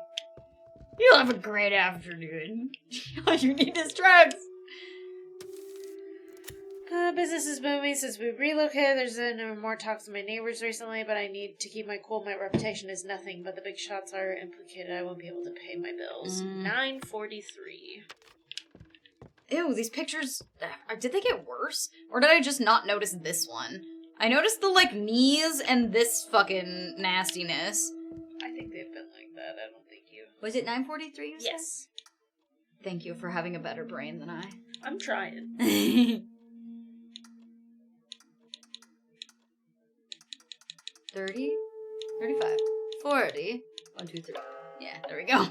You'll have a great afternoon. All you need is drugs. Business is booming since we relocated. There's been more talks with my neighbors recently, but I need to keep my cool. My reputation is nothing, but the big shots are implicated. I won't be able to pay my bills. 9:43. Ew, these pictures, did they get worse? Or did I just not notice this one? I noticed the, like, knees and this fucking nastiness. I think they've been like that. I don't think you... Was it 9:43? Yes. Thank you for having a better brain than I. I'm trying. 30, 35, 40, 1, 2, 3. Yeah, there we go.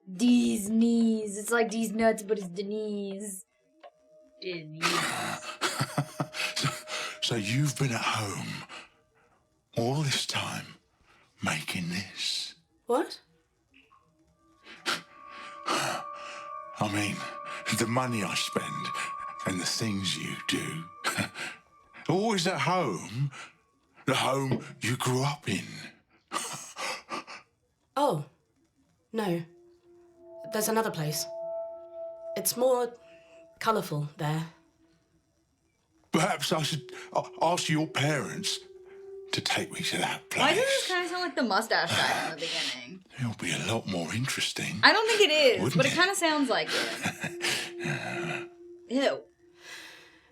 These knees. It's like these nuts, but it's the knees. So you've been at home all this time making this? What? I mean, the money I spend and the things you do. Always at home. The home you grew up in. Oh. No. There's another place. It's more colourful there. Perhaps I should ask your parents to take me to that place. Why does this kind of sound like the mustache guy in the beginning? It'll be a lot more interesting. I don't think it is, Wouldn't but it kind of sounds like it. Ew.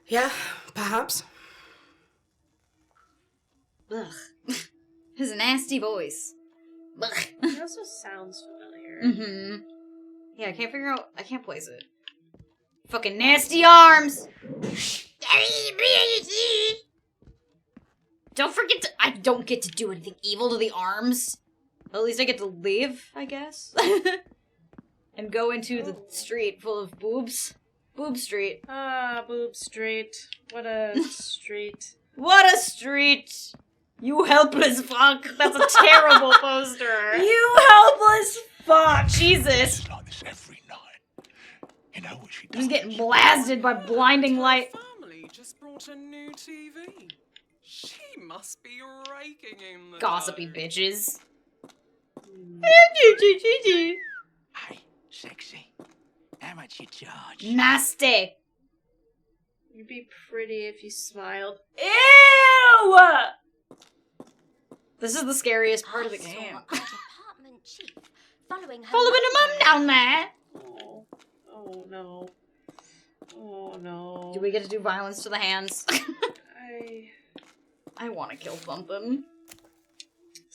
Yeah, perhaps. Ugh. His nasty voice. Ugh. It also sounds familiar. Mm-hmm. Yeah, I can't figure out... I can't place it. Fucking nasty arms! Don't forget to... I don't get to do anything evil to the arms. Well, at least I get to leave, I guess. and go into the street full of boobs. Boob Street. Ah, Boob Street. What a street. What a street! You helpless fuck! That's a terrible poster. You helpless fuck! Jesus. Like this every night. You know what she does? Just getting blasted by blinding light. Family just brought a new TV. She must be raking in the Gossipy bitches. Hey, sexy. How much you charge? Nasty. You'd be pretty if you smiled. Ew! This is the scariest part of the game. Department chief following her. Following her mum down there. Oh no. Oh no. Do we get to do violence to the hands? I want to kill something.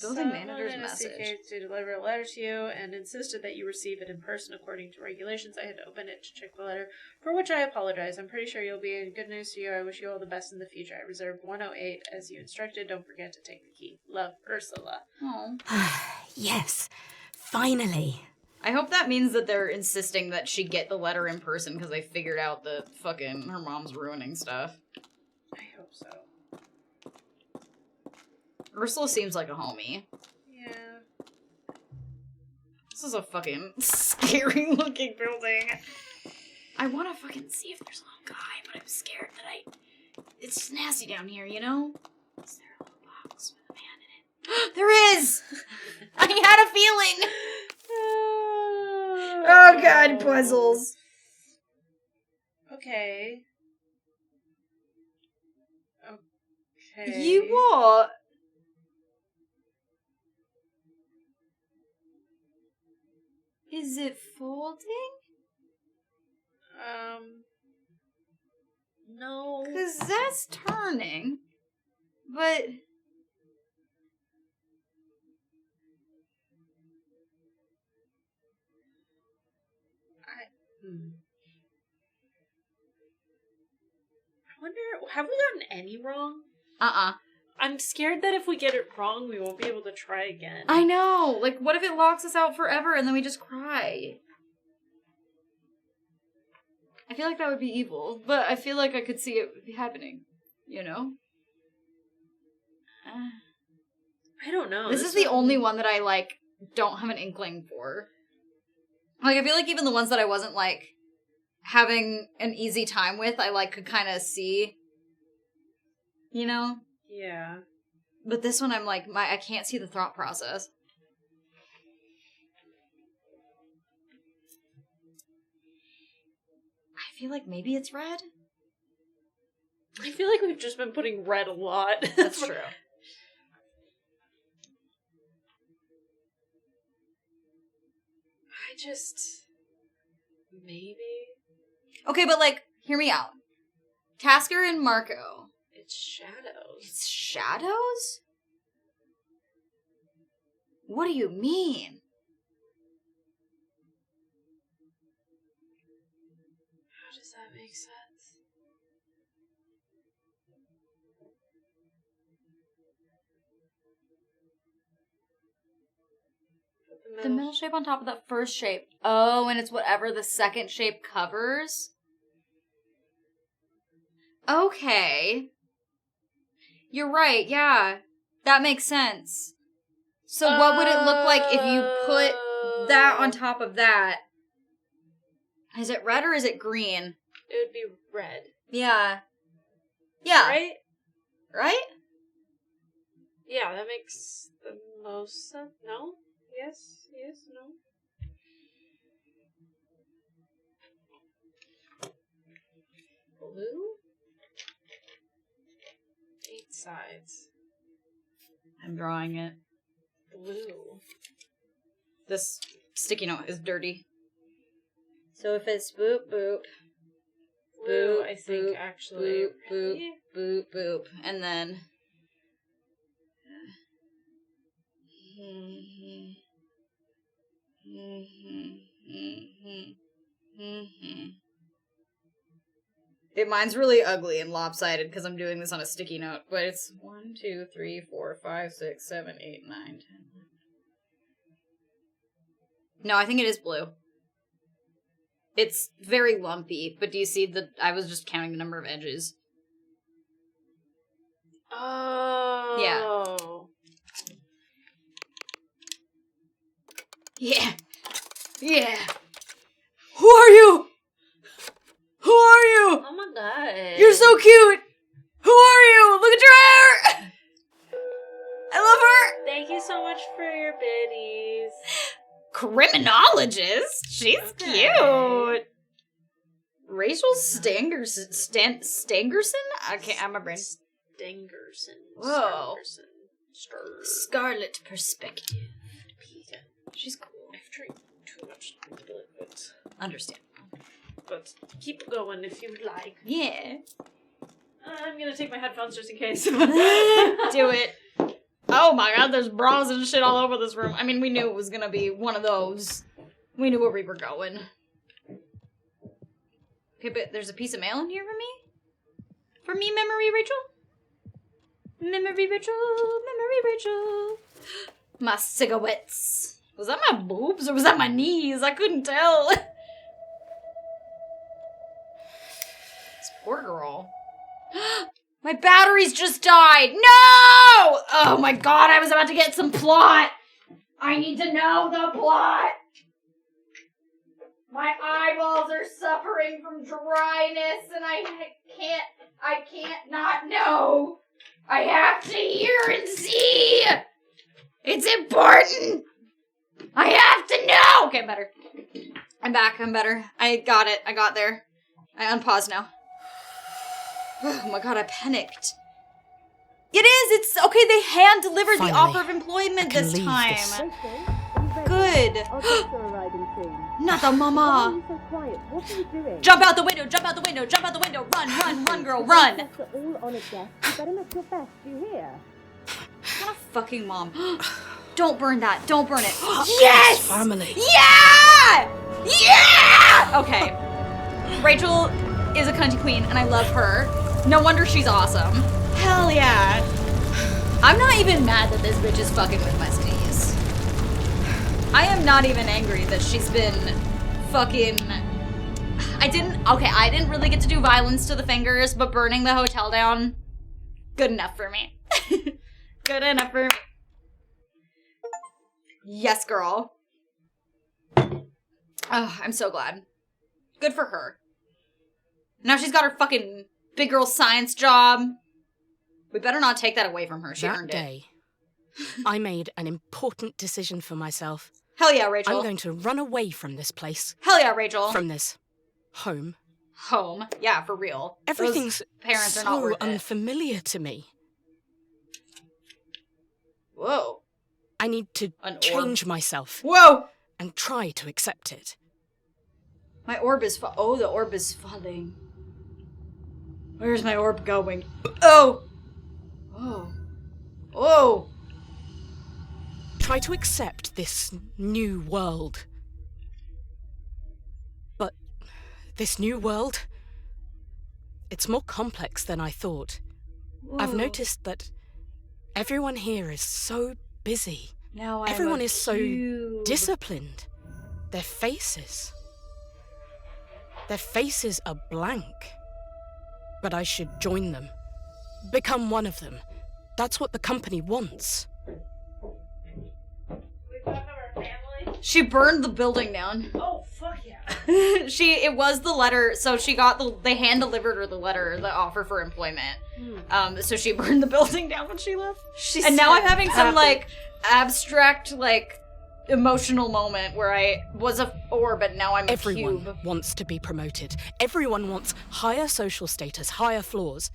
Building manager's message. To deliver a letter to you and insisted that you receive it in person according to regulations. I had to open it to check the letter, for which I apologize. I'm pretty sure you'll be in good news to you. I wish you all the best in the future. I reserved 108 as you instructed. Don't forget to take the key. Love, Ursula. Oh. Yes, finally. I hope that means that they're insisting that she get the letter in person because they figured out that fucking her mom's ruining stuff. I hope so. Ursula seems like a homie. Yeah. This is a fucking scary looking building. I want to fucking see if there's a little guy, but I'm scared that it's just nasty down here, you know? Is there a little box with a man in it? There is! I had a feeling! Oh god, puzzles. Okay. Okay. You what? Is it folding? No. Because that's turning. But... I wonder, have we gotten any wrong? Uh-uh. I'm scared that if we get it wrong, we won't be able to try again. I know! Like, what if it locks us out forever and then we just cry? I feel like that would be evil, but I feel like I could see it happening, you know? I don't know. This is the only one that I, like, don't have an inkling for. Like, I feel like even the ones that I wasn't, like, having an easy time with, I, like, could kind of see, you know? Yeah. But this one, I'm like, I can't see the thought process. I feel like maybe it's red. I feel like we've just been putting red a lot. That's true. I just... Maybe? Okay, but, like, hear me out. Tasker and Marco. It's shadows. It's shadows? What do you mean? How does that make sense? The middle shape on top of the first shape. Oh, and it's whatever the second shape covers? Okay. You're right, yeah. That makes sense. So what would it look like if you put that on top of that? Is it red or is it green? It would be red. Yeah. Yeah. Right? Right? Yeah, that makes the most sense. No? Yes? Yes? No? Blue? 8 sides. I'm drawing it. Blue. This sticky note is dirty. So if it's boop, boop, Blue, boop, I think, boop, actually. boop, boop, boop, boop, and then... Mine's really ugly and lopsided because I'm doing this on a sticky note, but it's 1, 2, 3, 4, 5, 6, 7, 8, 9, 10. No, I think it is blue. It's very lumpy, but do you see I was just counting the number of edges. Oh. Yeah. Yeah. Who are you? Who are you? Oh my god. You're so cute. Who are you? Look at your hair. I love her. Thank you so much for your biddies. Criminologist? She's cute. Rachel Stangerson? I can't, I'm a brain. Stangerson. Whoa. Scarlet perspective. She's cool. I've drank too much liquid. Understand. But keep going if you would like. Yeah. I'm gonna take my headphones just in case. Do it. Oh my god, there's bras and shit all over this room. I mean, we knew it was gonna be one of those. We knew where we were going. Okay, but there's a piece of mail in here for me? For me, Memory Rachel? Memory Rachel. My cigarettes. Was that my boobs or was that my knees? I couldn't tell. This poor girl. My batteries just died. No! Oh my god, I was about to get some plot. I need to know the plot. My eyeballs are suffering from dryness and I can't not know. I have to hear and see. It's important. I have to know. Okay, I'm better. I'm back. I'm better. I got it. I got there. I unpause now. Oh my god, I panicked. It is. It's okay. They hand delivered the offer of employment this time. Good. Not the mama. Jump out the window. Jump out the window. Jump out the window. Run, girl, run. All on a desk. You better look your best. Do you hear? What a fucking mom. Don't burn that. Don't burn it. Yes! Family. Yeah! Yeah! Okay. Rachel is a cunty queen, and I love her. No wonder she's awesome. Hell yeah. I'm not even mad that this bitch is fucking with my sneeze. I am not even angry that she's been fucking... I didn't really get to do violence to the fingers, but burning the hotel down, good enough for me. Good enough for me. Yes, girl. Oh, I'm so glad. Good for her. Now she's got her fucking big girl science job. We better not take that away from her. She earned it. I made an important decision for myself. Hell yeah, Rachel. I'm going to run away from this place. Hell yeah, Rachel. From this home. Home? Yeah, for real. Everything's Those parents so are not worth it. unfamiliar to me. Whoa. I need to change myself. Whoa! And try to accept it. My orb is oh, the orb is falling. Where's my orb going? Oh! Oh. Oh! Try to accept this new world. But this new world, it's more complex than I thought. Whoa. I've noticed that everyone here is so busy. Now I'm Everyone a is so cube. disciplined. Their faces are blank. But I should join them. Become one of them. That's what the company wants. She burned the building down. Oh, fuck yeah. It was the letter, so she got they hand delivered her the letter, the offer for employment. So she burned the building down when she left. And now I'm having some, like, abstract, like, emotional moment where I was a orb, but now I'm a Everyone cube. wants to be promoted. Everyone wants higher social status, higher floors.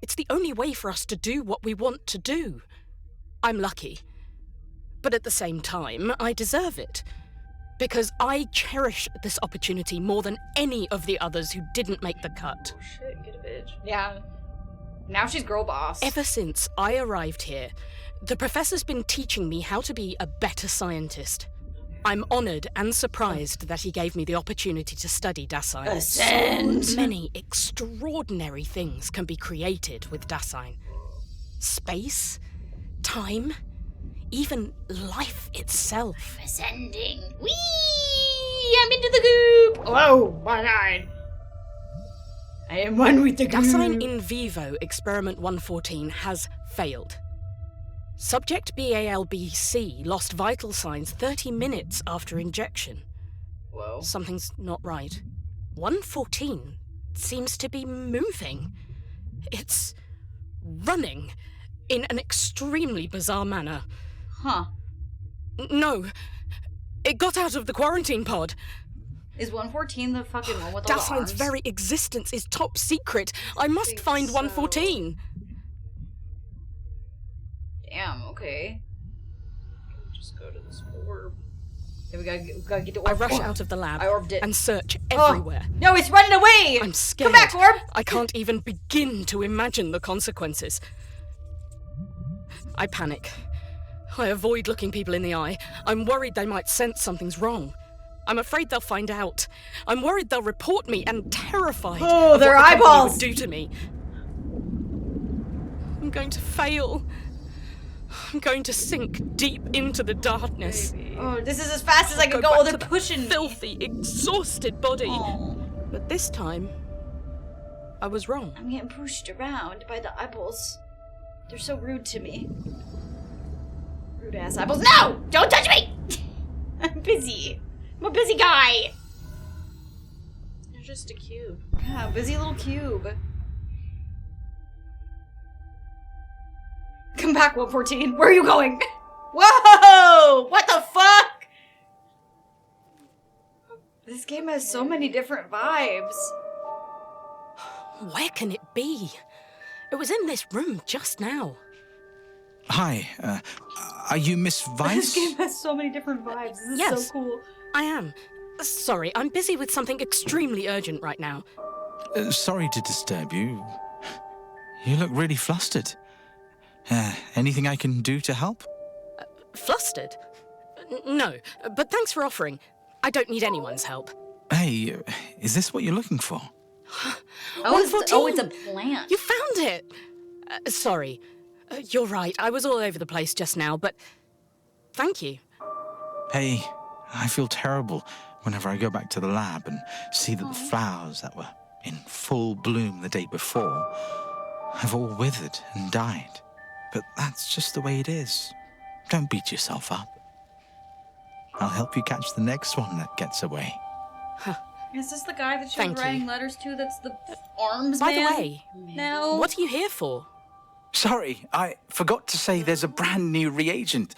It's the only way for us to do what we want to do. I'm lucky. But at the same time, I deserve it. Because I cherish this opportunity more than any of the others who didn't make the cut. Oh shit, get a bitch. Yeah. Now she's girl boss. Ever since I arrived here, the professor's been teaching me how to be a better scientist. I'm honored and surprised that he gave me the opportunity to study Dasein. Ascend. So many extraordinary things can be created with Dasein. Space, time, even life itself. Ascending. Whee! I'm into the goop! Whoa, my God. I am one with the goop. Dasein in vivo experiment 114 has failed. Subject BALBC lost vital signs 30 minutes after injection. Whoa. Something's not right. 114 seems to be moving. It's running in an extremely bizarre manner. Huh. No, it got out of the quarantine pod. Is 114 the fucking one with all the Dasein's arms? very existence is top secret. I must find 114. Damn, okay. Just go to this orb. Then we gotta get the orb. I rush out of the lab I orbed it. and search everywhere. No, it's running away! I'm scared. Come back, orb! I can't even begin to imagine the consequences. I panic. I avoid looking people in the eye. I'm worried they might sense something's wrong. I'm afraid they'll find out. I'm worried they'll report me and terrified of their what the company eyeballs would do to me. I'm going to fail. I'm going to sink deep into the darkness. Oh, this is as fast as I can go. back Oh, they're to that pushing me. filthy, exhausted body. Oh. But this time, I was wrong. I'm getting pushed around by the eyeballs. They're so rude to me. Rude ass eyeballs. No! Don't touch me! I'm busy. I'm a busy guy. You're just a cube. Yeah, busy little cube. Come back, 114. Where are you going? Whoa! What the fuck? This game has so many different vibes. Where can it be? It was in this room just now. Hi, are you Miss This Weiss? game has so many different vibes. This is Yes. so cool. I am. Sorry, I'm busy with something extremely urgent right now. Sorry to disturb you. You look really flustered. Anything I can do to help? Flustered? No, but thanks for offering. I don't need anyone's help. Hey, is this what you're looking for? It's a plant. You found it! Sorry. You're right, I was all over the place just now, but thank you. Hey, I feel terrible whenever I go back to the lab and see that the flowers that were in full bloom the day before have all withered and died. But that's just the way it is. Don't beat yourself up. I'll help you catch the next one that gets away. Is this the guy that she Thank was writing you. letters to that's the arms By man? the way, No. what are you here for? Sorry, I forgot to say there's a brand new reagent.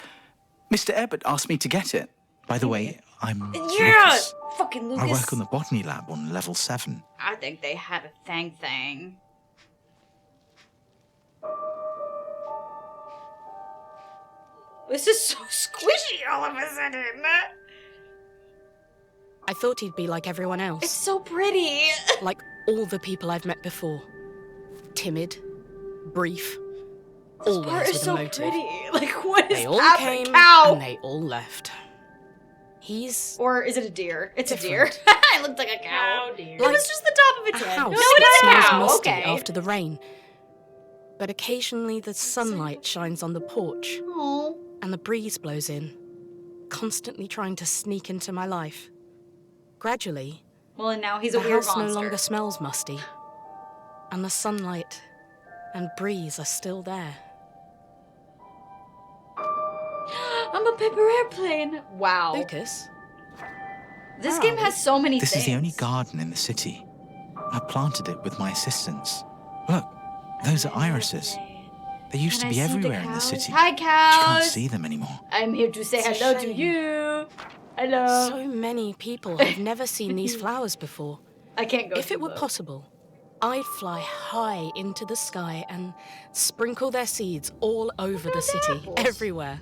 Mr. Ebbett asked me to get it. By the way, I'm Lucas. Fucking Lucas. I work on the botany lab on level 7. I think they had a thing. This is so squishy all of a sudden. I thought he'd be like everyone else. It's so pretty. Like all the people I've met before. Timid, brief, This part always is with a so motive. pretty. Like, what is They all happening? came Cow. and they all left. He's Or is it a deer? It's a deer. different. It looked like a cow. deer. It was just the top of its a head. house No, that it is a smells cow. musty Okay. after the rain. But occasionally the sunlight shines on the porch Oh. and the breeze blows in, constantly trying to sneak into my life. Gradually, Well, and now he's a the weird house monster. no longer smells musty, and the sunlight and breeze are still there. I'm a paper airplane. Wow. Lucas? This game has so many This things. is the only garden in the city. I planted it with my assistants. Look, those are irises. They used to Can I be see the everywhere in the cows? city. Hi, You can't cows. see them anymore. I'm here to say It's a hello to shame. you. Hello. So many people have never seen these flowers before. I can't go. If it too were low. possible, I'd fly high into the sky and sprinkle their seeds all over the city, apples. everywhere.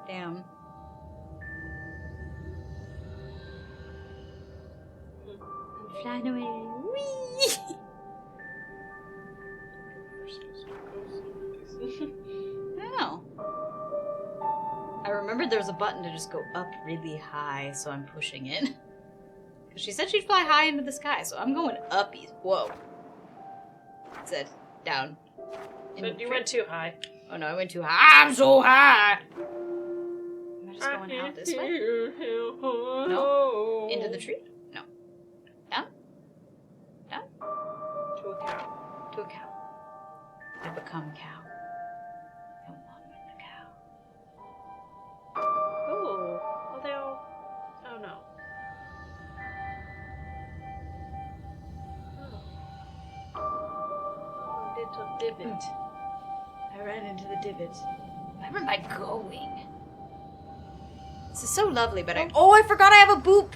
Damn. I'm flying away. Whee! I don't know. I remembered there was a button to just go up really high, so I'm pushing it. Because she said she'd fly high into the sky, so I'm going up. Whoa. It said down. But you went too high. Oh no, I went too high. I'm so high. I just going out this way? No. Into the tree? No. Down? Down? To a cow. To a cow. I become cow. And one with the cow. Oh. Well, they all... Oh, no. Oh. Little divot. I ran into the divot. Where am I going? This is so lovely, but I forgot I have a boop.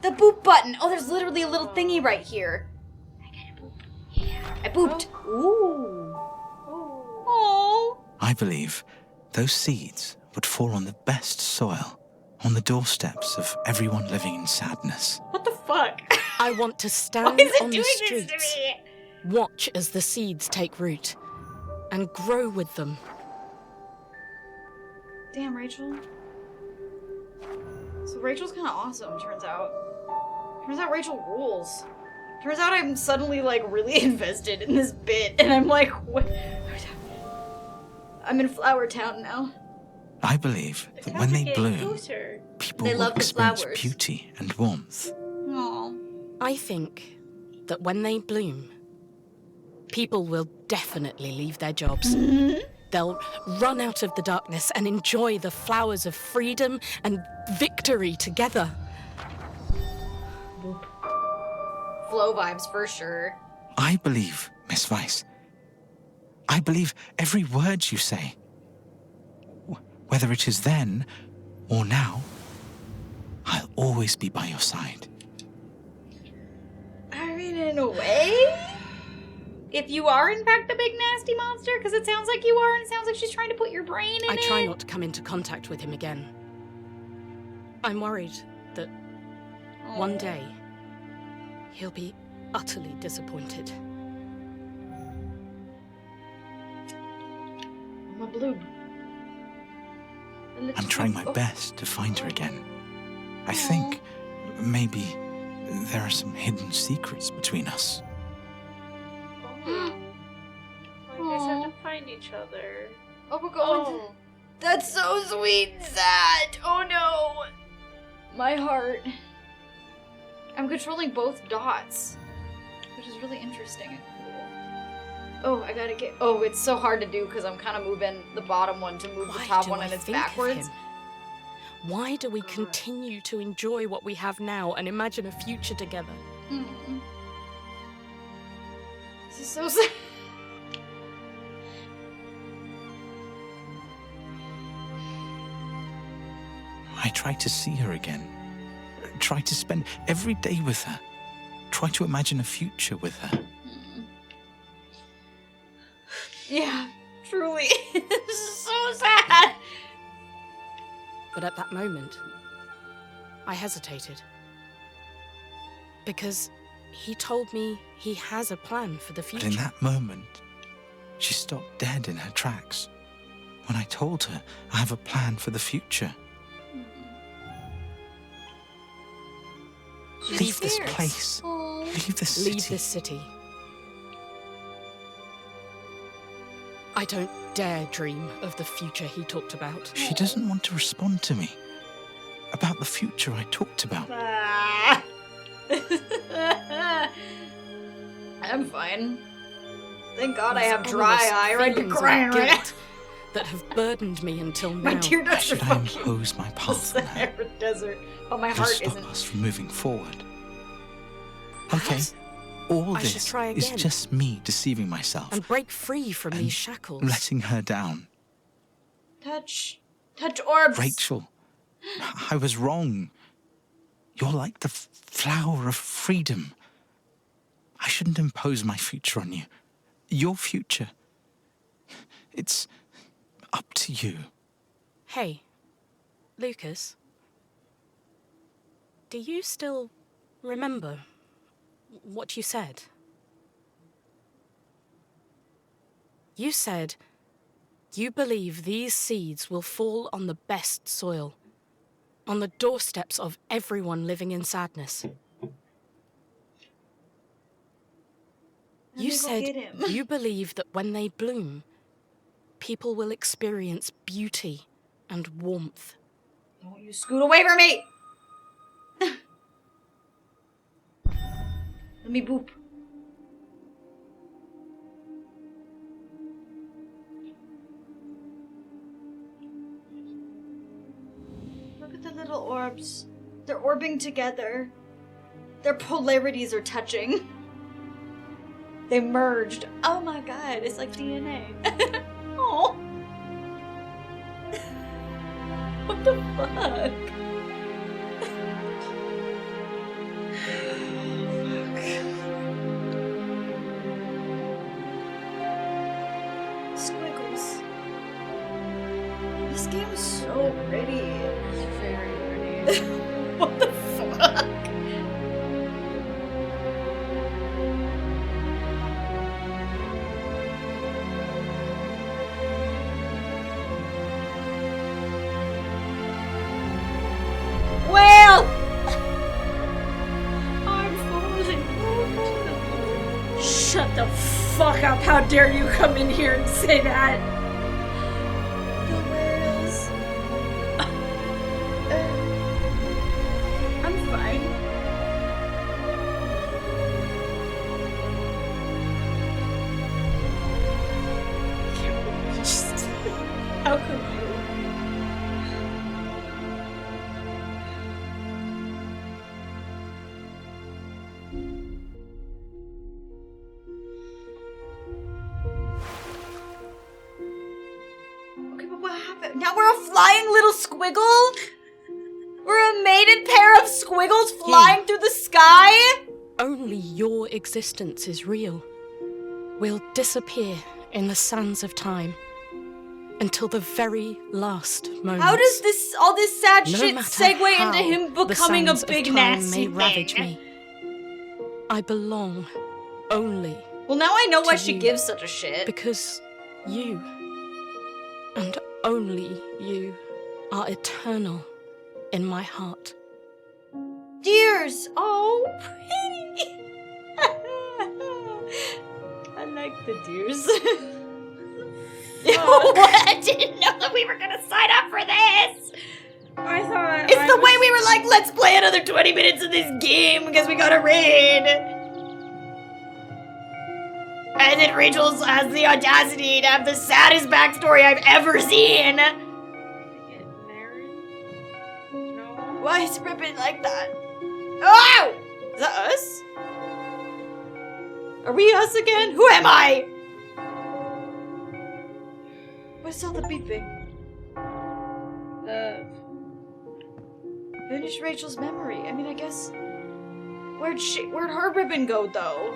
The boop button. Oh, there's literally a little thingy right here. I got a boop. Yeah. I booped. Ooh. Oh. I believe those seeds would fall on the best soil, on the doorsteps of everyone living in sadness. What the fuck? I want to stand on the streets, watch as the seeds take root, and grow with them. Damn, Rachel. So Rachel's kind of awesome, turns out. Turns out Rachel rules. Turns out I'm suddenly, like, really invested in this bit, and I'm like, what? I'm in Flower Town now. I believe that when they bloom, people will love the experience flowers. beauty and warmth. Aww. I think that when they bloom, people will definitely leave their jobs. They'll run out of the darkness and enjoy the flowers of freedom and victory together. Flow vibes for sure. I believe, Miss Weiss. I believe every word you say. Whether it is then or now, I'll always be by your side. I mean, in a way? If you are, in fact, the big nasty monster, because it sounds like you are, and it sounds like she's trying to put your brain in I it. try not to come into contact with him again. I'm worried that one day he'll be utterly disappointed. I'm a blue. I'm trying my best to find her again. I think maybe there are some hidden secrets between us. Well, you guys have to find each other. Oh, we're going to... That's so sweet and sad. Oh, no. My heart. I'm controlling both dots, which is really interesting and cool. Oh, I gotta get... Oh, it's so hard to do because I'm kind of moving the bottom one to move the top one and it's backwards. Why do we continue to enjoy what we have now and imagine a future together? This is so sad. I try to see her again. Try to spend every day with her. Try to imagine a future with her. Yeah, truly. This is so sad. But at that moment, I hesitated. Because he told me he has a plan for the But future. in that moment, she stopped dead in her tracks. When I told her I have a plan for the future. Leave this place. Leave this city. Leave this city. I don't dare dream of the future he talked about. She doesn't want to respond to me. About the future I talked about. I'm fine. Thank God I have These dry endless eye. I'd be feelings of crying right now. guilt that have burdened me until now. My tear ducts are Should I fucking impose my path on her? Sahara Desert. But my It'll heart stop isn't. us from moving forward. Okay, all I should this try is again. just me deceiving myself, And break free from these shackles. letting her down. Touch orbs. Rachel, I was wrong. You're like the flower of freedom. I shouldn't impose my future on you. Your future, it's up to you. Hey, Lucas. Do you still remember what you said? You said you believe these seeds will fall on the best soil, on the doorsteps of everyone living in sadness. You said you believe that when they bloom, people will experience beauty and warmth Don't you scoot away from me! Let me boop. Look at the little orbs. They're orbing together. Their polarities are touching. They merged. Oh my god, it's like DNA. Oh. What the fuck? Squiggles. This game is so pretty. It's very pretty. What the fuck? Well, I'm falling. Shut the fuck up. How dare you come in here and say that? The whales. I'm fine. How could you? Okay, but what happened? Now we're a flying little squiggle? We're a mated pair of squiggles flying through the sky? Only your existence is real. We'll disappear in the sands of time until the very last moment. How does all this sad No shit matter segue how into him the becoming a sands of big time nasty may ravage thing? me. I belong only. Well, now I know why to she you. gives such a shit. Because you, and only you, are eternal in my heart. Deers! Oh, pretty! I like the deers. What? I didn't know that we were gonna sign up for this! I thought It's the way we were like, let's play another 20 minutes of this game because we gotta raid! And then Rachel has the audacity to have the saddest backstory I've ever seen! Why is Ribbon like that? Oh! Is that us? Are we us again? Who am I? What's all the beeping? Finish Rachel's memory. I mean, I guess... Where'd her ribbon go, though?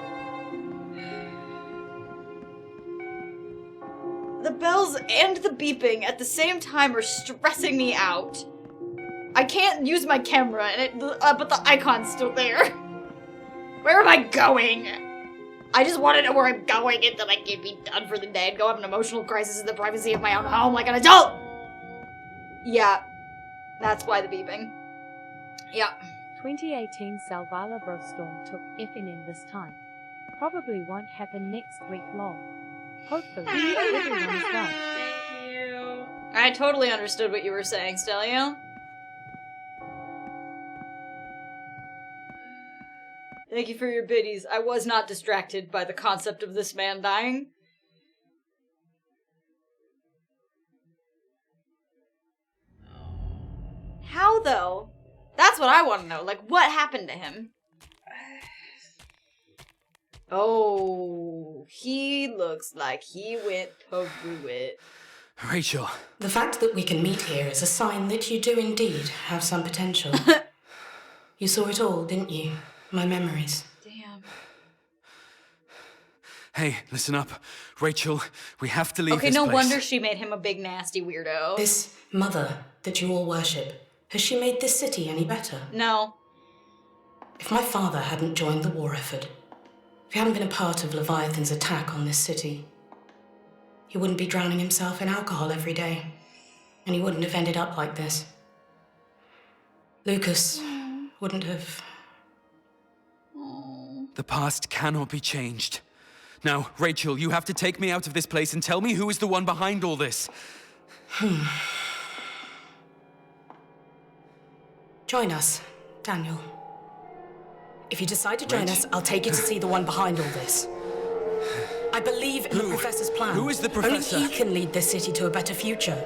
The bells and the beeping at the same time are stressing me out. I can't use my camera, and but the icon's still there. Where am I going? I just want to know where I'm going until I can be done for the day and go have an emotional crisis in the privacy of my own home like an adult. Yeah, that's why the beeping. Yeah. 2018 Salvala Brostorm took effing in this time. Probably won't happen next week, lol. Hopefully, everyone is well. Thank you. I totally understood what you were saying, Stelio. Thank you for your biddies. I was not distracted by the concept of this man dying. How, though? That's what I want to know. Like, what happened to him? Oh, he looks like he went through it. Rachel. The fact that we can meet here is a sign that you do indeed have some potential. You saw it all, didn't you? My memories. Damn. Hey, listen up. Rachel, we have to leave Okay, this no place. wonder she made him a big nasty weirdo. This mother that you all worship, has she made this city any better? No. If my father hadn't joined the war effort, if he hadn't been a part of Leviathan's attack on this city, he wouldn't be drowning himself in alcohol every day, and he wouldn't have ended up like this. Lucas wouldn't have... The past cannot be changed. Now, Rachel, you have to take me out of this place and tell me who is the one behind all this. Join us, Daniel. If you decide to join us, I'll take you to see the one behind all this. I believe in the Professor's plan. Who is the Professor? Only he can lead this city to a better future.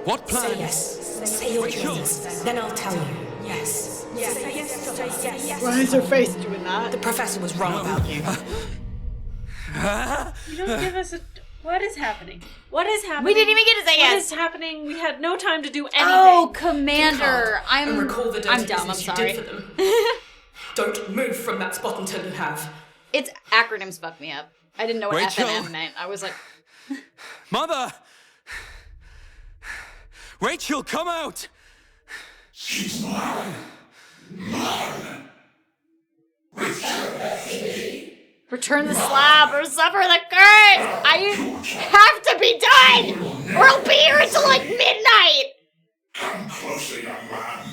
What plan? Say yes. Say you'll join us. Then I'll tell you. Yes. Yes. Say yes. Say yes. Why is her face doing that? The Professor was wrong about you. You don't give us a... What is happening? What is happening? We didn't even get to say yes. What is happening? We had no time to do anything. Oh, Commander. I'm recall the I'm dirty dumb. I'm business you sorry. did for them. Don't move from that spot until you have. It's acronyms fuck me up. I didn't know what Rachel. FNM meant. I was like, Mother! Rachel, come out! She's mine. Mine. return the slab or suffer the curse. I have to be done, or I'll be here until like midnight. Come closer, young man.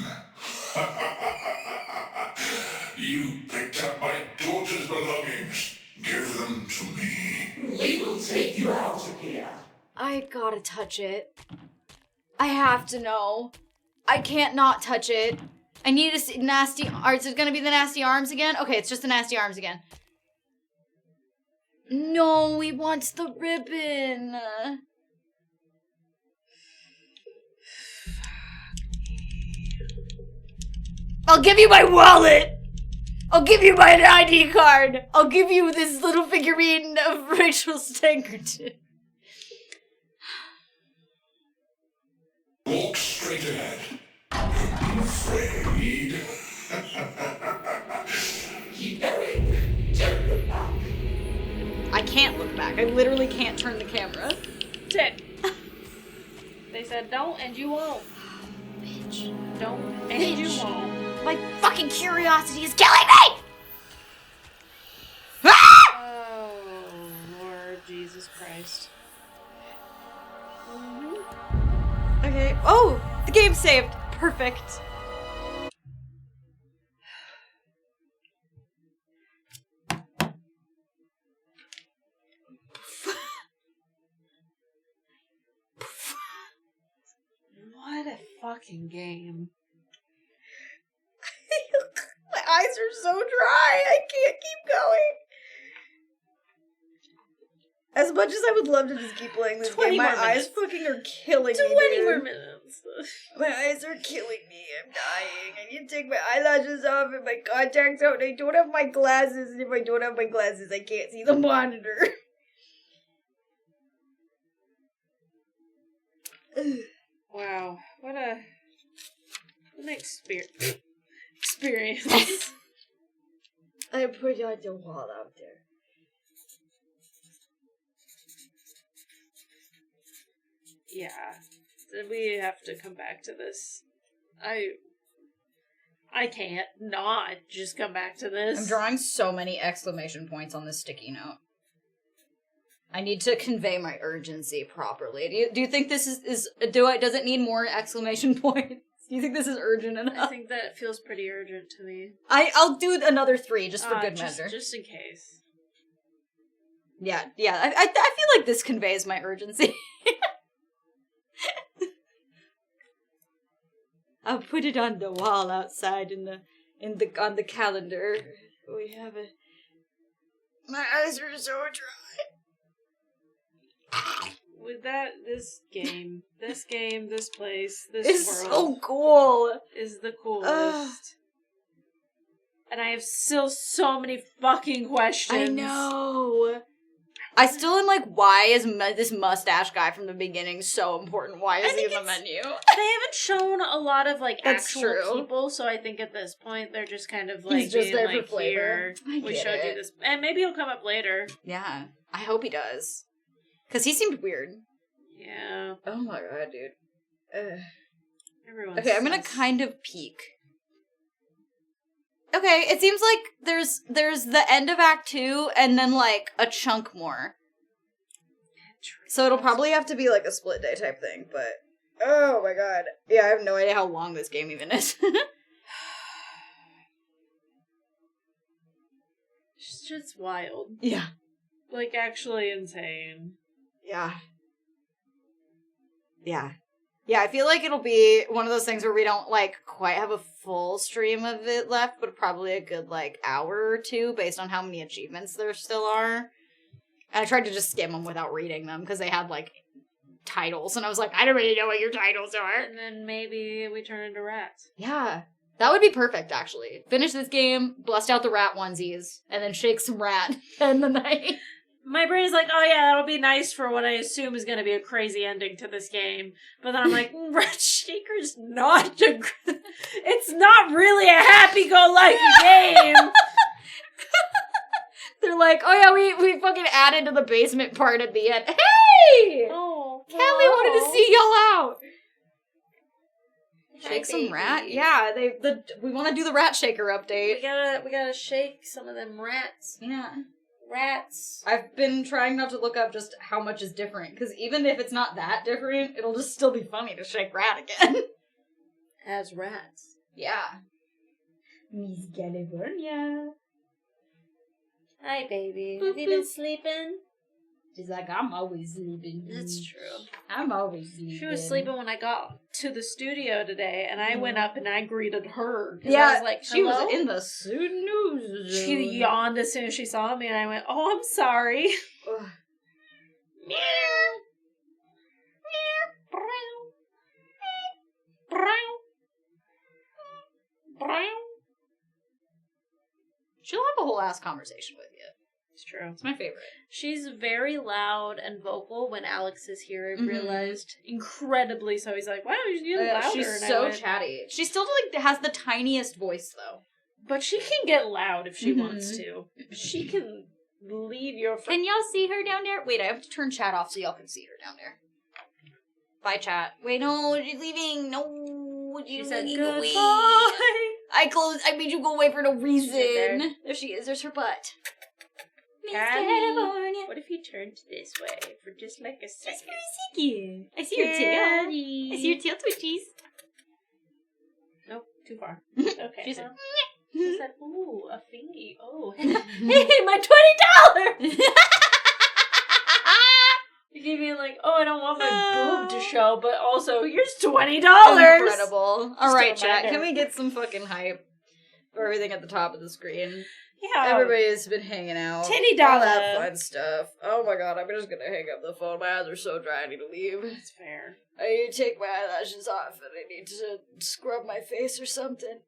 You picked up my daughter's belongings. Give them to me. We will take you out of here. I gotta touch it. I have to know. I can't not touch it. I need to see nasty arms. Is it gonna be the nasty arms again? Okay, it's just the nasty arms again. No, he wants the ribbon. I'll give you my wallet. I'll give you my ID card. I'll give you this little figurine of Rachel Stankerton. Walk straight ahead. Don't be afraid. Keep going. Don't look back. I can't look back. I literally can't turn the camera. Sit. They said don't and you won't. Bitch. Don't and you won't. My fucking curiosity is killing me! Oh, Lord Jesus Christ. Okay. Oh, the game saved. Perfect. What a fucking game. My eyes are so dry. I can't keep going. As much as I would love to just keep playing this game, my eyes fucking are killing me. 20 more minutes. My eyes are killing me. I'm dying. I need to take my eyelashes off and my contacts out. And I don't have my glasses. And if I don't have my glasses, I can't see the monitor. Wow. What an experience. I put on the wall out there. Yeah. We have to come back to this. I can't not just come back to this. I'm drawing so many exclamation points on this sticky note. I need to convey my urgency properly. Do you think this does it need more exclamation points? Do you think this is urgent enough? I think that feels pretty urgent to me. I'll do another 3 just for good measure. Just in case. Yeah. I feel like this conveys my urgency. I'll put it on the wall outside on the calendar. We have a. My eyes are so dry. With this game, this place, this It's world so cool. Is the coolest. And I have still so many fucking questions. I know. I still am like, why is this mustache guy from the beginning so important? Why is he in the menu? They haven't shown a lot of like That's actual true. people, so I think at this point they're just kind of like He's just being there for like, flavor. here, we showed you this, and maybe he'll come up later. Yeah, I hope he does. Because he seemed weird. Yeah. Oh my god, dude. Everyone's Okay, I'm gonna kind of peek. Okay, it seems like there's the end of Act 2 and then like a chunk more. So it'll probably have to be like a split day type thing, but oh my god. Yeah, I have no idea how long this game even is. It's just wild. Yeah. Like actually insane. Yeah. Yeah. Yeah, I feel like it'll be one of those things where we don't, like, quite have a full stream of it left, but probably a good, like, hour or two based on how many achievements there still are. And I tried to just skim them without reading them because they had, like, titles, and I was like, I don't really know what your titles are. And then maybe we turn into rats. Yeah. That would be perfect, actually. Finish this game, bust out the rat onesies, and then shake some rat in the night. My brain is like, oh yeah, that'll be nice for what I assume is going to be a crazy ending to this game. But then I'm like, Rat Shaker's not it's not really a happy-go-lucky game. They're like, oh yeah, we fucking added to the basement part at the end. Hey! Oh, Kelly wanted to see y'all out. Hi, Shake some baby. rat? Yeah, we want to do the Rat Shaker update. We gotta shake some of them rats. Yeah. Rats. I've been trying not to look up just how much is different, because even if it's not that different, it'll just still be funny to shake rat again. As rats. Yeah. Miss California. Hi, baby. Have you been sleeping? She's like, I'm always sleeping. That's true. I'm always sleeping. She was sleeping when I got to the studio today, and I went up and I greeted her. Yeah, I was like, she hello? was in the snooze zone. She yawned as soon as she saw me, and I went, oh, I'm sorry. She'll have a whole ass conversation with you. It's true. It's my favorite. She's very loud and vocal when Alex is here, I've Mhm. realized. Incredibly so. He's like, wow, you're louder. She's And I so went, chatty. She still like has the tiniest voice though. But she can get loud if she Mhm. wants to. She can leave your... Can y'all see her down there? Wait, I have to turn chat off so y'all can see her down there. Bye, chat. Wait, no, she's leaving. No, She said leaving goodbye. away. I made you go away for no reason. there. There she is. There's her butt. Callie, California. what if you turned this way for just like a second? Cute. I see your tail. Callie. I see your tail twitchies. Nope, too far. Okay. She said, she said, ooh, a fingy. Oh, hey, my $20! You gave me like, oh, I don't want my boob to show, but also, here's $20. Incredible. All right, Still chat. matter. Can we get some fucking hype for everything at the top of the screen? Yeah. Everybody's been hanging out. $10. All that fun stuff. Oh my god, I'm just gonna hang up the phone. My eyes are so dry, I need to leave. That's fair. I need to take my eyelashes off and I need to scrub my face or something.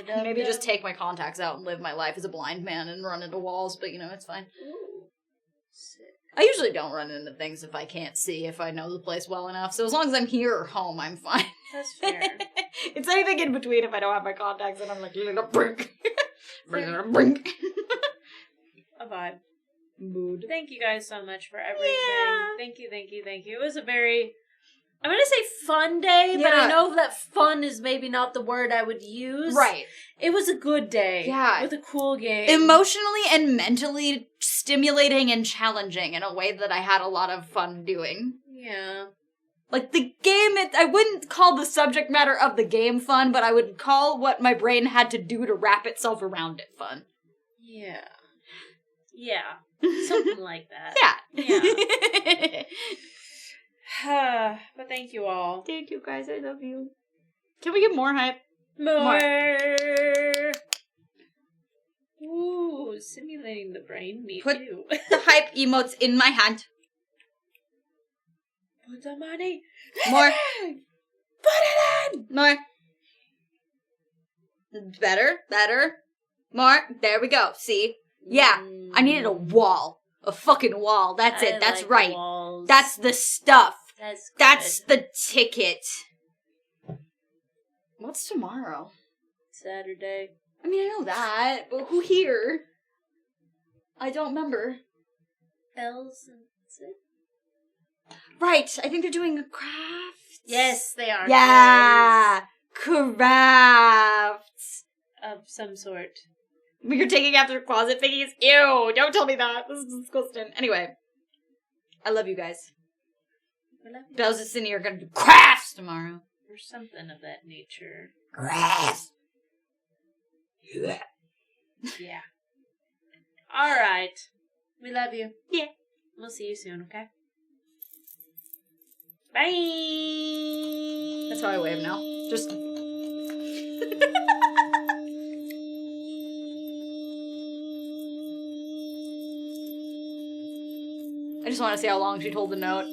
Maybe just take my contacts out and live my life as a blind man and run into walls, but you know, it's fine. Ooh. Sick. I usually don't run into things if I can't see, if I know the place well enough. So as long as I'm here or home, I'm fine. That's fair. It's anything in between if I don't have my contacts and I'm like, brink. Brink. A vibe. Mood. Thank you guys so much for everything. Yeah. Thank you. It was a very, I'm going to say fun day, but Yeah. I know that fun is maybe not the word I would use. Right. It was a good day. Yeah. With a cool game. Emotionally and mentally stimulating and challenging in a way that I had a lot of fun doing. Yeah. Like, the game, I wouldn't call the subject matter of the game fun, but I would call what my brain had to do to wrap itself around it fun. Yeah. Yeah. Something like that. Yeah. Yeah. But thank you all. Thank you guys, I love you. Can we get more hype? More. Ooh, simulating the brain. Me Put too. the hype emotes in my hand. Put the money. More. Put it in. More. Better. More. There we go. See? Yeah. I needed a wall. A fucking wall. That's it. That's like right. walls. That's the stuff. That's good. That's the ticket. What's tomorrow? Saturday. I mean, I know that, but who here? I don't remember. Bells and Sid? Right. I think they're doing a craft. Yes, they are. Yeah. Crafts. Of some sort. You're taking after closet piggies? Ew, don't tell me that. This is disgusting. Anyway. I love you guys. We love you. Bells and Cindy are gonna do crafts tomorrow. Or something of that nature. Crafts. Yeah. Alright. We love you. Yeah. We'll see you soon, okay? Bye. That's how I wave now. Just. I just want to see how long she'd hold the note.